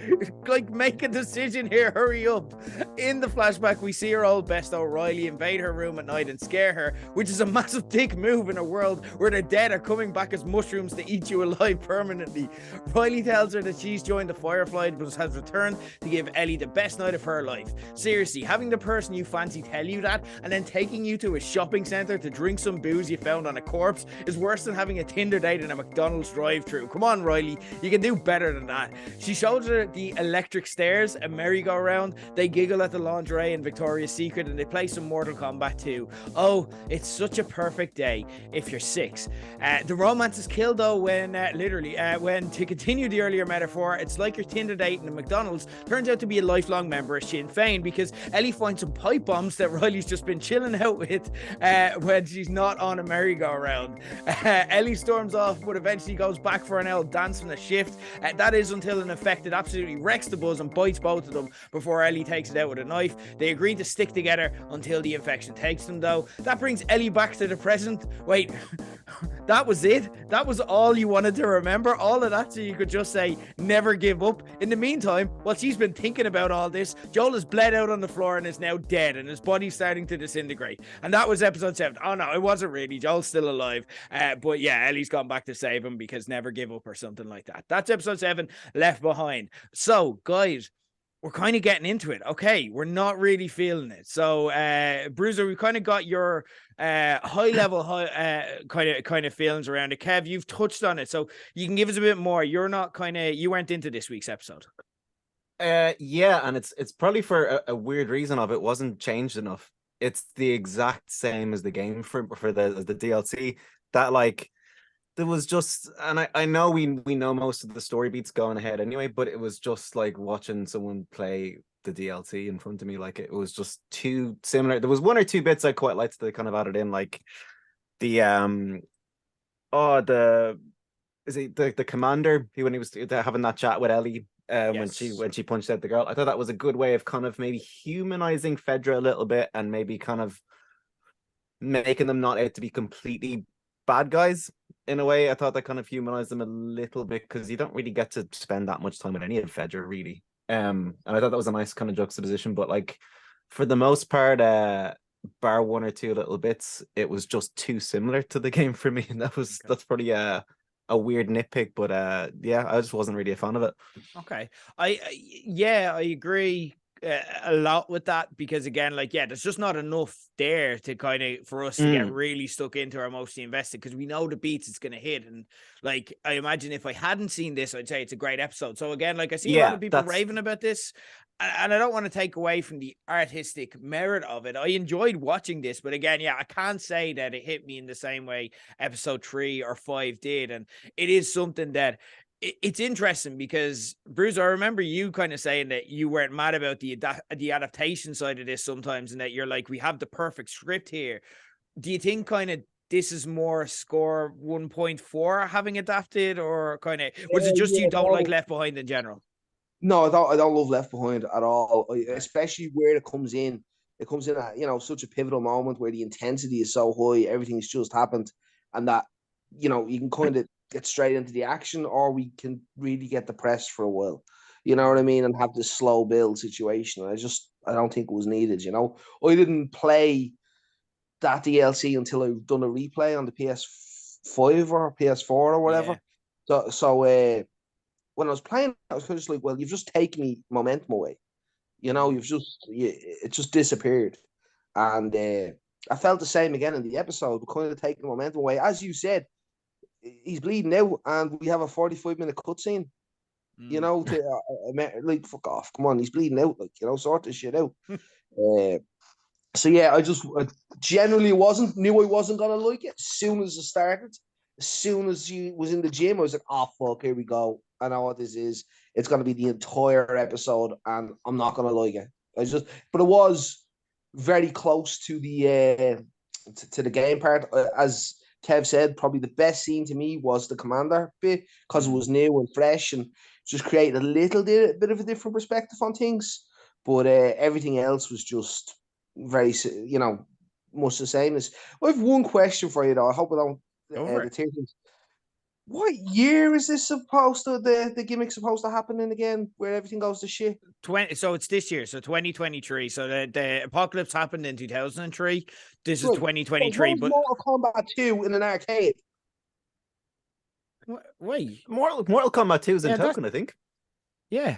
Like, make a decision here, hurry up. In the flashback, we see her old best O'Reilly invade her room at night and scare her, which is a massive dick move in a world where the dead are coming back as mushrooms to eat you alive permanently. Riley tells her that she's joined the Firefly but has returned to give Ellie the best night of her life. Seriously, having the person you fancy tell you that and then taking you to a shopping centre to drink some booze you found on a corpse is worse than having a Tinder date in a McDonald's drive-thru. Come on, Riley, you can do better than that. She shows her the electric stairs, a merry-go-round. They giggle at the lingerie in Victoria's Secret, and they play some Mortal Kombat 2. Oh, it's such a perfect day if you're 6. The romance is killed though when when, to continue the earlier metaphor, it's like your Tinder date in a McDonald's turns out to be a lifelong member of Sinn Féin, because Ellie finds some pipe bombs that Riley's just been chilling out with when she's not on a merry-go-round. Ellie storms off but eventually goes back for an old dance from the shift. That is until an infected absolutely wrecks the buzz and bites both of them before Ellie takes it out with a knife. They agree to stick together until the infection takes them though. That brings Ellie back to the present. Wait, that was it? That was all you wanted to remember? All of that so you could just say, never give up? In the meantime, while she's been thinking about all this, Joel has bled out on the floor and is now dead, and his body's starting to disintegrate. And that was episode 7. Oh no, it wasn't really. Joel's still alive. But yeah, Ellie's gone back to save him because never give up or something like that. That's episode 7, Left Behind. So, guys, we're kind of getting into it. Okay, we're not really feeling it. So, Bruiser, we kind of got your high level kind of feelings around it. Kev, you've touched on it, so you can give us a bit more. You weren't into this week's episode. Yeah, and it's probably for a weird reason of it wasn't changed enough. It's the exact same as the game for the DLC. That, like, there was just, and I know we know most of the story beats going ahead anyway, but it was just like watching someone play the DLC in front of me. Like, it was just too similar. There was one or two bits I quite liked that kind of added in, like the the commander, when he was having that chat with Ellie. Yes. when she punched out the girl. I thought that was a good way of kind of maybe humanizing Fedra a little bit and maybe kind of making them not out to be completely bad guys in a way. I thought that kind of humanized them a little bit because you don't really get to spend that much time with any of Fedra really. And I thought that was a nice kind of juxtaposition, but like for the most part, bar one or two little bits, it was just too similar to the game for me, and that's probably a weird nitpick, but yeah, I just wasn't really a fan of it. Okay, I agree a lot with that, because again, like, yeah, there's just not enough there to kind of for us to get really stuck into or mostly invested, because we know the beats it's going to hit. And like, I imagine if I hadn't seen this, I'd say it's a great episode. So again, like, I see a lot of people raving about this, and I don't want to take away from the artistic merit of it. I enjoyed watching this, but again, yeah, I can't say that it hit me in the same way episode 3 or 5 did. And it is something that it's interesting because, Bruce, I remember you kind of saying that you weren't mad about the adaptation side of this sometimes, and that you're like, we have the perfect script here. Do you think kind of this is more score 1.4 having adapted, or kind of was it just you don't like Left Behind in general? No, I don't love Left Behind at all, especially where it comes in. It comes in at, such a pivotal moment where the intensity is so high, everything's just happened, and that, you can kind of get straight into the action, or we can really get depressed for a while, you know what I mean, and have this slow build situation. I don't think it was needed. I didn't play that DLC until I've done a replay on the PS5 or PS4 or whatever. Yeah. So when I was playing, I was just like, well, you've just taken me momentum away. It just disappeared. And I felt the same again in the episode, kind of taking the momentum away. As you said, he's bleeding out, and we have a 45-minute cutscene. Like, fuck off, come on, he's bleeding out. Like, sort this shit out. So yeah, I generally knew I wasn't gonna like it as soon as it started. As soon as she was in the gym, I was like, "Oh fuck, here we go! I know what this is. It's gonna be the entire episode, and I'm not gonna like it." But it was very close to the to the game part. As Kev said, probably the best scene to me was the commander bit because it was new and fresh and just created a little bit of a different perspective on things. But everything else was just very, much the same. I have one question for you though. I hope I don't deter things. What year is this supposed to the gimmick supposed to happen in again, where everything goes to shit? So it's this year, so 2023. So the apocalypse happened in 2003. This is 2023. But Mortal Kombat 2 in an arcade. Wait, Mortal Kombat 2 is in Token, I think. Yeah.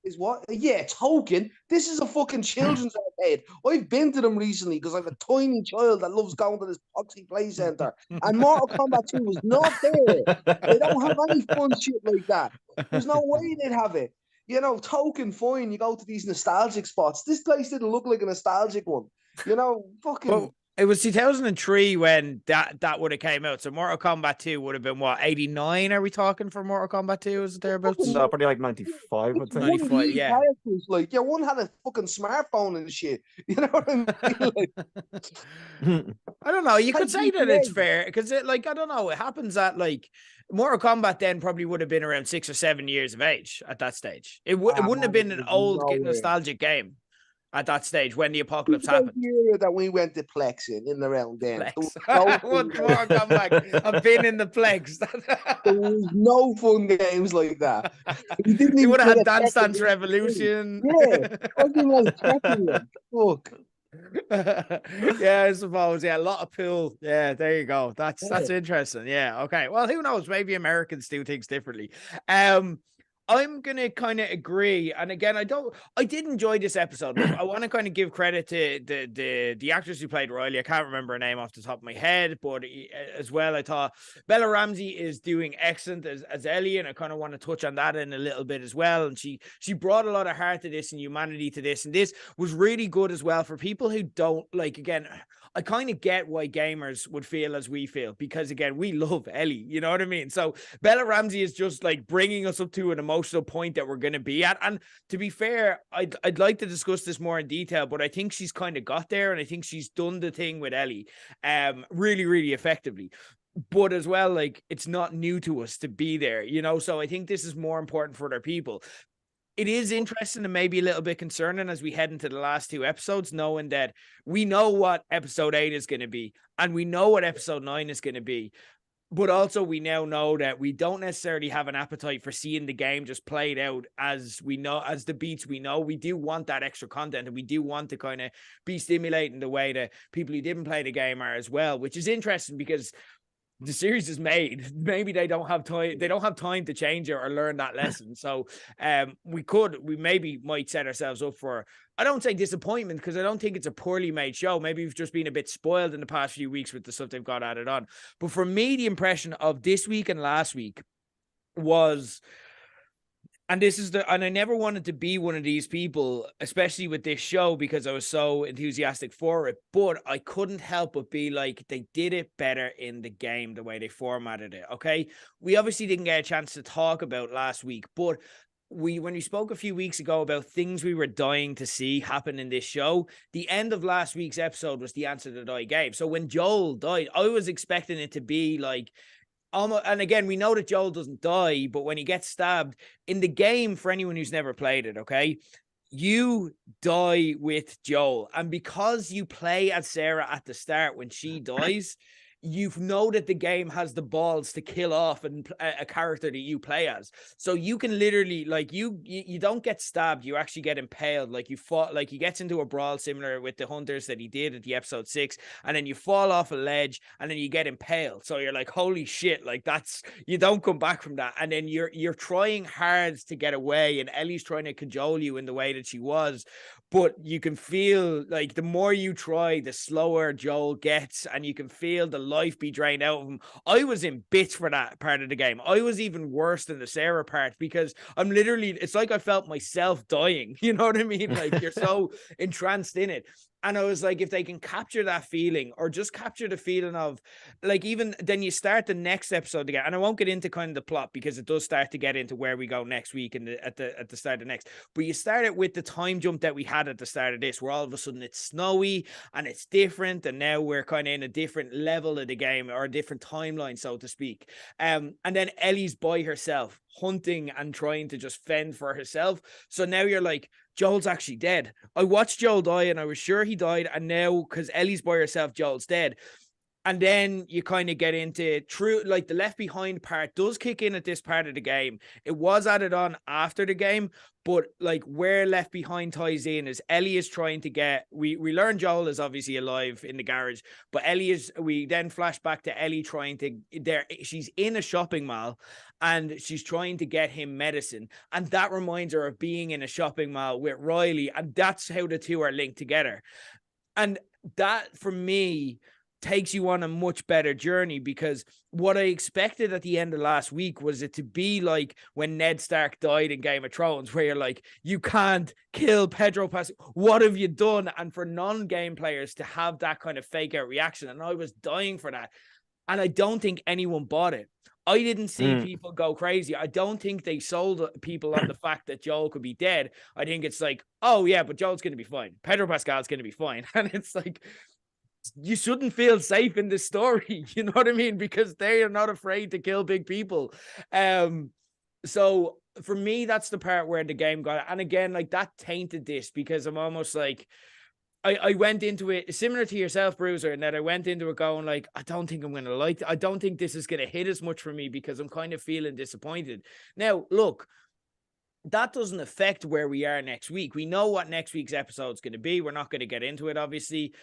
Is what? Yeah, Token. This is a fucking children's arcade. I've been to them recently because I have a tiny child that loves going to this Poxy Play Center. And Mortal Kombat 2 was not there. They don't have any fun shit like that. There's no way they'd have it. Token, fine. You go to these nostalgic spots. This place didn't look like a nostalgic one. Fucking. Well, it was 2003 when that would have came out. So Mortal Kombat 2 would have been what, 89? Are we talking for Mortal Kombat 2? Is it thereabouts? No, probably like 95. I'd say. 95, yeah. Characters, like, one had a fucking smartphone and shit. You know what I mean? Like, I don't know. You could say that it's fair because I don't know. It happens at like Mortal Kombat then probably would have been around 6 or 7 years of age at that stage. It wouldn't have been an old nostalgic game at that stage when the apocalypse happened. Year that we went to Plex in the round then. I've been in the Plex. There was no fun games like that. You would have had Dance Dance Revolution. Yeah, fuck. Yeah, I suppose. Yeah, a lot of pool. Yeah, there you go. That's interesting. Yeah, okay. Well, who knows? Maybe Americans do things differently. I'm gonna kind of agree, and again, I did enjoy this episode. I want to kind of give credit to the actress who played Riley. I can't remember her name off the top of my head, but as well, I thought Bella Ramsey is doing excellent as Ellie, and I kind of want to touch on that in a little bit as well. And she brought a lot of heart to this and humanity to this, and this was really good as well for people who don't like. Again, I kind of get why gamers would feel as we feel because again, we love Ellie. You know what I mean? So Bella Ramsey is just like bringing us up to an emotional point that we're going to be at. And to be fair, I'd like to discuss this more in detail, but I think she's kind of got there, and I think she's done the thing with Ellie, really, really effectively. But as well, like, it's not new to us to be there, so I think this is more important for other people. It is interesting and maybe a little bit concerning as we head into the last 2 episodes, knowing that we know what episode 8 is going to be, and we know what episode 9 is going to be. But also we now know that we don't necessarily have an appetite for seeing the game just played out as we know, as the beats we know. We do want that extra content, and we do want to kind of be stimulating the way that people who didn't play the game are as well, which is interesting because the series is made. Maybe they don't have time. They don't have time to change it or learn that lesson. So we maybe might set ourselves up for, I don't say disappointment, because I don't think it's a poorly made show. Maybe we've just been a bit spoiled in the past few weeks with the stuff they've got added on. But for me, the impression of this week and last week was, and I never wanted to be one of these people, especially with this show, because I was so enthusiastic for it, but I couldn't help but be like, they did it better in the game, the way they formatted it. Okay. We obviously didn't get a chance to talk about last week, but when we spoke a few weeks ago about things we were dying to see happen in this show, the end of last week's episode was the answer that I gave. So when Joel died, I was expecting it to be like, and again, we know that Joel doesn't die, but when he gets stabbed in the game, for anyone who's never played it, okay, you die with Joel. And because you play as Sarah at the start when she dies, you know that the game has the balls to kill off a character that you play as. So you can literally, like, you don't get stabbed, you actually get impaled. Like, he gets into a brawl similar with the hunters that he did at the episode 6, and then you fall off a ledge and then you get impaled. So you're like, holy shit, like, you don't come back from that. And then you're trying hard to get away, and Ellie's trying to cajole you in the way that she was. But you can feel like the more you try, the slower Joel gets, and you can feel the life be drained out of him. I was in bits for that part of the game. I was even worse than the Sarah part, because it's like I felt myself dying. You know what I mean? Like, you're so entranced in it. And I was like, if they can capture that feeling, or just capture the feeling of, like, even then you start the next episode again. And I won't get into kind of the plot because it does start to get into where we go next week and at the start of next. But you start it with the time jump that we had at the start of this, where all of a sudden it's snowy and it's different, and now we're kind of in a different level of the game, or a different timeline, so to speak. And then Ellie's by herself, hunting and trying to just fend for herself. So now you're like, Joel's actually dead. I watched Joel die and I was sure he died. And now, because Ellie's by herself, Joel's dead. And then you kind of get into true, like the Left Behind part does kick in at this part of the game. It was added on after the game, but like where Left Behind ties in is Ellie is trying to get, we learn Joel is obviously alive in the garage, but we then flash back to Ellie trying to, she's in a shopping mall and she's trying to get him medicine. And that reminds her of being in a shopping mall with Riley. And that's how the two are linked together. And that, for me, takes you on a much better journey, because what I expected at the end of last week was it to be like when Ned Stark died in Game of Thrones, where you're like, you can't kill Pedro Pascal. What have you done? And for non-game players to have that kind of fake out reaction. And I was dying for that. And I don't think anyone bought it. I didn't see people go crazy. I don't think they sold people on the fact that Joel could be dead. I think it's like, oh yeah, but Joel's going to be fine. Pedro Pascal's going to be fine. And it's like, you shouldn't feel safe in this story. You know what I mean? Because they are not afraid to kill big people. So for me, that's the part where the game got it. And again, like that tainted this, because I'm almost like, I went into it similar to yourself, Bruiser, and that I went into it going like, I don't think I'm going to like it. I don't think this is going to hit as much for me, because I'm kind of feeling disappointed. Now, look, that doesn't affect where we are next week. We know what next week's episode is going to be. We're not going to get into it, obviously.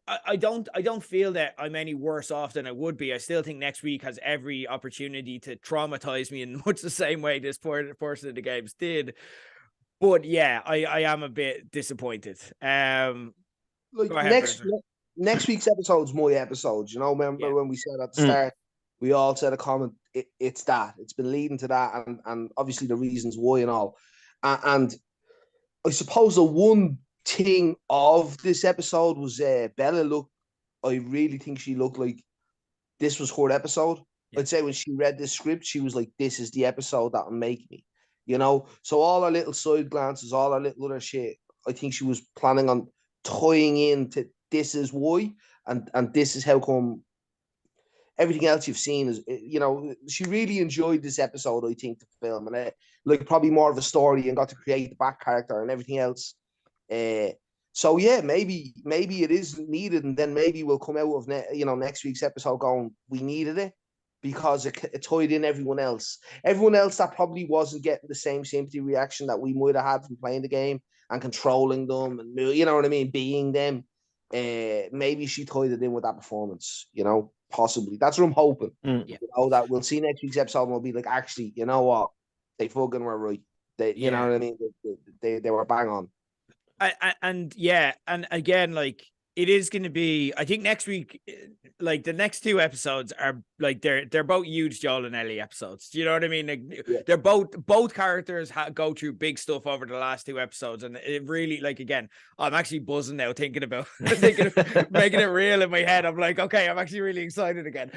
I don't feel that I'm any worse off than I would be. I still think next week has every opportunity to traumatize me in much the same way this portion of the games did. But yeah, I am a bit disappointed. Like ahead, next week's episode's my episode. You know, remember when we said at the start, we all said a comment. It's that. It's been leading to that, and obviously the reasons why and all. And I suppose the one thing of this episode was Bella I really think she looked like this was her episode. I'd say when she read the script, she was like, this is the episode that'll make me, you know? So all our little side glances, all our little other shit, I think she was planning on tying into this is why, and this is how come everything else you've seen is, you know, she really enjoyed this episode, I think, to film, and like probably more of a story, and got to create the back character and everything else. So yeah, maybe it is needed, and then maybe we'll come out of next week's episode going, we needed it, because it tied in everyone else that probably wasn't getting the same sympathy reaction that we might have had from playing the game and controlling them, and you know what I mean, being them. Maybe she tied it in with that performance, you know, possibly. That's what I'm hoping. You know, that we'll see next week's episode and we'll be like, actually, you know what, they fucking were right. You know what I mean, they were bang on. And again, like, it is going to be, I think next week, like the next two episodes are like, they're both huge Joel and Ellie episodes. Do you know what I mean? Like, they're both characters go through big stuff over the last two episodes. And it really, like, again, I'm actually buzzing now thinking about making it real in my head. I'm like, okay, I'm actually really excited again.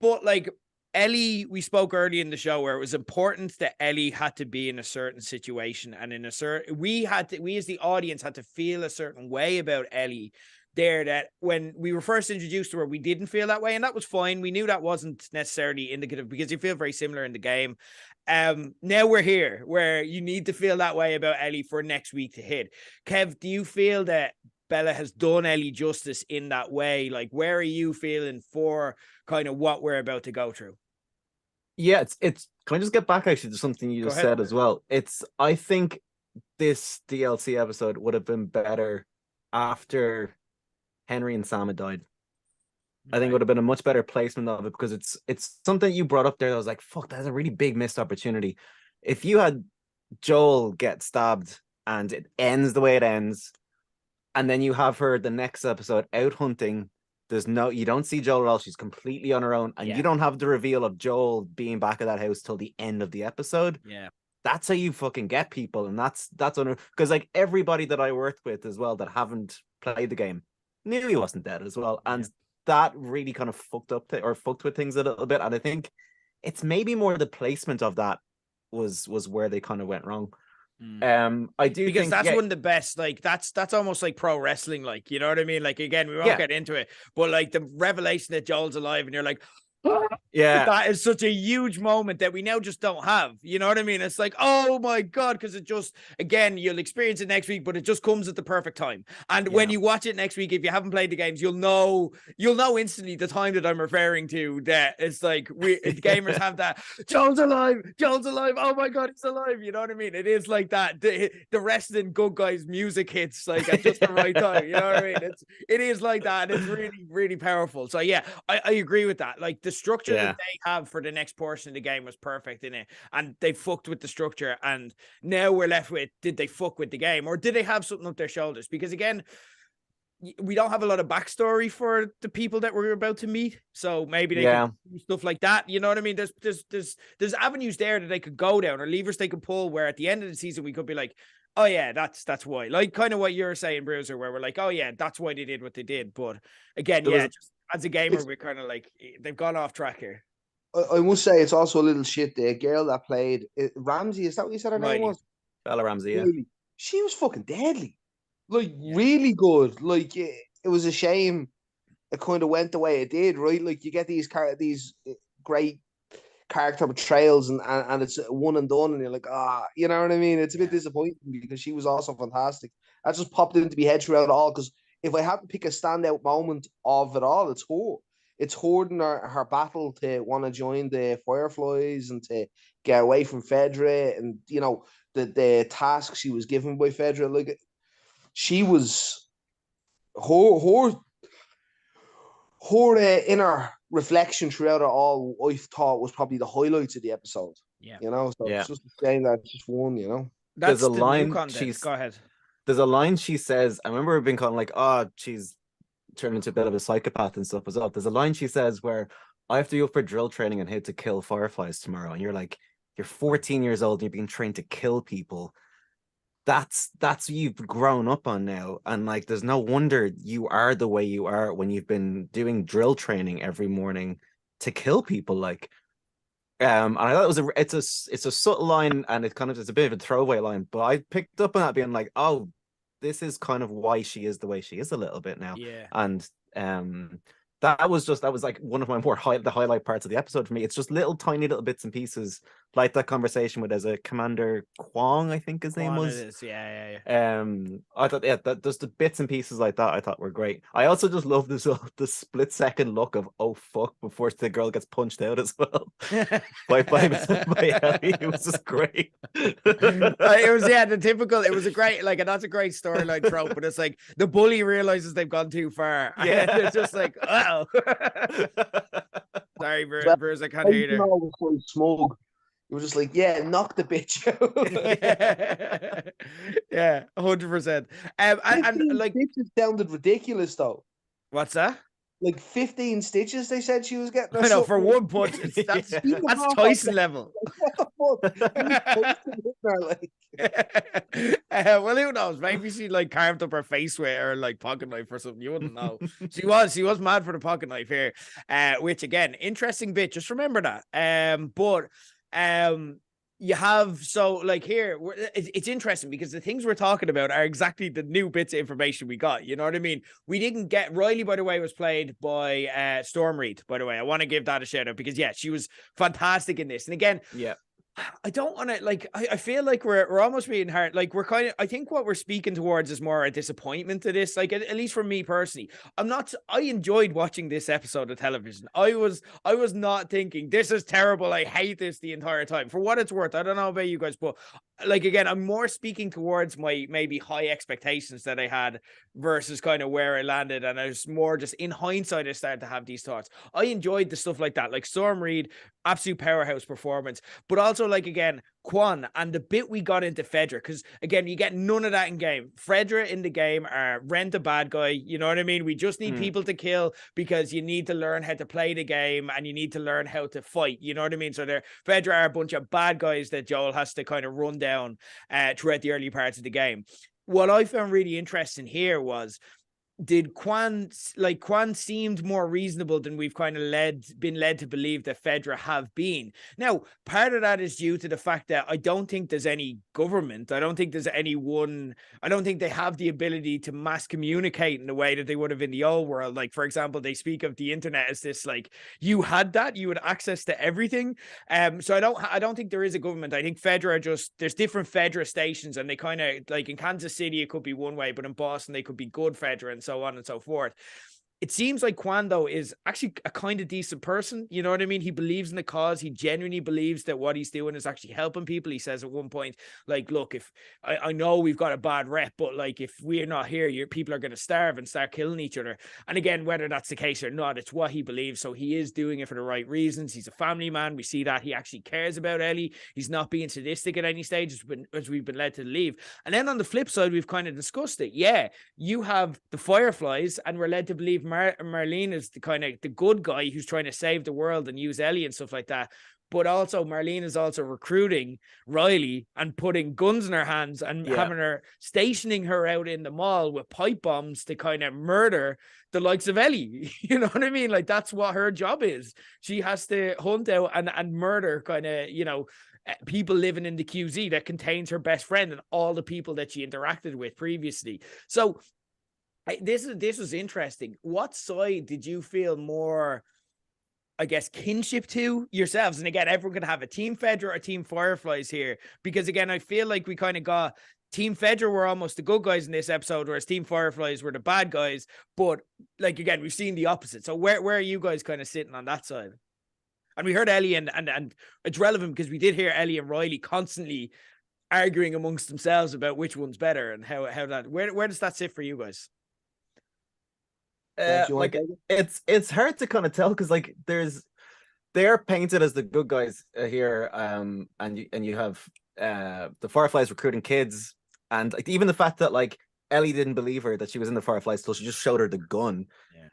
But like, Ellie, we spoke early in the show where it was important that Ellie had to be in a certain situation, and in a certain, we as the audience had to feel a certain way about Ellie there, that when we were first introduced to her, we didn't feel that way, and that was fine. We knew that wasn't necessarily indicative, because you feel very similar in the game. Now we're here where you need to feel that way about Ellie for next week to hit. Kev, do you feel that Bella has done Ellie justice in that way? Like, where are you feeling for kind of what we're about to go through? Yeah, it's can I just get back actually to something you just said as well? I think this DLC episode would have been better after Henry and Sam had died. I think it would have been a much better placement of it, because it's something you brought up there that was like, fuck, that's a really big missed opportunity. If you had Joel get stabbed and it ends the way it ends, and then you have her the next episode out hunting, you don't see Joel at all. She's completely on her own, and you don't have the reveal of Joel being back at that house till the end of the episode. Yeah, that's how you fucking get people, and that's because like everybody that I worked with as well that haven't played the game, knew he wasn't dead as well. And that really kind of fucked with things a little bit. And I think it's maybe more the placement of that was where they kind of went wrong. I do because think that's one of the best, like that's almost like pro wrestling, like, you know what I mean? Like, again, we won't get into it, but like the revelation that Joel's alive and you're like, that is such a huge moment that we now just don't have. You know what I mean? It's like, oh my God, because it just, again, you'll experience it next week, but it just comes at the perfect time. And when you watch it next week, if you haven't played the games, you'll know instantly the time that I'm referring to. That it's like gamers have that. Joel's alive. Oh my God, he's alive. You know what I mean? It is like that. The wrestling good guys music hits like at just the right time. You know what I mean? It is like that. And it's really, really powerful. So yeah, I agree with that. Like the structure that they have for the next portion of the game was perfect in it, and they fucked with the structure, and now we're left with, did they fuck with the game, or did they have something up their shoulders? Because again, we don't have a lot of backstory for the people that we're about to meet, so maybe they can do stuff like that. You know what I mean? There's avenues there that they could go down, or levers they could pull, where at the end of the season we could be like, oh yeah, that's why, like kind of what you're saying, Bruiser, where we're like, oh yeah, that's why they did what they did. But again, just as a gamer, we're kind of like, they've gone off track here. I must say it's also a little shit. The girl that played Ramsey, is that what you said her name was? Bella Ramsey, yeah. She was fucking deadly. Like, really good. Like, it was a shame it kind of went the way it did, right? Like, you get these great character portrayals and it's one and done, and you're like, you know what I mean? It's a bit disappointing because she was also fantastic. That just popped into my head throughout it all, because if I had to pick a standout moment of it all, it's her. It's her in her battle to want to join the Fireflies and to get away from Fedra, and, you know, the task she was given by Fedra. Like, she was her inner reflection throughout it all, I thought, was probably the highlights of the episode. Yeah. You know, so it's just a shame that it's just one, you know. That's the line. Go ahead. There's a line she says, I remember being kind of like, she's turned into a bit of a psychopath and stuff as well. There's a line she says where, I have to go for drill training and hit to kill fireflies tomorrow. And you're like, you're 14 years old and you're being trained to kill people. That's what you've grown up on now. And like, there's no wonder you are the way you are when you've been doing drill training every morning to kill people. Like, and I thought it's a subtle line, and it's a bit of a throwaway line, but I picked up on that being like, oh, this is kind of why she is the way she is a little bit now. Yeah. And that was like one of my the highlight parts of the episode for me. It's just tiny little bits and pieces, like that conversation with Commander Kwong, I think his name was. It is. Yeah. I thought that just the bits and pieces like that I thought were great. I also just love the split second look of, oh fuck, before the girl gets punched out as well by Ellie. It was just great. It was the typical. It was a great, like, and that's a great storyline trope. But it's like the bully realizes they've gone too far. Yeah, it's just like, oh. Sorry, Bruce, I can't hear you. Smug. It was just like, yeah, knock the bitch out. Yeah, 100%. And like, stitches sounded ridiculous though. What's that? Like 15 stitches they said she was getting. I know, for one punch. That's Tyson level. What the fuck? Well, who knows? Maybe she like carved up her face with her like pocket knife or something. You wouldn't know. She was mad for the pocket knife here. Which again, interesting bit. Just remember that. But you have, so like here it's interesting because the things we're talking about are exactly the new bits of information we got. You know what I mean? We didn't get Riley, by the way, was played by Storm Reed, by the way. I want to give that a shout out because she was fantastic in this. And again, I don't want to, like, I feel like we're almost being hard. Like, we're kind of, I think what we're speaking towards is more a disappointment to this. Like, at least for me personally, I enjoyed watching this episode of television. I was not thinking, this is terrible, I hate this the entire time. For what it's worth, I don't know about you guys, but like, again, I'm more speaking towards my maybe high expectations that I had versus kind of where I landed. And I was more just in hindsight, I started to have these thoughts. I enjoyed the stuff like that, like Storm Reed, absolute powerhouse performance, but also like, again, Quan and the bit we got into Fedra, because again, you get none of that in game. Fedra in the game are rent a bad guy. You know what I mean? We just need people to kill because you need to learn how to play the game and you need to learn how to fight. You know what I mean? So Fedra are a bunch of bad guys that Joel has to kind of run down throughout the early parts of the game. What I found really interesting here was did Quan seemed more reasonable than we've kind of been led to believe that Fedra have been. Now, part of that is due to the fact that I don't think there's any government. I don't think there's anyone. I don't think they have the ability to mass communicate in the way that they would have in the old world. Like, for example, they speak of the internet as this, like, you had access to everything. So I don't think there is a government. I think Fedra there's different Fedra stations, and they kind of, like, in Kansas City it could be one way, but in Boston they could be good Fedra and so on and so forth. It seems like Quan, though, is actually a kind of decent person. You know what I mean? He believes in the cause. He genuinely believes that what he's doing is actually helping people. He says at one point, like, look, if I know we've got a bad rep, but like, if we're not here, people are going to starve and start killing each other. And again, whether that's the case or not, it's what he believes. So he is doing it for the right reasons. He's a family man. We see that he actually cares about Ellie. He's not being sadistic at any stage, as we've been led to believe. And then on the flip side, we've kind of discussed it. Yeah, you have the Fireflies, and we're led to believe Marlene is the good guy who's trying to save the world and use Ellie and stuff like that. But also Marlene is also recruiting Riley and putting guns in her hands and stationing her out in the mall with pipe bombs to kind of murder the likes of Ellie. You know what I mean? Like, that's what her job is. She has to hunt out and murder kind of, people living in the QZ that contains her best friend and all the people that she interacted with previously. So this was interesting. What side did you feel more, I guess, kinship to yourselves? And again, everyone could have a Team Fedra or a Team Fireflies here, because again, I feel like we kind of got Team Fedra were almost the good guys in this episode, whereas Team Fireflies were the bad guys. But like, again, we've seen the opposite. So where are you guys kind of sitting on that side? And we heard Ellie and it's relevant because we did hear Ellie and Riley constantly arguing amongst themselves about which one's better and how that, where does that sit for you guys? Like, it's hard to kind of tell, because like they're painted as the good guys here, and you have the Fireflies recruiting kids, and like, even the fact that like Ellie didn't believe her that she was in the Fireflies till she just showed her the gun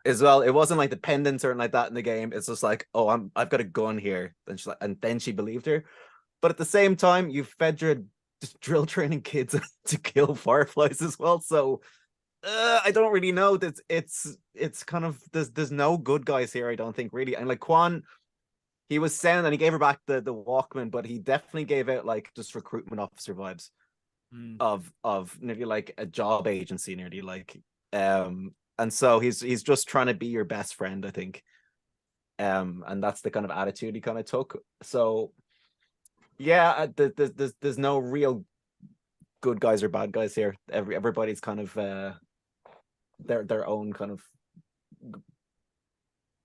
as well. It wasn't like the pendants or anything like that in the game. It's just like, oh, I've got a gun here, and then she believed her. But at the same time, you've Fedra just drill training kids to kill Fireflies as well. So I don't really know. That it's kind of, there's no good guys here, I don't think, really. And like Quan, he was sound and he gave her back the Walkman, but he definitely gave out like just recruitment officer vibes of nearly like a job agency, nearly like and so he's just trying to be your best friend, I think. And that's the kind of attitude he kind of took. So yeah, there's no real good guys or bad guys here. Everybody's kind of their own kind of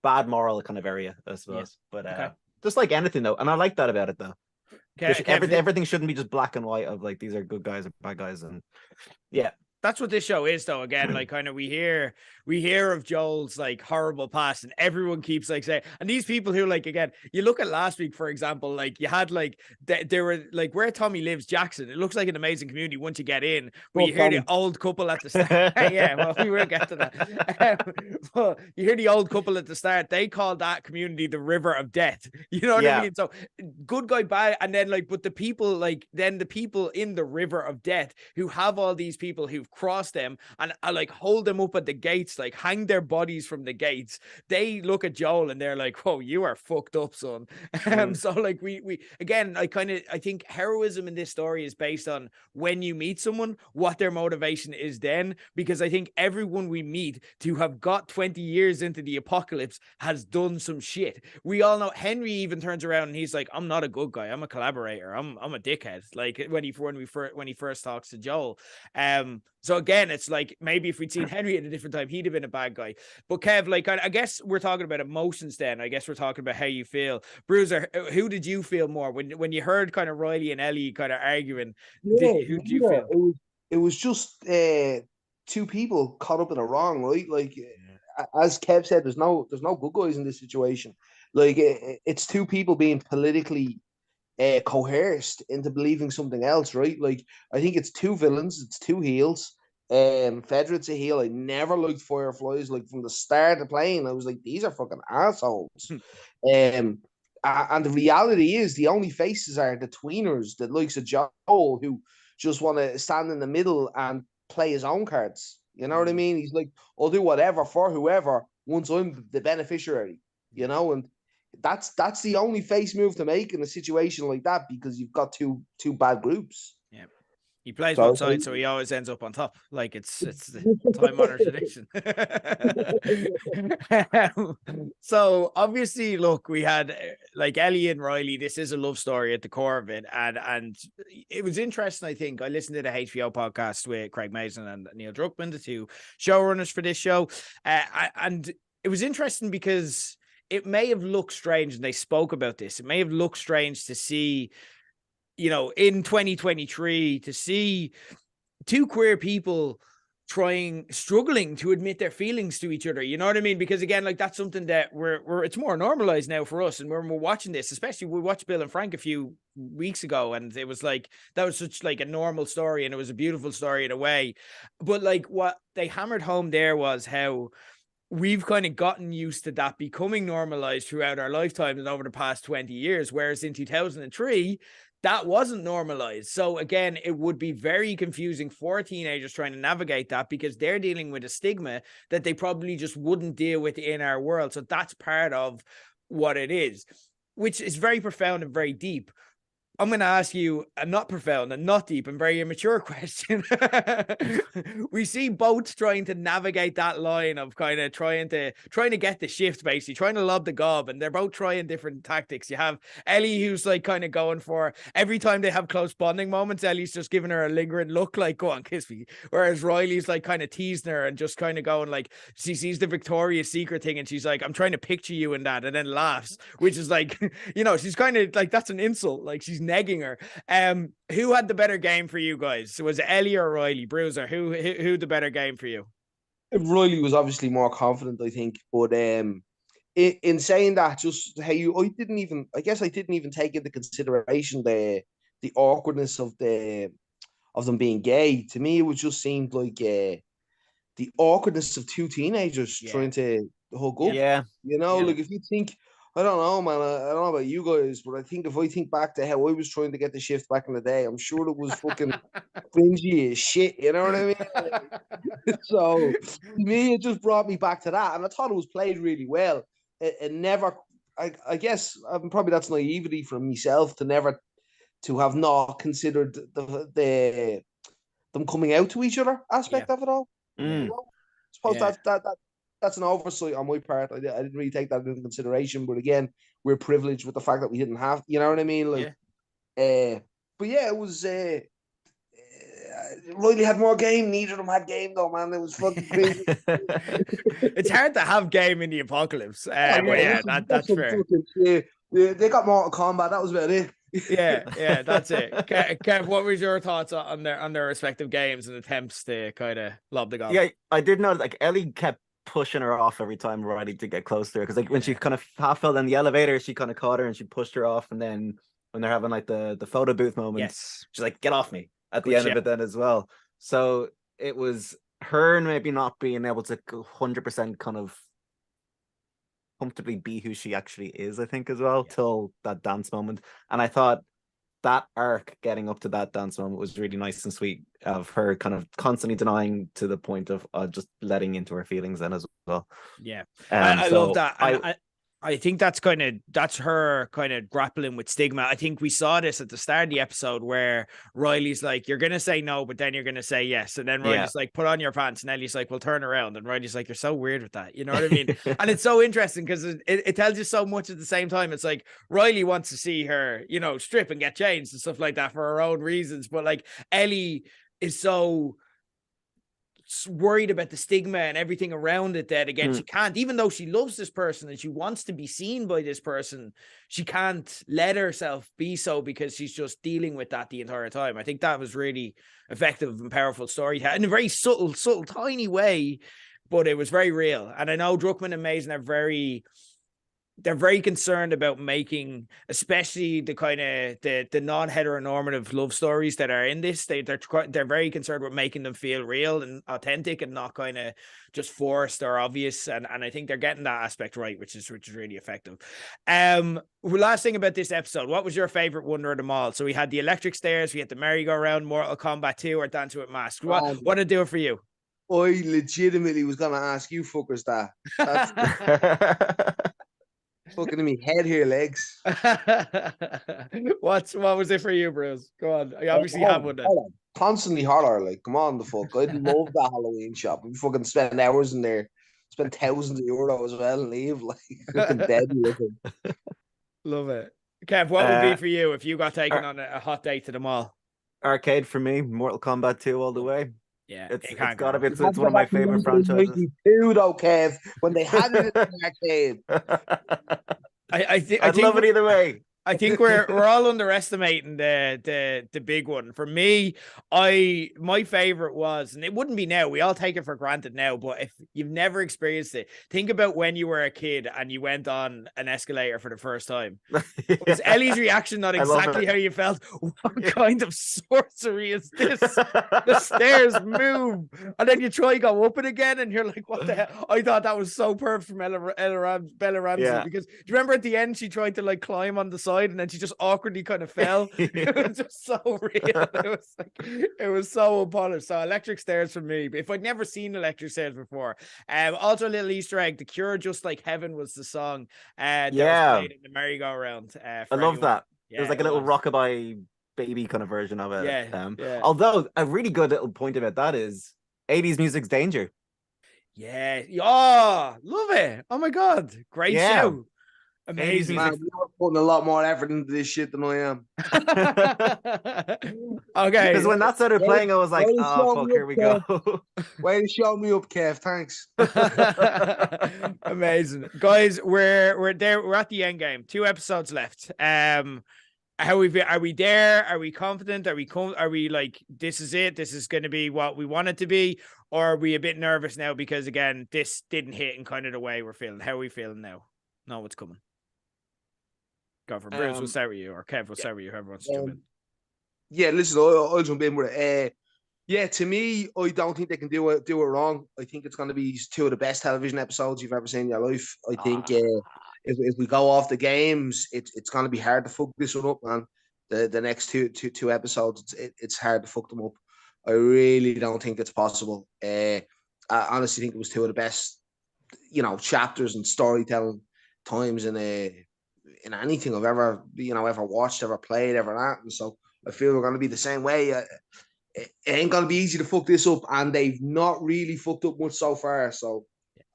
bad moral kind of area, I suppose. But just like anything though, and I like that about it though. Everything shouldn't be just black and white of like these are good guys or bad guys. And yeah, that's what this show is, though. Again, like, kind of we hear of Joel's like horrible past, and everyone keeps like saying, and these people who, like, again, you look at last week, for example, like you had like there were like where Tommy lives, Jackson. It looks like an amazing community once you get in, but you hear the old couple at the start. Yeah, well, we will get to that. Well, you hear the old couple at the start. They call that community the River of Death. You know what I mean? So good guy, bad, and then like, but the people like then the people in the River of Death who have all these people who've crossed them and like hold them up at the gates, like hang their bodies from the gates. They look at Joel and they're like, "Whoa, you are fucked up, son." So like we again, I think heroism in this story is based on when you meet someone, what their motivation is then, because I think everyone we meet to have got 20 years into the apocalypse has done some shit. We all know Henry even turns around and he's like, "I'm not a good guy. I'm a collaborator. I'm a dickhead." Like when he first talks to Joel. So again, it's like maybe if we'd seen Henry at a different time, he'd have been a bad guy. But Kev, like, I guess we're talking about emotions then. I guess we're talking about how you feel. Bruiser, who did you feel more when you heard kind of Riley and Ellie kind of arguing? Who did you feel? It was just two people caught up in a wrong, right? Like, as Kev said, there's no good guys in this situation. Like, it's two people being politically coerced into believing something else, right? Like, I think it's two villains, it's two heels. Federa's a heel. I never liked Fireflies. Like, from the start of playing, I was like, these are fucking assholes. And the reality is, the only faces are the tweeners, the likes of Joel, who just want to stand in the middle and play his own cards. You know what I mean? He's like, I'll do whatever for whoever once I'm the beneficiary, you know, and that's the only face move to make in a situation like that because you've got two bad groups. Yeah. He plays both sides, so he always ends up on top. Like it's the time-honored tradition. So obviously, look, we had like Ellie and Riley. This is a love story at the core of it, and it was interesting. I think I listened to the HBO podcast with Craig Mason and Neil Druckmann, the two showrunners for this show, and it was interesting because it may have looked strange, and they spoke about this. It may have looked strange to see, you know, in 2023, to see two queer people struggling to admit their feelings to each other. You know what I mean? Because again, like that's something that it's more normalized now for us. And when we're watching this, especially we watched Bill and Frank a few weeks ago, and it was like, that was such like a normal story, and it was a beautiful story in a way. But like what they hammered home there was how we've kind of gotten used to that becoming normalized throughout our lifetime and over the past 20 years. Whereas in 2003, that wasn't normalized. So again, it would be very confusing for teenagers trying to navigate that because they're dealing with a stigma that they probably just wouldn't deal with in our world. So that's part of what it is, which is very profound and very deep. I'm going to ask you a not profound and not deep and very immature question. We see both trying to navigate that line of kind of trying to get the shift, basically trying to lob the gob, and they're both trying different tactics. You have Ellie, who's like kind of going for every time they have close bonding moments, Ellie's just giving her a lingering look like, go on, kiss me. Whereas Riley's like kind of teasing her and just kind of going like, she sees the Victoria's Secret thing and she's like, I'm trying to picture you in that, and then laughs, which is like, you know, she's kind of like, that's an insult. Like she's negging her. Who had the better game for you guys? Was it Ellie or Riley? Bruiser, who the better game for you? Riley was obviously more confident, I think, but in saying that, just how I didn't even take into consideration the awkwardness of them being gay. To me, it was just seemed like the awkwardness of two teenagers trying to hook up. Yeah, you know, like if you think, I don't know, man. I don't know about you guys, but I think if I think back to how I was trying to get the shift back in the day, I'm sure it was fucking cringy as shit. You know what I mean? So to me, it just brought me back to that, and I thought it was played really well. It never, I guess, probably that's naivety from myself to have not considered the them coming out to each other aspect of it all. You know? I suppose that's an oversight on my part. I didn't really take that into consideration. But again, we're privileged with the fact that we didn't have, you know what I mean? Like, but yeah, it was. Riley had more game. Neither of them had game though, man. It was fucking crazy. It's hard to have game in the apocalypse. That's fair. They got Mortal Kombat. That was about it. yeah, that's it. Kev, what was your thoughts on their respective games and attempts to kind of lob the goal? Yeah, I did know like Ellie kept pushing her off every time Riley to get close to her, because like when she kind of half fell in the elevator, she kind of caught her and she pushed her off, and then when they're having like the photo booth moments, she's like, get off me at the end of it then as well. So it was her maybe not being able to 100% kind of comfortably be who she actually is, I think, as well, till that dance moment. And I thought that arc getting up to that dance moment was really nice and sweet, of her kind of constantly denying to the point of just letting into her feelings then as well. Yeah, I love that. I think that's her kind of grappling with stigma. I think we saw this at the start of the episode where Riley's like, you're going to say no, but then you're going to say yes. And then Riley's like, put on your pants. And Ellie's like, well, turn around. And Riley's like, you're so weird with that. You know what I mean? And it's so interesting because it tells you so much at the same time. It's like Riley wants to see her, you know, strip and get changed and stuff like that for her own reasons. But like Ellie is so worried about the stigma and everything around it that again she can't, even though she loves this person and she wants to be seen by this person, she can't let herself be so because she's just dealing with that the entire time. I think that was really effective and powerful story in a very subtle tiny way, but it was very real. And I know Druckmann and Mason they're very concerned about making, especially the kind of the non-heteronormative love stories that are in this. They're very concerned with making them feel real and authentic and not kind of just forced or obvious. And I think they're getting that aspect right, which is really effective. Last thing about this episode, what was your favorite wonder of them all? So we had the electric stairs, we had the merry-go-round, Mortal Kombat 2, or Dancing with Masks. What did it do for you? I legitimately was gonna ask you fuckers that. That's fucking in me head here, legs. What was it for you, Bruce? Go on. You obviously have one then. Constantly horror, like, come on, the fuck. I'd love that Halloween shop. We fucking spend hours in there, spend thousands of euros as well, and leave like fucking deadly looking. Love it. Kev, what would be for you if you got taken on a hot date to the mall? Arcade for me, Mortal Kombat 2 all the way. Yeah, it's gotta be. It's one of my favorite franchises. 1992 though, Kev, when they had it in the arcade. I'd love it either way. I think we're all underestimating the big one. For me, my favorite was, and it wouldn't be now, we all take it for granted now, but if you've never experienced it, think about when you were a kid and you went on an escalator for the first time. Was Ellie's reaction not exactly how you felt? What kind of sorcery is this? The stairs move and then you try to go up it again and you're like, what the hell? I thought that was so perfect from Bella Ramsey, because do you remember at the end she tried to like climb on the side and then she just awkwardly kind of fell. It was just so real. It was so unpolished. So electric stairs for me. If I'd never seen electric stairs before. Also a little Easter egg, The Cure, Just Like Heaven was the song that was played in the merry-go-round. I love that. It was like a little rockabye baby kind of version of it. Yeah. Although a really good little point about that is 80s music's danger. Yeah. Oh, love it. Oh my God. Great show. Amazing. Man, you're putting a lot more effort into this shit than I am. Okay. Because when that started playing, I was like, oh, fuck, here we go. Way to show me up, Kev. Thanks. Amazing. Guys, we're there. We're at the end game. 2 episodes left. Are we there? Are we confident? Are we like, this is it? This is going to be what we want it to be? Or are we a bit nervous now? Because again, this didn't hit in kind of the way we're feeling. How are we feeling now? Know what's coming. Go for Bruce. We'll start with you, or Kev. We'll start with you. Whoever wants to jump in. Yeah, listen, I'll jump in with it. Yeah, to me, I don't think they can do it wrong. I think it's going to be 2 of the best television episodes you've ever seen in your life. I think if we go off the games, it's going to be hard to fuck this one up, man. The next two episodes, it's hard to fuck them up. I really don't think it's possible. I honestly think it was 2 of the best, chapters and storytelling times in anything I've ever watched, ever played, ever that. And so I feel we're going to be the same way. It ain't going to be easy to fuck this up, and they've not really fucked up much so far. So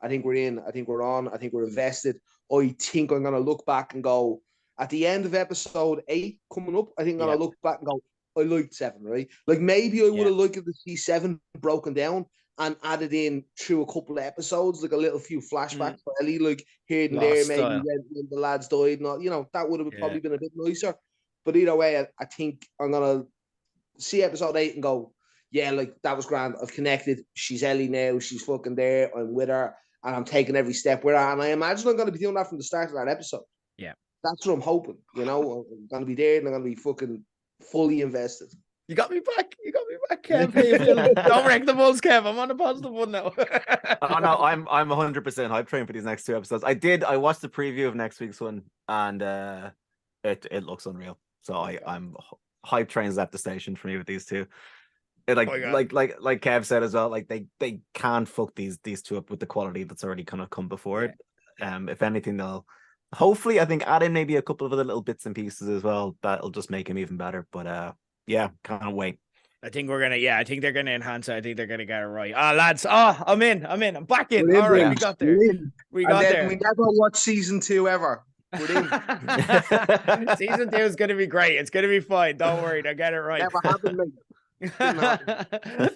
I think we're in. I think we're on. I think we're invested. I think I'm going to look back and go, at the end of episode 8 coming up, I think I'm going to look back and go, I liked 7, right? Like maybe I would have liked to see 7 broken down and added in through a couple of episodes, like a little few flashbacks for Ellie, like here and there, maybe when the lads died and all, that would have probably been a bit nicer. But either way, I think I'm going to see episode 8 and go, yeah, like that was grand. I've connected. She's Ellie now. She's fucking there. I'm with her and I'm taking every step with her. And I imagine I'm going to be doing that from the start of that episode. Yeah. That's what I'm hoping, I'm going to be there and I'm going to be fucking fully invested. You got me back, Kev. How you feeling? Don't wreck the balls, Kev. I'm on a positive one now. Oh no, I'm 100% hype train for these next 2 episodes. I watched the preview of next week's one, and it looks unreal. So I'm hype trains at the station for me with these 2. Like Kev said as well, like they can't fuck these 2 up with the quality that's already kind of come before it. If anything, they'll hopefully, I think, add in maybe a couple of other little bits and pieces as well that'll just make him even better. But yeah, can't wait. I think I think they're gonna enhance it. I think they're gonna get it right. Lads, I'm in. I'm back in. All right, we got there. We got there. We never watch season 2 ever. Season 2 is gonna be great. It's gonna be fine. Don't worry, they'll get it right. Never happened, mate.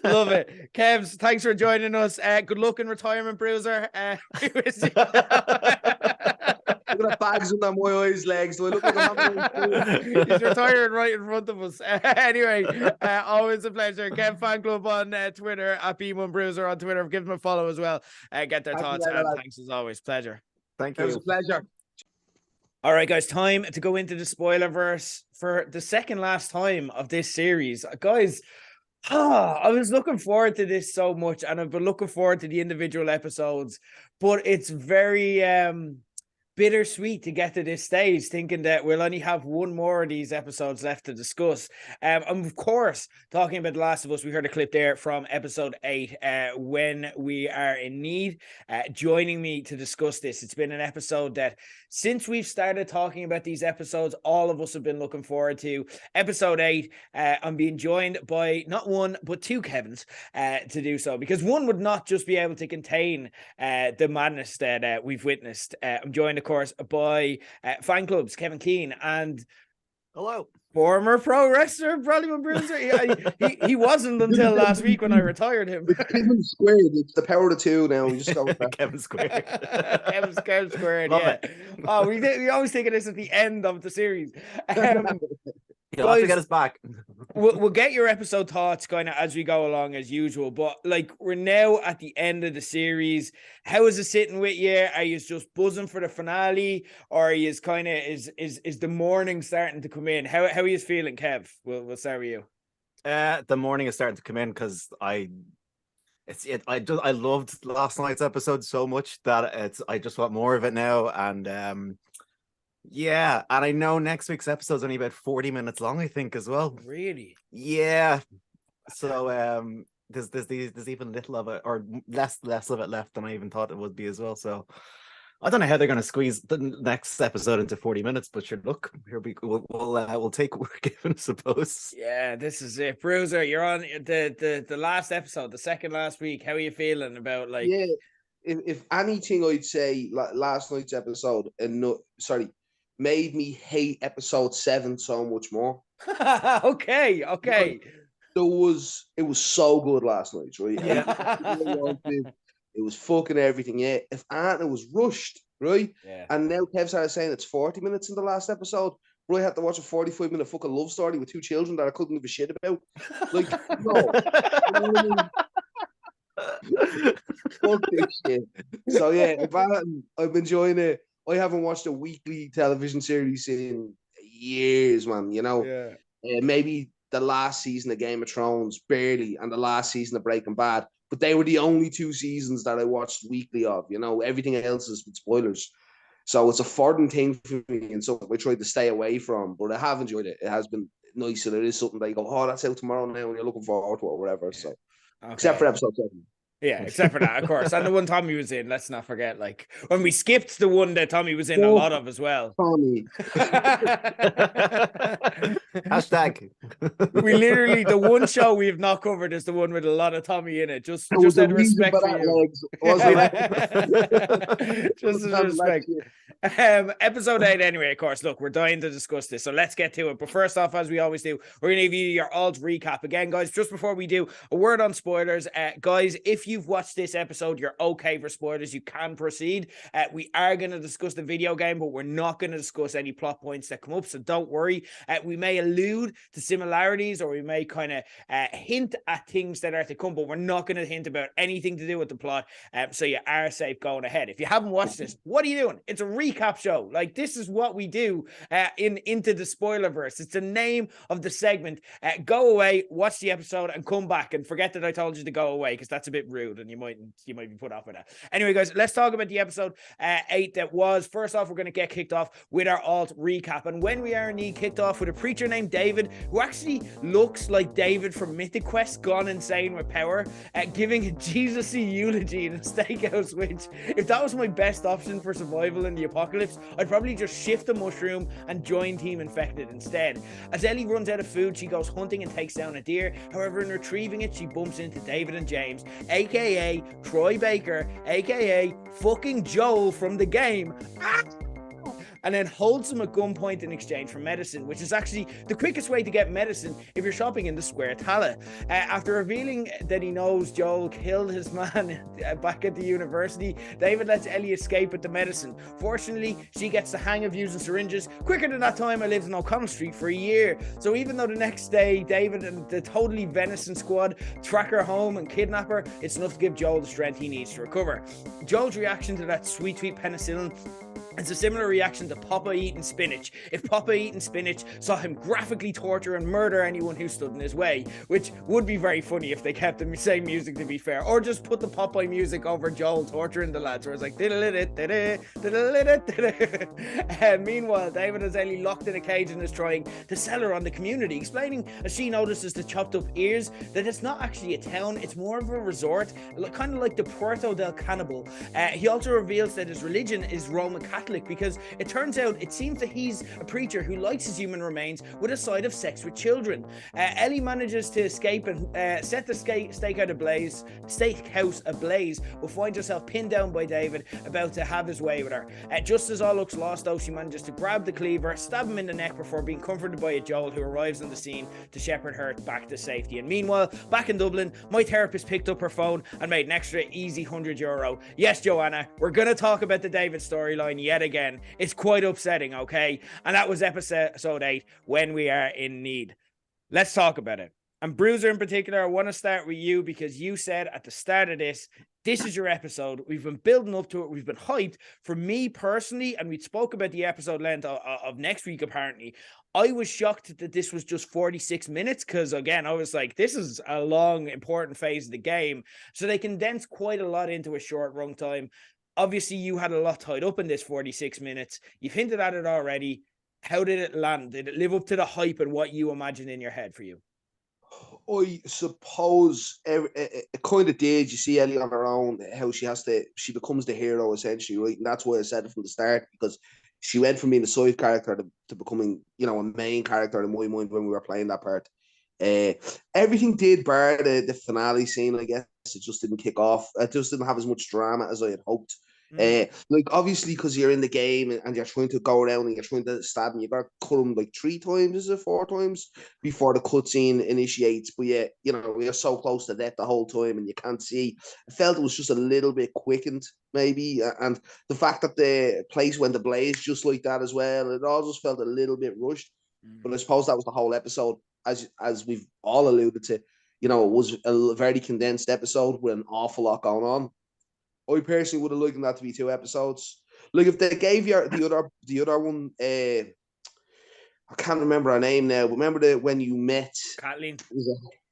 Love it. Kevs, thanks for joining us. Good luck in retirement, Bruiser. Look at the bags under my eyes, legs. Do I look like I'm He's retiring right in front of us. Anyway, always a pleasure. Kev Fangclub on Twitter, at Ballymun Bruiser on Twitter. Give them a follow as well. Get their thoughts. And thanks as always. Pleasure. Thank you. It was a pleasure. All right, guys, time to go into the spoilerverse for the second last time of this series. Guys, I was looking forward to this so much, and I've been looking forward to the individual episodes, but it's very bittersweet to get to this stage, thinking that we'll only have one more of these episodes left to discuss. And of course, talking about The Last of Us, we heard a clip there from episode 8, When We Are in Need. Joining me to discuss this, it's been an episode that since we've started talking about these episodes, all of us have been looking forward to. Episode 8, I'm being joined by not one, but two Kevins to do so, because one would not just be able to contain the madness that we've witnessed. I'm joined, of course, by Fangclub's Kevin Keane and hello, former pro wrestler Ballymun Bruiser. He wasn't until last week when I retired him. Kevin squared. It's the power of the two now. We just go with that. Kevin squared. Kevin squared. Love Yeah. it. Oh, we always think of this at the end of the series. You'll have to get us back. We'll get your episode thoughts kind of as we go along as usual, but like we're now at the end of the series. How is it sitting with you? Are you just buzzing for the finale, or are you kind of is the morning starting to come in? How are you feeling, Kev? We'll start with you. The morning is starting to come in because I loved last night's episode so much that I just want more of it now. And yeah, and I know next week's episode's only about 40 minutes long, I think, as well. Really? Yeah. So there's even little of it, or less of it left than I even thought it would be as well. So I don't know how they're going to squeeze the next episode into 40 minutes, but sure, look, here we'll take what we're given, I suppose. Yeah, this is it. Bruiser, you're on the last episode, the second last week. How are you feeling about like? Yeah, if anything, I'd say last night's episode, made me hate episode 7 so much more. Okay. It was so good last night, right? Yeah. It was fucking everything. Yeah, if Anna was rushed, right? Yeah. And now Kev started saying it's 40 minutes in the last episode. But I had to watch a 45-minute fucking love story with 2 children that I couldn't give a shit about. Like, no. Fuck this shit. So yeah, I've been enjoying it. I haven't watched a weekly television series in years, man. You know, maybe the last season of Game of Thrones, barely, and the last season of Breaking Bad. But they were the only 2 seasons that I watched weekly of. You know, everything else is with spoilers. So it's a foreign thing for me, and so I tried to stay away from. But I have enjoyed it. It has been nice, and it is something that you go, oh, that's out tomorrow now, and you're looking forward to it or whatever. So, except for episode 7. Yeah, except for that, of course. And the one Tommy was in, let's not forget, like, when we skipped the one that Tommy was in a lot of as well. Tommy. Hashtag. We literally, the one show we have not covered is the one with a lot of Tommy in it. Just out of respect for you. Just out of respect. Episode 8 anyway, of course. Look, we're dying to discuss this, so let's get to it. But first off, as we always do, we're going to give you your alt recap. Again, guys, just before we do, a word on spoilers. Guys, if you've watched this episode, you're okay for spoilers, you can proceed. We are going to discuss the video game, but we're not going to discuss any plot points that come up, so don't worry. We may allude to similarities, or we may kind of hint at things that are to come, but we're not going to hint about anything to do with the plot, so you are safe going ahead. If you haven't watched this, what are you doing? It's a recap show. Like, this is what we do into the Spoilerverse. It's the name of the segment. Go away, watch the episode, and come back, and forget that I told you to go away, because that's a bit rude, and you might be put off with that. Anyway, guys, let's talk about the episode 8 that was. First off, we're going to get kicked off with our alt recap, and When We Are in Need kicked off with a preacher named David, who actually looks like David from Mythic Quest gone insane with power, giving a Jesus-y eulogy in a steakhouse, which, if that was my best option for survival in the apocalypse, I'd probably just shift the mushroom and join Team Infected instead. As Ellie runs out of food, she goes hunting and takes down a deer. However, in retrieving it, she bumps into David and James, aka Troy Baker, aka fucking Joel from the game, and then holds him at gunpoint in exchange for medicine, which is actually the quickest way to get medicine if you're shopping in the Square Tala. After revealing that he knows Joel killed his man back at the university, David lets Ellie escape with the medicine. Fortunately, she gets the hang of using syringes quicker than that time I lived in O'Connell Street for a year. So even though the next day David and the totally venison squad track her home and kidnap her, it's enough to give Joel the strength he needs to recover. Joel's reaction to that sweet penicillin It's a similar reaction to Papa eating spinach. If Papa eating spinach saw him graphically torture and murder anyone who stood in his way, which would be very funny if they kept the same music, to be fair, or just put the Popeye music over Joel torturing the lads, where it's like meanwhile, David has Ellie locked in a cage and is trying to sell her on the community, explaining as she notices the chopped up ears that it's not actually a town, it's more of a resort, kind of like the Puerto del Cannibal. He also reveals that his religion is Roman Catholic, because it turns out it seems that he's a preacher who likes his human remains with a side of sex with children. Ellie manages to escape and set the steakhouse ablaze, but finds herself pinned down by David, about to have his way with her. Just as all looks lost, though, she manages to grab the cleaver, stab him in the neck before being comforted by a Joel, who arrives on the scene to shepherd her back to safety. And meanwhile, back in Dublin, my therapist picked up her phone and made an extra easy €100. Yes, Joanna, we're going to talk about the David storyline yet again. It's quite upsetting, okay? And that was episode 8, When We Are in Need. Let's talk about it. And Bruiser in particular, I want to start with you, because you said at the start of this is your episode. We've been building up to it. We've been hyped. For me personally, and we spoke about the episode length of next week, apparently, I was shocked that this was just 46 minutes, because again, I was like, this is a long, important phase of the game. So they condensed quite a lot into a short run time. Obviously, you had a lot tied up in this 46 minutes. You've hinted at it already. How did it land? Did it live up to the hype and what you imagined in your head for you? I suppose it kind of did. You see Ellie on her own, how she becomes the hero, essentially, right? And that's why I said it from the start, because she went from being a side character to becoming, a main character in my mind when we were playing that part. Everything did bar the finale scene, I guess. It just didn't kick off. It just didn't have as much drama as I had hoped. Obviously, because you're in the game and you're trying to go around and you're trying to stab him, you got to cut him 3 times, is it 4 times, before the cutscene initiates. But yeah, you're so close to death the whole time and you can't see. I felt it was just a little bit quickened, maybe, and the fact that the place went ablaze just like that as well, it all just felt a little bit rushed. But I suppose that was the whole episode, as we've all alluded to. It was a very condensed episode with an awful lot going on. I personally would have liked that to be 2 episodes. If they gave you the other one, I can't remember her name now, but remember when you met Kathleen?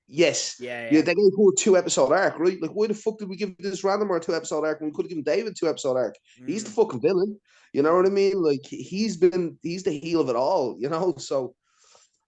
Yes. Yeah. They gave her a 2-episode arc, right? Why the fuck did we give this randomer a 2-episode arc when we could have given David a 2-episode arc? He's the fucking villain. You know what I mean? He's the heel of it all, So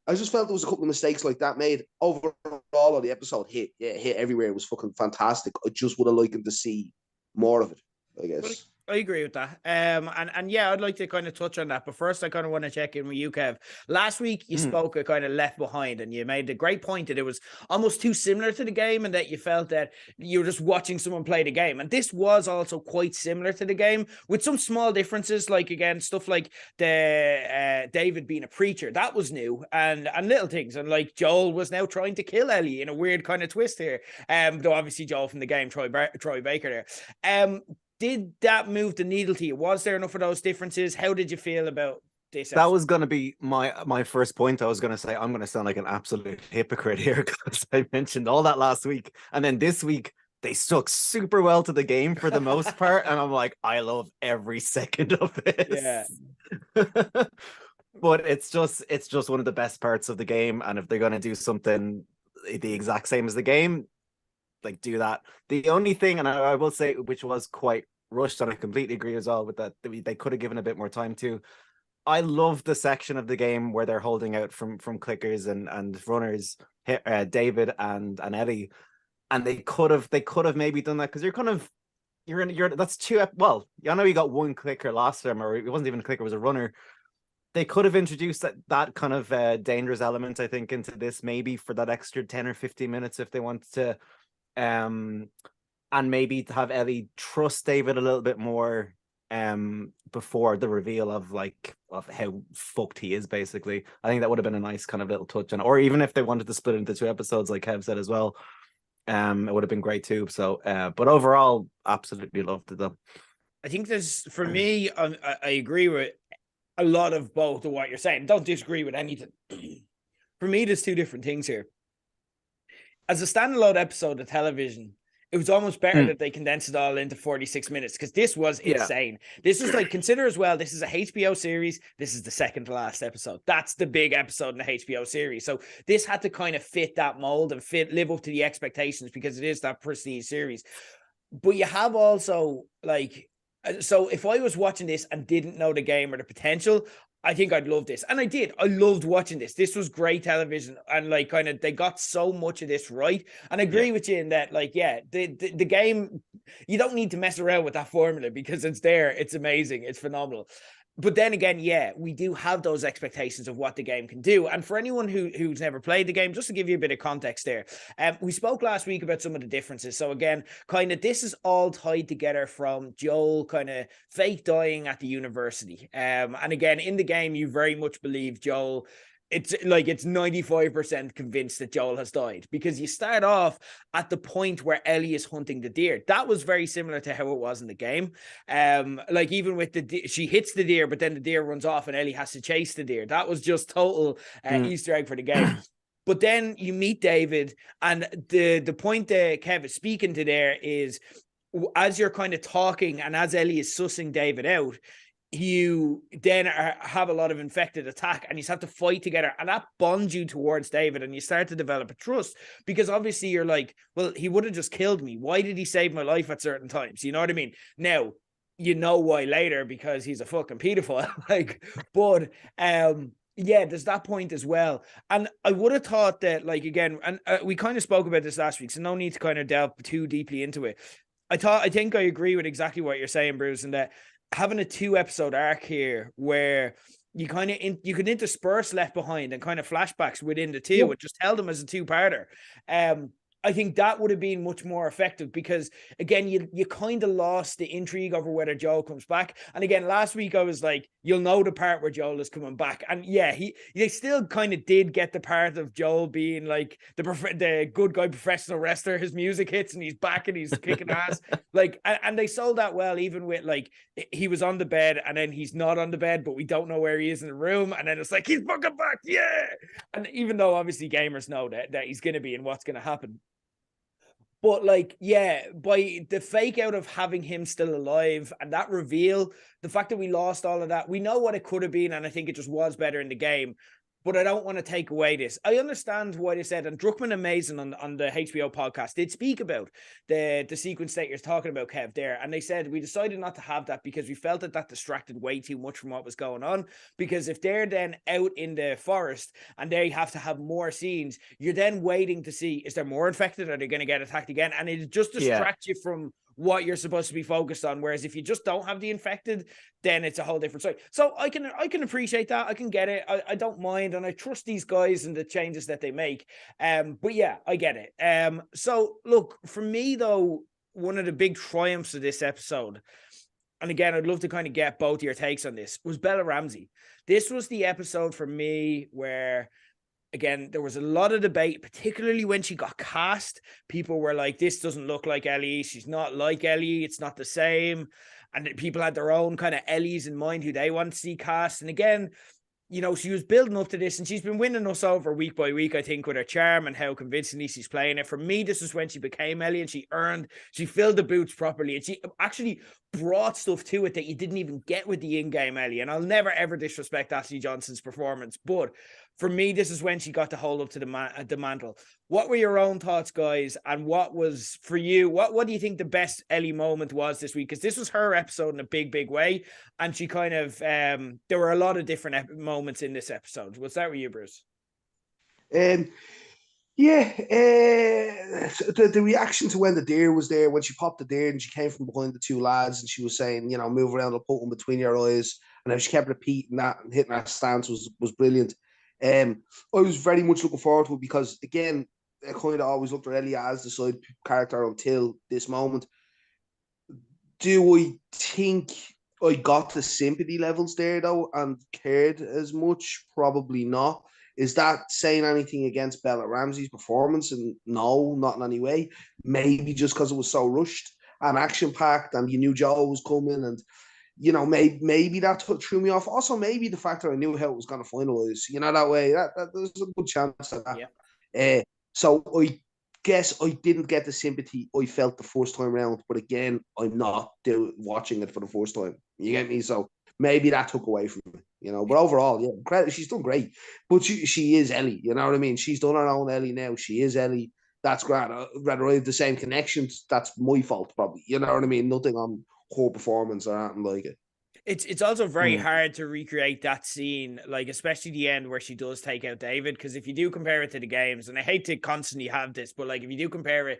I just felt there was a couple of mistakes like that made. Overall, the episode hit everywhere. It was fucking fantastic. I just would have liked to see more of it, I guess. I agree with that. And yeah, I'd like to kind of touch on that. But first, I kind of want to check in with you, Kev. Last week, you spoke a kind of left behind, and you made a great point that it was almost too similar to the game, and that you felt that you were just watching someone play the game. And this was also quite similar to the game, with some small differences, like, again, stuff like the David being a preacher. That was new, and little things. And like Joel was now trying to kill Ellie in a weird kind of twist here. Though obviously Joel from the game, Troy Baker there. Did that move the needle to you? Was there enough of those differences? How did you feel about this? That was going to be my first point. I was going to say, I'm going to sound like an absolute hypocrite here, because I mentioned all that last week. And then this week, they stuck super well to the game for the most part. And I'm like, I love every second of this. Yeah. But it's just one of the best parts of the game. And if they're going to do something the exact same as the game, do that. The only thing, and I will say, which was quite rushed, and I completely agree as well with that, they could have given a bit more time to. I love the section of the game where they're holding out from clickers and runners, David and Ellie, and they could have maybe done that, because you're that's 2. Well, I know you got 1 clicker last time, or it wasn't even a clicker, it was a runner. They could have introduced that kind of dangerous element, I think, into this, maybe for that extra 10 or 15 minutes if they wanted to. And maybe to have Ellie trust David a little bit more before the reveal of how fucked he is, basically. I think that would have been a nice kind of little touch on, or even if they wanted to split it into 2 episodes, like Kev said as well, it would have been great too. So but overall, absolutely loved it though. I think for me, I agree with a lot of both of what you're saying. Don't disagree with anything. For me, there's 2 different things here. As a standalone episode of television, it was almost better that they condensed it all into 46 minutes because this was insane. This is like, consider as well, this is a HBO series. This is the second to last episode. That's the big episode in the HBO series. So this had to kind of fit that mold and live up to the expectations because it is that prestige series. But you have also like, so if I was watching this and didn't know the game or the potential, I think I'd love this. And I did. I loved watching this. This was great television. And like kind of they got so much of this right. And I agree with you in that, like, the game, you don't need to mess around with that formula because it's there. It's amazing. It's phenomenal. But then again, we do have those expectations of what the game can do. And for anyone who's never played the game, just to give you a bit of context there, we spoke last week about some of the differences. So again, kind of this is all tied together from Joel kind of fake dying at the university. And again, in the game, you very much believe Joel. It's like it's 95% convinced that Joel has died because you start off at the point where Ellie is hunting the deer. That was very similar to how it was in the game. Like even with she hits the deer, but then the deer runs off and Ellie has to chase the deer. That was just total Easter egg for the game. But then you meet David, and the point that Kev is speaking to there is as you're kind of talking and as Ellie is sussing David out, you then have a lot of infected attack and you have to fight together, and that bonds you towards David and you start to develop a trust because obviously you're like, well, he would have just killed me. Why did he save my life at certain times? You know what I mean? Now, you know why later because he's a fucking pedophile. Like, but there's that point as well. And I would have thought that, like, again, and we kind of spoke about this last week, so no need to kind of delve too deeply into it. I think I agree with exactly what you're saying, Bruce, and that having a 2-episode arc here where you kind of you can intersperse Left Behind and kind of flashbacks within the two and just tell them as a 2-parter. I think that would have been much more effective because, again, you kind of lost the intrigue over whether Joel comes back. And again, last week I was like, you'll know the part where Joel is coming back. And they still kind of did get the part of Joel being like the good guy professional wrestler. His music hits and he's back and he's kicking ass. Like, and they sold that well, even with like, he was on the bed and then he's not on the bed, but we don't know where he is in the room. And then it's like, he's fucking back. Yeah. And even though obviously gamers know that he's going to be and what's going to happen. But like, by the fake out of having him still alive and that reveal, the fact that we lost all of that, we know what it could have been. And I think it just was better in the game. But I don't want to take away this. I understand what they said, and Druckmann and Mason on the HBO podcast did speak about the sequence that you're talking about, Kev, there. And they said, we decided not to have that because we felt that distracted way too much from what was going on. Because if they're then out in the forest and they have to have more scenes, you're then waiting to see, is there more infected? Are they going to get attacked again? And it just distracts you from what you're supposed to be focused on. Whereas if you just don't have the infected, then it's a whole different story. So I can appreciate that. I can get it. I don't mind. And I trust these guys and the changes that they make. But yeah, I get it. So look, for me though, one of the big triumphs of this episode, and again, I'd love to kind of get both your takes on this, was Bella Ramsey. This was the episode for me where, again, there was a lot of debate, particularly when she got cast. People were like, this doesn't look like Ellie. She's not like Ellie. It's not the same. And people had their own kind of Ellies in mind who they want to see cast. And again, you know, she was building up to this and she's been winning us over week by week, I think, with her charm and how convincingly she's playing it. For me, this is when she became Ellie and she filled the boots properly. And she actually brought stuff to it that you didn't even get with the in-game Ellie. And I'll never, ever disrespect Ashley Johnson's performance. But for me, this is when she got to hold up to the mantle. What were your own thoughts, guys? And what was, for you, what do you think the best Ellie moment was this week? Because this was her episode in a big, big way. And she kind of, there were a lot of different moments in this episode. What's that with you, Bruce? The reaction to when the deer was there, when she popped the deer and she came from behind the two lads and she was saying, you know, move around and put one between your eyes. And then she kept repeating that and hitting her stance was brilliant. I was very much looking forward to it because, again, I kind of always looked at Ellie as the side character until this moment. Do I think I got the sympathy levels there, though, and cared as much? Probably not. Is that saying anything against Bella Ramsey's performance? And no, not in any way. Maybe just because it was so rushed and action-packed and you knew Joe was coming and, you know, maybe that threw me off. Also, maybe the fact that I knew how it was going to finalize, you know, that way, that there's a good chance of that. Yeah. So I guess I didn't get the sympathy I felt the first time around, but again, I'm not watching it for the first time. You get me? So maybe that took away from it, you know. But overall, yeah, credit, she's done great. But she is Ellie, you know what I mean? She's done her own Ellie now. She is Ellie. That's great. Whether I have the same connections, that's my fault, probably. You know what I mean? Nothing on her performance or anything like it. It's also very hard to recreate that scene, like especially the end where she does take out David, because if you do compare it to the games, and I hate to constantly have this, but like if you do compare it,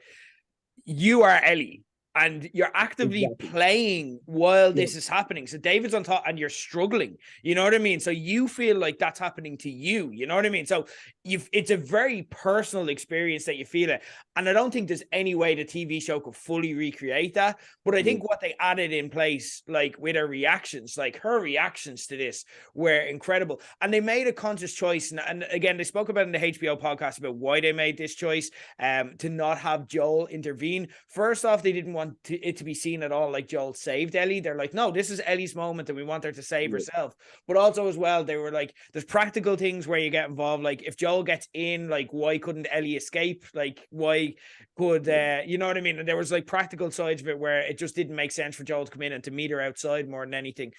you are Ellie and you're actively playing while this is happening. So David's on top and you're struggling, you know what I mean? So you feel like that's happening to you, you know what I mean? So it's a very personal experience that you feel it. And I don't think there's any way the TV show could fully recreate that. But I think what they added in place, like with her reactions, like her reactions to this were incredible. And they made a conscious choice. And again, they spoke about in the HBO podcast about why they made this choice to not have Joel intervene. First off, they didn't want it to be seen at all like Joel saved Ellie. They're like, no, this is Ellie's moment and we want her to save herself. But also as well, they were like, there's practical things where you get involved. Like if Joel gets in, like why couldn't Ellie escape? Like why could, you know what I mean? And there was like practical sides of it where it just didn't make sense for Joel to come in and to meet her outside more than anything.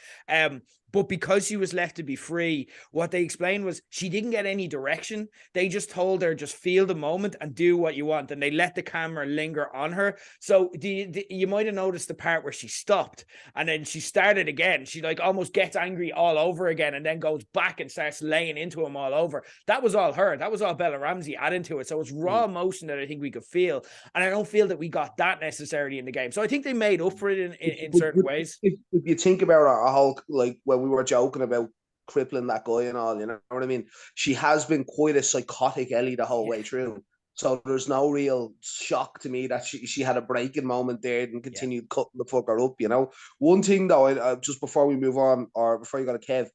But because she was left to be free, what they explained was she didn't get any direction. They just told her, just feel the moment and do what you want. And they let the camera linger on her. So you might have noticed the part where she stopped and then she started again. She like almost gets angry all over again and then goes back and starts laying into him all over. That was all her. That was all Bella Ramsey adding to it. So it's raw emotion that I think we could feel. And I don't feel that we got that necessarily in the game. So I think they made up for it in certain ways. If you think about our whole, like when we were joking about crippling that guy and all, you know what I mean? She has been quite a psychotic Ellie the whole way through. So there's no real shock to me that she had a breaking moment there and continued cutting the fucker up, you know? One thing though, just before we move on, or before you go to Kev,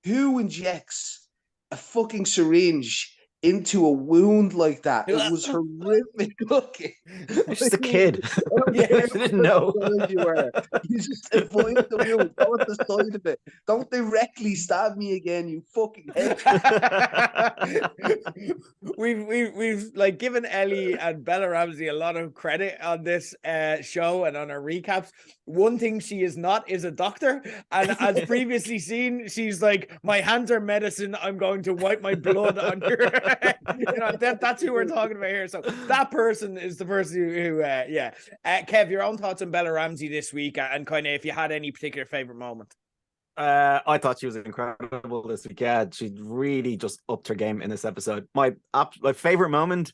who injects a fucking syringe into a wound like that? It was horrific looking. Just a kid. I didn't know. You just avoid the wound. Go at the side of it. Don't directly stab me again, you fucking head. we've like given Ellie and Bella Ramsey a lot of credit on this show and on her recaps. One thing she is not is a doctor, and as previously seen, she's like, my hands are medicine, I'm going to wipe my blood on your you know, that's who we're talking about here. So that person is the person who Kev, your own thoughts on Bella Ramsey this week, and kind of if you had any particular favorite moment. I thought she was incredible this week. Yeah, she really just upped her game in this episode. My favorite moment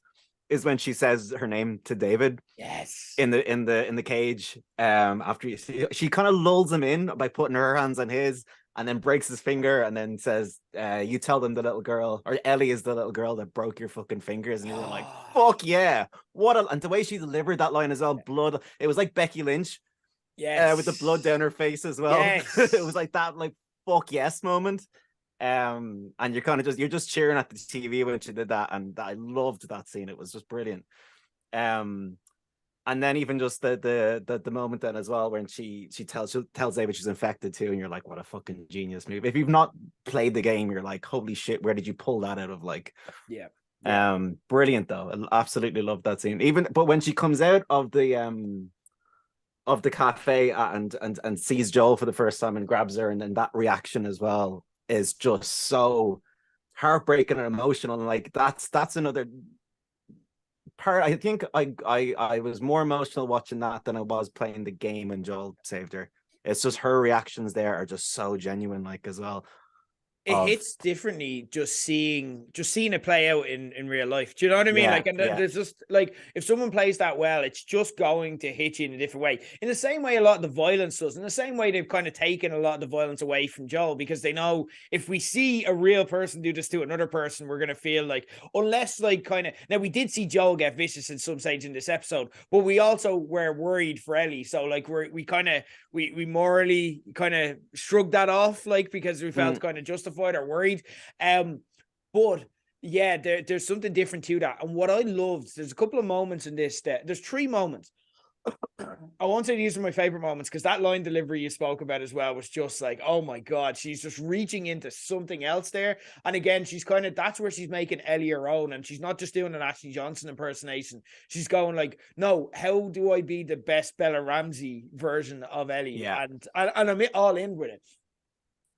is when she says her name to David. Yes. In the cage. After she kind of lulls him in by putting her hands on his, and then breaks his finger, and then says, "You tell them the little girl, or Ellie is the little girl that broke your fucking fingers." And you were like, "Fuck yeah!" And the way she delivered that line as well, blood. It was like Becky Lynch. Yes. With the blood down her face as well. Yes. It was like that, like fuck yes moment. And you're kind of just cheering at the TV when she did that, and I loved that scene. It was just brilliant. And then even just the moment then as well when she tells David she's infected too, and you're like, what a fucking genius move. If you've not played the game, you're like, holy shit, where did you pull that out of? Like, brilliant though. I absolutely loved that scene. But when she comes out of the cafe and sees Joel for the first time and grabs her, and then that reaction as well is just so heartbreaking and emotional. And like that's another part. I think I was more emotional watching that than I was playing the game when Joel saved her. It's just her reactions there are just so genuine, like as well. It hits differently just seeing it play out in real life. Do you know what I mean? There's just like, if someone plays that well, it's just going to hit you in a different way. In the same way a lot of the violence does, in the same way they've kind of taken a lot of the violence away from Joel, because they know if we see a real person do this to another person, we're going to feel like, unless like kind of, now we did see Joel get vicious in some stage in this episode, but we also were worried for Ellie. So like we morally kind of shrugged that off, like, because we felt kind of justified or worried. But yeah, there's something different to that. And what I loved, there's a couple of moments in this, there's three moments I won't say these are my favorite moments because that line delivery you spoke about as well was just like, oh my God, she's just reaching into something else there. And again, she's kind of, that's where she's making Ellie her own. And she's not just doing an Ashley Johnson impersonation. She's going like, no, how do I be the best Bella Ramsey version of Ellie? Yeah. And I'm all in with it.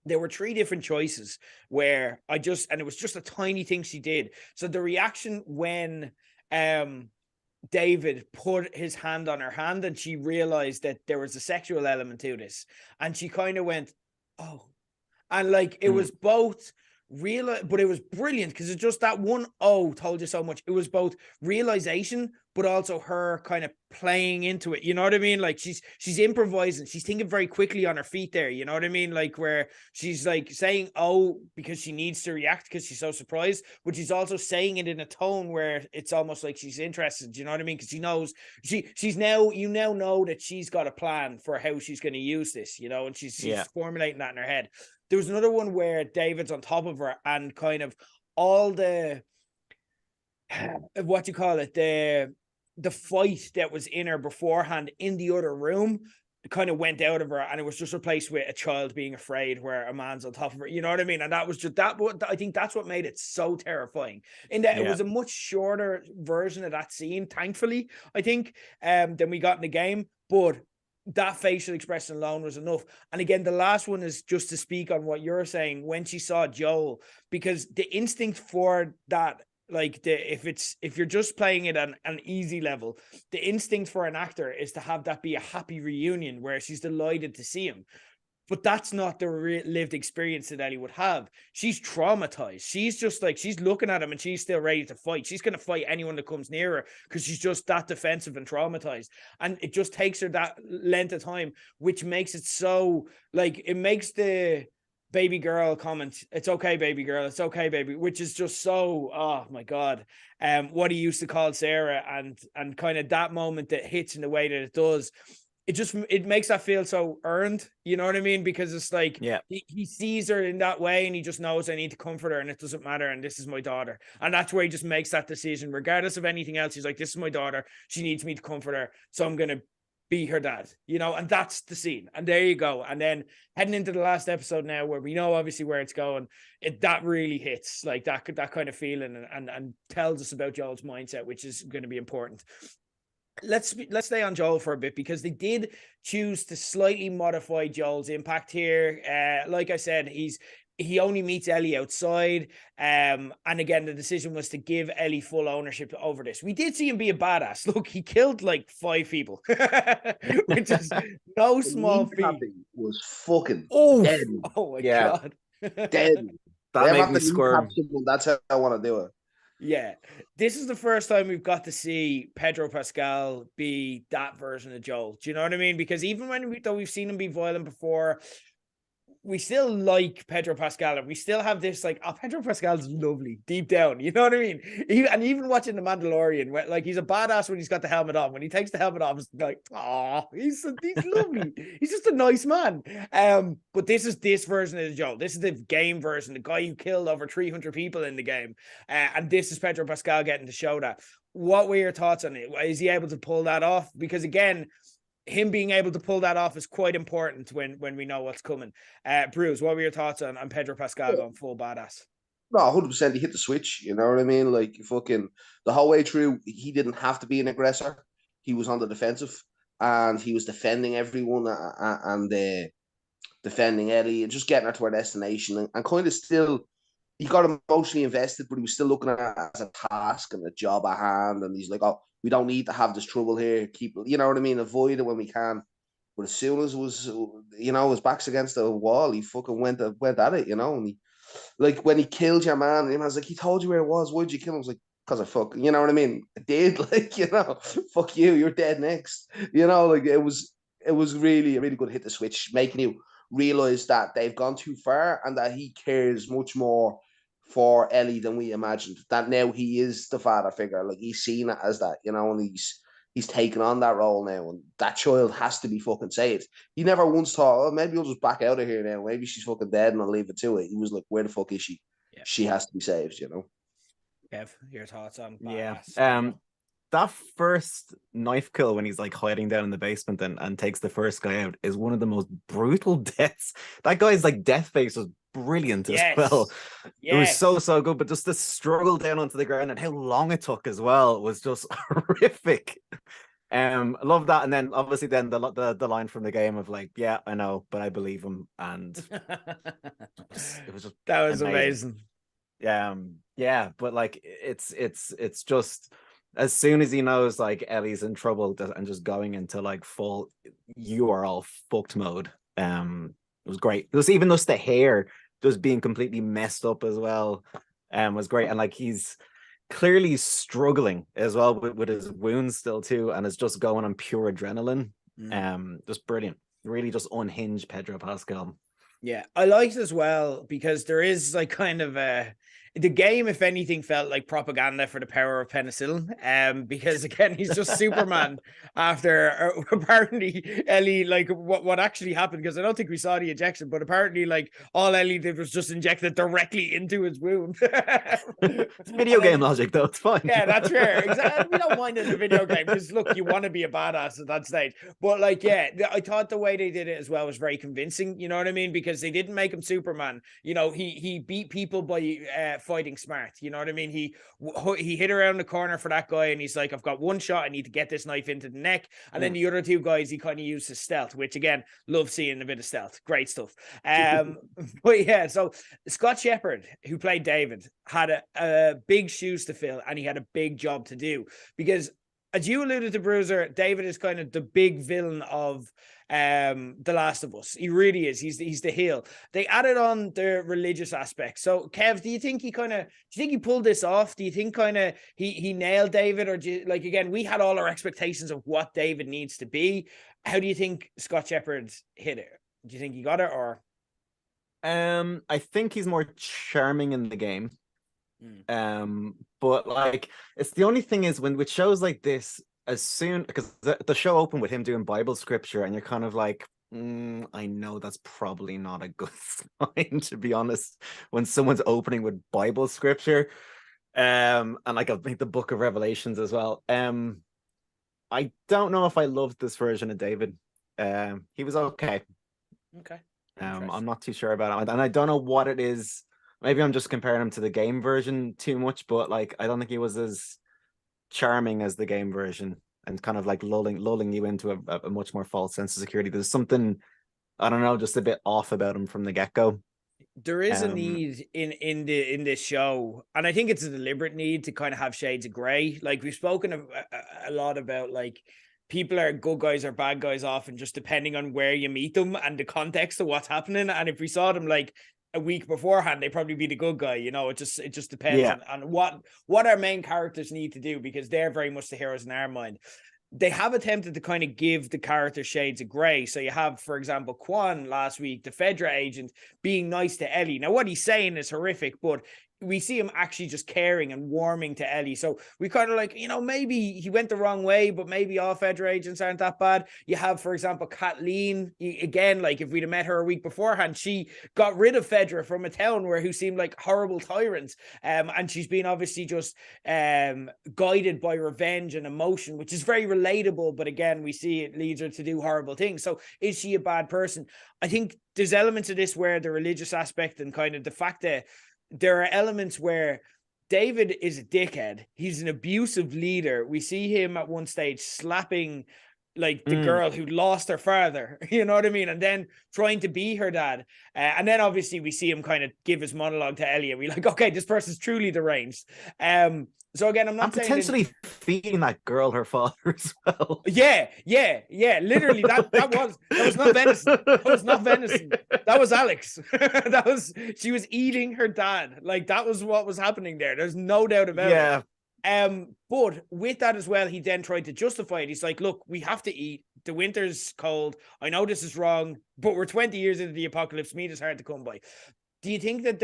There were 3 different choices where and it was just a tiny thing she did. So the reaction when, David put his hand on her hand and she realized that there was a sexual element to this, and she kind of went, oh, and like it was both real, but it was brilliant because it's just that one told you so much. It was both realization but also her kind of playing into it, you know what I mean? Like she's improvising, she's thinking very quickly on her feet there, you know what I mean? Like where she's like saying because she needs to react because she's so surprised, but she's also saying it in a tone where it's almost like she's interested, you know what I mean? Because she knows she's now, you now know that she's got a plan for how she's going to use this, you know, and she's formulating that in her head. There was another one where David's on top of her and kind of all the what you call it, the fight that was in her beforehand in the other room kind of went out of her, and it was just replaced with a child being afraid where a man's on top of her, you know what I mean? And that was just that. I think that's what made it so terrifying, in that it was a much shorter version of that scene, thankfully, I think, than we got in the game, but that facial expression alone was enough. And again, the last one is just to speak on what you're saying when she saw Joel, because the instinct for that, like if you're just playing it on an easy level, the instinct for an actor is to have that be a happy reunion where she's delighted to see him. But that's not the lived experience that Ellie would have. She's traumatized. She's just like, she's looking at him and she's still ready to fight. She's going to fight anyone that comes near her because she's just that defensive and traumatized. And it just takes her that length of time, which makes it so, like, it makes the baby girl comment, it's okay, baby girl, it's okay, baby, which is just so, oh my God, what he used to call Sarah, and kind of that moment that hits in the way that it does, it makes that feel so earned, you know what I mean? Because it's like, he sees her in that way and he just knows, I need to comfort her and it doesn't matter, and this is my daughter. And that's where he just makes that decision regardless of anything else. He's like, this is my daughter, she needs me to comfort her, so I'm gonna be her dad, you know. And that's the scene, and there you go. And then heading into the last episode now, where we know obviously where it's going, that really hits, like that kind of feeling, and tells us about Joel's mindset, which is going to be important. Let's stay on Joel for a bit, because they did choose to slightly modify Joel's impact here. Like I said, he only meets Ellie outside. And again, the decision was to give Ellie full ownership over this. We did see him be a badass. Look, he killed like 5 people, which is no small feat. Was fucking dead. Oh my God. Dead. That made me squirm. That's how I want to do it. Yeah, this is the first time we've got to see Pedro Pascal be that version of Joel. Do you know what I mean? Because even though we've seen him be violent before, we still like Pedro Pascal, and we still have this like, oh, Pedro Pascal's lovely deep down, you know what I mean? Even watching The Mandalorian, where, like, he's a badass when he's got the helmet on. When he takes the helmet off, it's like, oh, he's lovely. He's just a nice man. But this is this version of Joel. This is the game version, the guy who killed over 300 people in the game, and this is Pedro Pascal getting to show that. What were your thoughts on it? Is he able to pull that off? Because again, him being able to pull that off is quite important when we know what's coming. Bruce, what were your thoughts on Pedro Pascal going full badass? No, 100%. He hit the switch. You know what I mean? Like, fucking the whole way through, he didn't have to be an aggressor. He was on the defensive, and he was defending everyone and defending Ellie and just getting her to her destination, and kind of still, he got emotionally invested, but he was still looking at it as a task and a job at hand. And he's like, oh, we don't need to have this trouble here. Keep, you know what I mean? Avoid it when we can. But as soon as it was, you know, his back's against the wall, he fucking went at it, you know. And he, like, when he killed your man, I was like, he told you where it was. Why'd you kill him? I was like, because I you know what I mean? I did, like, you know, fuck you, you're dead next. You know, like, it was really a really good hit the switch, making you realize that they've gone too far and that he cares much more for Ellie than we imagined. That now he is the father figure, like, he's seen it as that, you know, and he's taken on that role now, and that child has to be fucking saved. He never once thought, oh, maybe we'll just back out of here now, maybe she's fucking dead and I'll leave it to it. He was like, where the fuck is she? She has to be saved, you know. Kev, your thoughts on Badass? that first knife kill when he's like hiding down in the basement and takes the first guy out is one of the most brutal deaths. That guy's like death face was brilliant as well. It was so good, but just the struggle down onto the ground and how long it took as well was just horrific. I love that. And then obviously then the line from the game of like, yeah, I know, but I believe him. And it was just that was amazing. Yeah, but like it's just as soon as he knows like Ellie's in trouble and just going into like full you are all fucked mode. It was great. It was even just the hair just being completely messed up as well. Was great. And like he's clearly struggling as well with his wounds still too, and is just going on pure adrenaline. Just brilliant. Really just unhinged Pedro Pascal. Yeah, I liked it as well because there is like kind of the game, if anything, felt like propaganda for the power of penicillin. Because again, he's just Superman after apparently Ellie, like what actually happened, because I don't think we saw the injection, but apparently like all Ellie did was just inject it directly into his wound. It's video game logic though, it's fine. Yeah, that's fair. Exactly. We don't mind in a video game because look, you want to be a badass at that stage. But like, yeah, I thought the way they did it as well was very convincing. You know what I mean? Because they didn't make him Superman. You know, he beat people by fighting smart. You know what I mean? He hit around the corner for that guy and he's like, I've got one shot, I need to get this knife into the neck. And then the other two guys he kind of used his stealth, which again, love seeing a bit of stealth. Great stuff. But yeah, so Scott Shepherd, who played David, had a big shoes to fill and he had a big job to do, because as you alluded to, Bruiser, David is kind of the big villain of The Last of Us. He really is. He's the heel. They added on the religious aspect. So, Kev, do you think he pulled this off? Do you think kind of he nailed David, or like again, we had all our expectations of what David needs to be. How do you think Scott Shepherd hit it? Do you think he got it, or? I think he's more charming in the game. But like it's the only thing is when with shows like this, as soon because the show opened with him doing Bible scripture and you're kind of like I know that's probably not a good sign, to be honest, when someone's opening with Bible scripture and like I think the book of Revelations as well. I don't know if I loved this version of David. He was okay. I'm not too sure about it, and I don't know what it is. Maybe I'm just comparing him to the game version too much, but like I don't think he was as charming as the game version, and kind of like lulling you into a much more false sense of security. There's something, I don't know, just a bit off about him from the get-go. There is a need in this show, and I think it's a deliberate need to kind of have shades of gray. Like we've spoken a lot about like people are good guys or bad guys often just depending on where you meet them and the context of what's happening. And if we saw them like a week beforehand, they'd probably be the good guy. You know, it just depends on what our main characters need to do, because they're very much the heroes in our mind. They have attempted to kind of give the character shades of gray. So you have, for example, Quan last week, the Fedra agent, being nice to Ellie. Now, what he's saying is horrific, but we see him actually just caring and warming to Ellie. So we kind of like, you know, maybe he went the wrong way, but maybe all Fedra agents aren't that bad. You have, for example, Kathleen. Again, like if we'd have met her a week beforehand, she got rid of Fedra from a town who seemed like horrible tyrants. And she's been obviously just guided by revenge and emotion, which is very relatable. But again, we see it leads her to do horrible things. So is she a bad person? I think there's elements of this where the religious aspect and kind of the fact that there are elements where David is a dickhead. He's an abusive leader. We see him at one stage slapping like the girl who lost her father, you know what I mean? And then trying to be her dad. And then obviously we see him kind of give his monologue to Ellie and we're like, okay, this person's truly deranged. So again, I'm not saying potentially feeding that girl her father as well. Yeah. Literally, that was not venison. That was not venison. That was Alex. She was eating her dad. Like that was what was happening there. There's no doubt about it. But with that as well, he then tried to justify it. He's like, look, we have to eat. The winter's cold. I know this is wrong, but we're 20 years into the apocalypse. Meat is hard to come by. Do you think that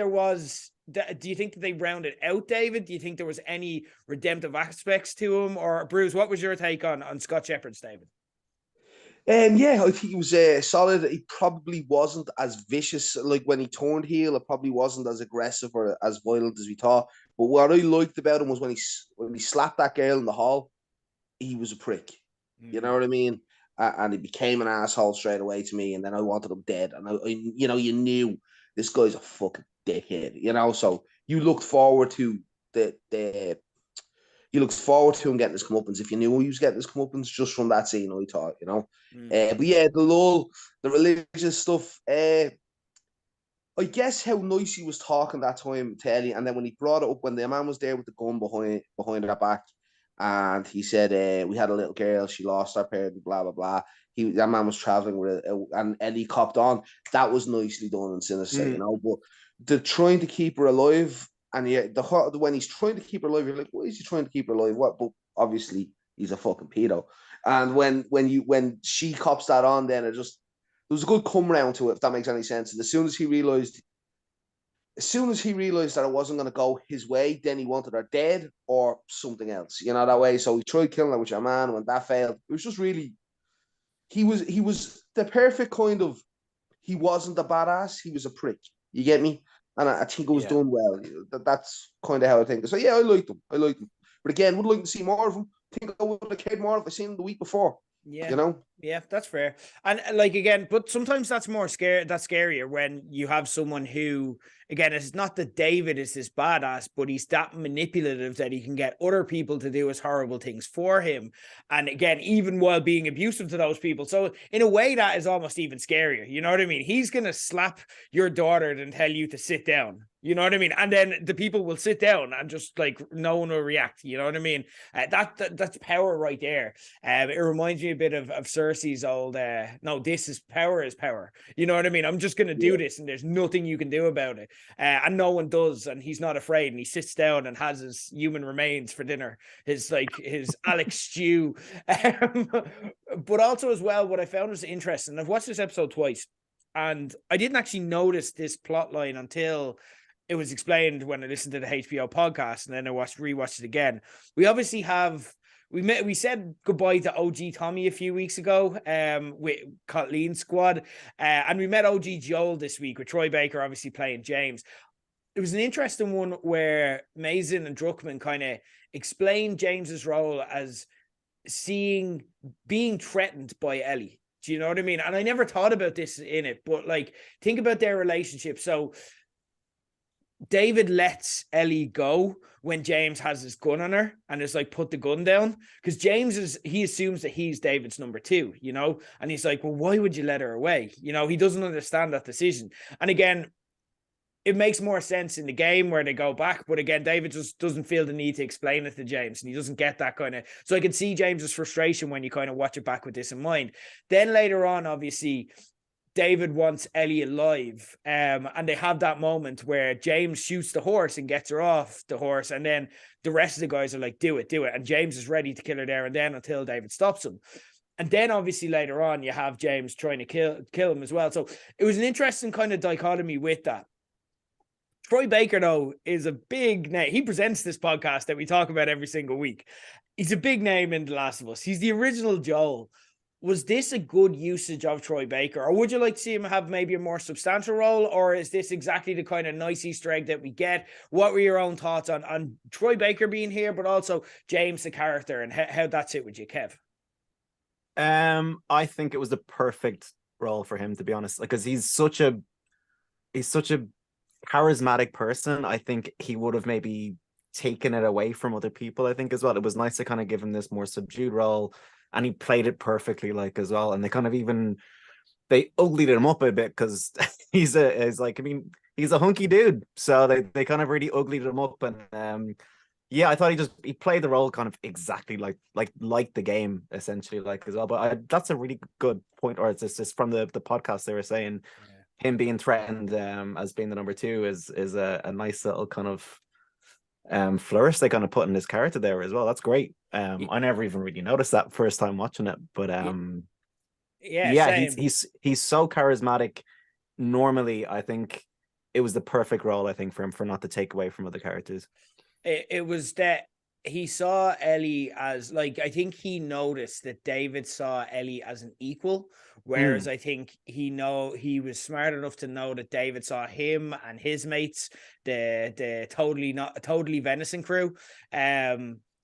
do you think that they rounded out David? Do you think there was any redemptive aspects to him? Or Bruce, what was your take on Scott Shepherd's David? Yeah, I think he was solid. He probably wasn't as vicious. Like when he turned heel, it probably wasn't as aggressive or as violent as we thought. But what I liked about him was when he slapped that girl in the hall. he was a prick. You know what I mean? And he became an asshole straight away to me, and then I wanted him dead. And you knew this guy's a fucking dickhead. So you looked forward to you looked forward to him getting his comeuppance if you knew he was getting his comeuppance just from that scene. I thought, but yeah, the religious stuff. I guess how nice he was talking that time to Ellie, and then when he brought it up when the man was there with the gun behind her back, and he said, "We had a little girl, she lost her parent, blah blah blah." That man was traveling with it, and Ellie copped on. That was nicely done and sinister, But the trying to keep her alive, and when he's trying to keep her alive, you're like, "Why is he trying to keep her alive?" What? But obviously, he's a fucking pedo. And when she cops that on, then there was a good come round to it, if that makes any sense. And as soon as he realized that it wasn't going to go his way, then he wanted her dead or something else, that way. So he tried killing her with your man. When that failed, it was just really, he was the perfect kind of, he wasn't a badass, he was a prick. You get me? And I think it was done well. That's kind of how I think. So yeah, I liked him. But again, would like to see more of him. I think I would have cared more if I seen him the week before. Yeah. Yeah, that's fair. And again, but sometimes that's scarier when you have someone who, again, it's not that David is this badass, but he's that manipulative that he can get other people to do his horrible things for him. And again, even while being abusive to those people. So in a way, that is almost even scarier. You know what I mean? He's going to slap your daughter and tell you to sit down. You know what I mean? And then the people will sit down and just no one will react. You know what I mean? That's power right there. It reminds me a bit of Cersei's old, no, this is power. You know what I mean? I'm just going to do this and there's nothing you can do about it. And no one does. And he's not afraid. And he sits down and has his human remains for dinner. His Alex stew. But also as well, what I found was interesting. I've watched this episode twice and I didn't actually notice this plot line until it was explained when I listened to the HBO podcast, and then I rewatched it again. We obviously we said goodbye to OG Tommy a few weeks ago with Kathleen's squad, and we met OG Joel this week with Troy Baker obviously playing James. It was an interesting one where Mazin and Druckmann kind of explained James's role as being threatened by Ellie. Do you know what I mean? And I never thought about this in it, but think about their relationship. So David lets Ellie go when James has his gun on her and is put the gun down, because he assumes that he's David's number 2, and he's like, well, why would you let her away? He doesn't understand that decision. And again, it makes more sense in the game where they go back, but again, David just doesn't feel the need to explain it to James, and he doesn't get that kind of, so I can see James's frustration when you kind of watch it back with this in mind. Then later on, obviously, David wants Ellie alive, and they have that moment where James shoots the horse and gets her off the horse, and then the rest of the guys are like, do it, and James is ready to kill her there and then until David stops him. And then obviously later on you have James trying to kill him as well. So it was an interesting kind of dichotomy with that. Troy Baker, though, is a big name. He presents this podcast that we talk about every single week. He's a big name in The Last of Us. He's the original Joel. Was this a good usage of Troy Baker, or would you like to see him have maybe a more substantial role, or is this exactly the kind of nice Easter egg that we get? What were your own thoughts on Troy Baker being here, but also James the character, and how that sit with you, Kev? I think it was the perfect role for him, to be honest, because he's such a charismatic person. I think he would have maybe taken it away from other people, I think, as well. It was nice to kind of give him this more subdued role, and he played it perfectly, as well. And they kind of they uglied him up a bit, because he's a hunky dude, so they kind of really uglied him up. And yeah, I thought he played the role kind of exactly like the game, essentially, as well. But that's a really good point, or it's just from the podcast they were saying, him being threatened as being the number 2 is a nice little kind of flourish they kind of put in his character there as well. That's great. I never even really noticed that first time watching it, but he's so charismatic. Normally, I think it was the perfect role, I think, for him, for not to take away from other characters. It was that he saw Ellie as, I think he noticed that David saw Ellie as an equal, whereas I think he was smart enough to know that David saw him and his mates, the totally venison crew,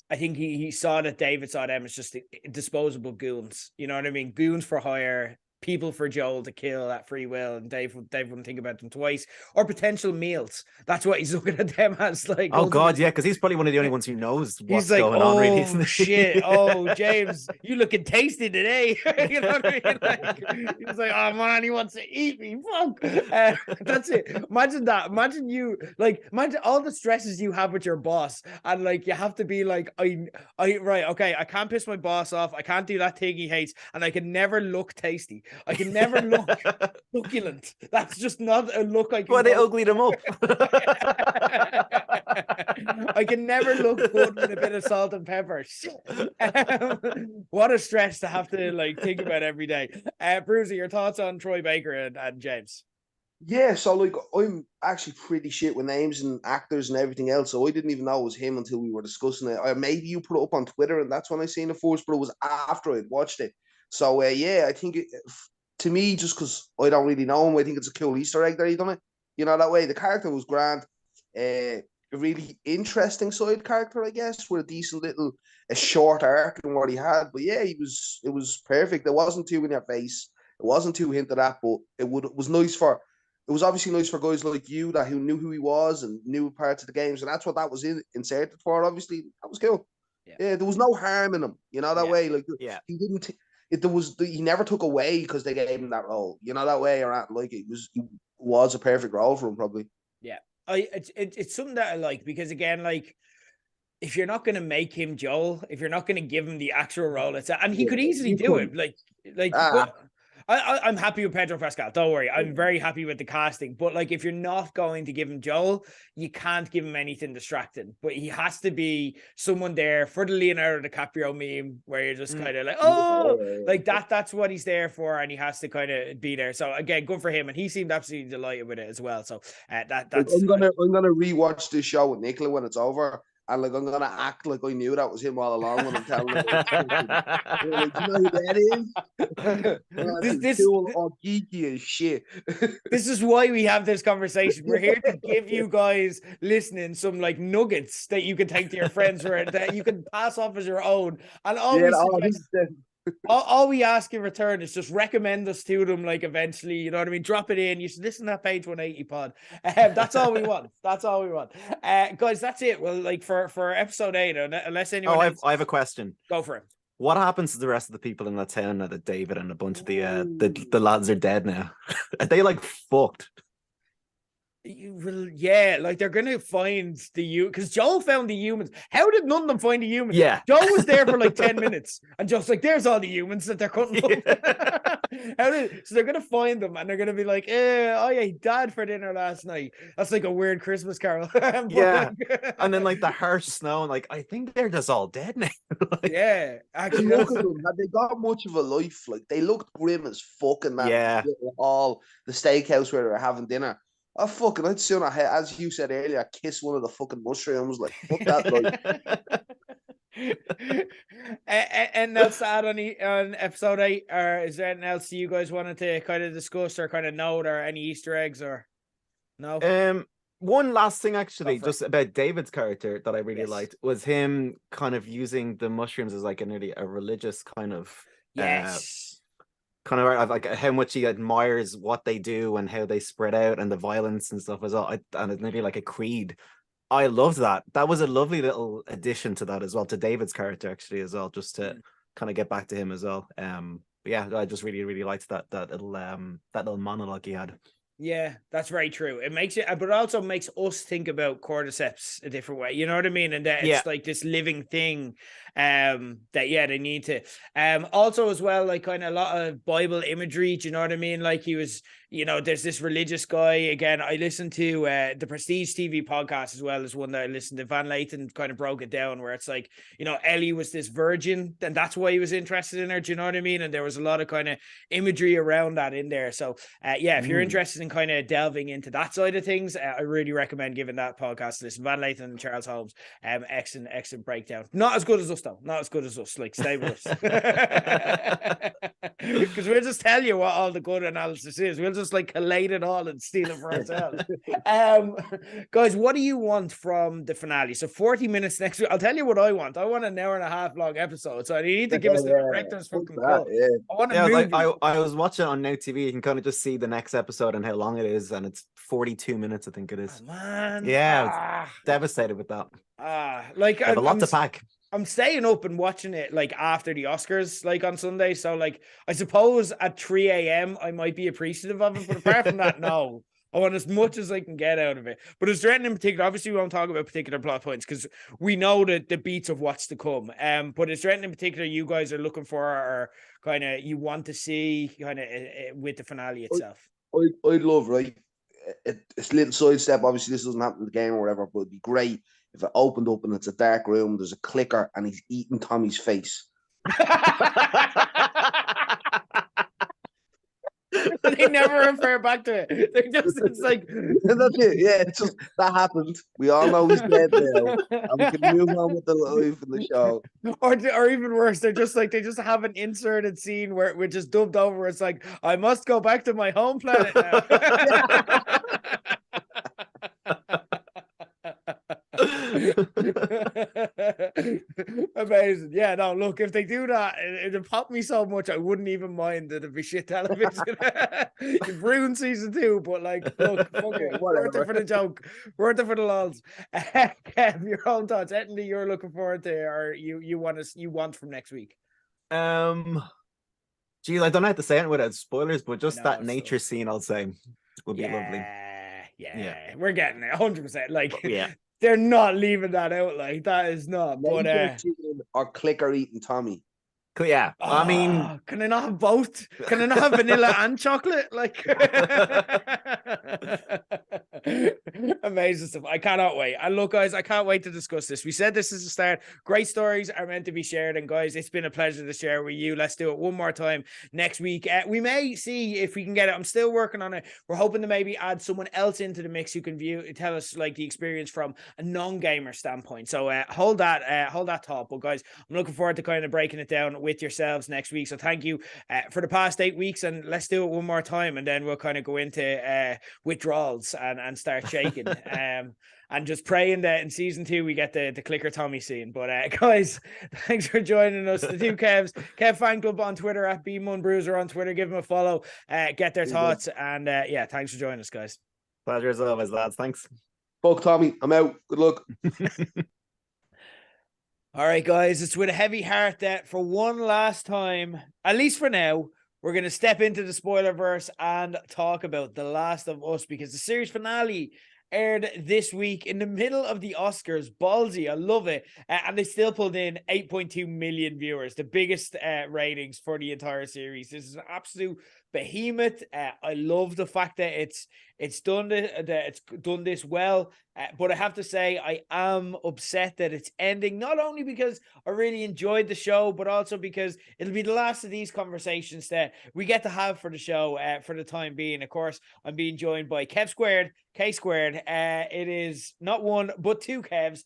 I think he saw that David saw them as just disposable goons. You know what I mean? Goons for hire, people for Joel to kill at free will, and Dave wouldn't think about them twice, or potential meals. That's what he's looking at them as. Like, oh god, yeah, because he's probably one of the only ones who knows what's like, going on. Really, oh shit, oh James, you looking tasty today. You know what I mean? Like, he's like, oh man, he wants to eat me. Fuck. That's it. Imagine that. Imagine you, like, imagine all the stresses you have with your boss, and like you have to be like, I right, okay, I can't piss my boss off. I can't do that thing he hates, and I can never look tasty. I can never look succulent. That's just not a look I can. Well, they uglied him up. I can never look good with a bit of salt and pepper. What a stress to have to like think about every day. Bruiser, your thoughts on Troy Baker and James? Yeah, so like I'm actually pretty shit with names and actors and everything else, so I didn't even know it was him until we were discussing it. Or maybe you put it up on Twitter, and that's when I seen it first, but it was after I'd watched it. So yeah, I think to me, just because I don't really know him, I think it's a cool Easter egg that he done it. You know, that way the character was grand. A really interesting side character, I guess, with a decent little short arc in what he had. But yeah, it was perfect. It wasn't too in your face. It wasn't too hinted at, but it was nice for. It was obviously nice for guys like you who knew who he was and knew parts of the games, and that's what that was inserted for. Obviously, that was cool. Yeah, there was no harm in him. You know that way. Like, he didn't. He never took away because they gave him that role. You know that way, or like it was a perfect role for him, probably. Yeah, it's something that I like, because again, like, if you're not going to make him Joel, if you're not going to give him the actual role, and he could easily do it, but I'm happy with Pedro Pascal. Don't worry. I'm very happy with the casting. But like, if you're not going to give him Joel, you can't give him anything distracting. But he has to be someone there for the Leonardo DiCaprio meme, where you're just kind of like, oh, like that. That's what he's there for, and he has to kind of be there. So again, good for him, and he seemed absolutely delighted with it as well. So that's. I'm gonna rewatch this show with Nicola when it's over. And like, I'm gonna act like I knew that was him all along when I'm telling him. Like, you know who that is? This cool, all geeky as shit. This is why we have this conversation. We're here to give you guys listening some like nuggets that you can take to your friends, or that you can pass off as your own. And all we ask in return is just recommend us to them, like, eventually, you know what I mean? Drop it in. You should listen to that Page 180 pod. That's all we want. That's all we want. Guys, that's it. Well, like, for episode 8, unless anyone I have a question. Go for it. What happens to the rest of the people in that town now that David and a bunch of the lads are dead now? Are they like fucked? Yeah, like, they're gonna find because Joel found the humans. How did none of them find the humans? Yeah, Joel was there for like 10 minutes, and Joel's like, "There's all the humans that they're cutting up." So they're gonna find them, and they're gonna be like, "Oh yeah, he died for dinner last night." That's like a weird Christmas carol. Yeah, and then like the harsh snow, and like, I think they're just all dead now. Like, yeah, actually, look at them. Had they got much of a life? Like, they looked grim as fuck in that. All the steakhouse where they were having dinner. Oh, fucking, I'd sooner, as you said earlier, kiss one of the fucking mushrooms. Like, fuck that, like. And that's sad on episode 8, or is there anything else you guys wanted to kind of discuss or kind of note, or any Easter eggs, or no? One last thing, actually, just about David's character that I really liked was him kind of using the mushrooms as like a religious kind of kind of like how much he admires what they do and how they spread out and the violence and stuff as well. And it's nearly like a creed. I loved that. That was a lovely little addition to that as well, to David's character actually as well, just to kind of get back to him as well. But yeah, I just really, really liked that little monologue he had. Yeah, that's very true. It makes it, but it also makes us think about cordyceps a different way. You know what I mean? And that it's like this living thing that they need to also as well, like, kind of a lot of Bible imagery. Do you know what I mean? Like, he was, there's this religious guy. Again, I listened to the Prestige TV podcast as well as one that I listened to. Van Lathan kind of broke it down, where it's like, Ellie was this virgin, and that's why he was interested in her. Do you know what I mean? And there was a lot of kind of imagery around that in there. So if you're interested in in kind of delving into that side of things, I really recommend giving that podcast a listen. Van Lathan and Charles Holmes, excellent breakdown. Not as good as us though. Not as good as us. Like, stay with us, because we'll just tell you what all the good analysis is. We'll just like collate it all and steal it for ourselves. Guys, what do you want from the finale? So 40 minutes next week. I'll tell you what I want. I want an hour and a half long episode. So I need to give us the director's fucking call. I want a movie. I was watching on Now TV. You can kind of just see the next episode and how long it is, and it's 42 minutes, I think it is. Oh, man. Yeah, devastated with that. Like I have a lot to pack. I'm staying up and watching it like after the Oscars, like on Sunday. So like, I suppose at 3 a.m. I might be appreciative of it, but apart from that, no. I want as much as I can get out of it. But it's threatening in particular. Obviously, we won't talk about particular plot points because we know the beats of what's to come. But it's threatening in particular you guys are looking for, or kind of you want to see kind of with the finale itself. I'd love, right? It's a little sidestep. Obviously, this doesn't happen in the game or whatever, but it'd be great if it opened up and it's a dark room, there's a clicker, and he's eating Tommy's face. They never refer back to it. They're just, it's like that's it. Yeah, it's just that happened. We all know he's dead now, and we can move on with the life in the show. Or even worse, they just have an inserted scene where we're just dubbed over. It's like, I must go back to my home planet now. Amazing. Yeah, no, look, if they do that, it'd pop me so much I wouldn't even mind that it'd be shit television. You've ruined season 2, but like, look, fuck it. Worth it for the joke, worth it for the lols. Kev, your own thoughts, anything that you're looking forward to, or you want from next week? Geez, I don't know how to say it without spoilers, but just that nature scene, I'll say, would be lovely. Yeah, we're getting it 100%. Like, yeah. They're not leaving that out. Like, that is not. But or clicker eating Tommy. Yeah, I mean, can I not have both? Can I not have vanilla and chocolate? Like, amazing stuff. I cannot wait. And look, guys, I can't wait to discuss this. We said this is the start. Great stories are meant to be shared, and guys, it's been a pleasure to share with you. Let's do it one more time next week. We may see if we can get it. I'm still working on it. We're hoping to maybe add someone else into the mix who can tell us like the experience from a non-gamer standpoint. So hold that thought. But guys, I'm looking forward to kind of breaking it down with yourselves next week. So thank you for the past 8 weeks, and let's do it one more time, and then we'll kind of go into withdrawals and start shaking and just praying that in season 2 we get the clicker Tommy scene. But guys, thanks for joining us. The two Kevs, Kev Fangclub on Twitter, at Ballymun Bruiser on Twitter. Give them a follow, get their thoughts, and yeah, thanks for joining us, guys. Pleasure as always, lads. Thanks. Fuck Tommy, I'm out. Good luck. All right, guys, it's with a heavy heart that for one last time, at least for now, we're going to step into the spoilerverse and talk about The Last of Us, because the series finale aired this week in the middle of the Oscars. Ballsy, I love it. And they still pulled in 8.2 million viewers, the biggest ratings for the entire series. This is an absolute behemoth. I love the fact that it's done this well, but I have to say I am upset that it's ending, not only because I really enjoyed the show, but also because it'll be the last of these conversations that we get to have for the show for the time being. Of course, I'm being joined by Kev Squared, K Squared. It is not one but two Kevs.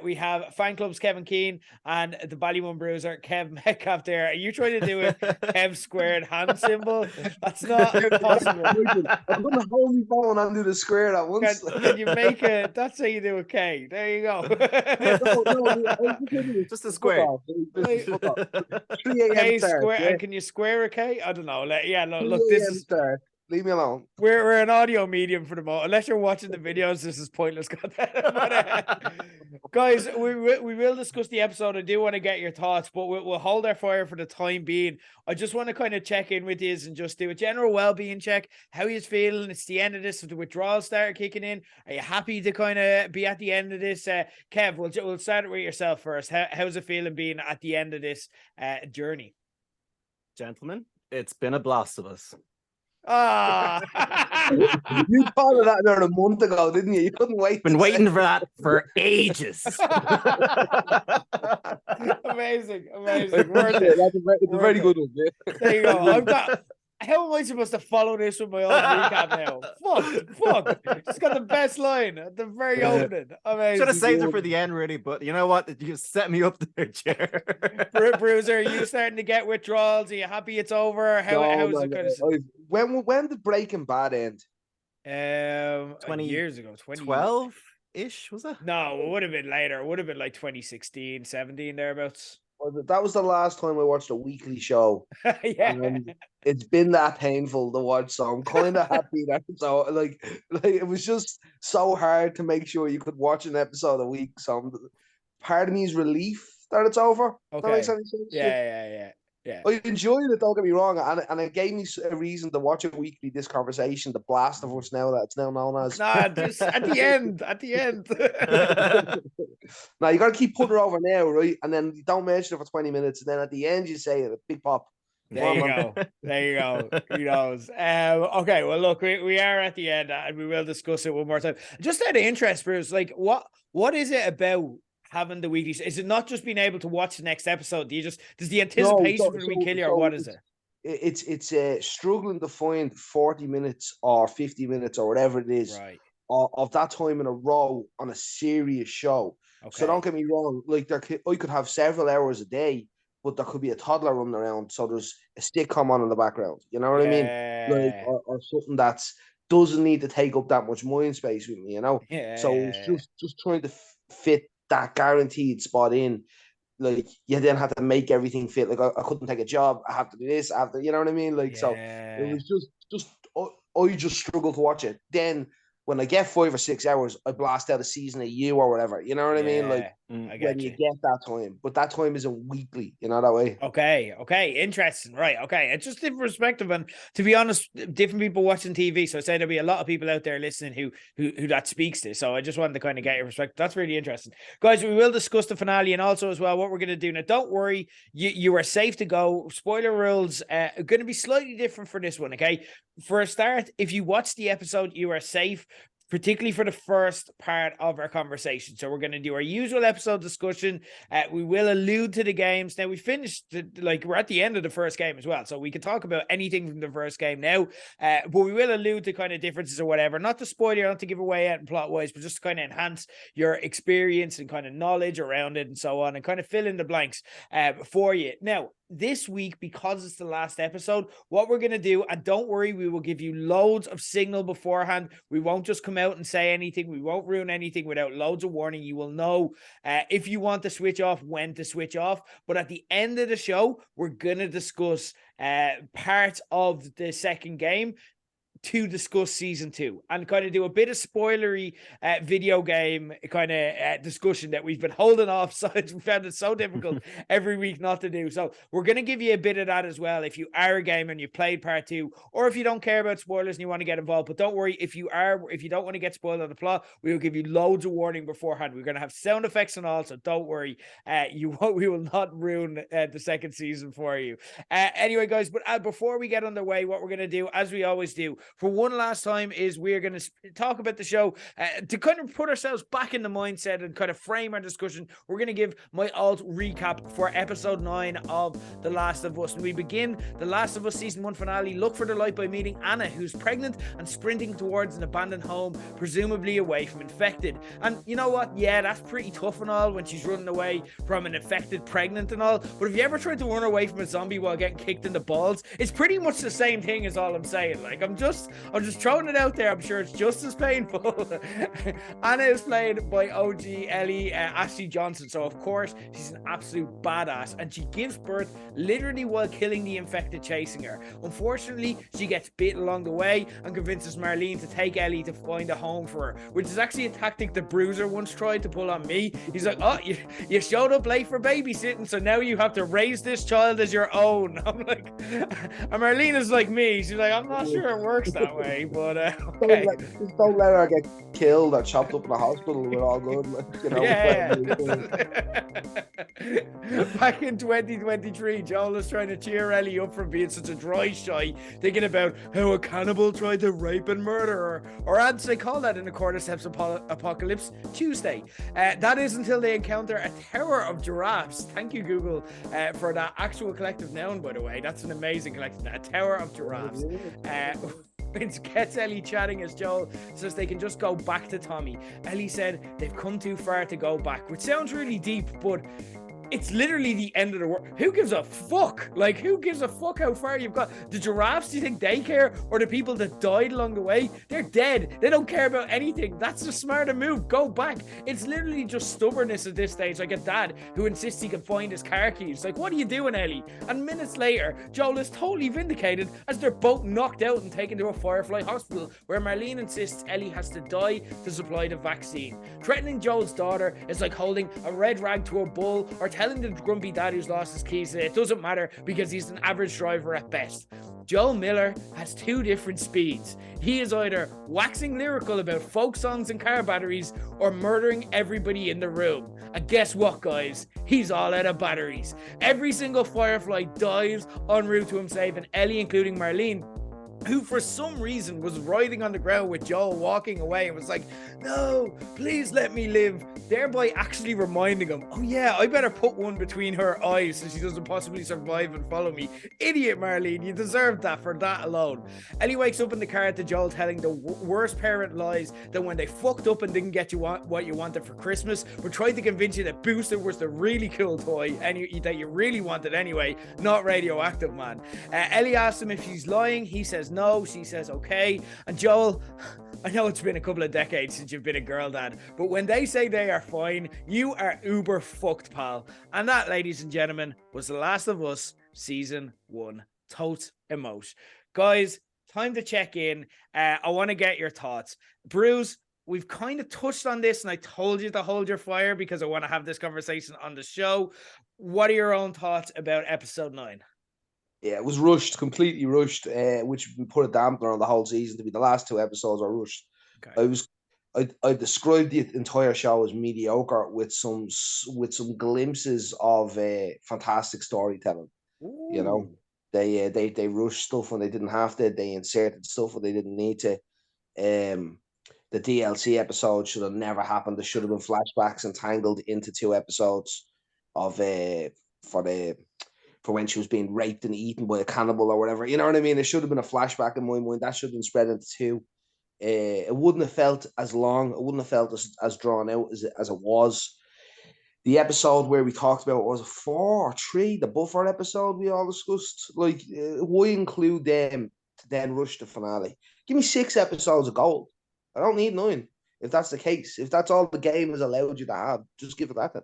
We have Fangclub's Kevin Keane and the Ballymun Bruiser Kev Metcalfe there. Are you trying to do a Kev Squared hand symbol? That's not possible. I'm going to hold my phone and do the square at once. Can you make it? That's how you do a K. There you go. Just a square. 3 a.m. K start, square. yeah. Can you square a K? I don't know. Yeah, look, 3 this a.m. is. start. Leave me alone. We're an audio medium for the moment. Unless you're watching the videos, this is pointless content. But, guys, we will discuss the episode. I do want to get your thoughts, but we'll hold our fire for the time being. I just want to kind of check in with you and just do a general well-being check. How you feeling? It's the end of this. So the withdrawals started kicking in. Are you happy to kind of be at the end of this? Kev, we'll start it with yourself first. How's it feeling being at the end of this journey? Gentlemen, it's been a blast of us. Ah, You thought of that about a month ago, didn't you? You couldn't wait. Been waiting for that for ages. amazing. Worth it. It's a very good one. Yeah. There you go. How am I supposed to follow this with my own recap now? Fuck. It's got the best line at the very opening. Amazing. Should have saved it for the end, really, but you know what? You set me up there, Chair. Bruiser, are you starting to get withdrawals? Are you happy it's over? How's it going to... When did Breaking Bad end? 20 years ago. 12-ish, was it? No, it would have been later. It would have been like 2016, 17, thereabouts. That was the last time I watched a weekly show. Yeah. It's been that painful to watch, so I'm kind of happy that like it was just so hard to make sure you could watch an episode a week. So part of me is relief that it's over. Okay. That makes any sense? Yeah. I enjoyed it, don't get me wrong, and it gave me a reason to watch it weekly. This conversation, the blast of us now that it's now known as. Nah, just at the end. Now you got to keep putting her over now, right? And then you don't mention it for 20 minutes, and then at the end you say it, a big pop. There you go. Who knows? Okay, well, look, we are at the end, and we will discuss it one more time. Just out of interest, Bruce, like, what is it about having the weekly? Is it not just being able to watch the next episode? Does the anticipation for the week kill you, or what is it? It's struggling to find 40 minutes or 50 minutes or whatever it is of that time in a row on a serious show. Okay. So don't get me wrong, like I could have several hours a day, but there could be a toddler running around, so there's a sitcom on in the background. You know what I mean? Like or something that's doesn't need to take up that much mind space with me, you know? Yeah. So it's just trying to fit that guaranteed spot in. Like you then have to make everything fit. Like I couldn't take a job. I have to do this. I have to, you know what I mean? Like so, it was just I just struggled to watch it. Then when I get 5 or 6 hours, I blast out a season of You or whatever. You know what I mean? Like when you get that time, but that time isn't weekly. You know that way. Okay, interesting. Right. Okay, it's just different perspective, and to be honest, different people watching TV. So I say there'll be a lot of people out there listening who that speaks to. So I just wanted to kind of get your perspective. That's really interesting, guys. We will discuss the finale and also as well what we're going to do now. Don't worry, you are safe to go. Spoiler rules are going to be slightly different for this one. Okay, for a start, if you watch the episode, you are safe, particularly for the first part of our conversation. So we're going to do our usual episode discussion. We will allude to the games. Now we finished, we're at the end of the first game as well. So we can talk about anything from the first game now, but we will allude to kind of differences or whatever. Not to spoil you, not to give away out plot wise, but just to kind of enhance your experience and kind of knowledge around it and so on, and kind of fill in the blanks for you. Now, this week, because it's the last episode, what we're going to do, and don't worry, we will give you loads of signal beforehand. We won't just come out and say anything. We won't ruin anything without loads of warning. You will know if you want to switch off, when to switch off. But at the end of the show, we're going to discuss parts of the second game to discuss season 2 and kind of do a bit of spoilery video game kind of discussion that we've been holding off. So we found it so difficult every week not to do. So we're going to give you a bit of that as well if you are a gamer and you've played part 2, or if you don't care about spoilers and you want to get involved. But don't worry, if you don't want to get spoiled on the plot, we will give you loads of warning beforehand. We're going to have sound effects and all, so don't worry. We will not ruin the second season for you. Anyway, guys, but before we get underway, what we're going to do, as we always do, for one last time, is we're going to talk about the show to kind of put ourselves back in the mindset and kind of frame our discussion. We're going to give my alt recap for episode 9 of The Last of Us. And we begin The Last of Us season 1 finale. Look for the light by meeting Anna, who's pregnant and sprinting towards an abandoned home, presumably away from infected. And you know what? Yeah, that's pretty tough and all when she's running away from an infected pregnant and all. But have you ever tried to run away from a zombie while getting kicked in the balls? It's pretty much the same thing, is all I'm saying. Like, I'm just throwing it out there. I'm sure it's just as painful. Anna is played by OG Ellie, Ashley Johnson. So of course she's an absolute badass, and she gives birth literally while killing the infected chasing her. Unfortunately, she gets bit along the way and convinces Marlene to take Ellie to find a home for her, which is actually a tactic the Bruiser once tried to pull on me. He's like, oh, you showed up late for babysitting, so now you have to raise this child as your own. I'm like, and Marlene is like me. She's like, I'm not sure it works works that way. But okay. Just don't let her get killed or chopped up in a hospital. We're all good. Like, you know. Yeah. Back in 2023, Joel was trying to cheer Ellie up for being such a dry shy, thinking about how a cannibal tried to rape and murder her, or as they call that in the Cordyceps apocalypse, Tuesday. That is until they encounter a tower of giraffes. Thank you, Google, for that actual collective noun, by the way. That's an amazing collective noun. A tower of giraffes. It gets Ellie chatting as Joel says they can just go back to Tommy. Ellie said they've come too far to go back, which sounds really deep, but it's literally the end of the world. Who gives a fuck? Like, who gives a fuck how far you've got? The giraffes, do you think they care? Or the people that died along the way? They're dead. They don't care about anything. That's the smarter move. Go back. It's literally just stubbornness at this stage. Like a dad who insists he can find his car keys. Like, what are you doing, Ellie? And minutes later, Joel is totally vindicated as they're both knocked out and taken to a Firefly hospital, where Marlene insists Ellie has to die to supply the vaccine. Threatening Joel's daughter is like holding a red rag to a bull, or telling the grumpy dad who's lost his keys that it doesn't matter because he's an average driver at best. Joel Miller has two different speeds. He is either waxing lyrical about folk songs and car batteries, or murdering everybody in the room. And guess what, guys? He's all out of batteries. Every single Firefly dies en route to him saving Ellie, including Marlene, who for some reason was writhing on the ground with Joel walking away and was like, no, please let me live, thereby actually reminding him, oh yeah, I better put one between her eyes so she doesn't possibly survive and follow me. Idiot, Marlene, you deserved that for that alone. Ellie wakes up in the car to Joel telling the worst parent lies, that when they fucked up and didn't get you what you wanted for Christmas, but tried to convince you that Booster was the really cool toy and that you really wanted anyway, not Radioactive Man. Ellie asks him if she's lying. He says no. She says okay. And Joel, I know it's been a couple of decades since you've been a girl dad, but when they say they are fine, you are uber fucked, pal. And that, ladies and gentlemen, was The Last of Us Season 1. Totes emote. Guys, time to check in. I want to get your thoughts. Bruce, we've kind of touched on this, and I told you to hold your fire because I want to have this conversation on the show. What are your own thoughts about episode 9? Yeah, it was rushed, completely rushed, which we put a dampener on the whole season. To be the last two episodes are rushed. Okay. I described the entire show as mediocre with some glimpses of fantastic storytelling. Ooh. You know, they rushed stuff when they didn't have to. They inserted stuff when they didn't need to. The DLC episode should have never happened. There should have been flashbacks entangled into two episodes of for when she was being raped and eaten by a cannibal or whatever. You know what I mean? It should have been a flashback in my mind. That should have been spread into two. It wouldn't have felt as long. It wouldn't have felt as drawn out as it was. The episode where we talked about, was it 4 or 3? The buffer episode we all discussed. Like, why include them to then rush the finale? Give me 6 episodes of gold. I don't need 9. If that's the case, if that's all the game has allowed you to have, just give it that then.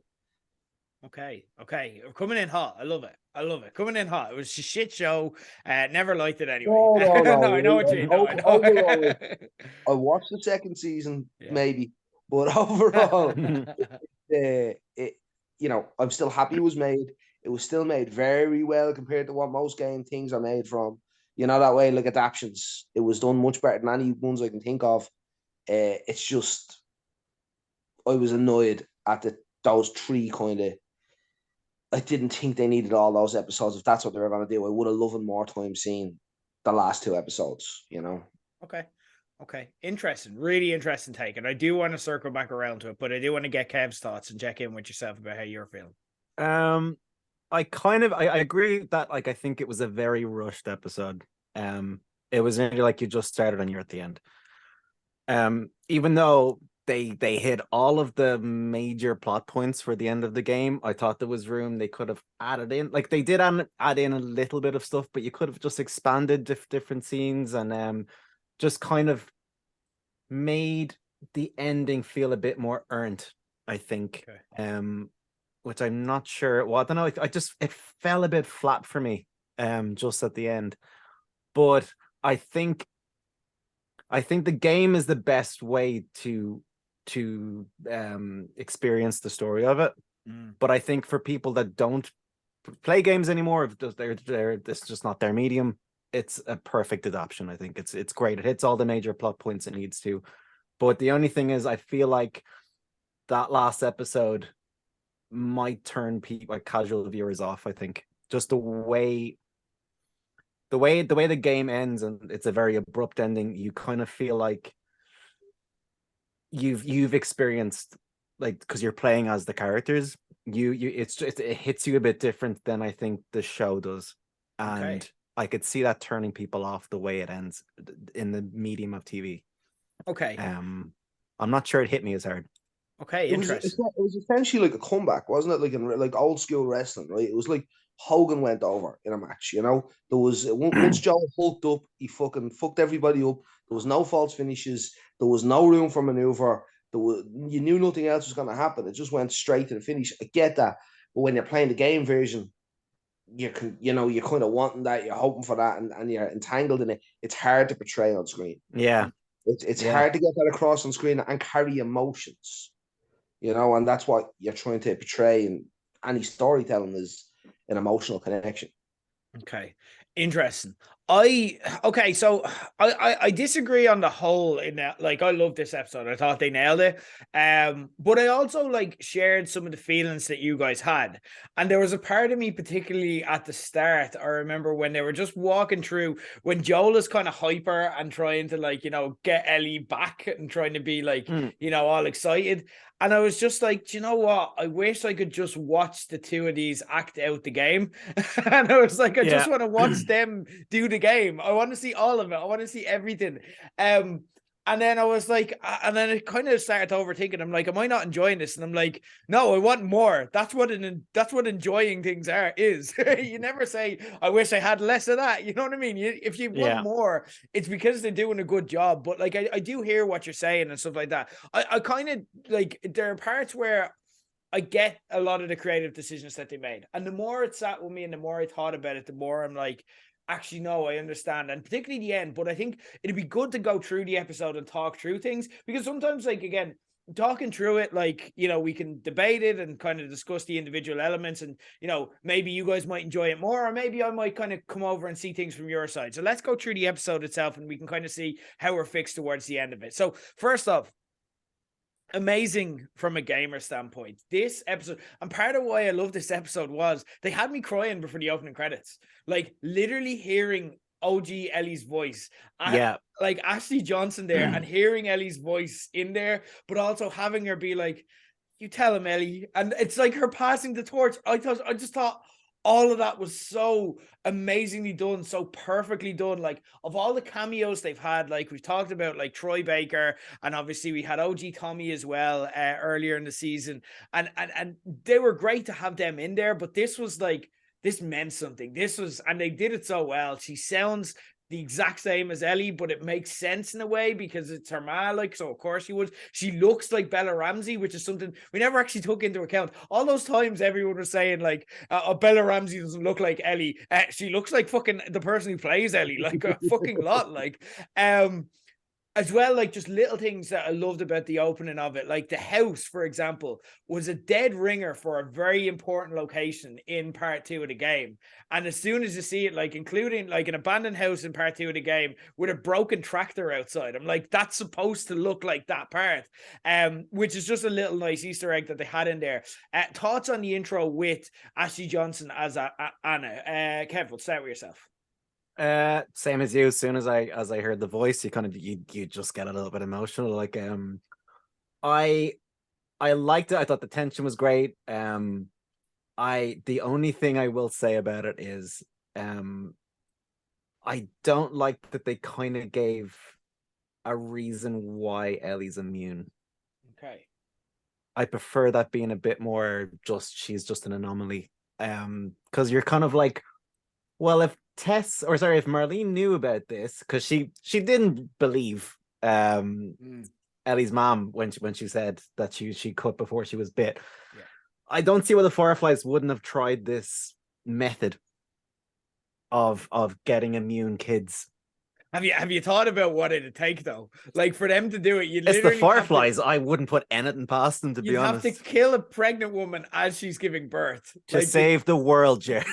Okay. Coming in hot. I love it. Coming in hot. It was a shit show. Never liked it anyway. No, no, I know what you mean. Overall, I watched the second season, maybe, but overall, I'm still happy it was made. It was still made very well compared to what most game things are made from. You know, that way, like adaptions, it was done much better than any ones I can think of. It's just, I was annoyed at those 3 kind of. I didn't think they needed all those episodes. If that's what they were going to do, I would have loved more time seeing the last 2 episodes, you know? Okay. Interesting. Really interesting take. And I do want to circle back around to it, but I do want to get Kev's thoughts and check in with yourself about how you're feeling. I agree that, like, I think it was a very rushed episode. It was nearly like you just started and you're at the end. Even though they hit all of the major plot points for the end of the game, I thought there was room they could have added in. Like, they did add in a little bit of stuff, but you could have just expanded different scenes and just kind of made the ending feel a bit more earned, I think. Okay. Which I'm not sure. Well, I don't know. It fell a bit flat for me just at the end. But I think the game is the best way to experience the story of it. But I think for people that don't play games anymore, if it's just not their medium, it's a perfect adaptation. I think it's great. It hits all the major plot points it needs to. But the only thing is, I feel like that last episode might turn people, like casual viewers, off. I think just the way the game ends, and it's a very abrupt ending. You kind of feel like you've experienced, like, because you're playing as the characters. It hits you a bit different than I think the show does, and I could see that turning people off the way it ends in the medium of TV. Okay. I'm not sure it hit me as hard. Okay, interesting. It was essentially like a comeback, wasn't it? Like in like old school wrestling, right? It was like Hogan went over in a match. You know, there was once Joe hulked up, he fucking fucked everybody up. There was no false finishes. There was no room for maneuver. You knew nothing else was going to happen. It just went straight to the finish. I get that, but when you're playing the game version, you're kind of wanting that. You're hoping for that, and you're entangled in it. It's hard to portray on screen. Yeah, it's hard to get that across on screen and carry emotions. You know, and that's what you're trying to portray in any storytelling, is an emotional connection. Okay, interesting. So I disagree on the whole in that. Like, I love this episode. I thought they nailed it. But I also like shared some of the feelings that you guys had. And there was a part of me, particularly at the start, I remember when they were just walking through, when Joel is kind of hyper and trying to, like, get Ellie back and trying to be like, all excited. And I was just like, do you know what? I wish I could just watch the two of these act out the game. And I was like, I just want to watch them do the game. I want to see all of it. I want to see everything. And then I was like, and then it kind of started overthinking. I'm like, am I not enjoying this? And I'm like, no, I want more. That's what enjoying things is. You never say, I wish I had less of that. You know what I mean? If you want more, it's because they're doing a good job. But like, I do hear what you're saying and stuff like that. I kind of like, there are parts where I get a lot of the creative decisions that they made. And the more it sat with me and the more I thought about it, the more I'm like, actually, no, I understand. And particularly the end. But I think it'd be good to go through the episode and talk through things, because sometimes, like, again, talking through it, like, we can debate it and kind of discuss the individual elements, and maybe you guys might enjoy it more, or maybe I might kind of come over and see things from your side. So let's go through the episode itself and we can kind of see how we're fixed towards the end of it. So first off, amazing from a gamer standpoint, this episode, and part of why I love this episode was they had me crying before the opening credits, like literally hearing OG Ellie's voice, like Ashley Johnson there, and hearing Ellie's voice in there, but also having her be like, you tell him, Ellie, and it's like her passing the torch. I just thought all of that was so amazingly done, so perfectly done. Like, of all the cameos they've had, like we've talked about, like Troy Baker, and obviously we had OG Tommy as well earlier in the season, and they were great to have them in there. But this was like, this meant something. And they did it so well. She sounds the exact same as Ellie, but it makes sense in a way because it's her ma, like, so of course she would. She looks like Bella Ramsey, which is something we never actually took into account. All those times everyone was saying, like, Bella Ramsey doesn't look like Ellie. She looks like fucking the person who plays Ellie, like a fucking lot. Like, as well, like, just little things that I loved about the opening of it. Like the house, for example, was a dead ringer for a very important location in part 2 of the game. And as soon as you see it, like, including like an abandoned house in part 2 of the game with a broken tractor outside, I'm like, that's supposed to look like that part, which is just a little nice Easter egg that they had in there. Thoughts on the intro with Ashley Johnson as Anna? Kev, we'll start with yourself. Same as you. As soon as I heard the voice, you just get a little bit emotional. Like, I liked it. I thought the tension was great. The only thing I will say about it is, I don't like that they kind of gave a reason why Ellie's immune. Okay. I prefer that being a bit more just, she's just an anomaly. Because you're kind of like, well, if Marlene knew about this, because she didn't believe Ellie's mom when she said that she cut before she was bit. Yeah. I don't see why the Fireflies wouldn't have tried this method of getting immune kids. Have you thought about what it'd take though? Like for them to do it, you It's the literally Fireflies. I wouldn't put anything past them, to be you'd have honest. to kill a pregnant woman as she's giving birth To save the world, Jer.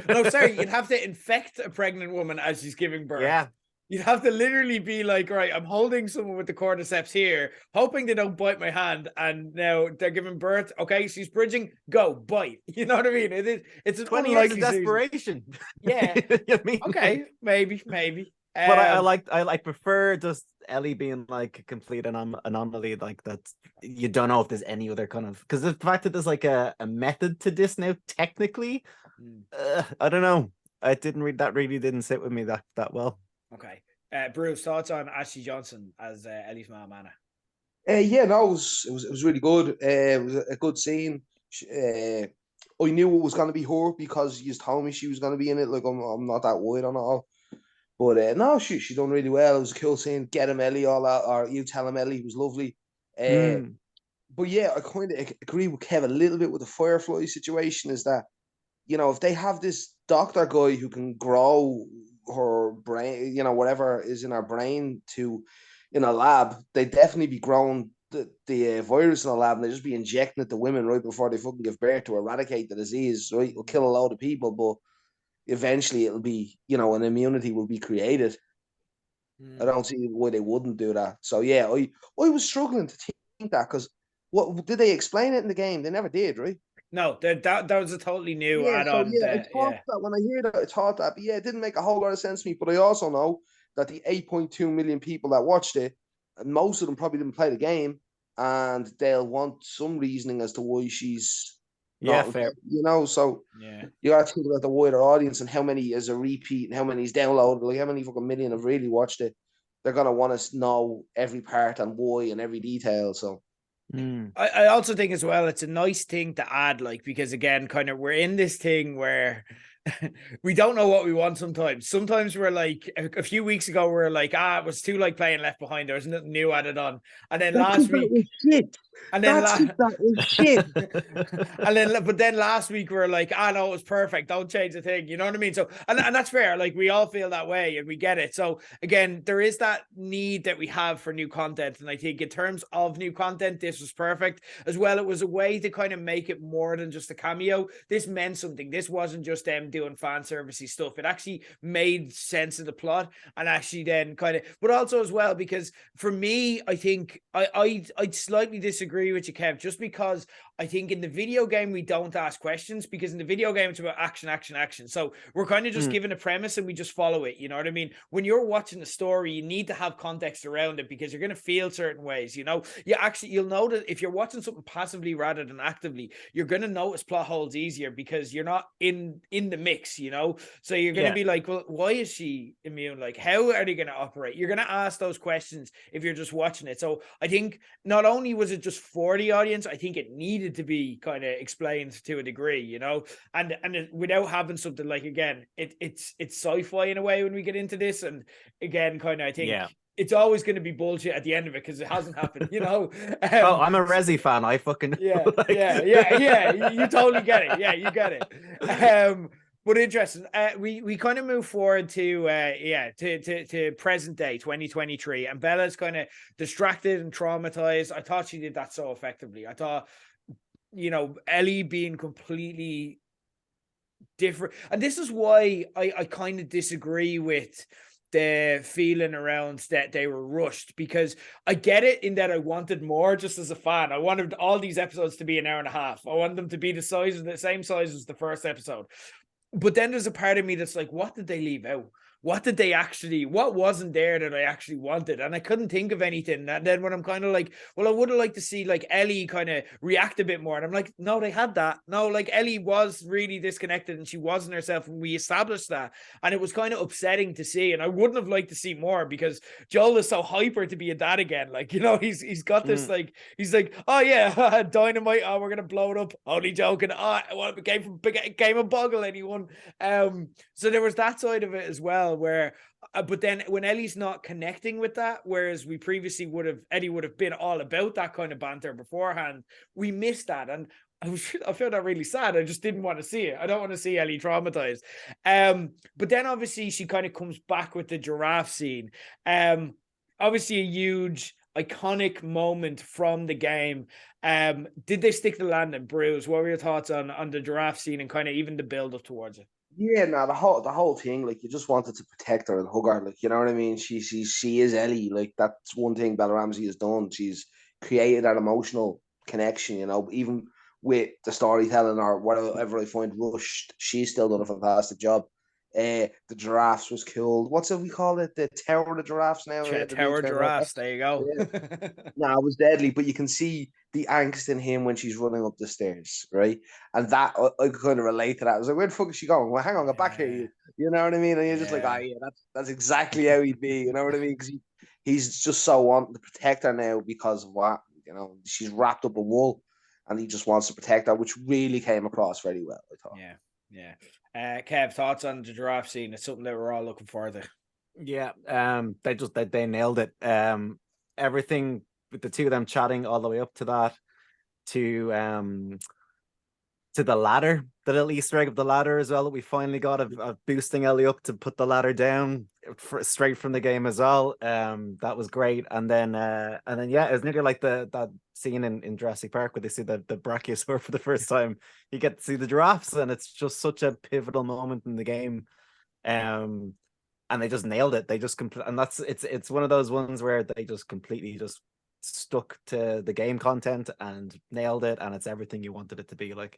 No, sorry, you'd have to infect a pregnant woman as she's giving birth. Yeah. You'd have to literally be like, right, I'm holding someone with the cordyceps here, hoping they don't bite my hand, and now they're giving birth. Okay, she's bridging, go, bite. You know what I mean? It's an 20 years of unlikely desperation. Yeah. You know what I mean? Okay, maybe. But I prefer just Ellie being like a complete anomaly, like that. You don't know if there's any other kind of, because the fact that there's like a method to this now, technically, I don't know. That really didn't sit with me that well. Okay. Bruce, thoughts on Ashley Johnson as Ellie's mom, Anna? Yeah, no, it was really good. It was a good scene. I knew it was going to be her because you told me she was going to be in it. Like I'm not that worried on it all. But no, she done really well. It was a cool scene. Get him, Ellie, all that, or you tell him, Ellie, was lovely. But yeah, I kind of agree with Kev a little bit with the Firefly situation. Is that, you know, if they have this doctor guy who can grow her brain, you know, whatever is in her brain in a lab, they definitely be growing the virus in a lab, and they just be injecting it to women right before they fucking give birth to eradicate the disease. Right, it'll kill a lot of people, but eventually it'll be, you know, an immunity will be created. I don't see why they wouldn't do that. So yeah, I was struggling to think that, because what did they explain it in the game? They never did, right? No, that was a totally new add-on. So yeah, I thought that when I hear that, I thought that, but yeah, it didn't make a whole lot of sense to me. But I also know that the 8.2 million people that watched it, and most of them probably didn't play the game, and they'll want some reasoning as to why she's fair. You know, so you got to think about the wider audience and how many is a repeat and how many is downloaded. Like how many fucking million have really watched it? They're gonna want to know every part and why and every detail. So. I also think as well, it's a nice thing to add, like, because again, kind of we're in this thing where we don't know what we want sometimes. Sometimes we're like, a few weeks ago, we were like, it was too like playing Left Behind. There was nothing new added on. And then last week, was shit. And then that was shit. But then last week we were like, no, it was perfect. Don't change the thing. You know what I mean? So, and that's fair. Like we all feel that way and we get it. So again, there is that need that we have for new content. And I think in terms of new content, this was perfect as well. It was a way to kind of make it more than just a cameo. This meant something. This wasn't just them doing fan servicey stuff. It actually made sense of the plot, and actually then kind of, but also as well, because for me, I think I'd slightly disagree with you, Kev, just because I think in the video game we don't ask questions, because in the video game it's about action. So we're kind of just given a premise and we just follow it. You know what I mean? When you're watching a story, you need to have context around it, because you're going to feel certain ways. You know, you'll know that if you're watching something passively rather than actively, you're going to notice plot holes easier because you're not in the mix. You know, so you're going to be like, well, why is she immune? Like, how are they going to operate? You're going to ask those questions if you're just watching it. So I think not only was it just for the audience, I think it needed to be kind of explained to a degree, you know, and without having something like, again, it's sci-fi in a way when we get into this, and again, kind of, I think it's always going to be bullshit at the end of it because it hasn't happened, you know. I'm a Resi fan. I fucking you totally get it. Yeah, you get it. But interesting. We kind of move forward to present day 2023, and Bella's kind of distracted and traumatized. I thought she did that so effectively. I thought, you know, Ellie being completely different, and this is why I kind of disagree with the feeling around that they were rushed, because I get it in that I wanted more just as a fan. I wanted all these episodes to be an hour and a half. I wanted them to be the same size as the first episode. But then there's a part of me that's like, what did they leave out? What wasn't there that I actually wanted? And I couldn't think of anything. And then when I'm kind of like, well, I would have liked to see like Ellie kind of react a bit more. And I'm like, no, they had that. No, like Ellie was really disconnected and she wasn't herself. And we established that. And it was kind of upsetting to see. And I wouldn't have liked to see more, because Joel is so hyper to be a dad again. Like, you know, he's got this, like, he's like, oh yeah, dynamite. Oh, we're going to blow it up. Only joking. It became a boggle, anyone. So there was that side of it as well, where but then when Ellie's not connecting with that, whereas we previously Eddie would have been all about that kind of banter beforehand, we missed that. And I felt that really sad. I just didn't want to see it. I don't want to see Ellie traumatized. But then obviously she kind of comes back with the giraffe scene. Obviously a huge iconic moment from the game. Did they stick the landing, Bruce? What were your thoughts on the giraffe scene and kind of even the build up towards it? Yeah, no, the whole thing, like, you just wanted to protect her and hug her, like, you know what I mean? She is Ellie, like, that's one thing Bella Ramsey has done. She's created that emotional connection, you know, even with the storytelling or whatever I find rushed, she's still done a fantastic job. The giraffes was cool. What's it we call it? The Tower of Giraffes now. Tower Giraffes. There you go. Yeah. No, it was deadly, but you can see the angst in him when she's running up the stairs, right? And that I could kind of relate to that. I was like, where the fuck is she going? Well, hang on, get back here, you know what I mean? And you're just like, yeah, that's exactly how he'd be, you know what I mean? Because he's just so wanting to protect her now because of what, you know, she's wrapped up in wool, and he just wants to protect her, which really came across very well, I thought. Yeah. Kev, thoughts on the giraffe scene? It's something that we're all looking forward to. Yeah, they nailed it. Everything with the two of them chatting all the way up to that, to the ladder, the little Easter egg of the ladder as well that we finally got of boosting Ellie up to put the ladder down straight from the game as well. That was great. And then yeah, it was nearly like that scene in Jurassic Park where they see the brachiosaur for the first time. You get to see the giraffes, and it's just such a pivotal moment in the game. And they just nailed it. They just and it's one of those ones where they just completely just stuck to the game content and nailed it, and it's everything you wanted it to be. Like,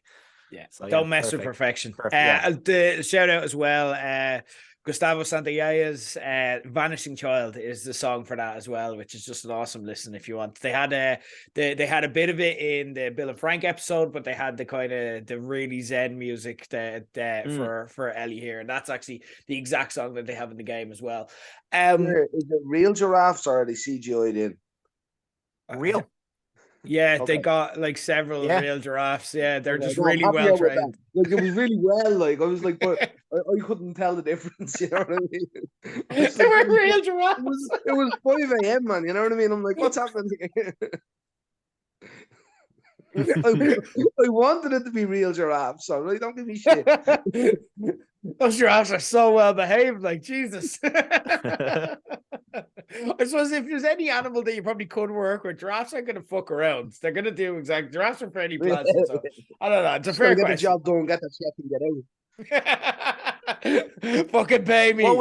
yeah, so don't mess with perfection. The shout out as well, Gustavo Santalla's Vanishing Child is the song for that as well, which is just an awesome listen if you want. They had a bit of it in the Bill and Frank episode, but they had the kind of the really zen music for Ellie here, and that's actually the exact song that they have in the game as well. Is it real giraffes or are they CGI'd in? Real. Yeah, Okay. they got like several real giraffes. Yeah, they're just really I'm well trained. Like, it was really well. Like, I was like, but I couldn't tell the difference. You know what I mean? They were real giraffes. It was 5 a.m., man. You know what I mean? I'm like, what's happening here? I wanted it to be real giraffes, so really don't give me shit. Those giraffes are so well behaved, like Jesus. I suppose if there's any animal that you probably could work with, giraffes aren't going to fuck around. They're going to do exactly. Giraffes are fairly pleasant. So I don't know. It's a fair question. Get the job done, get the check and get out. Fucking pay me. Well,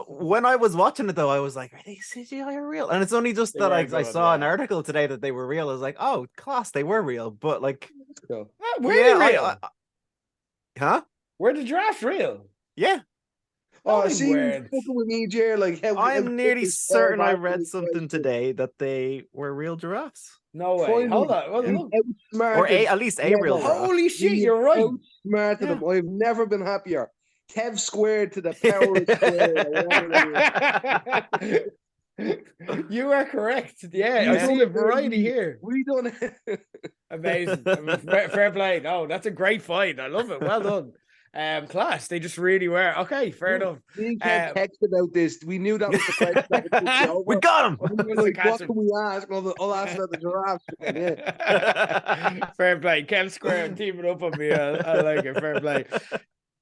when I was watching it though, I was like, are they CGI or real? And it's only just that I saw an article today that they were real. I was like, oh, class, they were real. But like, were they real? Huh? Were the giraffes real? Yeah. Oh, see, fucking with me, Jer. Like, I'm nearly certain I read something today that they were real giraffes. No way. Hold on. Or at least a real giraffe. Holy shit, you're right. Smarter them. I've never been happier. Kev squared to the power squared. You are correct. Yeah, I see a variety here. We done it. Amazing. Fair play. No, that's a great fight. I love it. Well done. Class. They just really were. Okay, fair enough. We can't text about this. We knew that was the question. We got him. Like, what can we ask? I'll ask about the giraffes. Yeah. Fair play. Kev Square teaming up on me. I like it. Fair play.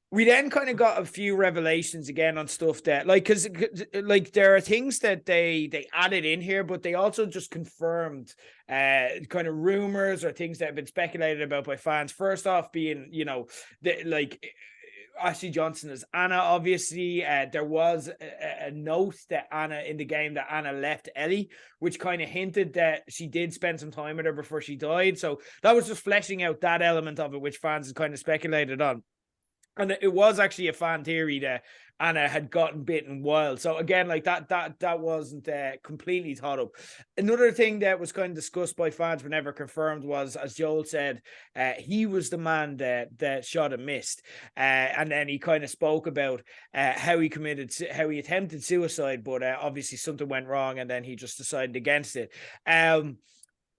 We then kind of got a few revelations again on stuff that, like, because like there are things that they added in here, but they also just confirmed kind of rumors or things that have been speculated about by fans. First off, being, you know, like Ashley Johnson as Anna. Obviously, there was a note that Anna in the game that Anna left Ellie, which kind of hinted that she did spend some time with her before she died. So that was just fleshing out that element of it, which fans have kind of speculated on. And it was actually a fan theory that Anna had gotten bitten wild. So again, like that wasn't completely thought up. Another thing that was kind of discussed by fans but never confirmed was, as Joel said, he was the man that shot and missed. And then he kind of spoke about how he attempted suicide, but obviously something went wrong and then he just decided against it.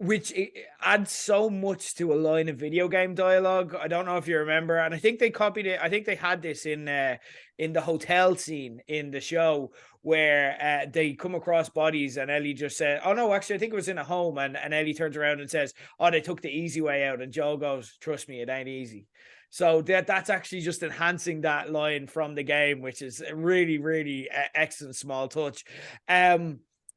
which adds so much to a line of video game dialogue. I don't know if you remember, and I think they copied it. I think they had this in the hotel scene in the show where they come across bodies, and Ellie just said, "Oh no, actually, I think it was in a home," and Ellie turns around and says, "Oh, they took the easy way out," and Joel goes, "Trust me, it ain't easy." So that's actually just enhancing that line from the game, which is a really, really excellent small touch.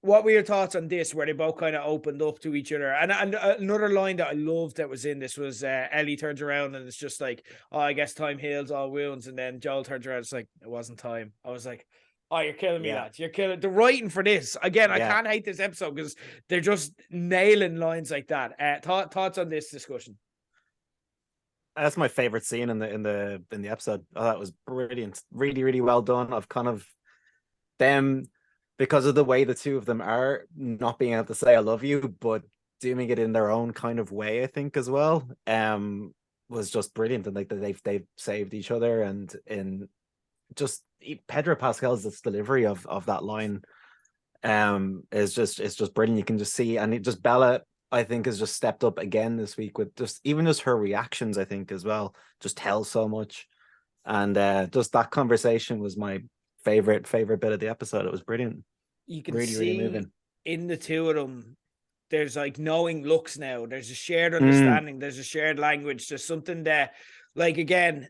What were your thoughts on this, where they both kind of opened up to each other? And another line that I loved that was in this was Ellie turns around and it's just like, "Oh, I guess time heals all wounds." And then Joel turns around, it's like, "It wasn't time." I was like, "Oh, you're killing me, lads. You're killing the writing for this." Again, I can't hate this episode because they're just nailing lines like that. Thoughts on this discussion? That's my favorite scene in the episode. Oh, that was brilliant. Really, really well done. Of kind of them, because of the way the two of them are, not being able to say "I love you," but doing it in their own kind of way, I think, as well, was just brilliant. And like they've saved each other, and in just Pedro Pascal's delivery of that line is just brilliant. You can just see, and Bella, I think, has just stepped up again this week with just her reactions, I think, as well, just tell so much. And just that conversation was my favorite bit of the episode. It was brilliant. You can really, see really moving. in the two of them, there's like knowing looks now. There's a shared understanding. There's a shared language. There's something that, like, again,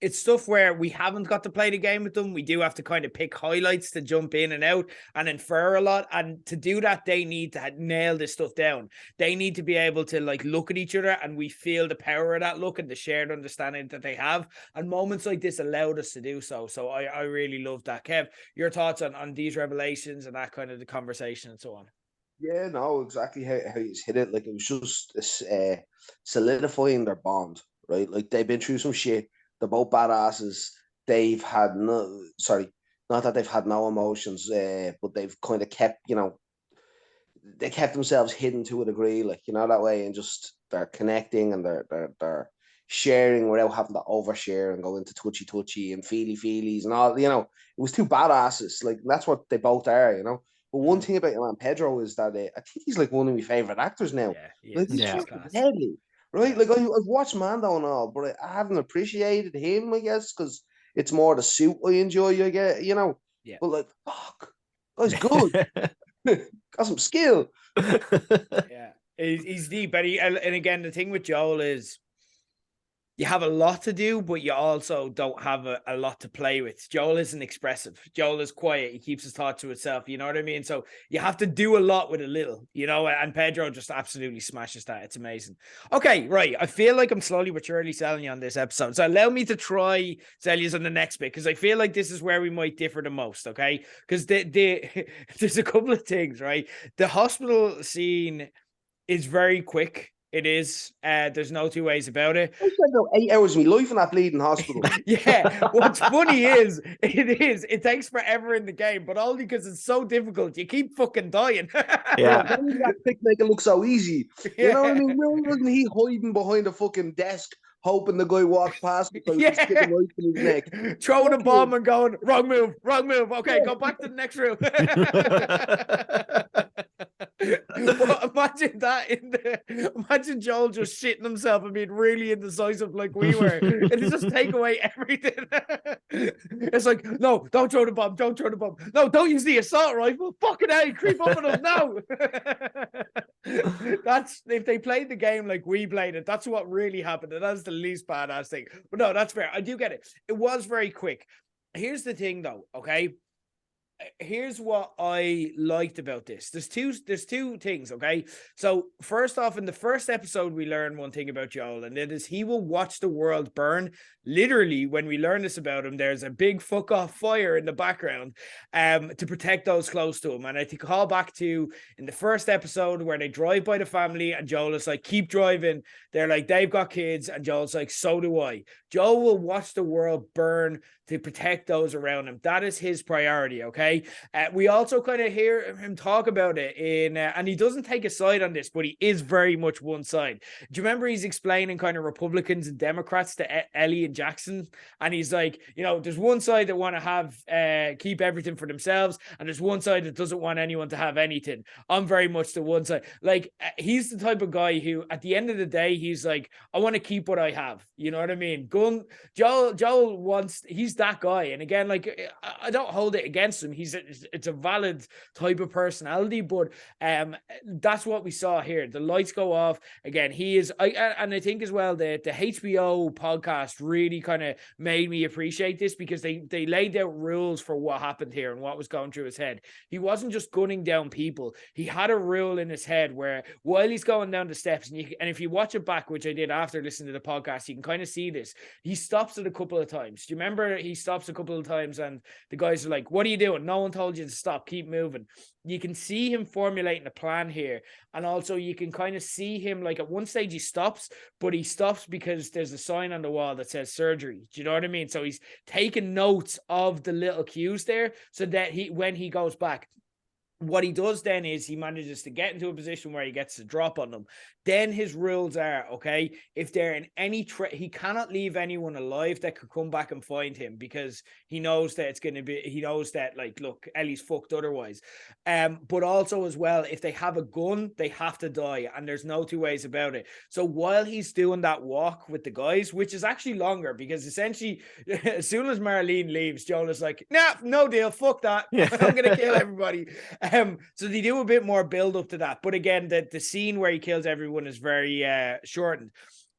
it's stuff where we haven't got to play the game with them. We do have to kind of pick highlights to jump in and out and infer a lot. And to do that, they need to nail this stuff down. They need to be able to like look at each other, and we feel the power of that look and the shared understanding that they have. And moments like this allowed us to do so. So I really love that. Kev, your thoughts on these revelations and that kind of the conversation and so on? Yeah, no, exactly how you hit it. Like, it was just solidifying their bond, right? Like, they've been through some shit. They're both badasses. They've had not that they've had no emotions, but they've kind of kept, they kept themselves hidden to a degree, like, that way, and just they're connecting and they're sharing without having to overshare and go into touchy and feelies and all. It was two badasses. Like, that's what they both are. But one thing about your man Pedro is that I think he's like one of my favorite actors now. Like, he's fucking deadly, right? Like, I've watched Mando and all, but I haven't appreciated him, I guess, because it's more the suit I enjoy. I get, Yeah. But like, fuck, guy's good. Got some skill. Yeah, he's deep, but and again, the thing with Joel is, you have a lot to do, but you also don't have a lot to play with. Joel isn't expressive. Joel is quiet. He keeps his thoughts to himself. You know what I mean? So you have to do a lot with a little, and Pedro just absolutely smashes that. It's amazing. Okay, right. I feel like I'm slowly but surely selling you on this episode. So allow me to try sell you on the next bit, because I feel like this is where we might differ the most, okay? Because there's a couple of things, right? The hospital scene is very quick. It is. There's no two ways about it. I spent about 8 hours of my life in that bleeding hospital. Yeah. What's funny is, it takes forever in the game, but only because it's so difficult. You keep fucking dying. Yeah. That trick make it look so easy. You know what I mean? Why wasn't he hiding behind a fucking desk, hoping the guy walked past because he was sticking right in his neck, throwing a bomb and going, wrong move. Okay, go back to the next room. Well, imagine Joel just shitting himself and being really indecisive like we were. It'll just take away everything. It's like, no, don't throw the bomb. No, don't use the assault rifle. Fucking hell, creep up on him now. That's, if they played the game like we played it, that's what really happened. And that's the least badass thing. But no, that's fair. I do get it. It was very quick. Here's the thing though, okay? Here's what I liked about this. There's two things, okay? So first off, in the first episode, we learn one thing about Joel, and it is he will watch the world burn. Literally, when we learn this about him, there's a big fuck off fire in the background to protect those close to him. And I think call back to in the first episode where they drive by the family and Joel is like, keep driving. They're like, they've got kids, and Joel's like, so do I. Joel will watch the world burn to protect those around him. That is his priority, okay? We also kind of hear him talk about it and he doesn't take a side on this, but he is very much one side. Do you remember he's explaining kind of Republicans and Democrats to Ellie and Jackson? And he's like, there's one side that want to have keep everything for themselves, and there's one side that doesn't want anyone to have anything. I'm very much the one side. Like, he's the type of guy who, at the end of the day, he's like, I want to keep what I have. You know what I mean? Joel wants, he's that guy. And again, like, I don't hold it against him. It's a valid type of personality, but that's what we saw here. The lights go off again. And I think as well, the HBO podcast really kind of made me appreciate this, because they laid out rules for what happened here and what was going through his head. He wasn't just gunning down people. He had a rule in his head where, while he's going down the steps, and if you watch it back, which I did after listening to the podcast, you can kind of see this. He stops it a couple of times. Do you remember he stops a couple of times and the guys are like, what are you doing? No one told you to stop. Keep moving. You can see him formulating a plan here. And also you can kind of see him, like, at one stage he stops, but he stops because there's a sign on the wall that says surgery. Do you know what I mean? So he's taking notes of the little cues there so that when he goes back, what he does then is he manages to get into a position where he gets to drop on them. Then his rules are, okay, if they're in any he cannot leave anyone alive that could come back and find him, because he knows that he knows that, like, look, Ellie's fucked otherwise. But also as well, if they have a gun, they have to die, and there's no two ways about it. So while he's doing that walk with the guys, which is actually longer, because essentially as soon as Marlene leaves, Joel is like, nah, no deal, fuck that. Yeah. I'm gonna kill everybody. So they do a bit more build up to that. But again, the scene where he kills everyone is very shortened.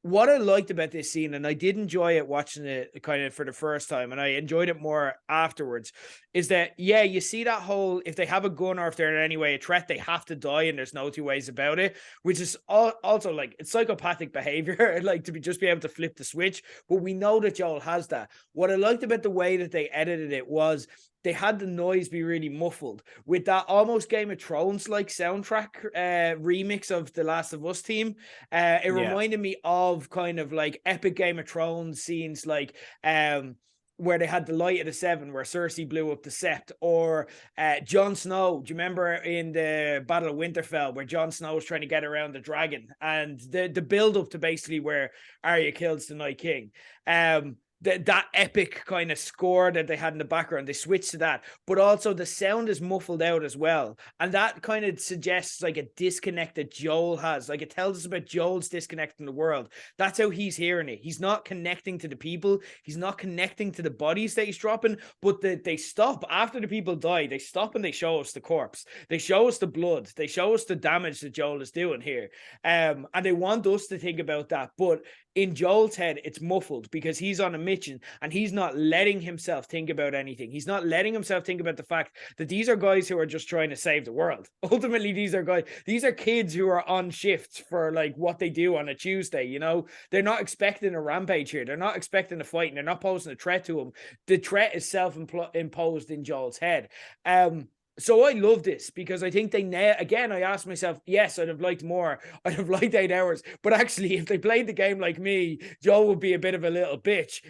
What I liked about this scene, and I did enjoy it watching it kind of for the first time, and I enjoyed it more afterwards, is that, yeah, you see that whole, if they have a gun or if they're in any way a threat, they have to die and there's no two ways about it, which is also, like, it's psychopathic behavior, like, to just be able to flip the switch. But we know that Joel has that. What I liked about the way that they edited it was they had the noise be really muffled with that almost Game of Thrones like soundtrack remix of the Last of Us team. It reminded me of kind of like epic Game of Thrones scenes, like where they had the Light of the Seven, where Cersei blew up the Sept, or Jon Snow. Do you remember in the Battle of Winterfell where Jon Snow was trying to get around the dragon, and the build up to basically where Arya kills the Night King? That epic kind of score that they had in the background, they switched to that, but also the sound is muffled out as well, and that kind of suggests like a disconnect that Joel has. Like, it tells us about Joel's disconnect from the world. That's how he's hearing it. He's not connecting to the people, he's not connecting to the bodies that he's dropping, but they stop after the people die. They stop and they show us the corpse, they show us the blood, they show us the damage that Joel is doing here, and they want us to think about that. But in Joel's head, it's muffled because he's on a mission and he's not letting himself think about anything. He's not letting himself think about the fact that these are guys who are just trying to save the world. Ultimately, these are kids who are on shift for like what they do on a Tuesday. You know, they're not expecting a rampage here. They're not expecting a fight, and they're not posing a threat to him. The threat is self-imposed in Joel's head. So I love this because I think again, I asked myself, yes, I'd have liked more. I'd have liked 8 hours. But actually, if they played the game like me, Joel would be a bit of a little bitch.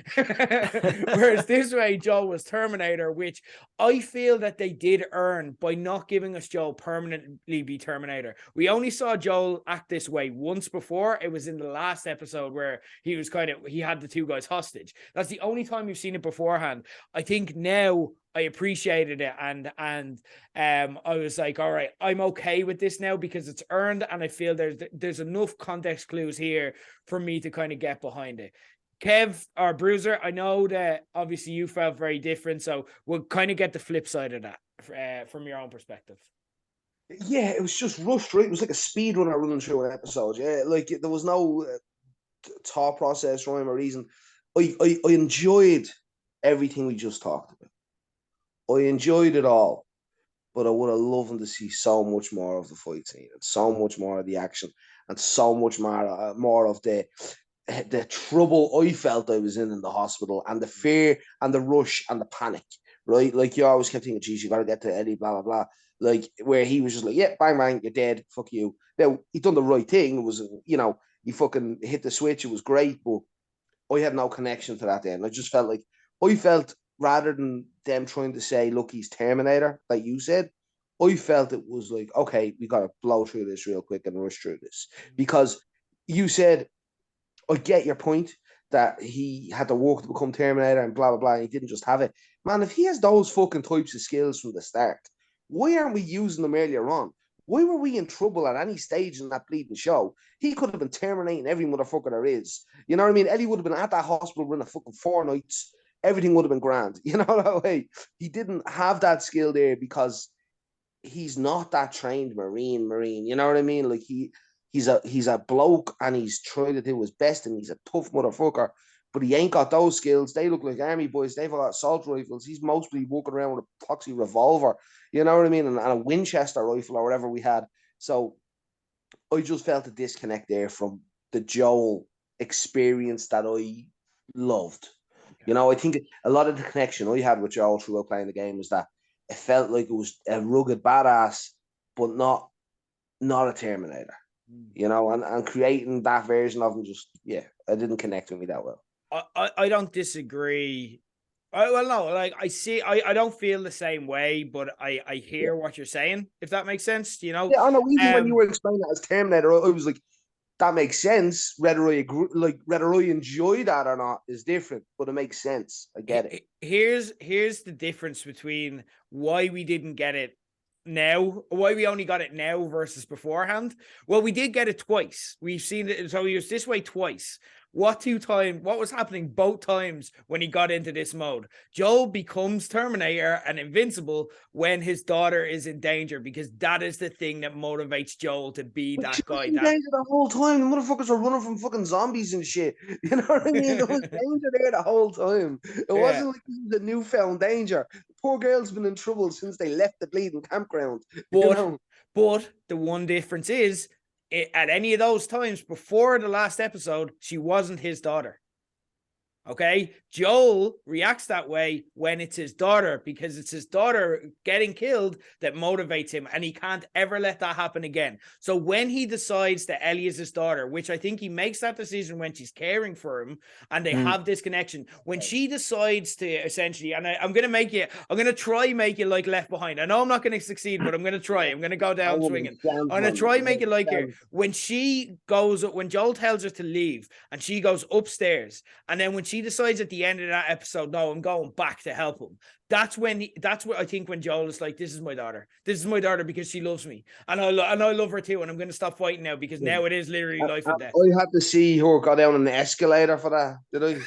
Whereas this way, Joel was Terminator, which I feel that they did earn by not giving us Joel permanently be Terminator. We only saw Joel act this way once before. It was in the last episode where he had the two guys hostage. That's the only time we've seen it beforehand. I think now I appreciated it, and I was like, all right, I'm okay with this now because it's earned, and I feel there's enough context clues here for me to kind of get behind it. Kev or Bruiser, I know that obviously you felt very different, so we'll kind of get the flip side of that from your own perspective. Yeah, it was just rushed, right? It was like a speed runner running through an episode. Yeah, like there was no thought process, rhyme or reason. I enjoyed everything we just talked about. I enjoyed it all, but I would have loved to see so much more of the fight scene and so much more of the action and so much more of the trouble I felt I was in the hospital, and the fear and the rush and the panic, right? Like, you always kept thinking, geez, you got to get to Ellie, blah, blah, blah. Like, where he was just like, yeah, bang, bang, you're dead, fuck you. Now, he done the right thing. It was, he fucking hit the switch. It was great, but I had no connection to that then. I just felt like, I felt rather than them trying to say, look, he's Terminator, like you said, I felt it was like, okay, we got to blow through this real quick and rush through this. Because you said, I get your point that he had to work to become Terminator and blah, blah, blah. And he didn't just have it. Man, if he has those fucking types of skills from the start, why aren't we using them earlier on? Why were we in trouble at any stage in that bleeding show? He could have been terminating every motherfucker there is. You know what I mean? Ellie would have been at that hospital room a fucking 4 nights. Everything would have been grand. You know that way? He didn't have that skill there because he's not that trained Marine. You know what I mean? Like he's a bloke and he's trying to do his best and he's a tough motherfucker, but he ain't got those skills. They look like army boys. They've got assault rifles. He's mostly walking around with a proxy revolver, you know what I mean? And a Winchester rifle or whatever we had. So I just felt a disconnect there from the Joel experience that I loved. You know, I think a lot of the connection I had with Joel throughout playing the game was that it felt like it was a rugged badass, but not a Terminator. You know, and creating that version of him it didn't connect with me that well. I don't disagree. I don't feel the same way, but I hear what you're saying, if that makes sense, you know? Yeah, I know. Even when you were explaining that as Terminator, I was like, that makes sense. Whether I enjoy that or not is different, but it makes sense. I get it. Here's the difference between why we didn't get it now, why we only got it now versus beforehand. Well, we did get it twice. We've seen it, so he was this way twice. What was happening both times when he got into this mode? Joel becomes Terminator and invincible when his daughter is in danger, because that is the thing that motivates Joel to be that guy. In danger the whole time. The motherfuckers are running from fucking zombies and shit. You know what I mean? There was danger there the whole time. It wasn't like this was a newfound danger. The poor girl's been in trouble since they left the bleeding campground. But the one difference is, at any of those times before the last episode, she wasn't his daughter. Okay, Joel reacts that way when it's his daughter, because it's his daughter getting killed that motivates him, and he can't ever let that happen again. So when he decides that Ellie is his daughter, which I think he makes that decision when she's caring for him and they have this connection, when she decides to essentially, and I'm going to try make it like Left Behind. I know I'm not going to succeed, but I'm going to try. I'm going to go down swinging. I'm going to try make it like her. When Joel tells her to leave and she goes upstairs, and then when she decides at the end of that episode, no, I'm going back to help him. That's what I think when Joel is like, this is my daughter. This is my daughter because she loves me. And I love her too. And I'm going to stop fighting now, because now it is literally life and death. I had to see her go down an escalator for that, did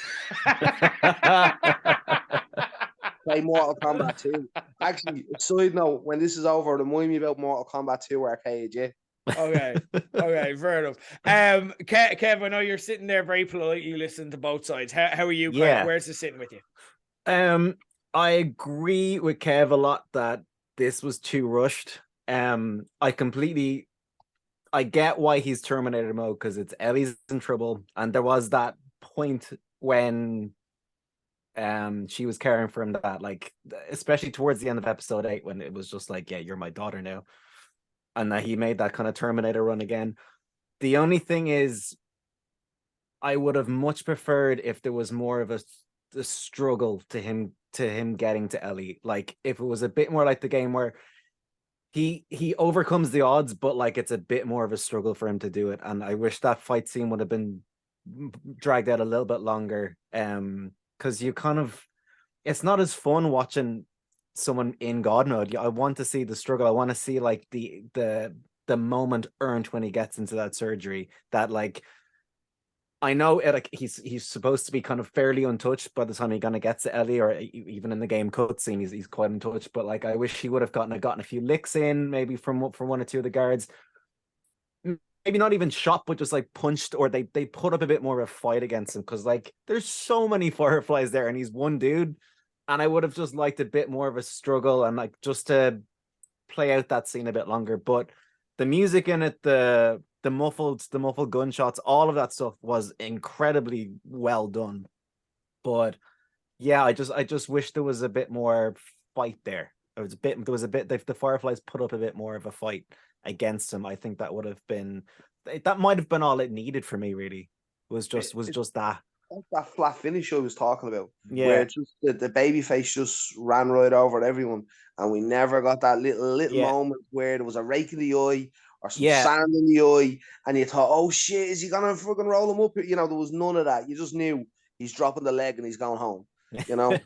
I? Play Mortal Kombat 2. Actually, side note, when this is over, remind me about Mortal Kombat 2 arcade, yeah? Okay, fair enough. Kev, I know you're sitting there very politely listening to both sides. How are you? Yeah. Where's it sitting with you? I agree with Kev a lot that this was too rushed. I get why he's Terminator mode, because it's Ellie's in trouble, and there was that point when she was caring for him that, like, especially towards the end of episode 8, when it was just like, yeah, you're my daughter now. And that he made that kind of Terminator run again. The only thing is, I would have much preferred if there was more of a struggle to him getting to Ellie. Like, if it was a bit more like the game where he overcomes the odds, but like it's a bit more of a struggle for him to do it. And I wish that fight scene would have been dragged out a little bit longer. Because it's not as fun watching someone in God mode. I want to see the struggle. I want to see like the moment earned when he gets into that surgery. That, like, I know it, like, he's supposed to be kind of fairly untouched by the time he kind of gets to Ellie, or even in the game cutscene he's quite untouched. But like, I wish he would have gotten a few licks in, maybe from one or two of the guards. Maybe not even shot, but just like punched, or they put up a bit more of a fight against him, because like there's so many fireflies there and he's one dude. And I would have just liked a bit more of a struggle, and like just to play out that scene a bit longer. But the music in it, the muffled gunshots, all of that stuff was incredibly well done. But yeah, I just wish there was a bit more fight there. The Fireflies put up a bit more of a fight against him. I think that might have been all it needed for me, really. Was just that. That's that flat finish I was talking about. Yeah. Where it's just the baby face just ran right over everyone, and we never got that little moment where there was a rake in the eye or some sand in the eye, and you thought, oh shit, is he gonna fucking roll him up? You know, there was none of that. You just knew he's dropping the leg and he's going home. You know.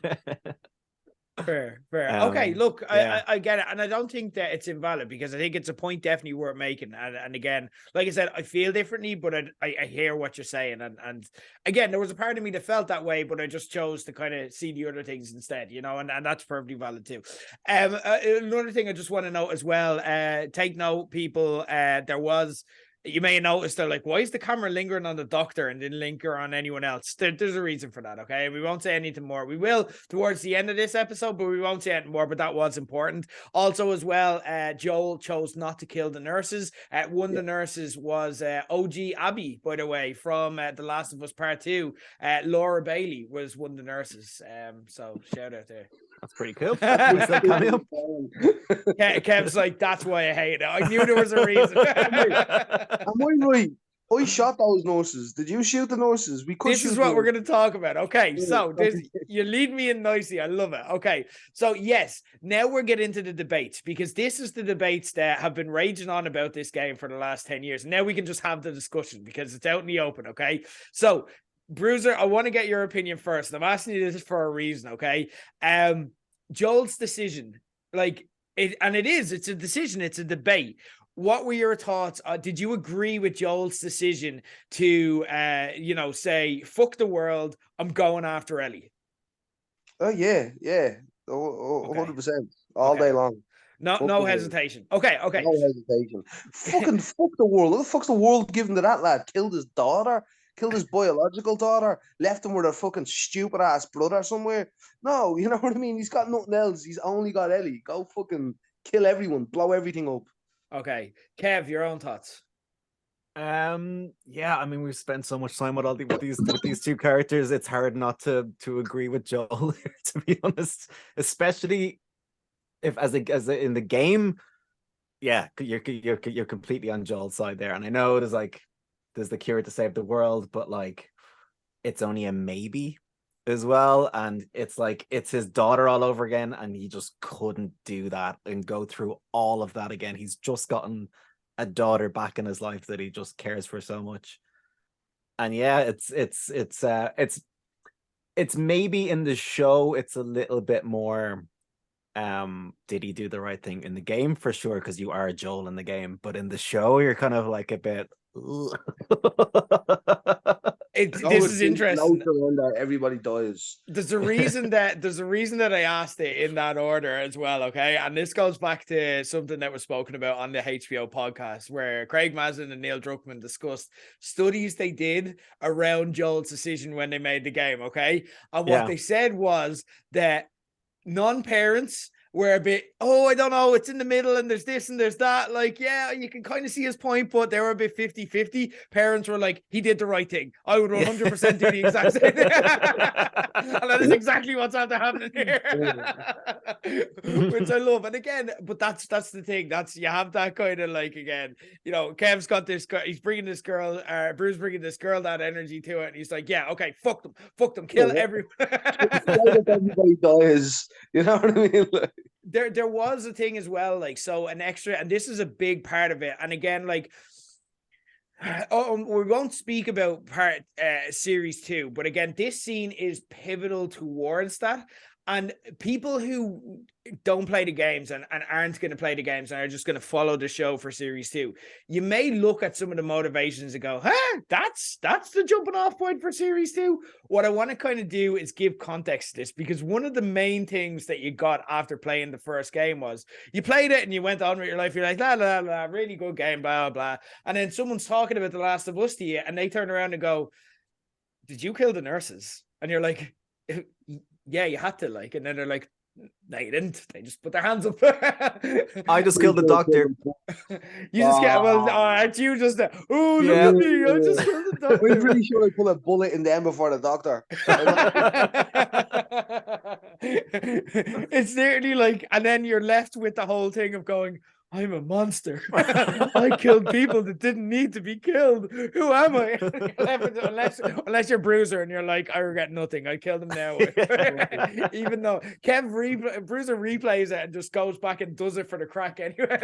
Fair. Okay, look, I get it, and I don't think that it's invalid because I think it's a point definitely worth making. And again, like I said, I feel differently, but I hear what you're saying, and again, there was a part of me that felt that way, but I just chose to kind of see the other things instead, you know, and that's perfectly valid too. Another thing I just want to note as well, take note, people, there was. You may have noticed they're like, why is the camera lingering on the doctor and didn't linger on anyone else? There's a reason for that, okay? We won't say anything more. We will towards the end of this episode, but we won't say anything more, but that was important. Also, as well, Joel chose not to kill the nurses. One of the nurses was OG Abby, by the way, from The Last of Us Part 2. Laura Bailey was one of the nurses. So shout out there. That's pretty cool. Coming up. Kev's like, that's why I hate it. I knew there was a reason. Am I right? I shot those nurses. Did you shoot the nurses? This is what we're going to talk about. Okay, so you lead me in nicely. I love it. Okay, so yes, now we're getting into the debates because this is the debates that have been raging on about this game for the last 10 years. Now we can just have the discussion because it's out in the open. Okay, so Bruiser, I want to get your opinion first. I'm asking you this for a reason, okay? Joel's decision, it's a decision, it's a debate. What were your thoughts? Did you agree with Joel's decision to, say, fuck the world, I'm going after Ellie? Oh, yeah. 100%. All day long. No hesitation. Okay. No hesitation. Fucking fuck the world. What the fuck's the world giving to that lad? Killed his daughter? Killed his biological daughter, left him with a fucking stupid ass brother somewhere. No, you know what I mean? He's got nothing else. He's only got Ellie. Go fucking kill everyone, blow everything up. Okay. Kev, your own thoughts. I mean, we've spent so much time with these two characters. It's hard not to agree with Joel, to be honest. Especially if as in the game, you're completely on Joel's side there. And I know there's the cure to save the world, but it's only a maybe as well. And it's his daughter all over again. And he just couldn't do that and go through all of that again. He's just gotten a daughter back in his life that he just cares for so much. And it's maybe in the show, it's a little bit more, did he do the right thing? In the game, for sure, because you are Joel in the game, but in the show, you're kind of like a bit this is interesting. Everybody dies. There's a reason that I asked it in that order as well. Okay, and this goes back to something that was spoken about on the HBO podcast, where Craig Mazin and Neil Druckmann discussed studies they did around Joel's decision when they made the game. Okay, and what they said was that non-parents were a bit, I don't know, it's in the middle and there's this and there's that. You can kind of see his point, but they were a bit 50-50. Parents were like, he did the right thing. I would 100% do the exact same thing. And that is exactly what's after happening here. Which I love. And again, but that's the thing. You have that kind of again, Kev's got this girl, he's bringing this girl, Bruce bringing this girl that energy to it. And he's like, yeah, okay, fuck them, kill everyone. Everybody dies. You know what I mean? There was a thing as well, so an extra, and this is a big part of it. And again, we won't speak about series 2, but again, this scene is pivotal towards that. And people who don't play the games and aren't going to play the games and are just going to follow the show for series 2, you may look at some of the motivations and go, that's the jumping off point for series 2. What I want to kind of do is give context to this, because one of the main things that you got after playing the first game was you played it and you went on with your life. You're like, la, la, la, really good game, blah, blah. And then someone's talking about The Last of Us to you and they turn around and go, did you kill the nurses? And you're like, yeah, you had to, and then they're like, no, you didn't. They just put their hands up. I just killed the doctor. You just get, aren't you just, look at me, I just killed the doctor. I'm pretty sure I put a bullet in them before the doctor. It's literally and then you're left with the whole thing of going, I'm a monster. I killed people that didn't need to be killed. Who am I? unless you're Bruiser and you're like, I regret nothing. I killed him now. Even though Bruiser replays it and just goes back and does it for the crack anyway.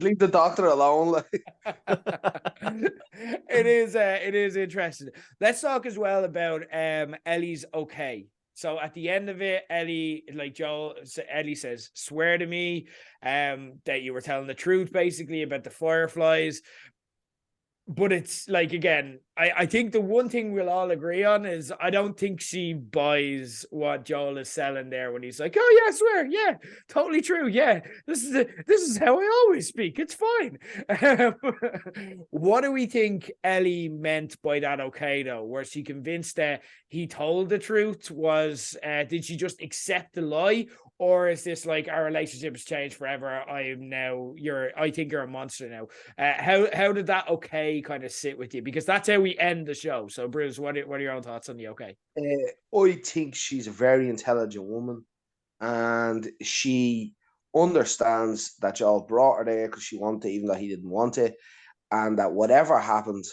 Leave the doctor alone. It is interesting. Let's talk as well about Ellie's okay. So at the end of it, Ellie says, swear to me that you were telling the truth, basically, about the fireflies. But it's like, again, I think the one thing we'll all agree on is I don't think she buys what Joel is selling there when he's like, oh yeah, I swear, yeah, totally true, yeah, this is how I always speak, it's fine. What do we think Ellie meant by that okay, though? Was she convinced that he told the truth? Did she just accept the lie? Or is this like, our relationship has changed forever, I think you're a monster now? How did that okay kind of sit with you? Because that's how we end the show. So Bruce, what are your own thoughts on the okay? I think she's a very intelligent woman, and she understands that Joel brought her there because she wanted it, even though he didn't want it, and that whatever happened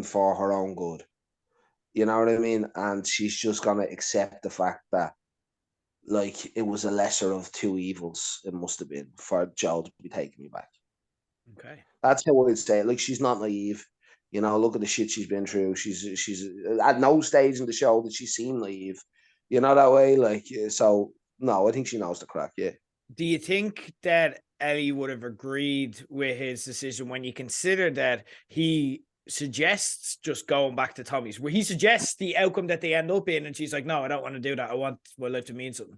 for her own good. You know what I mean? And she's just gonna accept the fact that, like, it was a lesser of two evils. It must have been for Joel to be taking me back. Okay, that's how I'd say it. Like, she's not naive. You know, look at the shit she's been through. She's at no stage in the show that she seemed naive. You know, that way. Like, so no, I think she knows the crack. Yeah. Do you think that Ellie would have agreed with his decision when you consider that he suggests just going back to Tommy's, where he suggests the outcome that they end up in, and she's like, no, I don't want to do that. I want my life to mean something.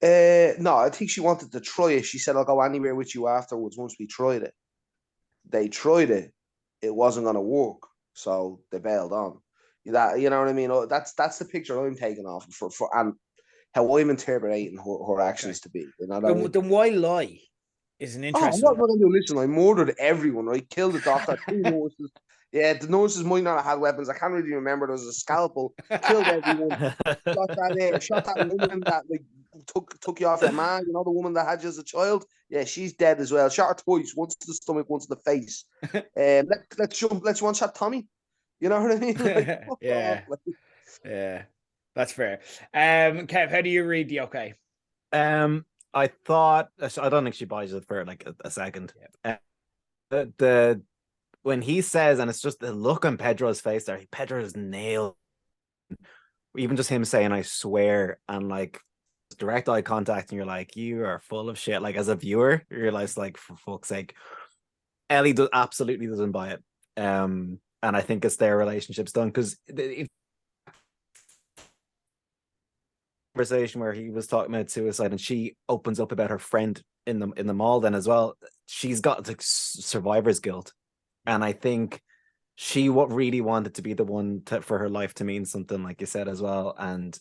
No, I think she wanted to try it. She said, I'll go anywhere with you afterwards once we tried it. They tried it. It wasn't going to work. So they bailed on. That, you know what I mean? That's the picture I'm taking off for and how I'm interpreting her actions to be. You know then why lie? Is an interesting. What am I going to do? Listen, I murdered everyone, right? Killed the doctor, 2 nurses. Yeah, the nurses might not have had weapons. I can't really remember. There was a scalpel. Killed everyone. Shot that woman that, like, took you off your man. You know, the woman that had you as a child. Yeah, she's dead as well. Shot her twice. Once to the stomach, once to the face. Let's one shot Tommy. You know what I mean? Like, yeah. Yeah, that's fair. Kev, how do you read the okay? I don't think she buys it for like a second. Yeah. When he says, and it's just the look on Pedro's face there, Pedro's nailed. Even just him saying, I swear, and like direct eye contact, and you're like, you are full of shit. Like, as a viewer, you realize, like, for fuck's sake, Ellie absolutely doesn't buy it. And I think it's their relationship's done, because conversation where he was talking about suicide and she opens up about her friend in the mall then as well, she's got like survivor's guilt, and I think she really wanted to be the one for her life to mean something, like you said as well. And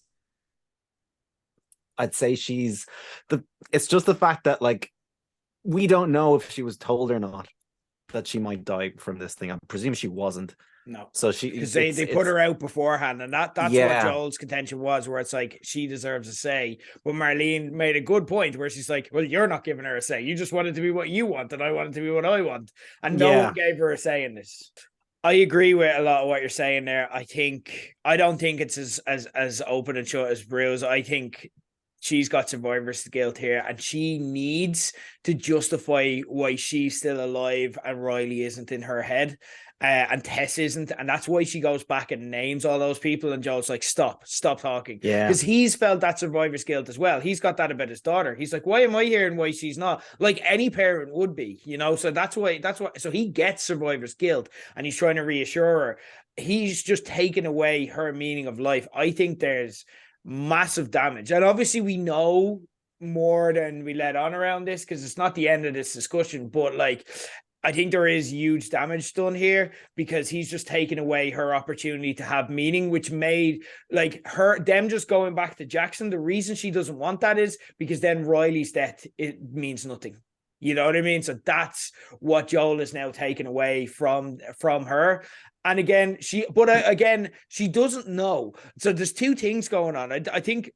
I'd say it's just the fact that, like, we don't know if she was told or not that she might die from this thing. I presume she wasn't. No. So because they put her out beforehand, and that's what Joel's contention was, where it's like, she deserves a say. But Marlene made a good point where she's like, well, you're not giving her a say. You just wanted to be what you want, and I wanted to be what I want. And no one gave her a say in this. I agree with a lot of what you're saying there. I don't think it's as open and shut as Bruce. I think she's got survivor's guilt here, and she needs to justify why she's still alive and Riley isn't in her head, and Tess isn't, and that's why she goes back and names all those people, and Joel's like, stop talking. Yeah, because he's felt that survivor's guilt as well. He's got that about his daughter. He's like, why am I here and why she's not? Like any parent would be, you know. So that's why so he gets survivor's guilt, and he's trying to reassure her. He's just taken away her meaning of life. I think there's massive damage, and obviously we know more than we let on around this because it's not the end of this discussion, but like, I think there is huge damage done here because he's just taken away her opportunity to have meaning, which made like them just going back to Jackson. The reason she doesn't want that is because then Riley's death, it means nothing. You know what I mean? So that's what Joel is now taken away from her. And again, she doesn't know. So there's two things going on. I think,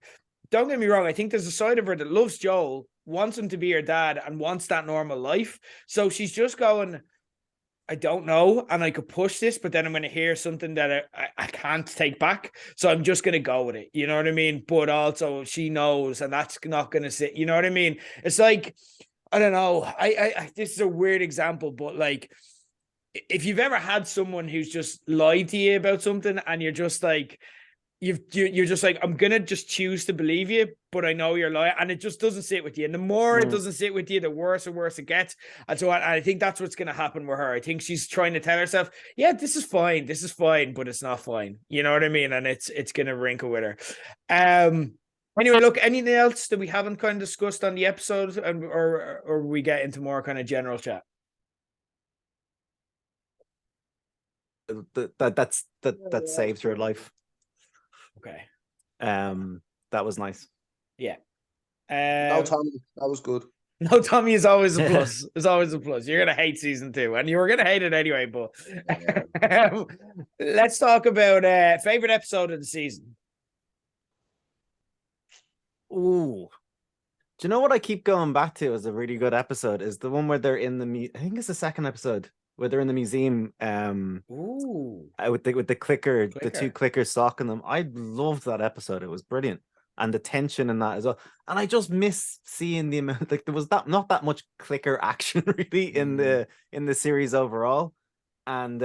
don't get me wrong, I think there's a side of her that loves Joel wants him to be her dad and wants that normal life. So she's just going, I don't know, and I could push this, but then I'm going to hear something that I can't take back. So I'm just going to go with it. You know what I mean? But also she knows, and that's not going to sit. You know what I mean? It's like, I don't know. I this is a weird example, but like, if you've ever had someone who's just lied to you about something, and you're just like, you're just like, I'm gonna just choose to believe you, but I know you're lying, and it just doesn't sit with you. And the more it doesn't sit with you, the worse and worse it gets. And so I think that's what's gonna happen with her. I think she's trying to tell herself, yeah, this is fine, but it's not fine. You know what I mean? And it's gonna wrinkle with her. Anyway, look, anything else that we haven't kind of discussed on the episode, or we get into more kind of general chat? That saved her life. Okay. That was nice. Yeah. No, Tommy, that was good. No, Tommy is always a plus. It's always a plus. You're gonna hate season 2, and you were gonna hate it anyway. But let's talk about favorite episode of the season. Ooh. Do you know what I keep going back to as a really good episode is the one where they're in the I think it's the second episode where they're in the museum. With the clicker, the 2 clickers stalking them. I loved that episode. It was brilliant, and the tension in that as well. And I just miss seeing the amount. Like there was not that much clicker action really in the series overall. And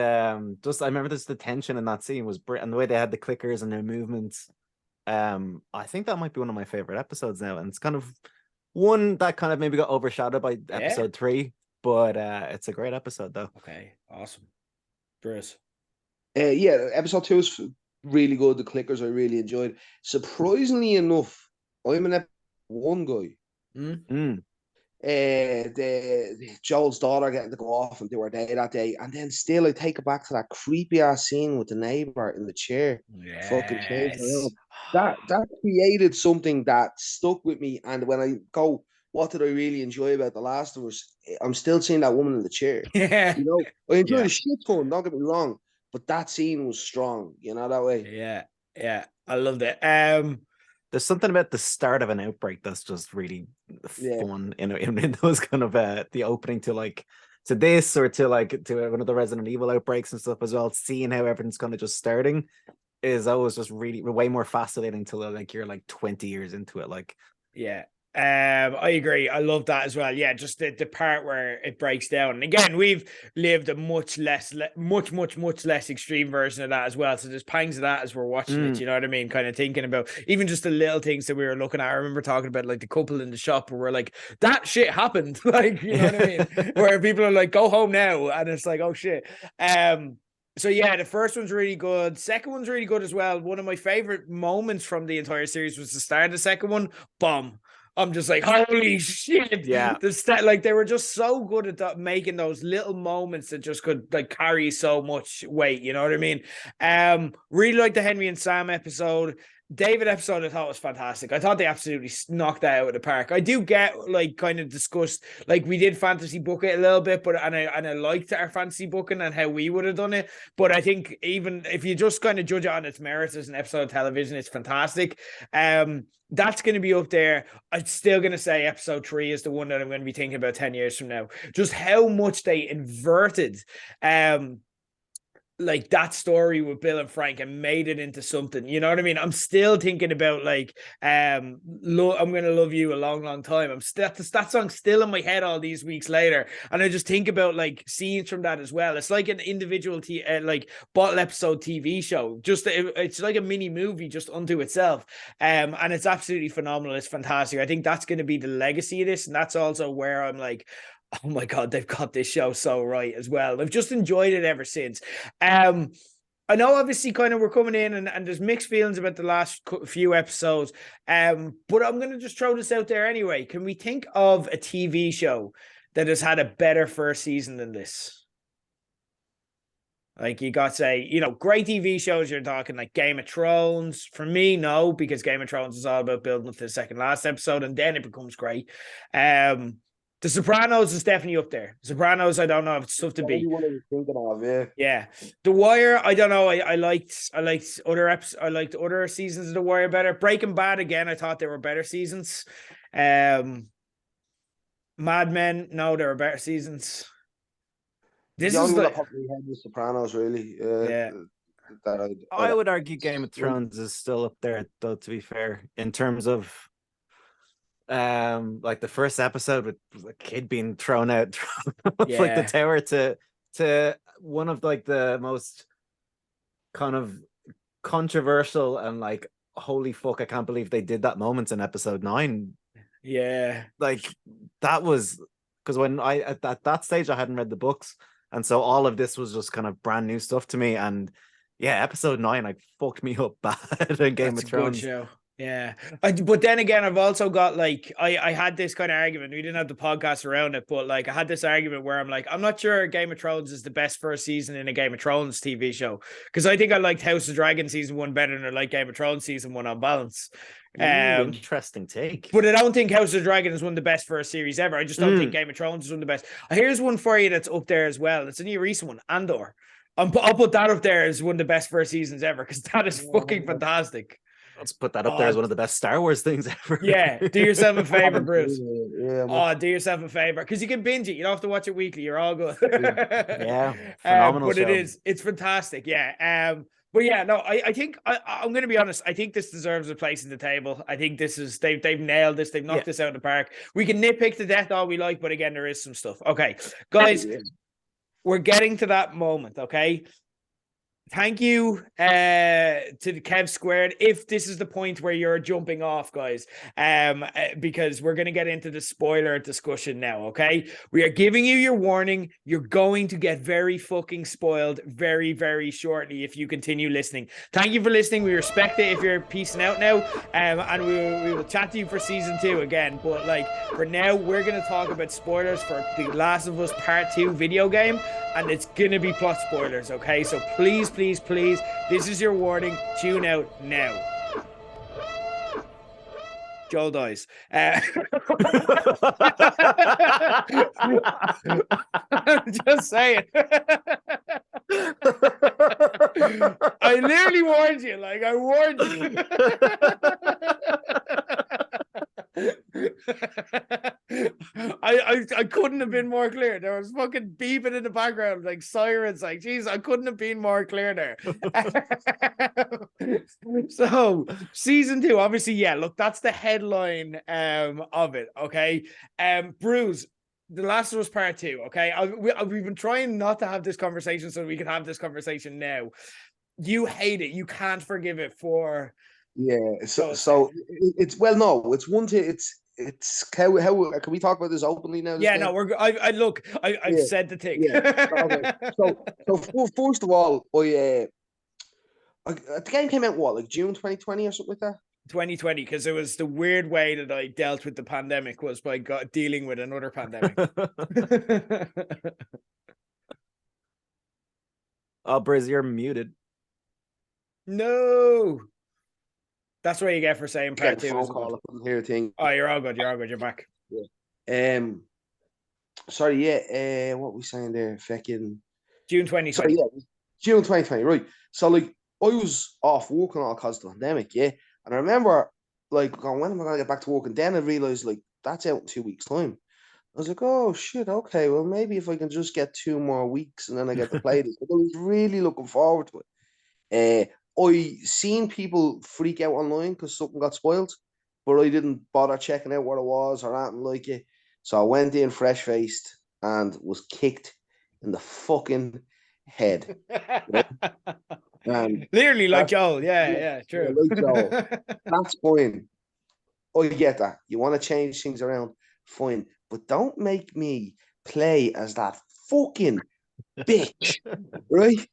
just I remember the tension in that scene was brilliant, and the way they had the clickers and their movements. I think that might be one of my favorite episodes now, and it's kind of one that kind of maybe got overshadowed by episode 3. But it's a great episode, though. Okay, awesome. Bruce. Yeah, episode 2 is really good. The clickers I really enjoyed. Surprisingly enough, I'm an episode 1 guy. The Joel's daughter getting to go off and do her day that day, and then still I take it back to that creepy ass scene with the neighbor in the chair. Yes. Fucking changed that created something that stuck with me. And when I go, what did I really enjoy about The Last of Us? I'm still seeing that woman in the chair. Yeah. You know, I enjoyed the shit ton, don't get me wrong, but that scene was strong, you know, that way. Yeah. I loved it. There's something about the start of an outbreak that's just really fun in those kind of the opening to this or to one of the Resident Evil outbreaks and stuff as well. Seeing how everything's kind of just starting is always just really way more fascinating till like you're like 20 years into it. Like, yeah. I agree. I love that as well. Yeah, just the part where it breaks down. And again, we've lived a much less extreme version of that as well. So there's pangs of that as we're watching it. You know what I mean? Kind of thinking about even just the little things that we were looking at. I remember talking about like the couple in the shop where we're like, that shit happened. Like, you know what I mean? Where people are like, go home now, and it's like, oh shit. So yeah, the first one's really good. Second one's really good as well. One of my favorite moments from the entire series was the start of the second one. Bomb. I'm just like, holy shit. Yeah. Like they were just so good at making those little moments that just could like carry so much weight. You know what I mean? Really like the Henry and Sam episode. David episode I thought was fantastic. I thought they absolutely knocked that out of the park. I do get like kind of discussed, like we did fantasy book it a little bit, but and I liked our fantasy booking and how we would have done it. But I think even if you just kind of judge it on its merits as an episode of television, it's fantastic. That's going to be up there. I'm still going to say episode 3 is the one that I'm going to be thinking about 10 years from now. Just how much they inverted like that story with Bill and Frank and made it into something, you know what I mean? I'm still thinking about like I'm gonna love you a long time. I'm still that song's still in my head all these weeks later, and I just think about like scenes from that as well. It's like an individual like bottle episode TV show. Just it's like a mini movie just unto itself, and it's absolutely phenomenal. It's fantastic. I think that's going to be the legacy of this, and that's also where I'm like, oh my God, they've got this show so right as well. I've just enjoyed it ever since. I know obviously kind of we're coming in and there's mixed feelings about the last few episodes, but I'm going to just throw this out there anyway. Can we think of a TV show that has had a better first season than this? Like you got to say, you know, great TV shows, you're talking like Game of Thrones. For me, no, because Game of Thrones is all about building up to the second last episode and then it becomes great. The Sopranos is definitely up there. Sopranos, I don't know if it's tough to beat. What I was thinking of, yeah. The Wire, I don't know. I liked other seasons of The Wire better. Breaking Bad again, I thought they were better seasons. Mad Men, no, there are better seasons. This the is only one that like, popped in my head was Sopranos, really. yeah. That I would argue Game of Thrones is still up there, though, to be fair, in terms of like the first episode with a kid being thrown out of like the Yeah. tower to one of like the most kind of controversial and like, holy fuck, I can't believe they did that moments in episode 9. Yeah. Like that was because when I at that stage I hadn't read the books, and so all of this was just kind of brand new stuff to me. And yeah, episode 9 like fucked me up bad in Game That's of a Thrones. good show. Yeah. But then again, I've also got like, I had this kind of argument. We didn't have the podcast around it, but like I had this argument where I'm like, I'm not sure Game of Thrones is the best first season in a Game of Thrones TV show. Because I think I liked House of Dragon season 1 better than I like Game of Thrones season 1 on balance. Interesting take. But I don't think House of Dragon is one of the best first series ever. I just don't think Game of Thrones is one of the best. Here's one for you that's up there as well. It's a new recent one, Andor. I'll put that up there as one of the best first seasons ever because that is fucking fantastic. Let's put that up there as one of the best Star Wars things ever. Yeah, do yourself a favor, Bruce. Yeah, do yourself a favor because you can binge it. You don't have to watch it weekly. You're all good. Yeah, phenomenal but show. it's fantastic. Yeah. But yeah, no, I think I'm going to be honest. I think this deserves a place in the table. I think this is they've nailed this. They've knocked this out of the park. We can nitpick to death all we like, but again, there is some stuff. Okay, guys, we're getting to that moment. Okay. Thank you to the Kev Squared. If this is the point where you're jumping off, guys, because we're going to get into the spoiler discussion now, okay? We are giving you your warning. You're going to get very fucking spoiled very, very shortly if you continue listening. Thank you for listening. We respect it if you're peacing out now, and we will chat to you for season 2 again. But like for now, we're going to talk about spoilers for The Last of Us Part 2 video game, and it's going to be plot spoilers, okay? So please, this is your warning. Tune out now. Joel dies. I'm just saying. I literally warned you. Like, I warned you. I couldn't have been more clear. There was fucking beeping in the background, like sirens. Like, geez, I couldn't have been more clear there. So, season 2, obviously, yeah. Look, that's the headline of it. Okay, Bruce. The Last of Us Part 2. Okay, we've been trying not to have this conversation so we can have this conversation now. You hate it. You can't forgive it for. Yeah, so it's well, no, it's one thing. It's how can we talk about this openly now? Yeah, no, we're. I've said the thing. Yeah. Okay. So first of all, the game came out what, like June 2020 or something like that. 2020, because it was the weird way that I dealt with the pandemic was by dealing with another pandemic. Oh, Briz, you're muted. No. That's what you get for saying part 2. Phone call, I couldn't hear a thing. Oh, you're all good. You're back. Yeah. Sorry. Yeah. What we saying there? Fucking June 2020. Sorry, yeah, June 2020. Right. So like, I was off work and all because of the pandemic. Yeah. And I remember like going, when am I gonna get back to work? And then I realized like that's out in 2 weeks' time. I was like, oh shit, okay, well maybe if I can just get 2 more weeks and then I get to play this. But I was really looking forward to it. I seen people freak out online because something got spoiled, but I didn't bother checking out what it was or anything like it. So I went in fresh faced and was kicked in the fucking head. Literally like Joel. Yeah, true. Like Joel. That's fine. I get that. You want to change things around, fine. But don't make me play as that fucking bitch, right?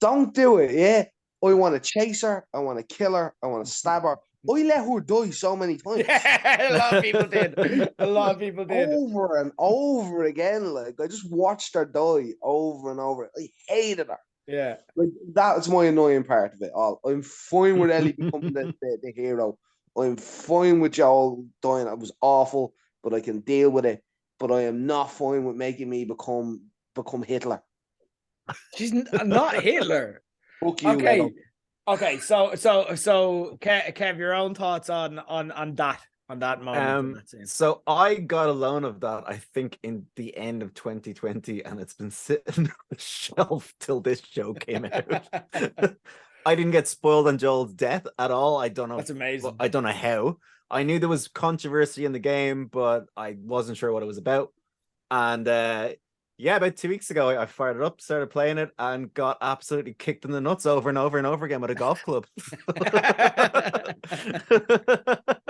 Don't do it, yeah? I want to chase her. I want to kill her. I want to stab her. I let her die so many times. Yeah, a lot of people did. Over and over again. Like, I just watched her die over and over. I hated her. Yeah. Like, that's my annoying part of it all. I'm fine with Ellie becoming the hero. I'm fine with Joel dying. It was awful, but I can deal with it. But I am not fine with making me become Hitler. She's not Hitler. Fuck you, okay. Lego. Okay, so Kev, your own thoughts on that. on that moment. So I got a loan of that, I think, in the end of 2020, and it's been sitting on the shelf till this show came out. I didn't get spoiled on Joel's death at all. I don't know. That's amazing. I don't know how. I knew there was controversy in the game, but I wasn't sure what it was about. And about 2 weeks ago, I fired it up, started playing it, and got absolutely kicked in the nuts over and over and over again with a golf club.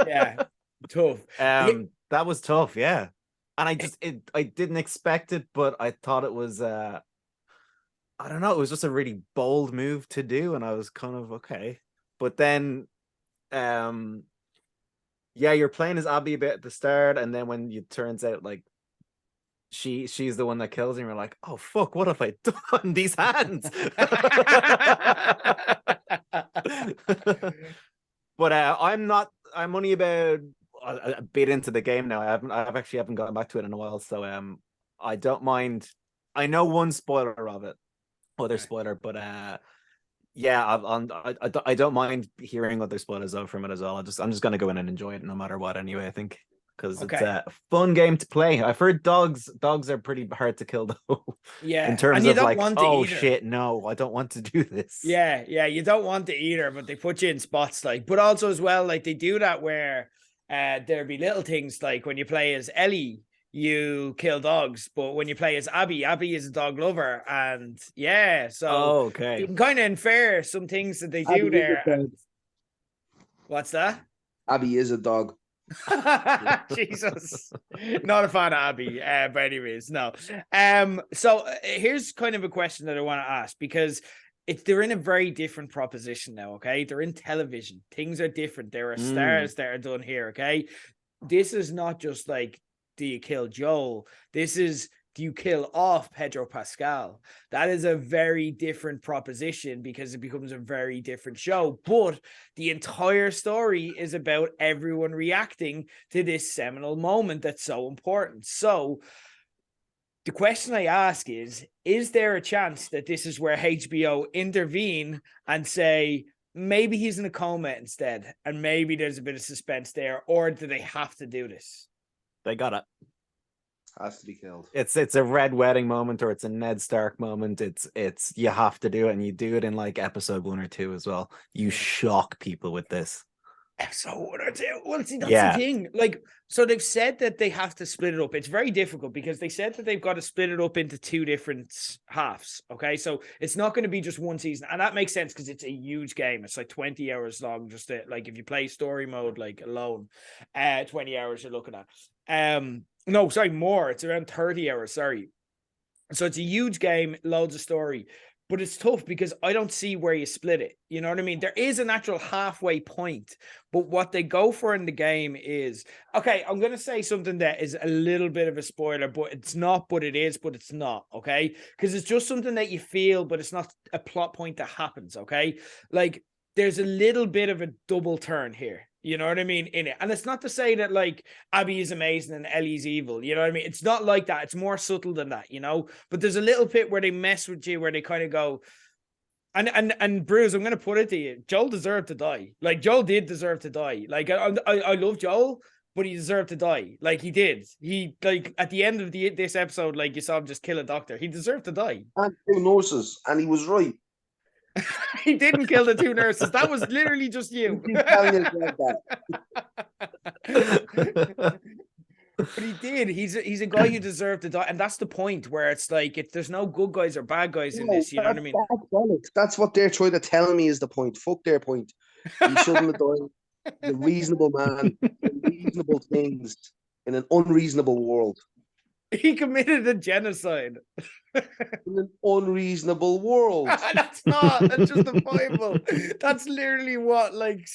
Yeah, tough. That was tough, yeah. And I didn't expect it, but I thought it was I don't know, it was just a really bold move to do, and I was kind of okay. But then you're playing as Abby a bit at the start, and then when it turns out like she's the one that kills him, you're like, oh fuck, what have I done? These hands. But I'm only about a bit into the game now. I actually haven't gotten back to it in a while, so I don't mind. I know one spoiler of it, other spoiler, but I don't mind hearing other spoilers though from it as well. I'm just gonna go in and enjoy it no matter what anyway, I think, because it's a fun game to play. I've heard dogs are pretty hard to kill though. Yeah, in terms of like, oh shit, no, I don't want to do this. Yeah, you don't want to either, but they put you in spots like, but also as well, like they do that where there'll be little things like when you play as Ellie, you kill dogs, but when you play as Abby is a dog lover, and so you can kind of infer some things that they do Abby there. What's that? Abby is a dog. Jesus, not a fan of Abby, but anyways, no. So here's kind of a question that I want to ask, because they're in a very different proposition now. Okay, they're in television, things are different, there are stars that are done here. Okay, this is not just like, do you kill Joel? This is, do you kill off Pedro Pascal? That is a very different proposition, because it becomes a very different show. But the entire story is about everyone reacting to this seminal moment that's so important. So the question I ask is there a chance that this is where HBO intervene and say, maybe he's in a coma instead, and maybe there's a bit of suspense there, or do they have to do this? They got it. Has to be killed. It's a Red Wedding moment, or it's a Ned Stark moment. It's you have to do it, and you do it in like episode 1 or 2 as well. You shock people with this. Episode 1 or 2. Well, see, that's the thing. Like, so they've said that they have to split it up. It's very difficult, because they said that they've got to split it up into 2 different halves. Okay, so it's not going to be just one season, and that makes sense because it's a huge game. It's like 20 hours long. Just like if you play story mode like alone, 20 hours you're looking at. No, sorry, more. It's around 30 hours. Sorry. So it's a huge game, loads of story, but it's tough because I don't see where you split it. You know what I mean? There is a natural halfway point, but what they go for in the game is, okay, I'm going to say something that is a little bit of a spoiler, but it's not, but it is, but it's not. Okay. Because it's just something that you feel, but it's not a plot point that happens. Okay. Like there's a little bit of a double turn here. You know what I mean? In it. And it's not to say that like Abby is amazing and Ellie's evil. You know what I mean? It's not like that. It's more subtle than that, you know? But there's a little bit where they mess with you, where they kind of go, and Bruce, I'm going to put it to you. Joel deserved to die. Like Joel did deserve to die. Like I love Joel, but he deserved to die. Like he did. He like at the end of this episode, like you saw him just kill a doctor. He deserved to die. And 2 nurses, and he was right. He didn't kill the 2 nurses. That was literally just you. But he did. He's a guy who deserved to die, and that's the point where it's like there's no good guys or bad guys in this. You know what I mean? That's what they're trying to tell me is the point. Fuck their point. He shouldn't have died. The reasonable man, reasonable things in an unreasonable world. He committed a genocide. In an unreasonable world. That's not. That's just the Bible. That's literally what like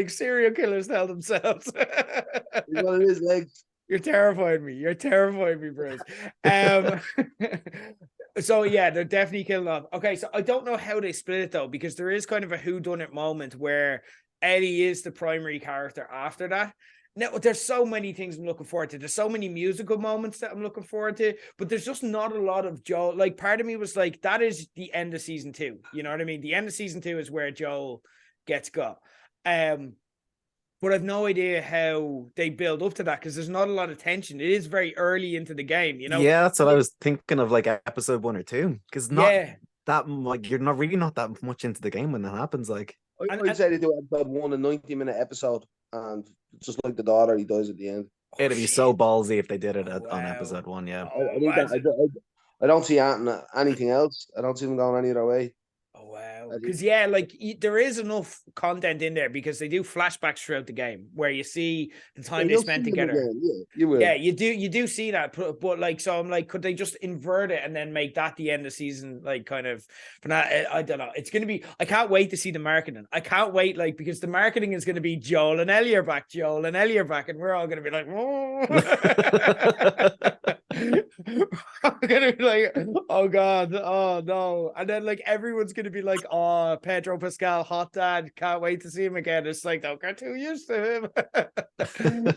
serial killers tell themselves. What it is, legs. You're terrifying me. You're terrifying me, Bruce. So yeah, they're definitely killing off. Okay, so I don't know how they split it though, because there is kind of a whodunit moment where Ellie is the primary character after that. Now, there's so many things I'm looking forward to. There's so many musical moments that I'm looking forward to, but there's just not a lot of Joel. Like, part of me was like, that is the end of season 2. You know what I mean? The end of season 2 is where Joel gets got. but I've no idea how they build up to that because there's not a lot of tension. It is very early into the game, you know. Yeah, that's what I was thinking of, like episode 1 or 2, because not Yeah, that like you're not really not that much into the game when that happens. Like, I'd say they do episode 1, a 90-minute episode, and just like the daughter, he dies at the end. it'd be so ballsy if they did it Oh, on wow. episode 1. Yeah. Oh, I think that, I don't see anything else. I don't see them going any other way. Oh wow! Because yeah, like there is enough content in there because they do flashbacks throughout the game where you see the time they spent together. Yeah, you will. Yeah, you do see that, but like, so I'm like, could they just invert it and then make that the end of season, like kind of? But I don't know. It's gonna be. I can't wait to see the marketing. I can't wait, like, because the marketing is gonna be Joel and Ellie are back, and we're all gonna be like, oh. We're gonna be like, oh god, oh no, and then like everyone's gonna be like, oh, Pedro Pascal, hot dad, can't wait to see him again. It's like, don't get too used to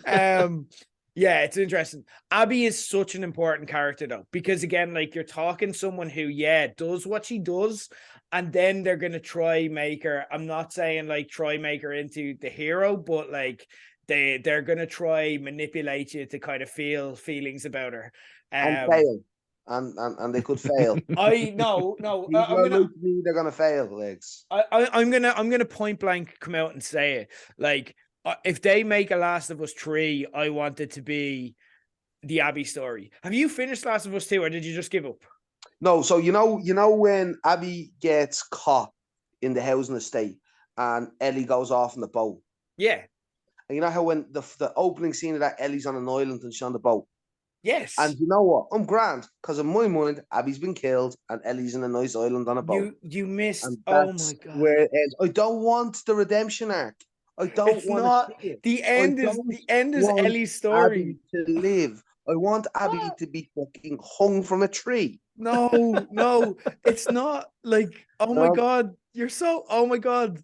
him. Yeah, it's interesting. Abby is such an important character though, because again, like you're talking someone who, yeah, does what she does, and then they're gonna try make her. I'm not saying like try make her into the hero, but like they're gonna try manipulate you to kind of feel feelings about her. And fail. And they could fail. I no. They're gonna fail, legs. I'm gonna point blank come out and say it. Like, if they make a Last of Us 3, I want it to be the Abby story. Have you finished Last of Us 2, or did you just give up? No. So you know when Abby gets caught in the housing estate and Ellie goes off in the boat. Yeah. And you know how when the opening scene of that, Ellie's on an island and she's on the boat. Yes. And you know what? I'm grand, because in my mind, Abby's been killed and Ellie's in a nice island on a boat. You missed. And oh my god. Where it ends. I don't want the redemption arc. I don't want to see it. The end is Ellie's story. Abby to live. I want Abby to be fucking hung from a tree. No, it's not. Like, oh my god, you're so. Oh my god,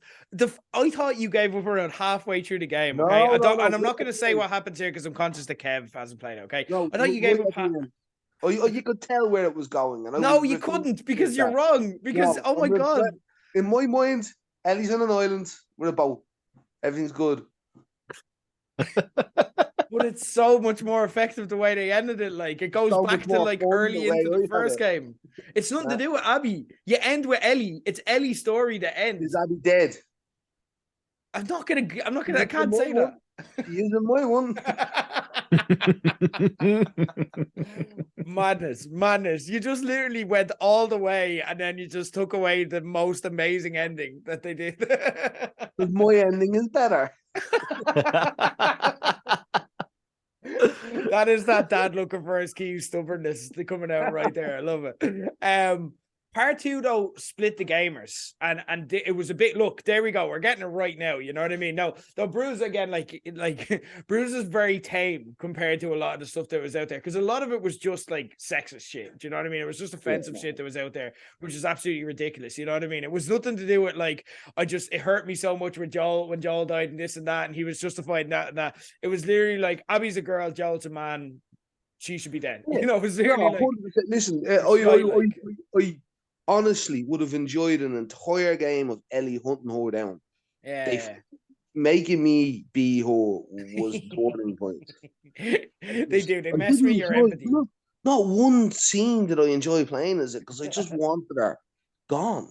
I thought you gave up around halfway through the game. Okay, and I'm not going to say what happens here because I'm conscious that Kev hasn't played it. Okay, I thought you gave up. You could tell where it was going. And no, you couldn't, because you're wrong. Because oh my god, in my mind, Ellie's on an island with a boat. Everything's good. But it's so much more effective the way they ended it. Like, it goes back to like early into the first game. It's nothing to do with Abby. You end with Ellie. It's Ellie's story that ends. Is Abby dead? I can't say that. Use my one. Madness. You just literally went all the way and then you just took away the most amazing ending that they did. But my ending is better. That is that dad looking for his key stubbornness coming out right there. I love it. Part 2 though split the gamers, and it was a bit. Look, there we go. We're getting it right now. You know what I mean? No, though Bruise again, like Bruise is very tame compared to a lot of the stuff that was out there, because a lot of it was just like sexist shit. Do you know what I mean? It was just offensive shit that was out there, which is absolutely ridiculous. You know what I mean? It was nothing to do with like it hurt me so much with Joel when Joel died and this and that, and he was justifying that and that. It was literally like, Abby's a girl, Joel's a man. She should be dead. You know, it was literally like, listen, I honestly would have enjoyed an entire game of Ellie hunting her down. Yeah. Making me be her was the turning point. They do. They mess with your empathy. Not one scene did I enjoy playing as it, because I just wanted her gone.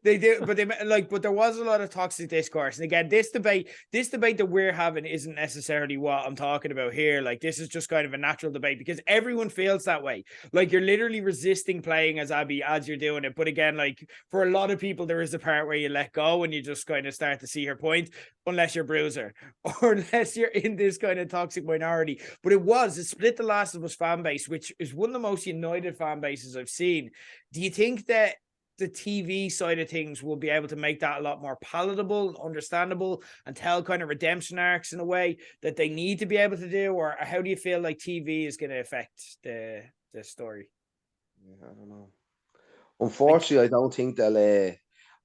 They do, but there was a lot of toxic discourse. And again, this debate that we're having isn't necessarily what I'm talking about here. Like, this is just kind of a natural debate because everyone feels that way. Like, you're literally resisting playing as Abby as you're doing it. But again, like, for a lot of people, there is a part where you let go and you just kind of start to see her point, unless you're Bruiser or unless you're in this kind of toxic minority. But it split the Last of Us fan base, which is one of the most united fan bases I've seen. Do you think that the TV side of things will be able to make that a lot more palatable, understandable, and tell kind of redemption arcs in a way that they need to be able to do? Or how do you feel like TV is going to affect the story? Yeah, I don't know. Unfortunately, I don't think they'll.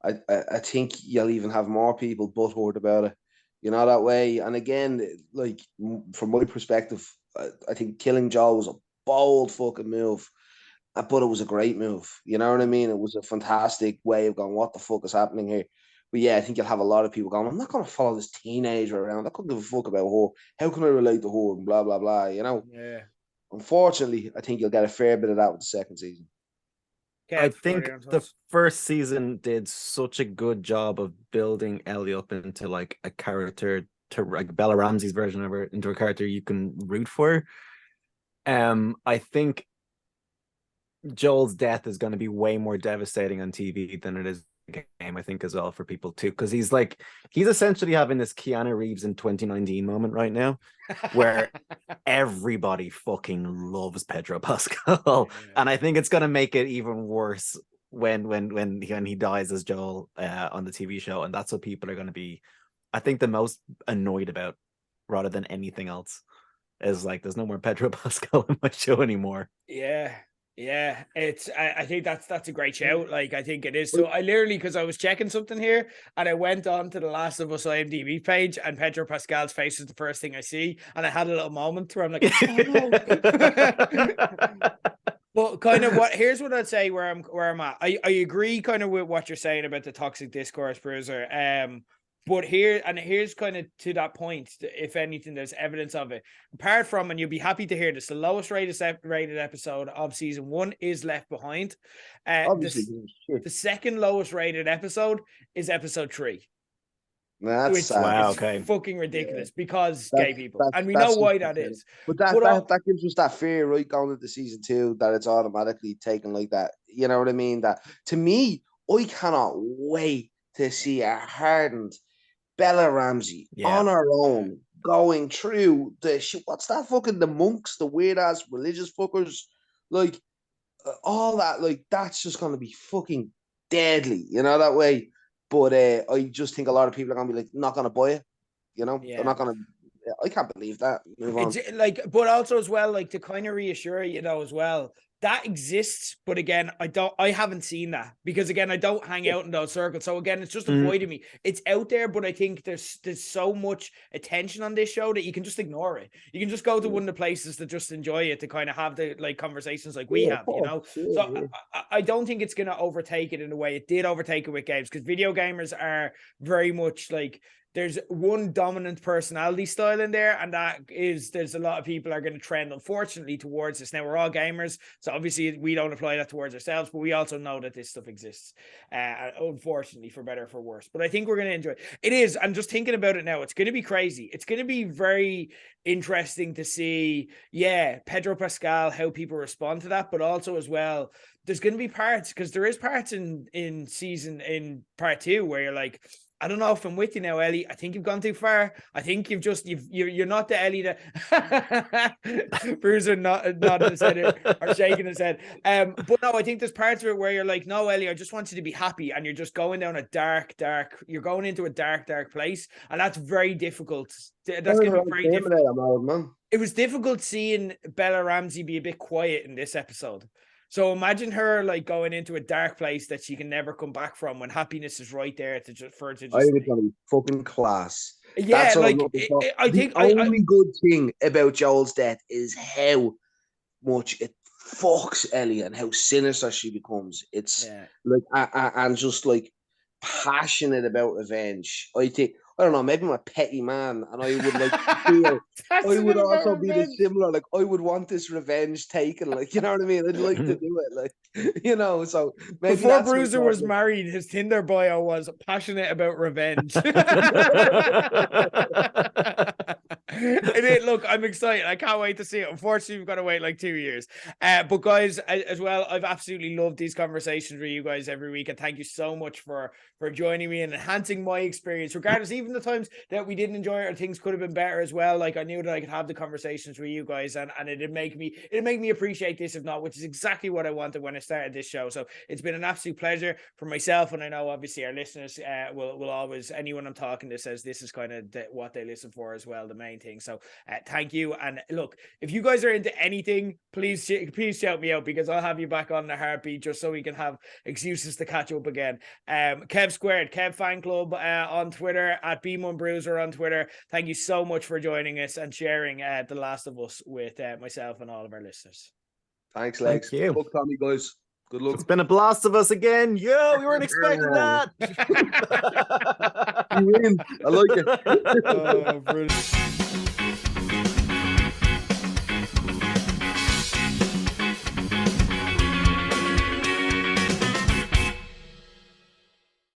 I think you'll even have more people butthurt about it, you know, that way. And again, like, from my perspective, I think killing Joel was a bold fucking move. But it was a great move. You know what I mean? It was a fantastic way of going, what the fuck is happening here? But yeah, I think you'll have a lot of people going, I'm not going to follow this teenager around. I couldn't give a fuck about her. How can I relate to her? And blah, blah, blah, you know? Yeah. Unfortunately, I think you'll get a fair bit of that with the second season. I think the first season did such a good job of building Ellie up into like a character, to like Bella Ramsey's version of her, into a character you can root for. I think Joel's death is going to be way more devastating on TV than it is in the game, I think, as well, for people too, because he's essentially having this Keanu Reeves in 2019 moment right now, where everybody fucking loves Pedro Pascal, and I think it's going to make it even worse when he dies as Joel on the TV show, and that's what people are going to be, I think, the most annoyed about, rather than anything else, is like, there's no more Pedro Pascal in my show anymore. Yeah, it's. I think that's a great shout. Like, I think it is. So I literally, because I was checking something here, and I went on to the Last of Us IMDb page, and Pedro Pascal's face is the first thing I see, and I had a little moment where I'm like, oh no. But kind of here's what I'd say where I'm at. I agree kind of with what you're saying about the toxic discourse, Bruiser. But here's kind of to that point, if anything, there's evidence of it. Apart from, and you'll be happy to hear this, the lowest rated episode of season 1 is Left Behind. The second lowest rated episode is episode 3. That's sad. Wow, okay. Fucking ridiculous, because gay people. And we know why that is. But that gives us that fear, right, going into season 2, that it's automatically taken like that. You know what I mean? That, to me, I cannot wait to see a hardened Bella Ramsey on her own, going through what's that fucking, the monks, the weird ass religious fuckers, like all that, like that's just gonna be fucking deadly, you know, that way. But I just think a lot of people are gonna be like, not gonna buy it, you know. They're not gonna. I can't believe that. Move on. It's like, but also as well, like, to kind of reassure you know as well, that exists, but again, I haven't seen that, because again, I don't hang out in those circles. So again, it's just avoiding me. It's out there, but I think there's so much attention on this show that you can just ignore it. You can just go to one of the places that just enjoy it, to kind of have the like conversations like we have, you know. So I don't think it's gonna overtake it in a way it did overtake it with games, because video gamers are very much like, there's one dominant personality style in there, and that is, there's a lot of people are going to trend, unfortunately, towards this. Now, we're all gamers, so obviously we don't apply that towards ourselves, but we also know that this stuff exists, unfortunately, for better or for worse. But I think we're going to enjoy it. It is. I'm just thinking about it now. It's going to be crazy. It's going to be very interesting to see, Pedro Pascal, how people respond to that, but also as well, there's going to be parts, because there is parts in part 2 where you're like, I don't know if I'm with you now, Ellie. I think you've gone too far. I think you're not the Ellie that Bruiser nodding his head or shaking his head. But no, I think there's parts of it where you're like, no, Ellie, I just want you to be happy, and you're just going down a dark. You're going into a dark place, and that's very difficult. That's going to be very difficult. It was difficult seeing Bella Ramsey be a bit quiet in this episode. So imagine her like going into a dark place that she can never come back from, when happiness is right there to just. I think it's gonna be fucking class. Yeah, that's like I think the only good thing about Joel's death is how much it fucks Ellie and how sinister she becomes. It's like I'm just like passionate about revenge. I don't know, maybe I'm a petty man, and I would like feel I would also be the similar, like I would want this revenge taken, like, you know what I mean? I'd like to do it, like, you know. So maybe before Bruiser was married, his Tinder bio was passionate about revenge. Look, I'm excited. I can't wait to see it. Unfortunately, we've got to wait like 2 years. But guys, as well, I've absolutely loved these conversations with you guys every week, and thank you so much for joining me and enhancing my experience, regardless, even the times that we didn't enjoy it or things could have been better as well. Like, I knew that I could have the conversations with you guys, and it'd make me appreciate this, if not, which is exactly what I wanted when I started this show. So it's been an absolute pleasure for myself, and I know obviously our listeners will always, anyone I'm talking to says this is kind of what they listen for as well, the main thing. So thank you. And look, if you guys are into anything, please shout me out, because I'll have you back on the heartbeat, just so we can have excuses to catch up again. Kev Squared, Kev Fangclub on Twitter, at Ballymun Bruiser on Twitter. Thank you so much for joining us and sharing The Last of Us with myself and all of our listeners. Thanks, Legs. Thank you. Fuck Tommy, guys. Good luck. It's been a blast of us again. Yo, we weren't expecting that. You win. I like it. Brilliant.